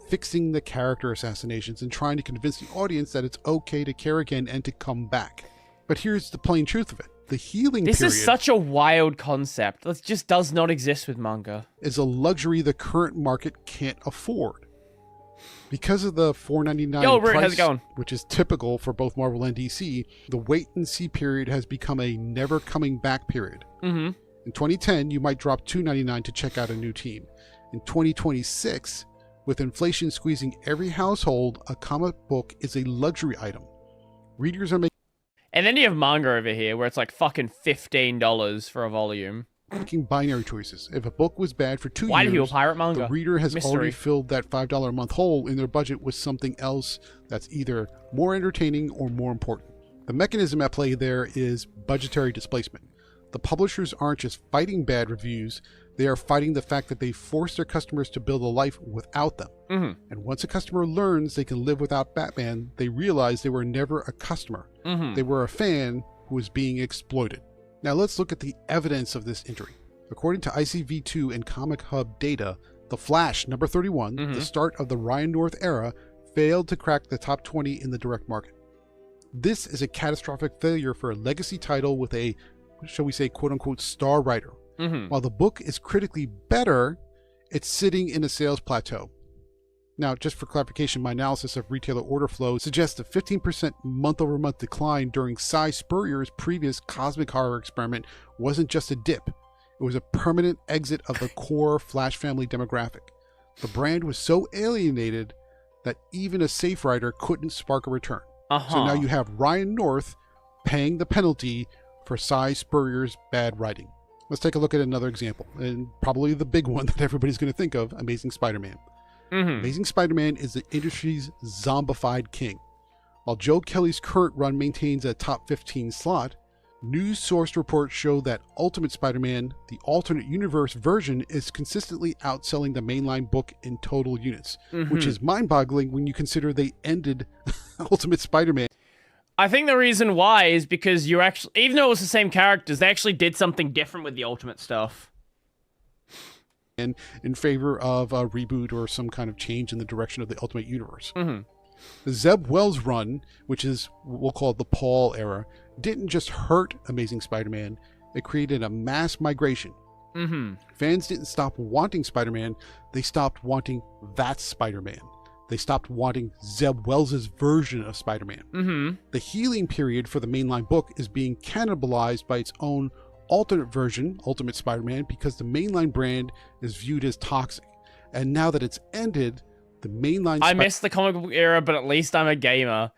fixing the character assassinations, and trying to convince the audience that it's okay to care again and to come back. But here's the plain truth of it. The healing period... This is such a wild concept. That just does not exist with manga. ...is a luxury the current market can't afford. Because of the $4.99 price, how's it going? Which is typical for both Marvel and DC, the wait-and-see period has become a never-coming-back period. In 2010, you might drop $2.99 to check out a new team. In 2026, with inflation squeezing every household, a comic book is a luxury item. Readers are making... And then you have manga over here, where it's like fucking $15 for a volume. Making binary choices. If a book was bad for 2 years, why do people pirate manga? The reader has already filled that $5 a month hole in their budget with something else that's either more entertaining or more important. The mechanism at play there is budgetary displacement. The publishers aren't just fighting bad reviews, they are fighting the fact that they force their customers to build a life without them. And once a customer learns they can live without Batman, they realize they were never a customer. They were a fan who was being exploited. Now let's look at the evidence of this injury. According to ICV2 and Comic Hub data, The Flash, number 31, the start of the Ryan North era, failed to crack the top 20 in the direct market. This is a catastrophic failure for a legacy title with a, shall we say, quote-unquote star writer. While the book is critically better, it's sitting in a sales plateau. Now, just for clarification, my analysis of retailer order flow suggests a 15% month-over-month decline during Cy Spurrier's previous cosmic horror experiment wasn't just a dip. It was a permanent exit of the core Flash family demographic. The brand was so alienated that even a safe writer couldn't spark a return. So now you have Ryan North paying the penalty for Cy Spurrier's bad writing. Let's take a look at another example, and probably the big one that everybody's going to think of, Amazing Spider-Man. Amazing Spider-Man is the industry's zombified king. While Joe Kelly's current run maintains a top 15 slot, news source reports show that Ultimate Spider-Man, the alternate universe version, is consistently outselling the mainline book in total units, which is mind-boggling when you consider they ended Ultimate Spider-Man. I think the reason why is because you actually, even though it was the same characters, they actually did something different with the Ultimate stuff. And in favor of a reboot or some kind of change in the direction of the Ultimate Universe. The Zeb Wells run, which is what we'll call the Paul era, didn't just hurt Amazing Spider-Man, it created a mass migration. Fans didn't stop wanting Spider-Man, they stopped wanting that Spider-Man. They stopped wanting Zeb Wells' version of Spider-Man. The healing period for the mainline book is being cannibalized by its own alternate version, Ultimate Spider-Man, because the mainline brand is viewed as toxic. And now that it's ended, the mainline... I missed the comic book era, but at least I'm a gamer.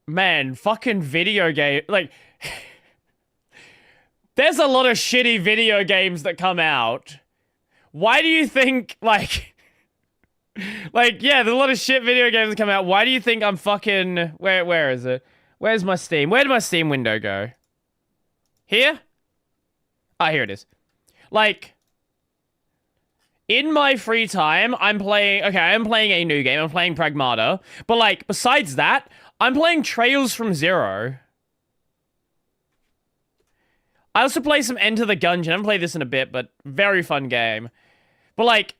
Man, fucking video game... Like... There's a lot of shitty video games that come out. Why do you think, like... Like, yeah, there's a lot of shit video games that come out. Why do you think I'm fucking... Where is it? Where's my Steam? Where did my Steam window go? Here? Ah, here it is. Like... In my free time, I'm playing... Okay, I'm playing a new game. I'm playing Pragmata. But, like, besides that, I'm playing Trails from Zero. I also play some Enter the Gungeon. I haven't played this in a bit, but very fun game. But, like...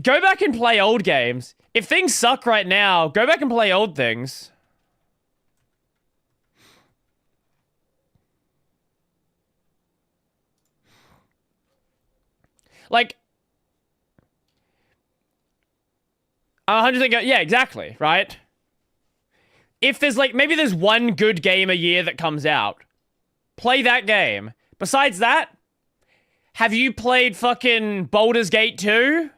Go back and play old games. If things suck right now, go back and play old things. Like, I'm 100% yeah, exactly, right? If there's like, maybe there's one good game a year that comes out. Play that game. Besides that, have you played fucking Baldur's Gate 2?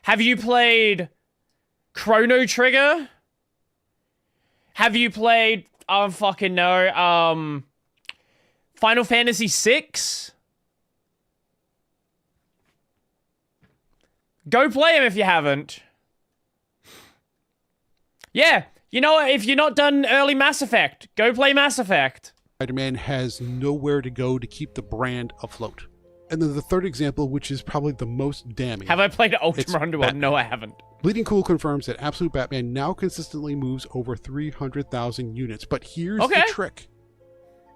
Have you played Chrono Trigger? Have you played, I don't fucking know, Final Fantasy VI? Go play them if you haven't. Yeah, you know what? If you're not done early Mass Effect, go play Mass Effect. Spider-Man has nowhere to go to keep the brand afloat. And then the third example, which is probably the most damning. Have I played Ultima Underworld? No, I haven't. Bleeding Cool confirms that Absolute Batman now consistently moves over 300,000 units. But here's the trick.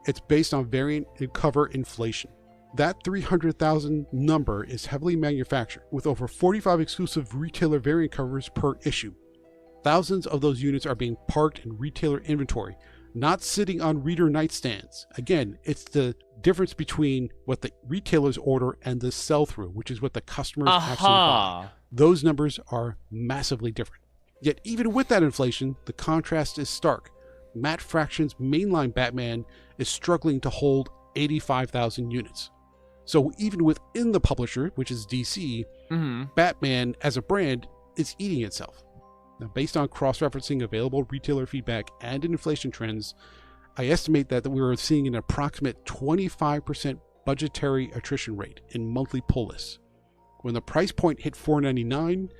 It's based on variant cover inflation. That 300,000 number is heavily manufactured, with over 45 exclusive retailer variant covers per issue. Thousands of those units are being parked in retailer inventory, not sitting on reader nightstands. Again, it's the difference between what the retailers order and the sell-through, which is what the customers actually buy. Those numbers are massively different. Yet even with that inflation, the contrast is stark. Matt Fraction's mainline Batman is struggling to hold 85,000 units. So even within the publisher, which is DC, Batman as a brand is eating itself. Now, based on cross-referencing available retailer feedback and inflation trends, I estimate that we are seeing an approximate 25% budgetary attrition rate in monthly pull lists. When the price point hit $4.99,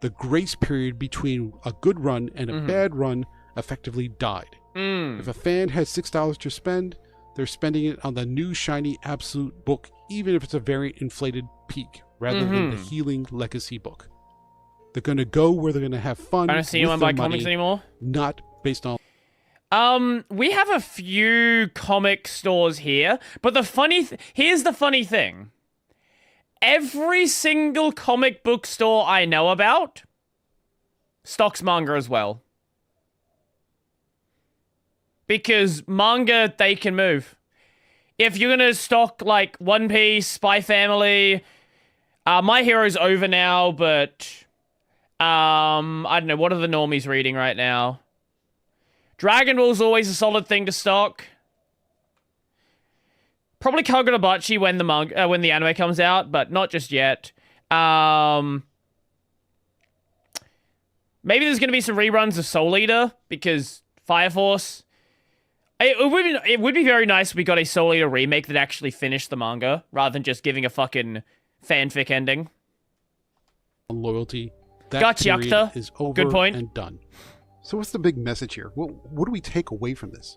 The grace period between a good run and a bad run effectively died. If a fan has $6 to spend, they're spending it on the new shiny absolute book, even if it's a very inflated peak, rather than the healing legacy book. They're going to go where they're going to have fun. I don't see anyone buy comics anymore. Not based on... We have a few comic stores here, but here's the funny thing. Every single comic book store I know about stocks manga as well. Because manga, they can move. If you're gonna stock, like, One Piece, Spy Family, My Hero's over now, but, I don't know, what are the normies reading right now? Dragon Ball's always a solid thing to stock. Probably Kagurabachi when the anime comes out, but not just yet. Maybe there's gonna be some reruns of Soul Eater, because Fire Force... It would be very nice if we got a Soul Eater remake that actually finished the manga, rather than just giving a fucking fanfic ending. Loyalty. That period is over. Good point. And done. So what's the big message here? Well, what do we take away from this?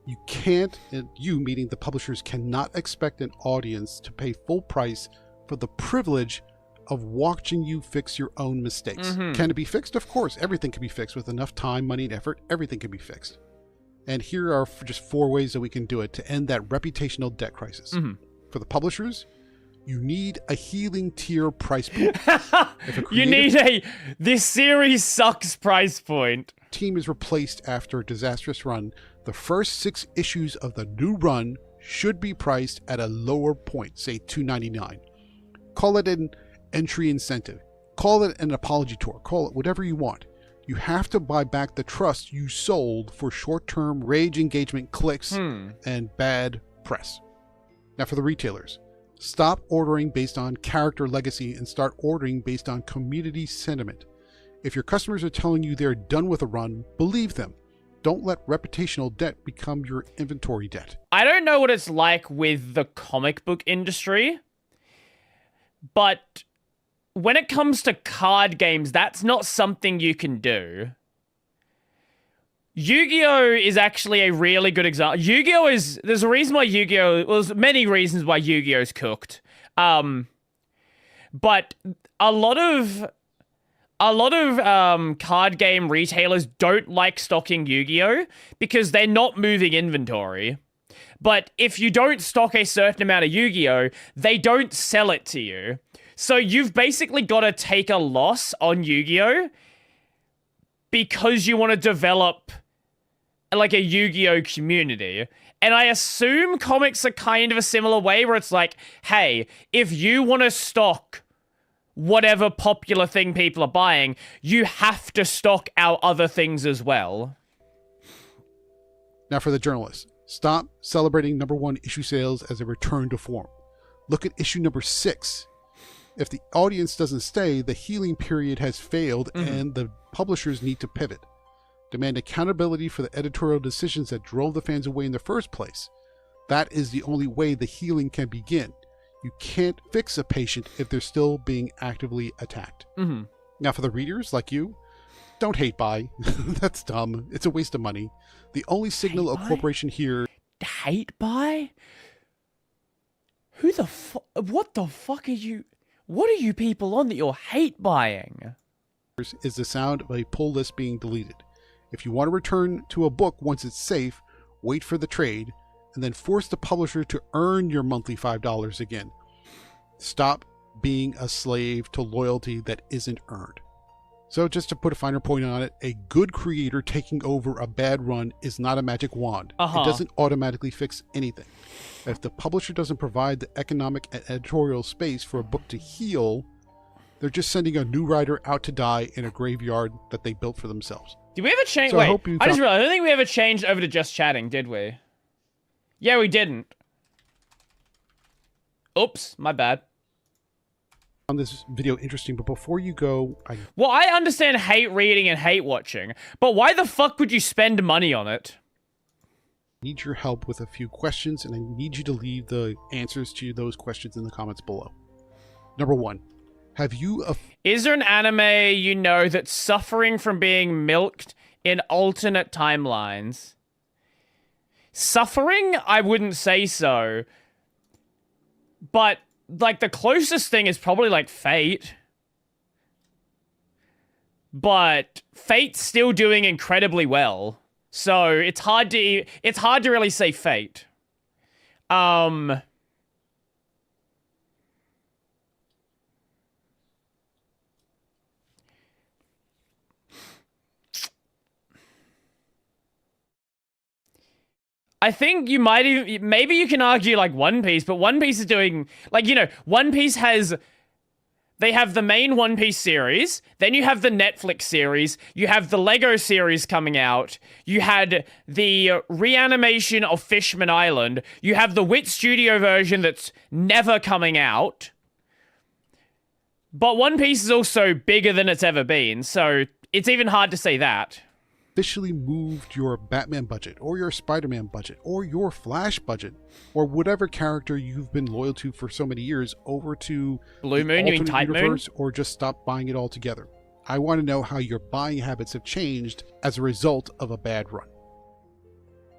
You can't, and you, meaning the publishers, cannot expect an audience to pay full price for the privilege of watching you fix your own mistakes. Can it be fixed? Of course. Everything can be fixed with enough time, money, and effort. Everything can be fixed. And here are just 4 ways that we can do it to end that reputational debt crisis. For the publishers, you need a healing tier price point. You need a this series sucks price point. Team is replaced after a disastrous run. The first 6 issues of the new run should be priced at a lower point, say $2.99. Call it an entry incentive. Call it an apology tour. Call it whatever you want. You have to buy back the trust you sold for short-term rage engagement clicks and bad press. Now for the retailers, stop ordering based on character legacy and start ordering based on community sentiment. If your customers are telling you they're done with a run, believe them. Don't let reputational debt become your inventory debt. I don't know what it's like with the comic book industry, but when it comes to card games, that's not something you can do. Yu-Gi-Oh! Is actually a really good example. Yu-Gi-Oh! There's a reason why Yu-Gi-Oh! Well, there's many reasons why Yu-Gi-Oh!'s cooked. But a lot of card game retailers don't like stocking Yu-Gi-Oh! Because they're not moving inventory. But if you don't stock a certain amount of Yu-Gi-Oh!, they don't sell it to you. So you've basically got to take a loss on Yu-Gi-Oh! Because you want to develop like a Yu-Gi-Oh! Community. And I assume comics are kind of a similar way where it's like, hey, if you want to stock whatever popular thing people are buying, you have to stock our other things as well. Now for the journalists, stop celebrating #1 issue sales as a return to form. Look at issue number 6. If the audience doesn't stay, the healing period has failed and the publishers need to pivot. Demand accountability for the editorial decisions that drove the fans away in the first place. That is the only way the healing can begin. You can't fix a patient if they're still being actively attacked. Now for the readers like you, don't hate buy. That's dumb. It's a waste of money. The only signal of corporation here... Hate buy? Who the fuck? What the fuck are you... What are you people on that you're hate buying? Is the sound of a pull list being deleted. If you want to return to a book once it's safe, wait for the trade, and then force the publisher to earn your monthly $5 again. Stop being a slave to loyalty that isn't earned. So just to put a finer point on it, a good creator taking over a bad run is not a magic wand. It doesn't automatically fix anything. If the publisher doesn't provide the economic and editorial space for a book to heal, they're just sending a new writer out to die in a graveyard that they built for themselves. Did we ever change? So Wait, I just realized, I don't think we ever changed over to just chatting, did we? Yeah, we didn't. Oops, my bad. Found this video interesting, but before you go, Well, I understand hate reading and hate watching, but why the fuck would you spend money on it? Need your help with a few questions, and I need you to leave the answers to those questions in the comments below. #1, Have you... Is there an anime you know that's suffering from being milked in alternate timelines? Suffering? I wouldn't say so. But, like, the closest thing is probably, like, Fate. But Fate's still doing incredibly well. So, it's hard to really say Fate. I think you might even, maybe you can argue like One Piece, but One Piece is doing, like, you know, One Piece has, they have the main One Piece series, then you have the Netflix series, you have the Lego series coming out, you had the reanimation of Fishman Island, you have the Wit Studio version that's never coming out, but One Piece is also bigger than it's ever been, so it's even hard to say that. Officially moved your Batman budget or your Spider-Man budget or your Flash budget or whatever character you've been loyal to for so many years over to Blue Moon, you mean Type Moon? Or just stop buying it altogether. I want to know how your buying habits have changed as a result of a bad run.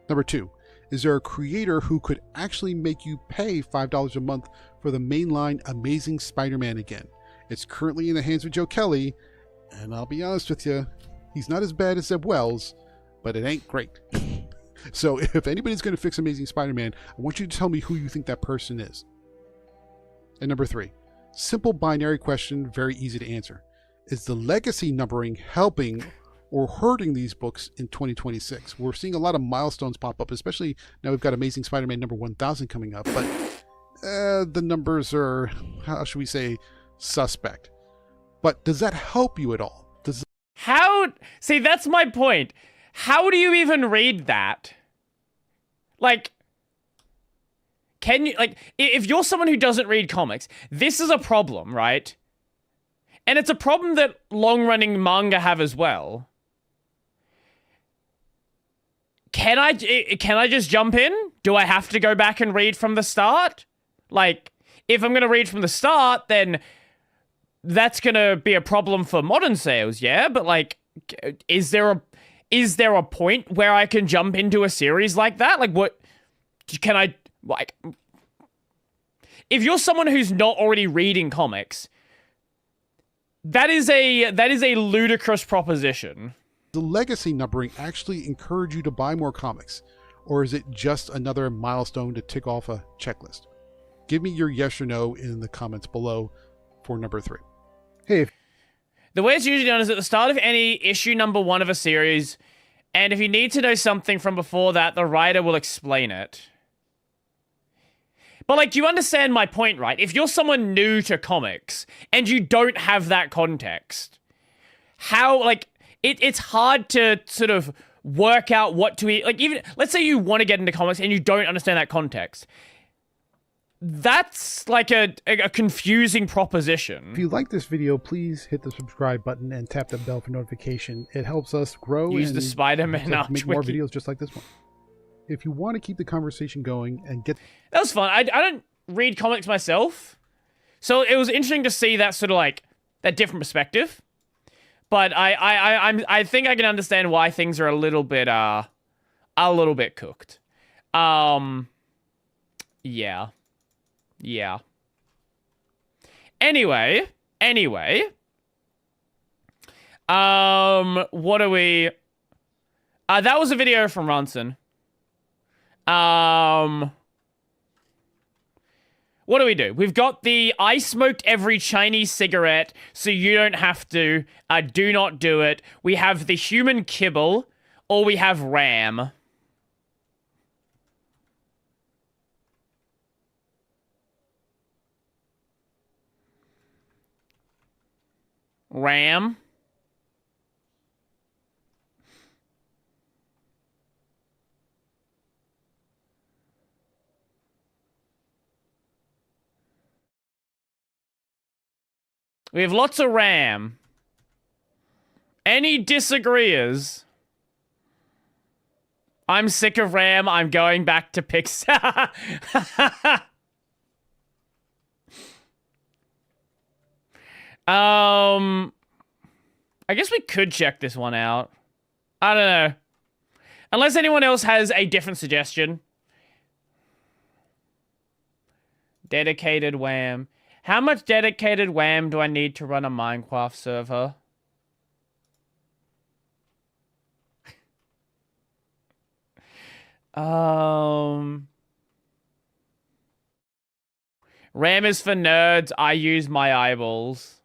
Number 2, is there a creator who could actually make you pay $5 a month for the mainline Amazing Spider-Man again? It's currently in the hands of Joe Kelly, and I'll be honest with you, he's not as bad as Zeb Wells, but it ain't great. So if anybody's going to fix Amazing Spider-Man, I want you to tell me who you think that person is. And number 3, simple binary question, very easy to answer. Is the legacy numbering helping or hurting these books in 2026? We're seeing a lot of milestones pop up, especially now we've got Amazing Spider-Man number 1000 coming up, but the numbers are, how should we say, suspect. But does that help you at all? How? See, that's my point. How do you even read that? Like, can you, like, if you're someone who doesn't read comics, this is a problem, right? And it's a problem that long-running manga have as well. Can I just jump in? Do I have to go back and read from the start? Like, if I'm going to read from the start, then that's going to be a problem for modern sales, yeah? But, like, is there a point where I can jump into a series like that? Like, what can I, like, if you're someone who's not already reading comics, that is a ludicrous proposition. The legacy numbering actually encourage you to buy more comics, or is it just another milestone to tick off a checklist? Give me your yes or no in the comments below for number 3. Hey, the way it's usually done is at the start of any issue number 1 of a series, and if you need to know something from before that, the writer will explain it. But, like, you understand my point, right? If you're someone new to comics, and you don't have that context, how, like, it's hard to sort of work out what to eat. Like, even, let's say you want to get into comics and you don't understand that context. That's like a confusing proposition. If you like this video, please hit the subscribe button and tap the bell for notification. It helps us grow Use and the Spider-Man Arch make more Wiki. videos just like this one. If you want to keep the conversation going and get... That was fun. I don't read comics myself, so it was interesting to see that sort of like that different perspective. But I think I can understand why things are a little bit cooked. Yeah. Yeah. Anyway. What are we... that was a video from Ronson. What do we do? We've got the I smoked every Chinese cigarette, so you don't have to. Do not do it. We have the human kibble, or we have Ram. Ram. We have lots of Ram. Any disagreeers? I'm sick of Ram. I'm going back to Pixar. I guess we could check this one out. I don't know. Unless anyone else has a different suggestion. Dedicated WAM. How much dedicated WAM do I need to run a Minecraft server? RAM is for nerds. I use my eyeballs.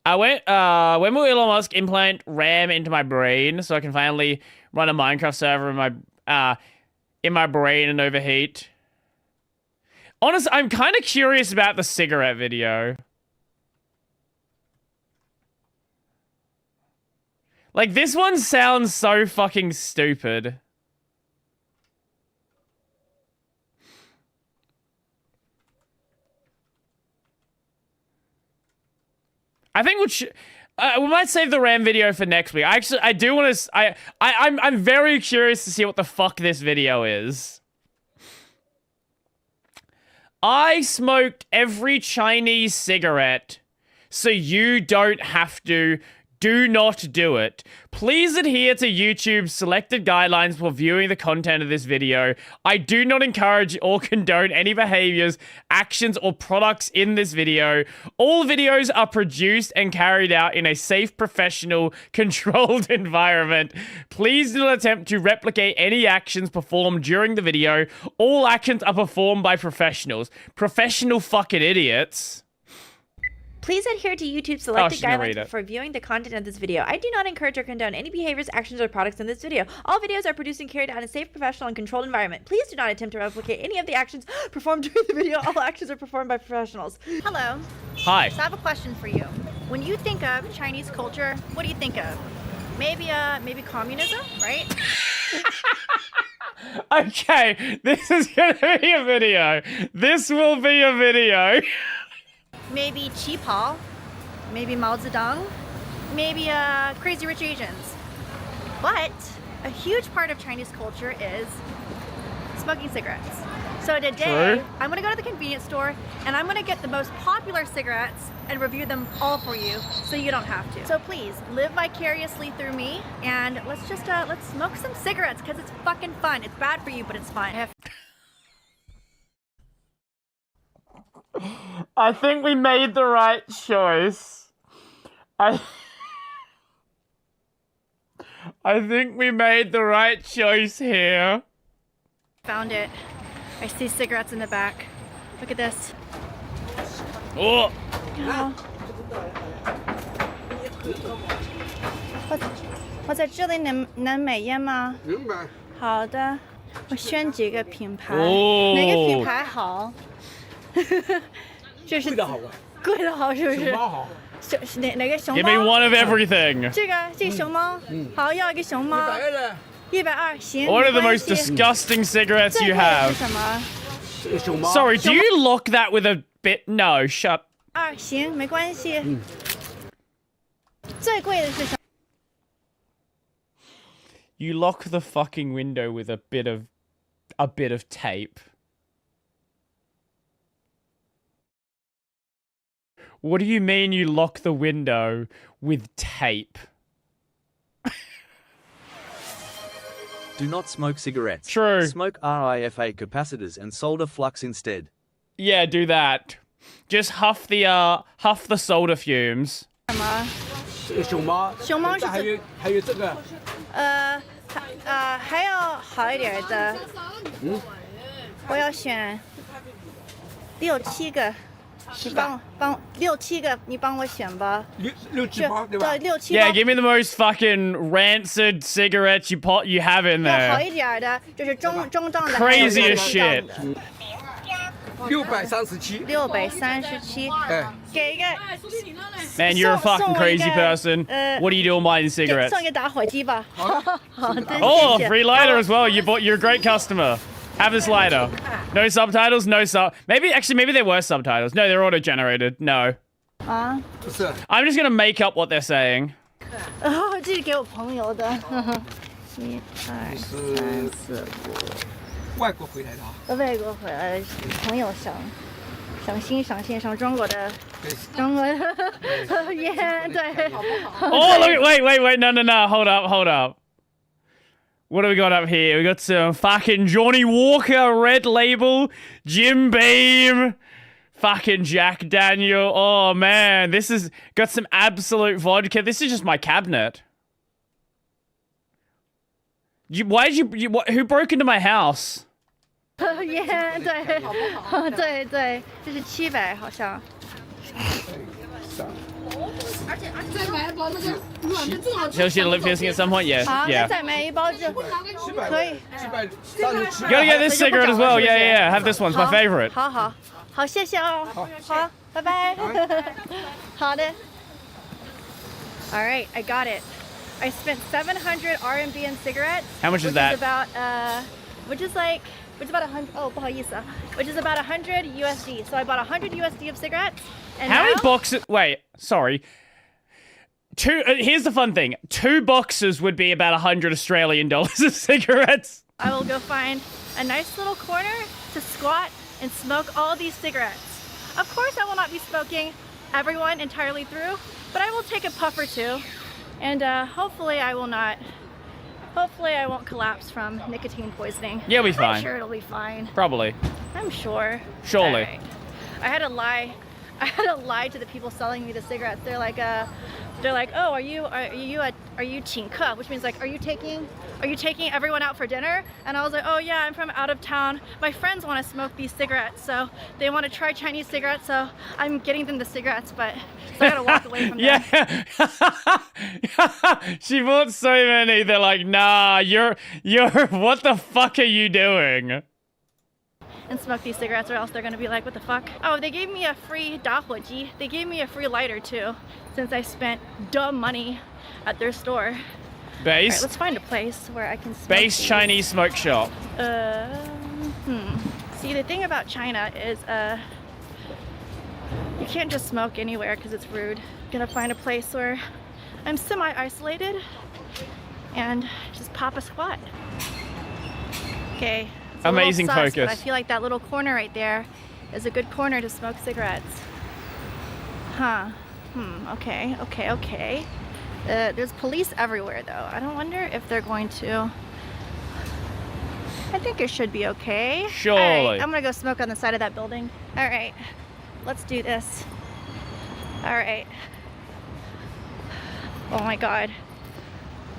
When will Elon Musk implant RAM into my brain so I can finally run a Minecraft server in my brain and overheat? Honestly, I'm kind of curious about the cigarette video. Like, this one sounds so fucking stupid. I think we might save the RAM video for next week. I do want to. I'm very curious to see what the fuck this video is. I smoked every Chinese cigarette, so you don't have to. Do not do it. Please adhere to YouTube's selected guidelines for viewing the content of this video. I do not encourage or condone any behaviors, actions, or products in this video. All videos are produced and carried out in a safe, professional, controlled environment. Please do not attempt to replicate any actions performed during the video. All actions are performed by professionals. Professional fucking idiots. Please adhere to YouTube's selected guidelines for viewing the content of this video. I do not encourage or condone any behaviors, actions, or products in this video. All videos are produced and carried out in a safe, professional, and controlled environment. Please do not attempt to replicate any of the actions performed during the video. All actions are performed by professionals. Hello. Hi. So I have a question for you. When you think of Chinese culture, what do you think of? Maybe communism, right? Okay, this is gonna be a video. This will be a video. Maybe Qipao, maybe Mao Zedong, maybe Crazy Rich Asians. But a huge part of Chinese culture is smoking cigarettes. So today, I'm gonna go to the convenience store and I'm gonna get the most popular cigarettes and review them all for you so you don't have to. So please, live vicariously through me and let's smoke some cigarettes because it's fucking fun. It's bad for you, but it's fun. I think we made the right choice. I think we made the right choice here. Found it. I see cigarettes in the back. Look at this. Oh. Oh. 我在这里能买烟吗？能买。好的，我选几个品牌，哪个品牌好？这是贵的好吧？贵的好是不是？熊猫好。哪个熊猫 Give me one of everything. 这个熊猫，好，要一个熊猫。120，行。 What are the most disgusting cigarettes you have? 什么？ Sorry, do you lock that with a bit? No, shut. 行，没关系。最贵的是什么？ You lock the fucking window with a bit of tape. What do you mean you lock the window with tape? Do not smoke cigarettes. True. Smoke RIFA capacitors and solder flux instead. Yeah, do that. Just huff the solder fumes. 什么？熊猫。熊猫是还有这个。还要好一点的。我要选6、7个。 你帮6、7个，你帮我选吧。6、7包，对吧？对，6、7包。Yeah, give me the most fucking rancid cigarettes you have in there. 好一点的，就是中档的。Crazy as shit. 637。637。哎，给一个。Man, you're a fucking crazy person. What do you do on buying cigarettes? 送一个打火机吧。好的。Oh, free lighter as well. You're a great customer. Have this lighter. No subtitles, maybe there were subtitles. No, they're auto-generated. No. I'm just gonna make up what they're saying. 这是给我朋友的。1、2、3、4、5。外国回来的朋友赏欣赏中国的烟，对。Oh, look! Wait! No! Hold up! What do we got up here? We got some fucking Johnny Walker Red Label, Jim Beam, fucking Jack Daniel. Oh man, this is got some absolute vodka. This is just my cabinet. Who broke into my house? 烟，对，这是700好像。而且再买一包那个软的最好吃。So she lip piercing at some point? Yeah. 好， yeah. 那再买一包这可以。You gotta get this cigarette as well. Yeah. Have this one. It's my favorite. 好，谢谢哦。好，拜拜。好的。All right, I got it. I spent 700 RMB in cigarettes. How much is that? Which is about 100. Oh, 不好意思啊 which is about 100 USD. So I bought 100 USD of cigarettes. And How now, many boxes? Wait, sorry. Here's the fun thing. 2 boxes would be about 100 Australian dollars of cigarettes. I will go find a nice little corner to squat and smoke all these cigarettes. Of course, I will not be smoking everyone entirely through, but I will take a puff or two, and hopefully I won't collapse from nicotine poisoning. You'll be fine. I'm sure it'll be fine. Probably. I'm sure. Surely. Right. I had to lie to the people selling me the cigarettes. They're like, oh, are you 请客, which means like, are you taking everyone out for dinner? And I was like, oh yeah, I'm from out of town. My friends want to smoke these cigarettes, so they want to try Chinese cigarettes, so I'm getting them the cigarettes, but so I gotta walk away from them. Yeah. She bought so many. They're like, nah, you're. What the fuck are you doing? And smoke these cigarettes, or else they're gonna be like, what the fuck? Oh, they gave me a free 打火机. They gave me a free lighter too, since I spent dumb money at their store. Base. Right, let's find a place where I can smoke Base these. Chinese smoke shop. See, the thing about China is, you can't just smoke anywhere because it's rude. I'm gonna find a place where I'm semi-isolated and just pop a squat. Okay. It's a Amazing little sus, focus. But I feel like that little corner right there is a good corner to smoke cigarettes. Huh. Okay. There's police everywhere though. I don't wonder if they're going to. I think it should be okay. Surely. All right, I'm gonna go smoke on the side of that building. All right, let's do this. All right. Oh my God.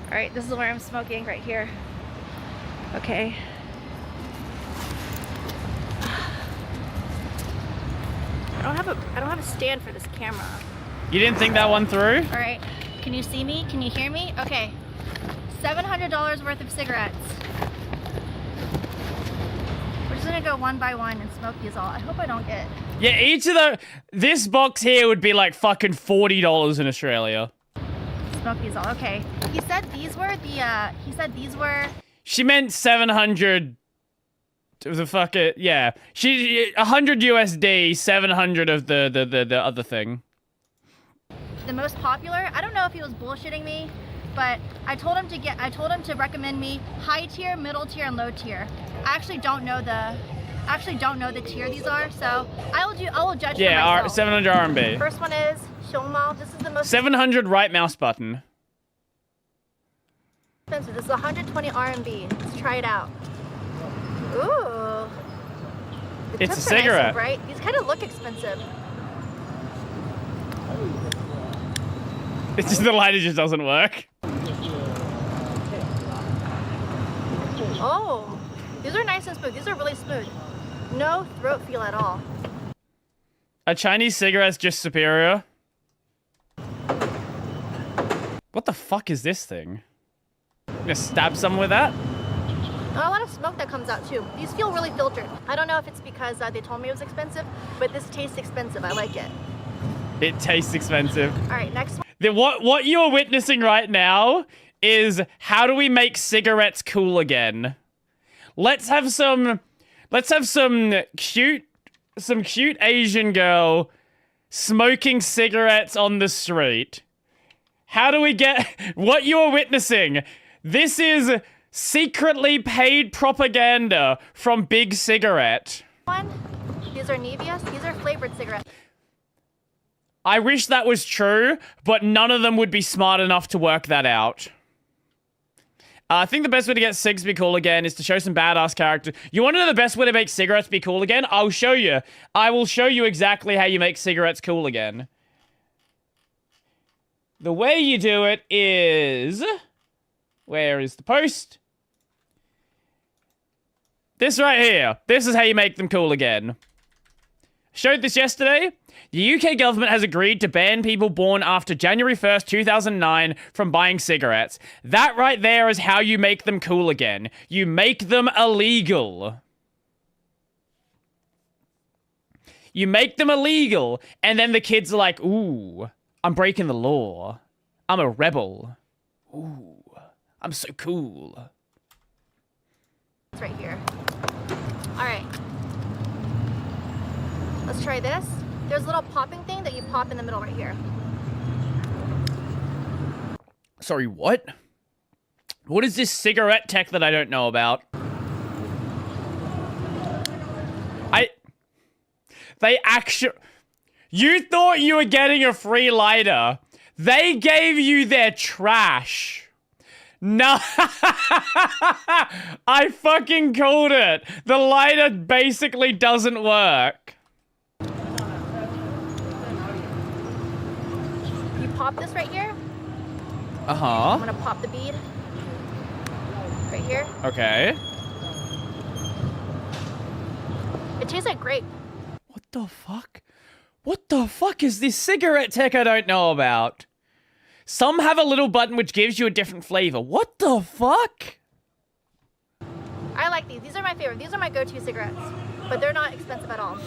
All right, this is where I'm smoking right here. Okay. I don't have a stand for this camera. You didn't think that one through? All right. Can you see me? Can you hear me? Okay. $700 worth of cigarettes. We're just gonna go one by one and smoke these all. I hope I don't get. Yeah, this box here would be like fucking $40 in Australia. Smoke these all. Okay. He said these were. She meant 700. The fuck it, yeah. 100 USD, 700 of the other thing. The most popular. I don't know if he was bullshitting me, but I told him to recommend me high tier, middle tier, and low tier. I actually don't know the tier these are, so I will judge for myself. 700 RMB. First one is Shenmue. This is the most 700 right mouse button. expensive. This is 120 RMB. Let's try it out. Ooh. The It's a tips are nice and cigarette. bright. These kind of look expensive. It's just the lighter just doesn't work. Oh, these are nice and smooth. These are really smooth. No throat feel at all. A Chinese cigarette's just superior. What the fuck is this thing? You gonna stab someone with that? A lot of smoke that comes out too. These feel really filtered. I don't know if it's because they told me it was expensive, but this tastes expensive. I like it. It tastes expensive. All right, next one. What you're witnessing right now is how do we make cigarettes cool again? Let's have some cute Asian girl smoking cigarettes on the street. How do we get what you're witnessing? This is Secretly paid propaganda from Big Cigarette. These are Nevias. These are flavored cigarettes. I wish that was true, but none of them would be smart enough to work that out. I think the best way to get cigs to be cool again is to show some badass character. You want to know the best way to make cigarettes be cool again? I'll show you. I will show you exactly how you make cigarettes cool again. The way you do it is... Where is the post? This right here. This is how you make them cool again. Showed this yesterday. The UK government has agreed to ban people born after January 1st, 2009 from buying cigarettes. That right there is how you make them cool again. You make them illegal. You make them illegal, and then the kids are like, ooh, I'm breaking the law. I'm a rebel. Ooh, I'm so cool. It's right here. All right. Let's try this. There's a little popping thing that you pop in the middle right here. Sorry, what? What is this cigarette tech that I don't know about? They actually... You thought you were getting a free lighter. They gave you their trash. No. I fucking called it. The lighter basically doesn't work. You pop this right here. Uh-huh. I'm gonna pop the bead. Right here. Okay. It tastes like grape. What the fuck? What the fuck is this cigarette tech I don't know about? Some have a little button which gives you a different flavor. What the fuck? I like these. These are my favorite. These are my go-to cigarettes. But they're not expensive at all.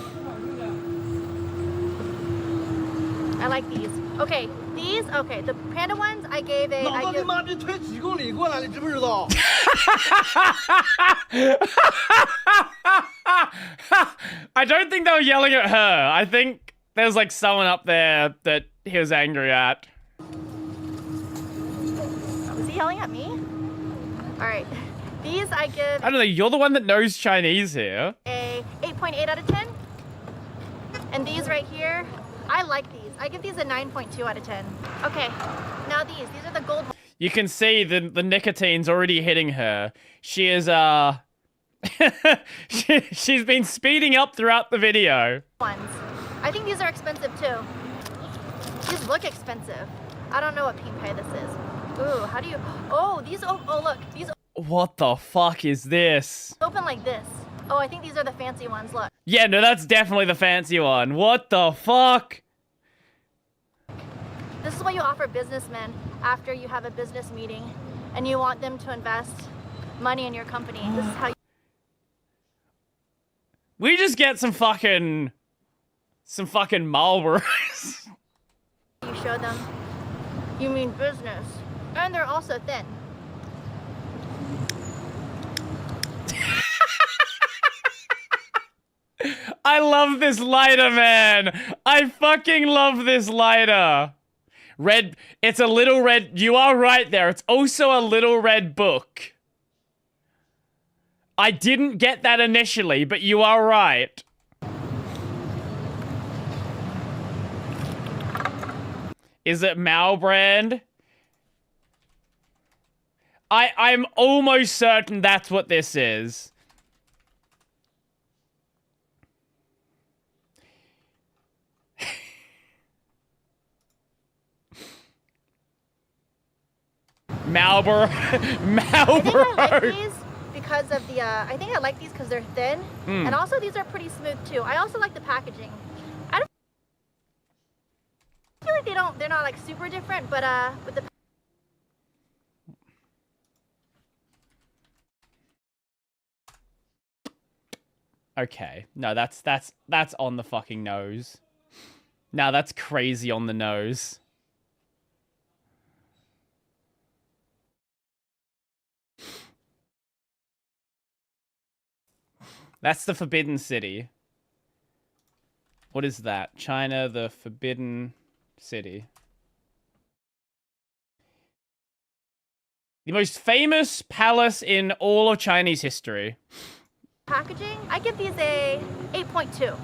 I like these. Okay, these, okay. The panda ones, I gave a... I don't think they were yelling at her. I think there's like someone up there that he was angry at. Was he yelling at me? Alright. These I give... I don't know, you're the one that knows Chinese here. A 8.8 out of 10. And these right here, I like these. I give these a 9.2 out of 10. Okay, now these are the gold ones. You can see the nicotine's already hitting her. She is, she's been speeding up throughout the video. I think these are expensive too. These look expensive. I don't know what pink pie this is. Ooh, how do you... Oh, these... Oh, look. These... What the fuck is this? Open like this. Oh, I think these are the fancy ones. Look. Yeah, no, that's definitely the fancy one. What the fuck? This is what you offer businessmen after you have a business meeting and you want them to invest money in your company. This is how you... We just get some fucking Marlboros. You show them. You mean business. And they're also thin. I love this lighter, man. I fucking love this lighter. Red, it's a little red. You are right there. It's also a little red book. I didn't get that initially, but you are right. Is it Mao brand? I'm almost certain that's what this is. Marlboro. Marlboro. I like these because of the, I think I like these because they're thin. And also these are pretty smooth too. I also like the packaging. I don't feel like they're not like super different, but with the... Okay. No, that's on the fucking nose. No, that's crazy on the nose. That's the Forbidden City. What is that? China, the Forbidden City. The most famous palace in all of Chinese history. Packaging, I give these a 8.2.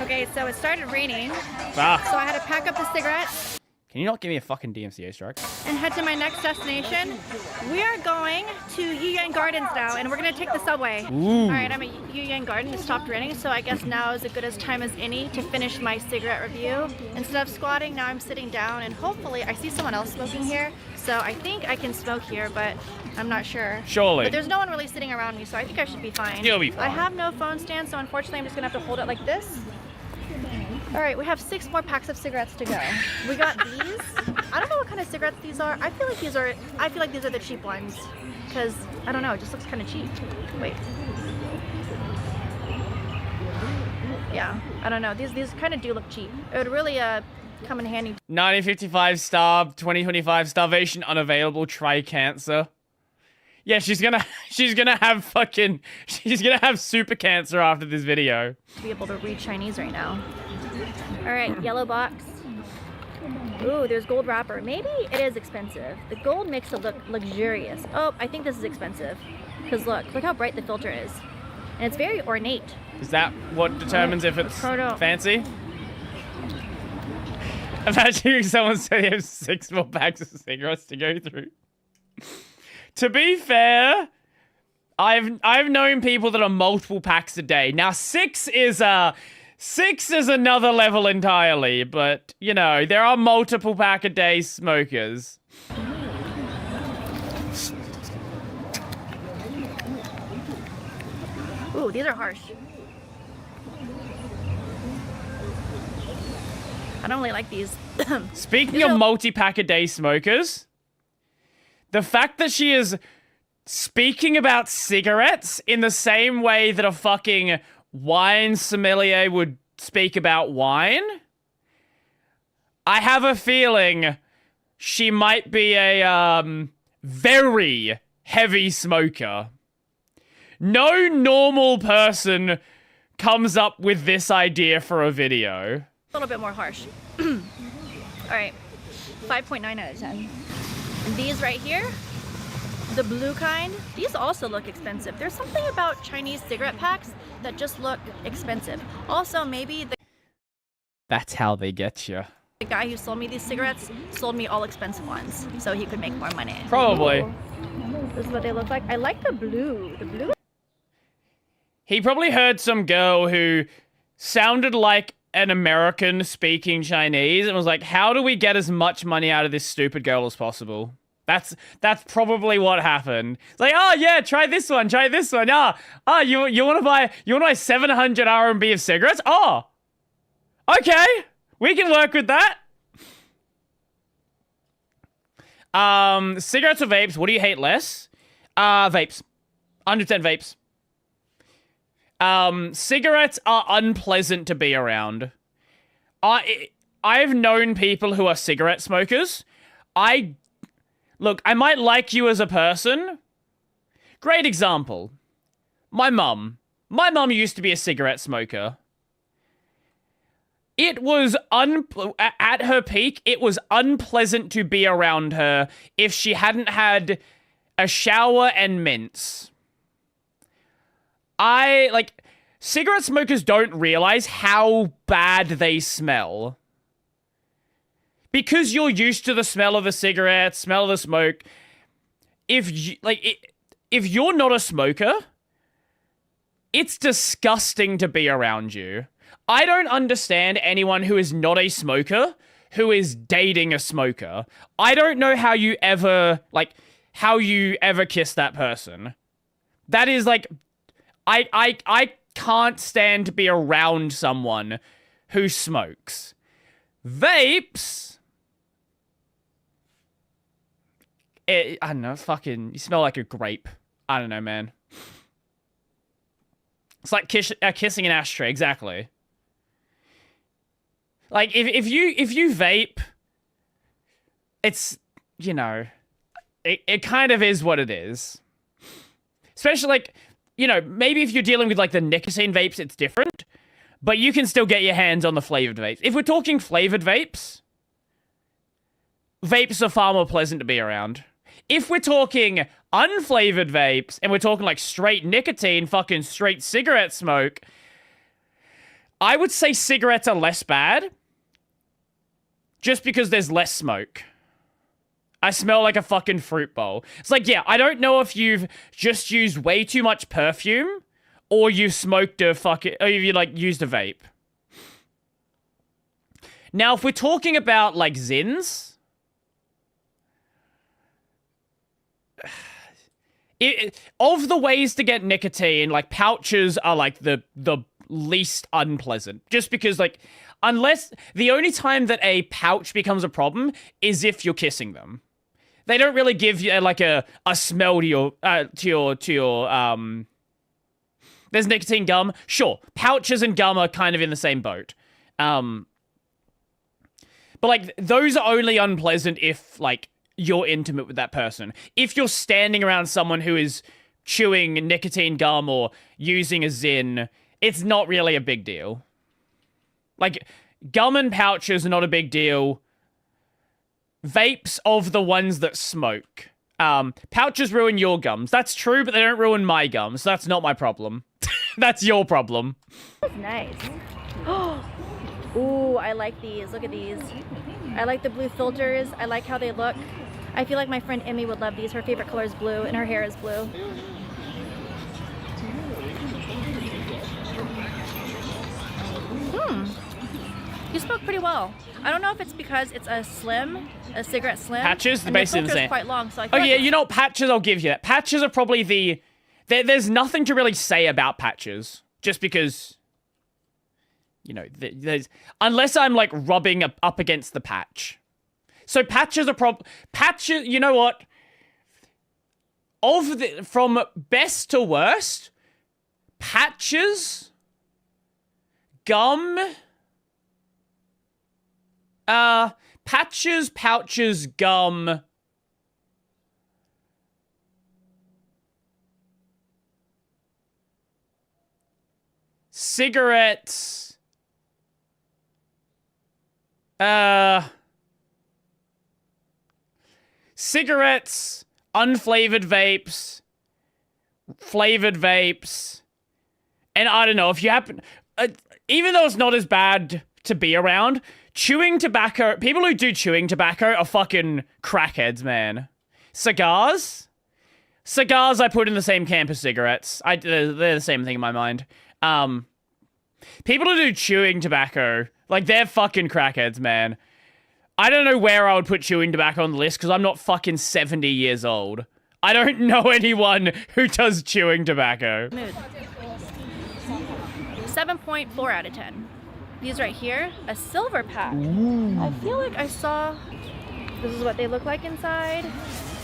Okay, so it started raining, so I had to pack up the cigarettes. Can you not give me a fucking DMCA strike? And head to my next destination. We are going to Yuyuan Gardens now, and we're gonna take the subway. Ooh. All right, I'm at Yuyuan Garden. It stopped raining, so I guess now is as good as time as any to finish my cigarette review. Instead of squatting, now I'm sitting down, and hopefully I see someone else smoking here. So I think I can smoke here, but I'm not sure. Surely. But there's no one really sitting around me, so I think I should be fine. You'll be fine. I have no phone stand, so unfortunately I'm just gonna have to hold it like this. All right, we have 6 more packs of cigarettes to go. We got these. I don't know what kind of cigarettes these are. I feel like these are the cheap ones, because I don't know, it just looks kind of cheap. Wait. Yeah, I don't know. These kind of do look cheap. It would really come in handy. 1955 starved, 2025 starvation unavailable, try cancer. Yeah, she's gonna have super cancer after this video. To be able to read Chinese right now. All right, yellow box. Ooh, there's gold wrapper. Maybe it is expensive. The gold makes it look luxurious. Oh, I think this is expensive. Because look how bright the filter is. And it's very ornate. Is that what determines if it's fancy? Imagine if someone said they have 6 more packs of cigarettes to go through. To be fair, I've known people that are multiple packs a day. Now 6 is another level entirely, but you know, there are multiple pack a day smokers. Ooh, these are harsh. I don't really like these. Speaking of multi-pack a day smokers, the fact that she is speaking about cigarettes in the same way that a fucking wine sommelier would speak about wine, I have a feeling she might be a very heavy smoker. No normal person comes up with this idea for a video. A little bit more harsh. All right, 5.9 out of 10. And these right here, the blue kind, these also look expensive. There's something about Chinese cigarette packs that just look expensive. Also, maybe That's how they get you. the guy who sold me these cigarettes sold me all expensive ones so he could make more money. Probably. Ooh. This is what they look like. I like the blue. The blue. He probably heard some girl who sounded like an American speaking Chinese and was like, how do we get as much money out of this stupid girl as possible? That's probably what happened. It's like, oh yeah, try this one. Oh, you want to buy 700 RMB of cigarettes? Oh, okay, we can work with that. Cigarettes or vapes? What do you hate less? Vapes. 100% vapes. Cigarettes are unpleasant to be around. I've known people who are cigarette smokers. Look, I might like you as a person. Great example. My mum. My mum used to be a cigarette smoker. It was at her peak, it was unpleasant to be around her if she hadn't had a shower and mints. Cigarette smokers don't realize how bad they smell. Because you're used to the smell of the cigarette, smell of the smoke. If you're not a smoker, it's disgusting to be around you. I don't understand anyone who is not a smoker who is dating a smoker. I don't know how you ever kiss that person. That is I can't stand to be around someone who smokes. Vapes, I don't know, you smell like a grape. I don't know, man. It's like kissing an ashtray, exactly. Like, if you vape, it's, you know, it kind of is what it is. Especially, maybe if you're dealing with, the nicotine vapes, it's different. But you can still get your hands on the flavored vapes. If we're talking flavored vapes, vapes are far more pleasant to be around. If we're talking unflavored vapes and we're talking like straight nicotine, fucking straight cigarette smoke, I would say cigarettes are less bad just because there's less smoke. I smell like a fucking fruit bowl. It's like, yeah, I don't know if you've just used way too much perfume or you smoked a fucking, or you like used a vape. Now, if we're talking about like Zins, of the ways to get nicotine, like pouches are like the least unpleasant. Just because like, unless the only time that a pouch becomes a problem is if you're kissing them. They don't really give you like a smell to your there's nicotine gum. Sure, pouches and gum are kind of in the same boat. But like those are only unpleasant if like you're intimate with that person. If you're standing around someone who is chewing nicotine gum or using a Zin, it's not really a big deal. Like gum and pouches are not a big deal. Vapes of the ones that smoke. Pouches ruin your gums. That's true, but they don't ruin my gums. That's not my problem. That's your problem. That's nice. Ooh, I like these. Look at these. I like the blue filters. I like how they look. I feel like my friend Emmy would love these. Her favorite color is blue, and her hair is blue. You smoke pretty well. I don't know if it's because it's a cigarette slim. Patches, and basically the filter's same. quite long, so I feel yeah, you know what? Patches, I'll give you that. Patches are probably the... There's nothing to really say about patches. Just because... You know, there's... Unless I'm, like, rubbing up against the patch. So patches are Patches, you know what? From best to worst, patches, gum... patches, pouches, gum. Cigarettes. Cigarettes, unflavored vapes, flavored vapes. And I don't know, if you happen... even though it's not as bad to be around... Chewing tobacco, people who do chewing tobacco are fucking crackheads, man. Cigars I put in the same camp as cigarettes. They're the same thing in my mind. People who do chewing tobacco, like they're fucking crackheads, man. I don't know where I would put chewing tobacco on the list because I'm not fucking 70 years old. I don't know anyone who does chewing tobacco. 7.4 out of 10. These right here, a silver pack. Ooh. I feel like I saw, this is what they look like inside.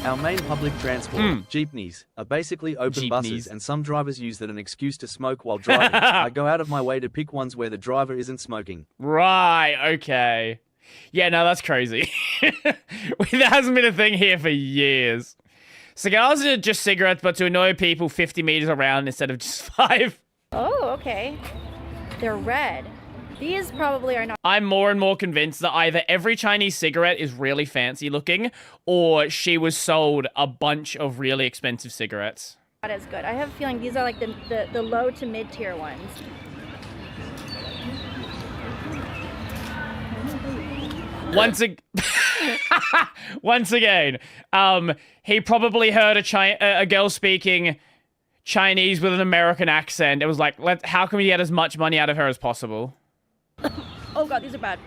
Our main public transport, jeepneys, are basically open buses, and some drivers use that as an excuse to smoke while driving. I go out of my way to pick ones where the driver isn't smoking. Right, okay. Yeah, no, that's crazy. That hasn't been a thing here for years. Cigars are just cigarettes, but to annoy people 50 meters around instead of just 5. Oh, okay. They're red. These probably are not. I'm more and more convinced that either every Chinese cigarette is really fancy looking, or she was sold a bunch of really expensive cigarettes. Not as good. I have a feeling these are like the low to mid tier ones. Once again, he probably heard a girl speaking Chinese with an American accent. It was like, how can we get as much money out of her as possible? Oh god, these are bad.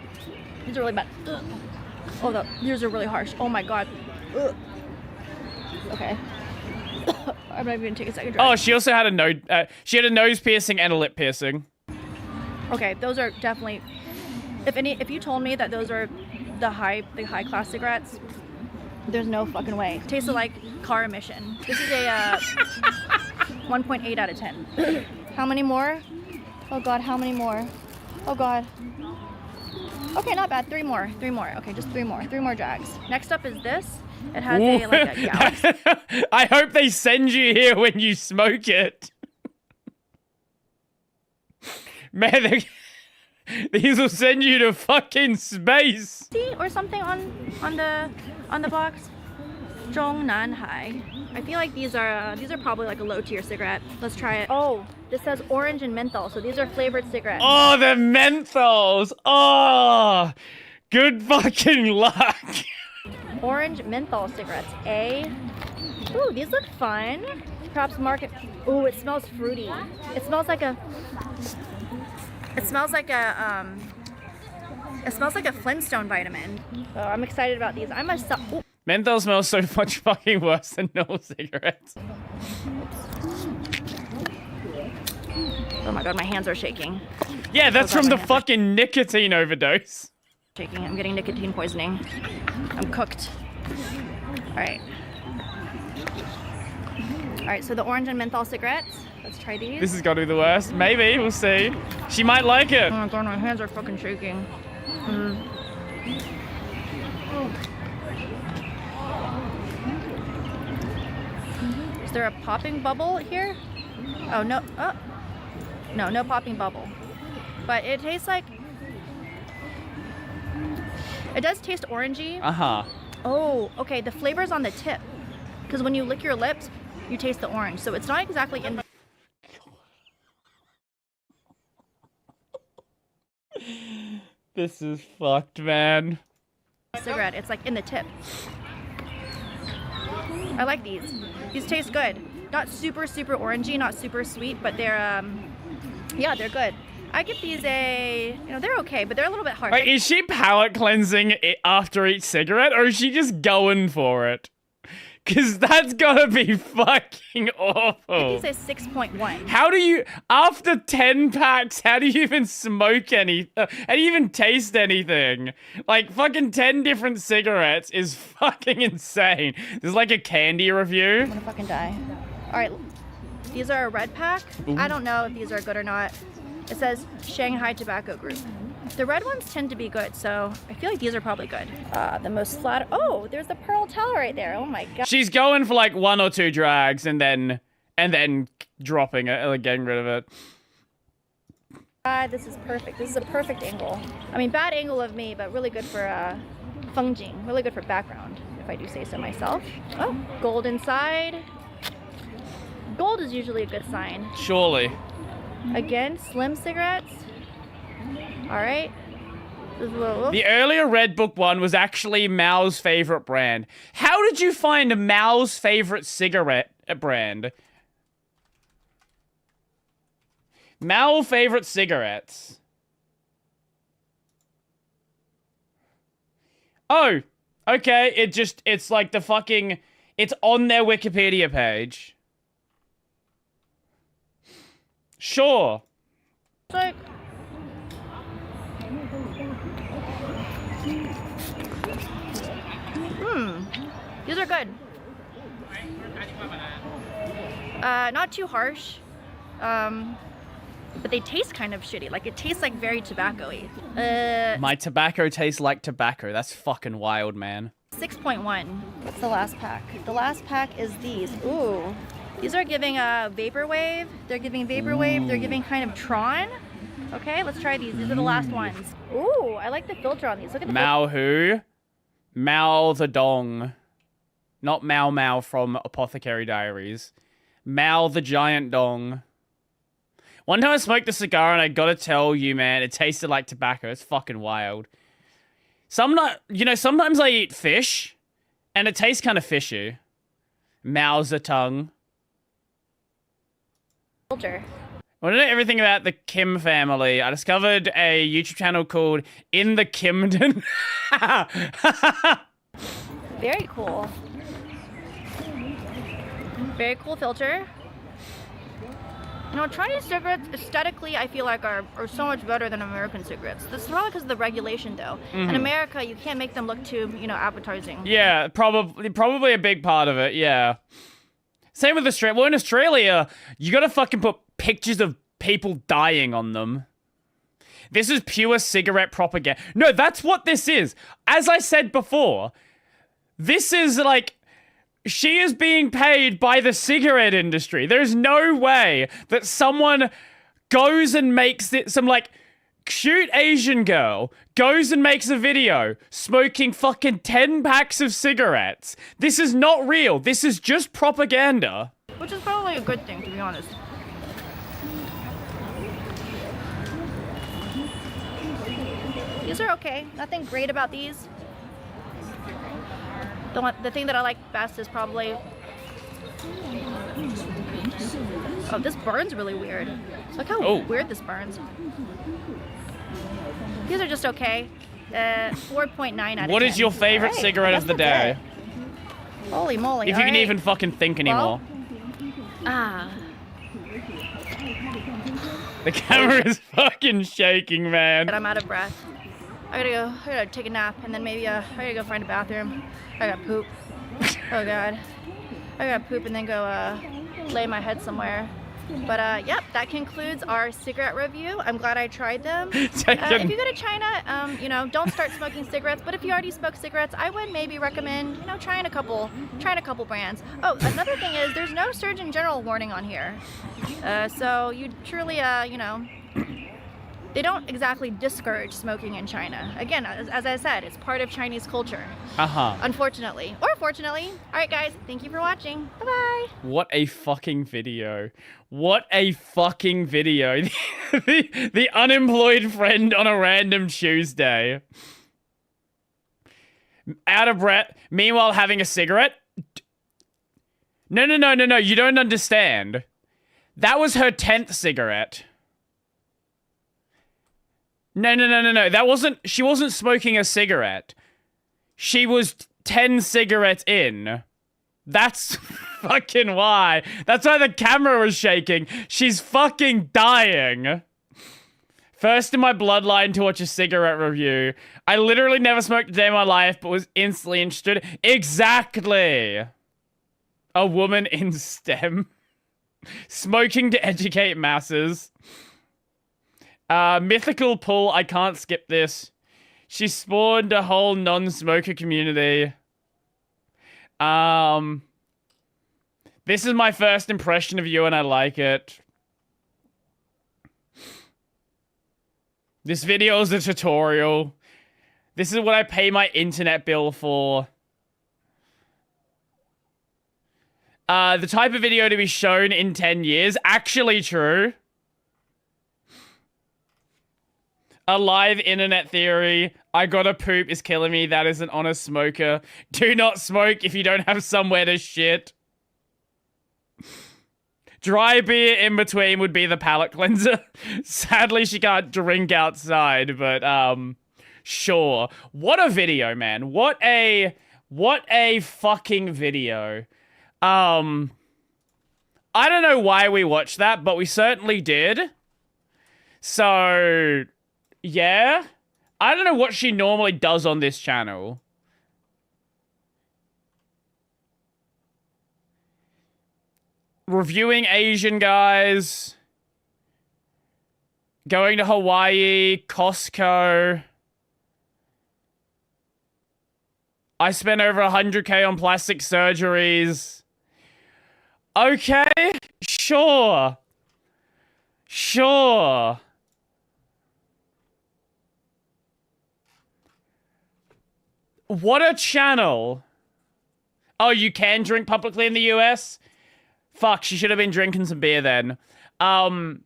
These are really bad. Ugh. Oh, these are really harsh. Oh my god. Ugh. Okay. I'm not even gonna take a second drive. Oh, she also had she had a nose piercing and a lip piercing. Okay, those are definitely. If you told me that those are the high class cigarettes, there's no fucking way. Tasted like car emission. This is a 1.8 out of 10. How many more? Oh god, how many more? Oh god. Okay, not bad. 3 more. Okay, just 3 more. 3 more drags. Next up is this. It has a galaxy. I hope they send you here when you smoke it. Man, these will send you to fucking space. Or something on the box. Zhongnanhai. I feel like these are probably like a low tier cigarette. Let's try it. Oh, this says orange and menthol, so these are flavored cigarettes. Oh, the menthols. Oh, good fucking luck. Orange menthol cigarettes. Ooh, these look fun. Perhaps market. Ooh, it smells fruity. It smells like a. It smells like a Flintstone vitamin. Oh, I'm excited about these. I'm a. Menthol smells so much fucking worse than normal cigarettes. Oh my god, my hands are shaking. Yeah, that's from the fucking nicotine overdose. Shaking. I'm getting nicotine poisoning. I'm cooked. Alright. Alright, so the orange and menthol cigarettes. Let's try these. This has got to be the worst. Maybe, we'll see. She might like it. Oh my god, my hands are fucking shaking. Is there a popping bubble here? Oh, no. Oh. No, no popping bubble. But it tastes like... It does taste orangey. Uh-huh. Oh, okay. The flavor's on the tip. Because when you lick your lips, you taste the orange. So it's not exactly in the... This is fucked, man. Cigarette. It's like in the tip. I like these. These taste good. Not super, super orangey, not super sweet, but they're, yeah, they're good. I give these a, they're okay, but they're a little bit harsh. Wait, is she palate cleansing after each cigarette, or is she just going for it? Because that's gotta be fucking awful. I give these a 6.1. How do you, after 10 packs, how do you even smoke any, how do you even taste anything? Like, fucking 10 different cigarettes is fucking insane. There's like a candy review. I'm gonna fucking die. Alright, these are a red pack. Ooh. I don't know if these are good or not. It says Shanghai Tobacco Group. The red ones tend to be good, so I feel like these are probably good. The most flat. Oh, there's the pearl towel right there. Oh my god. She's going for like 1 or 2 drags and then dropping it, like getting rid of it. This is perfect. This is a perfect angle. I mean, bad angle of me, but really good for Fengjing. Really good for background, if I do say so myself. Oh, gold inside. Gold is usually a good sign. Surely. Again, slim cigarettes. All right. The earlier Red Book one was actually Mao's favorite brand. How did you find Mao's favorite cigarette brand? Mao favorite cigarettes. Oh, okay. It's like the fucking, it's on their Wikipedia page. Sure. Like, these are good. Not too harsh. But they taste kind of shitty. Like, it tastes like very tobacco-y. My tobacco tastes like tobacco. That's fucking wild, man. 6.1. What's the last pack? The last pack is these. Ooh. These are giving a Vaporwave. They're giving Vaporwave. They're giving kind of Tron. Okay, let's try these. These are the last ones. Ooh, I like the filter on these. Look at the Mao who? Mao the Dong. Not Mao Mao from Apothecary Diaries. Mao the Giant Dong. One time I smoked a cigar and I gotta tell you, man, it tasted like tobacco. It's fucking wild. Sometimes I eat fish and it tastes kind of fishy. Mao Zedong. filter. I want to know everything about the Kim family. I discovered a YouTube channel called In the Kimden. Very cool. Very cool filter. You know, Chinese cigarettes, aesthetically, I feel like are so much better than American cigarettes. This is probably because of the regulation, though. In America, you can't make them look too, appetizing. Yeah, probably a big part of it, yeah. Same with Australia. Well, in Australia, you gotta fucking put pictures of people dying on them. This is pure cigarette propaganda. No, that's what this is. As I said before, this is like... She is being paid by the cigarette industry. There's no way that someone goes and makes it some, like, Cute Asian girl goes and makes a video smoking fucking 10 packs of cigarettes. This is not real. This is just propaganda. Which is probably a good thing, to be honest. These are okay. Nothing great about these. The thing that I like best is probably... Oh, this burns really weird. Look how weird this burns. These are just okay. 4.9 out of 10. What is your favorite cigarette of the day? Holy moly. If you can even fucking think anymore. The camera is fucking shaking, man. I'm out of breath. I gotta take a nap, and then maybe I gotta go find a bathroom. I gotta poop. Oh god. I gotta poop and then go lay my head somewhere. But yep, that concludes our cigarette review. I'm glad I tried them. If you go to China, you know, don't start smoking cigarettes. But if you already smoke cigarettes, I would maybe recommend, you know, trying a couple brands. Oh, another thing is there's no Surgeon General warning on here, so you truly, you know, they don't exactly discourage smoking in China. Again, as I said, it's part of Chinese culture. Unfortunately. Or fortunately. Alright guys, thank you for watching. Bye-bye. What a fucking video. What a fucking video. the unemployed friend on a random Tuesday. Out of breath. Meanwhile having a cigarette. No. You don't understand. That was her 10th cigarette. No. That wasn't... She wasn't smoking a cigarette. She was 10 cigarettes in. That's fucking why. That's why the camera was shaking. She's fucking dying. First in my bloodline to watch a cigarette review. I literally never smoked a day in my life, but was instantly interested. Exactly. A woman in STEM. Smoking to educate masses. Mythical pull, I can't skip this. She spawned a whole non-smoker community. This is my first impression of you and I like it. This video is a tutorial. This is what I pay my internet bill for. The type of video to be shown in 10 years. Actually true. A live internet theory. I gotta poop is killing me. That is an honest smoker. Do not smoke if you don't have somewhere to shit. Dry beer in between would be the palate cleanser. Sadly, she can't drink outside, but, sure. What a video, man. What a fucking video. I don't know why we watched that, but we certainly did. So... yeah? I don't know what she normally does on this channel. Reviewing Asian guys. Going to Hawaii. Costco. I spent over 100k on plastic surgeries. Okay. Sure. Sure. What a channel. Oh, you can drink publicly in the US? Fuck, she should have been drinking some beer then. That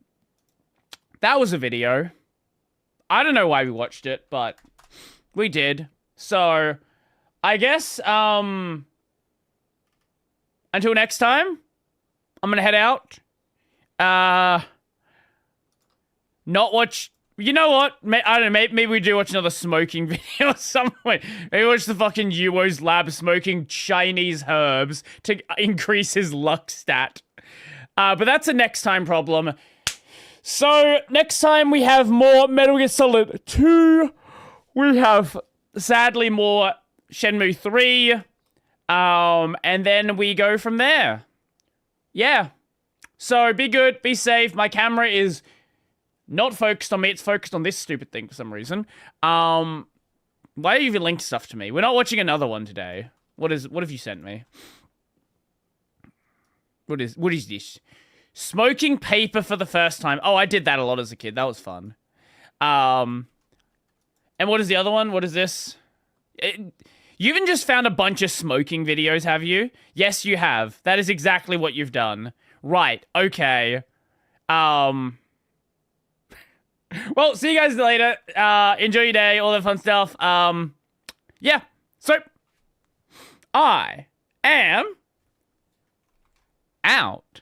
was a video. I don't know why we watched it, but we did. So, I guess, until next time, I'm gonna head out. Not watch... You know what? I don't know, maybe we do watch another smoking video somewhere. Maybe watch the fucking Yuo's lab smoking Chinese herbs to increase his luck stat. But that's a next time problem. So, next time we have more Metal Gear Solid 2. We have, sadly, more Shenmue 3. And then we go from there. Yeah. So, be good, be safe. My camera is... not focused on me, it's focused on this stupid thing for some reason. Why have you even linked stuff to me? We're not watching another one today. What have you sent me? What is this? Smoking paper for the first time. Oh, I did that a lot as a kid. That was fun. And what is the other one? What is this? You even just found a bunch of smoking videos, have you? Yes, you have. That is exactly what you've done. Right, okay. Well, see you guys later. Enjoy your day, all that fun stuff. Yeah, so I am out.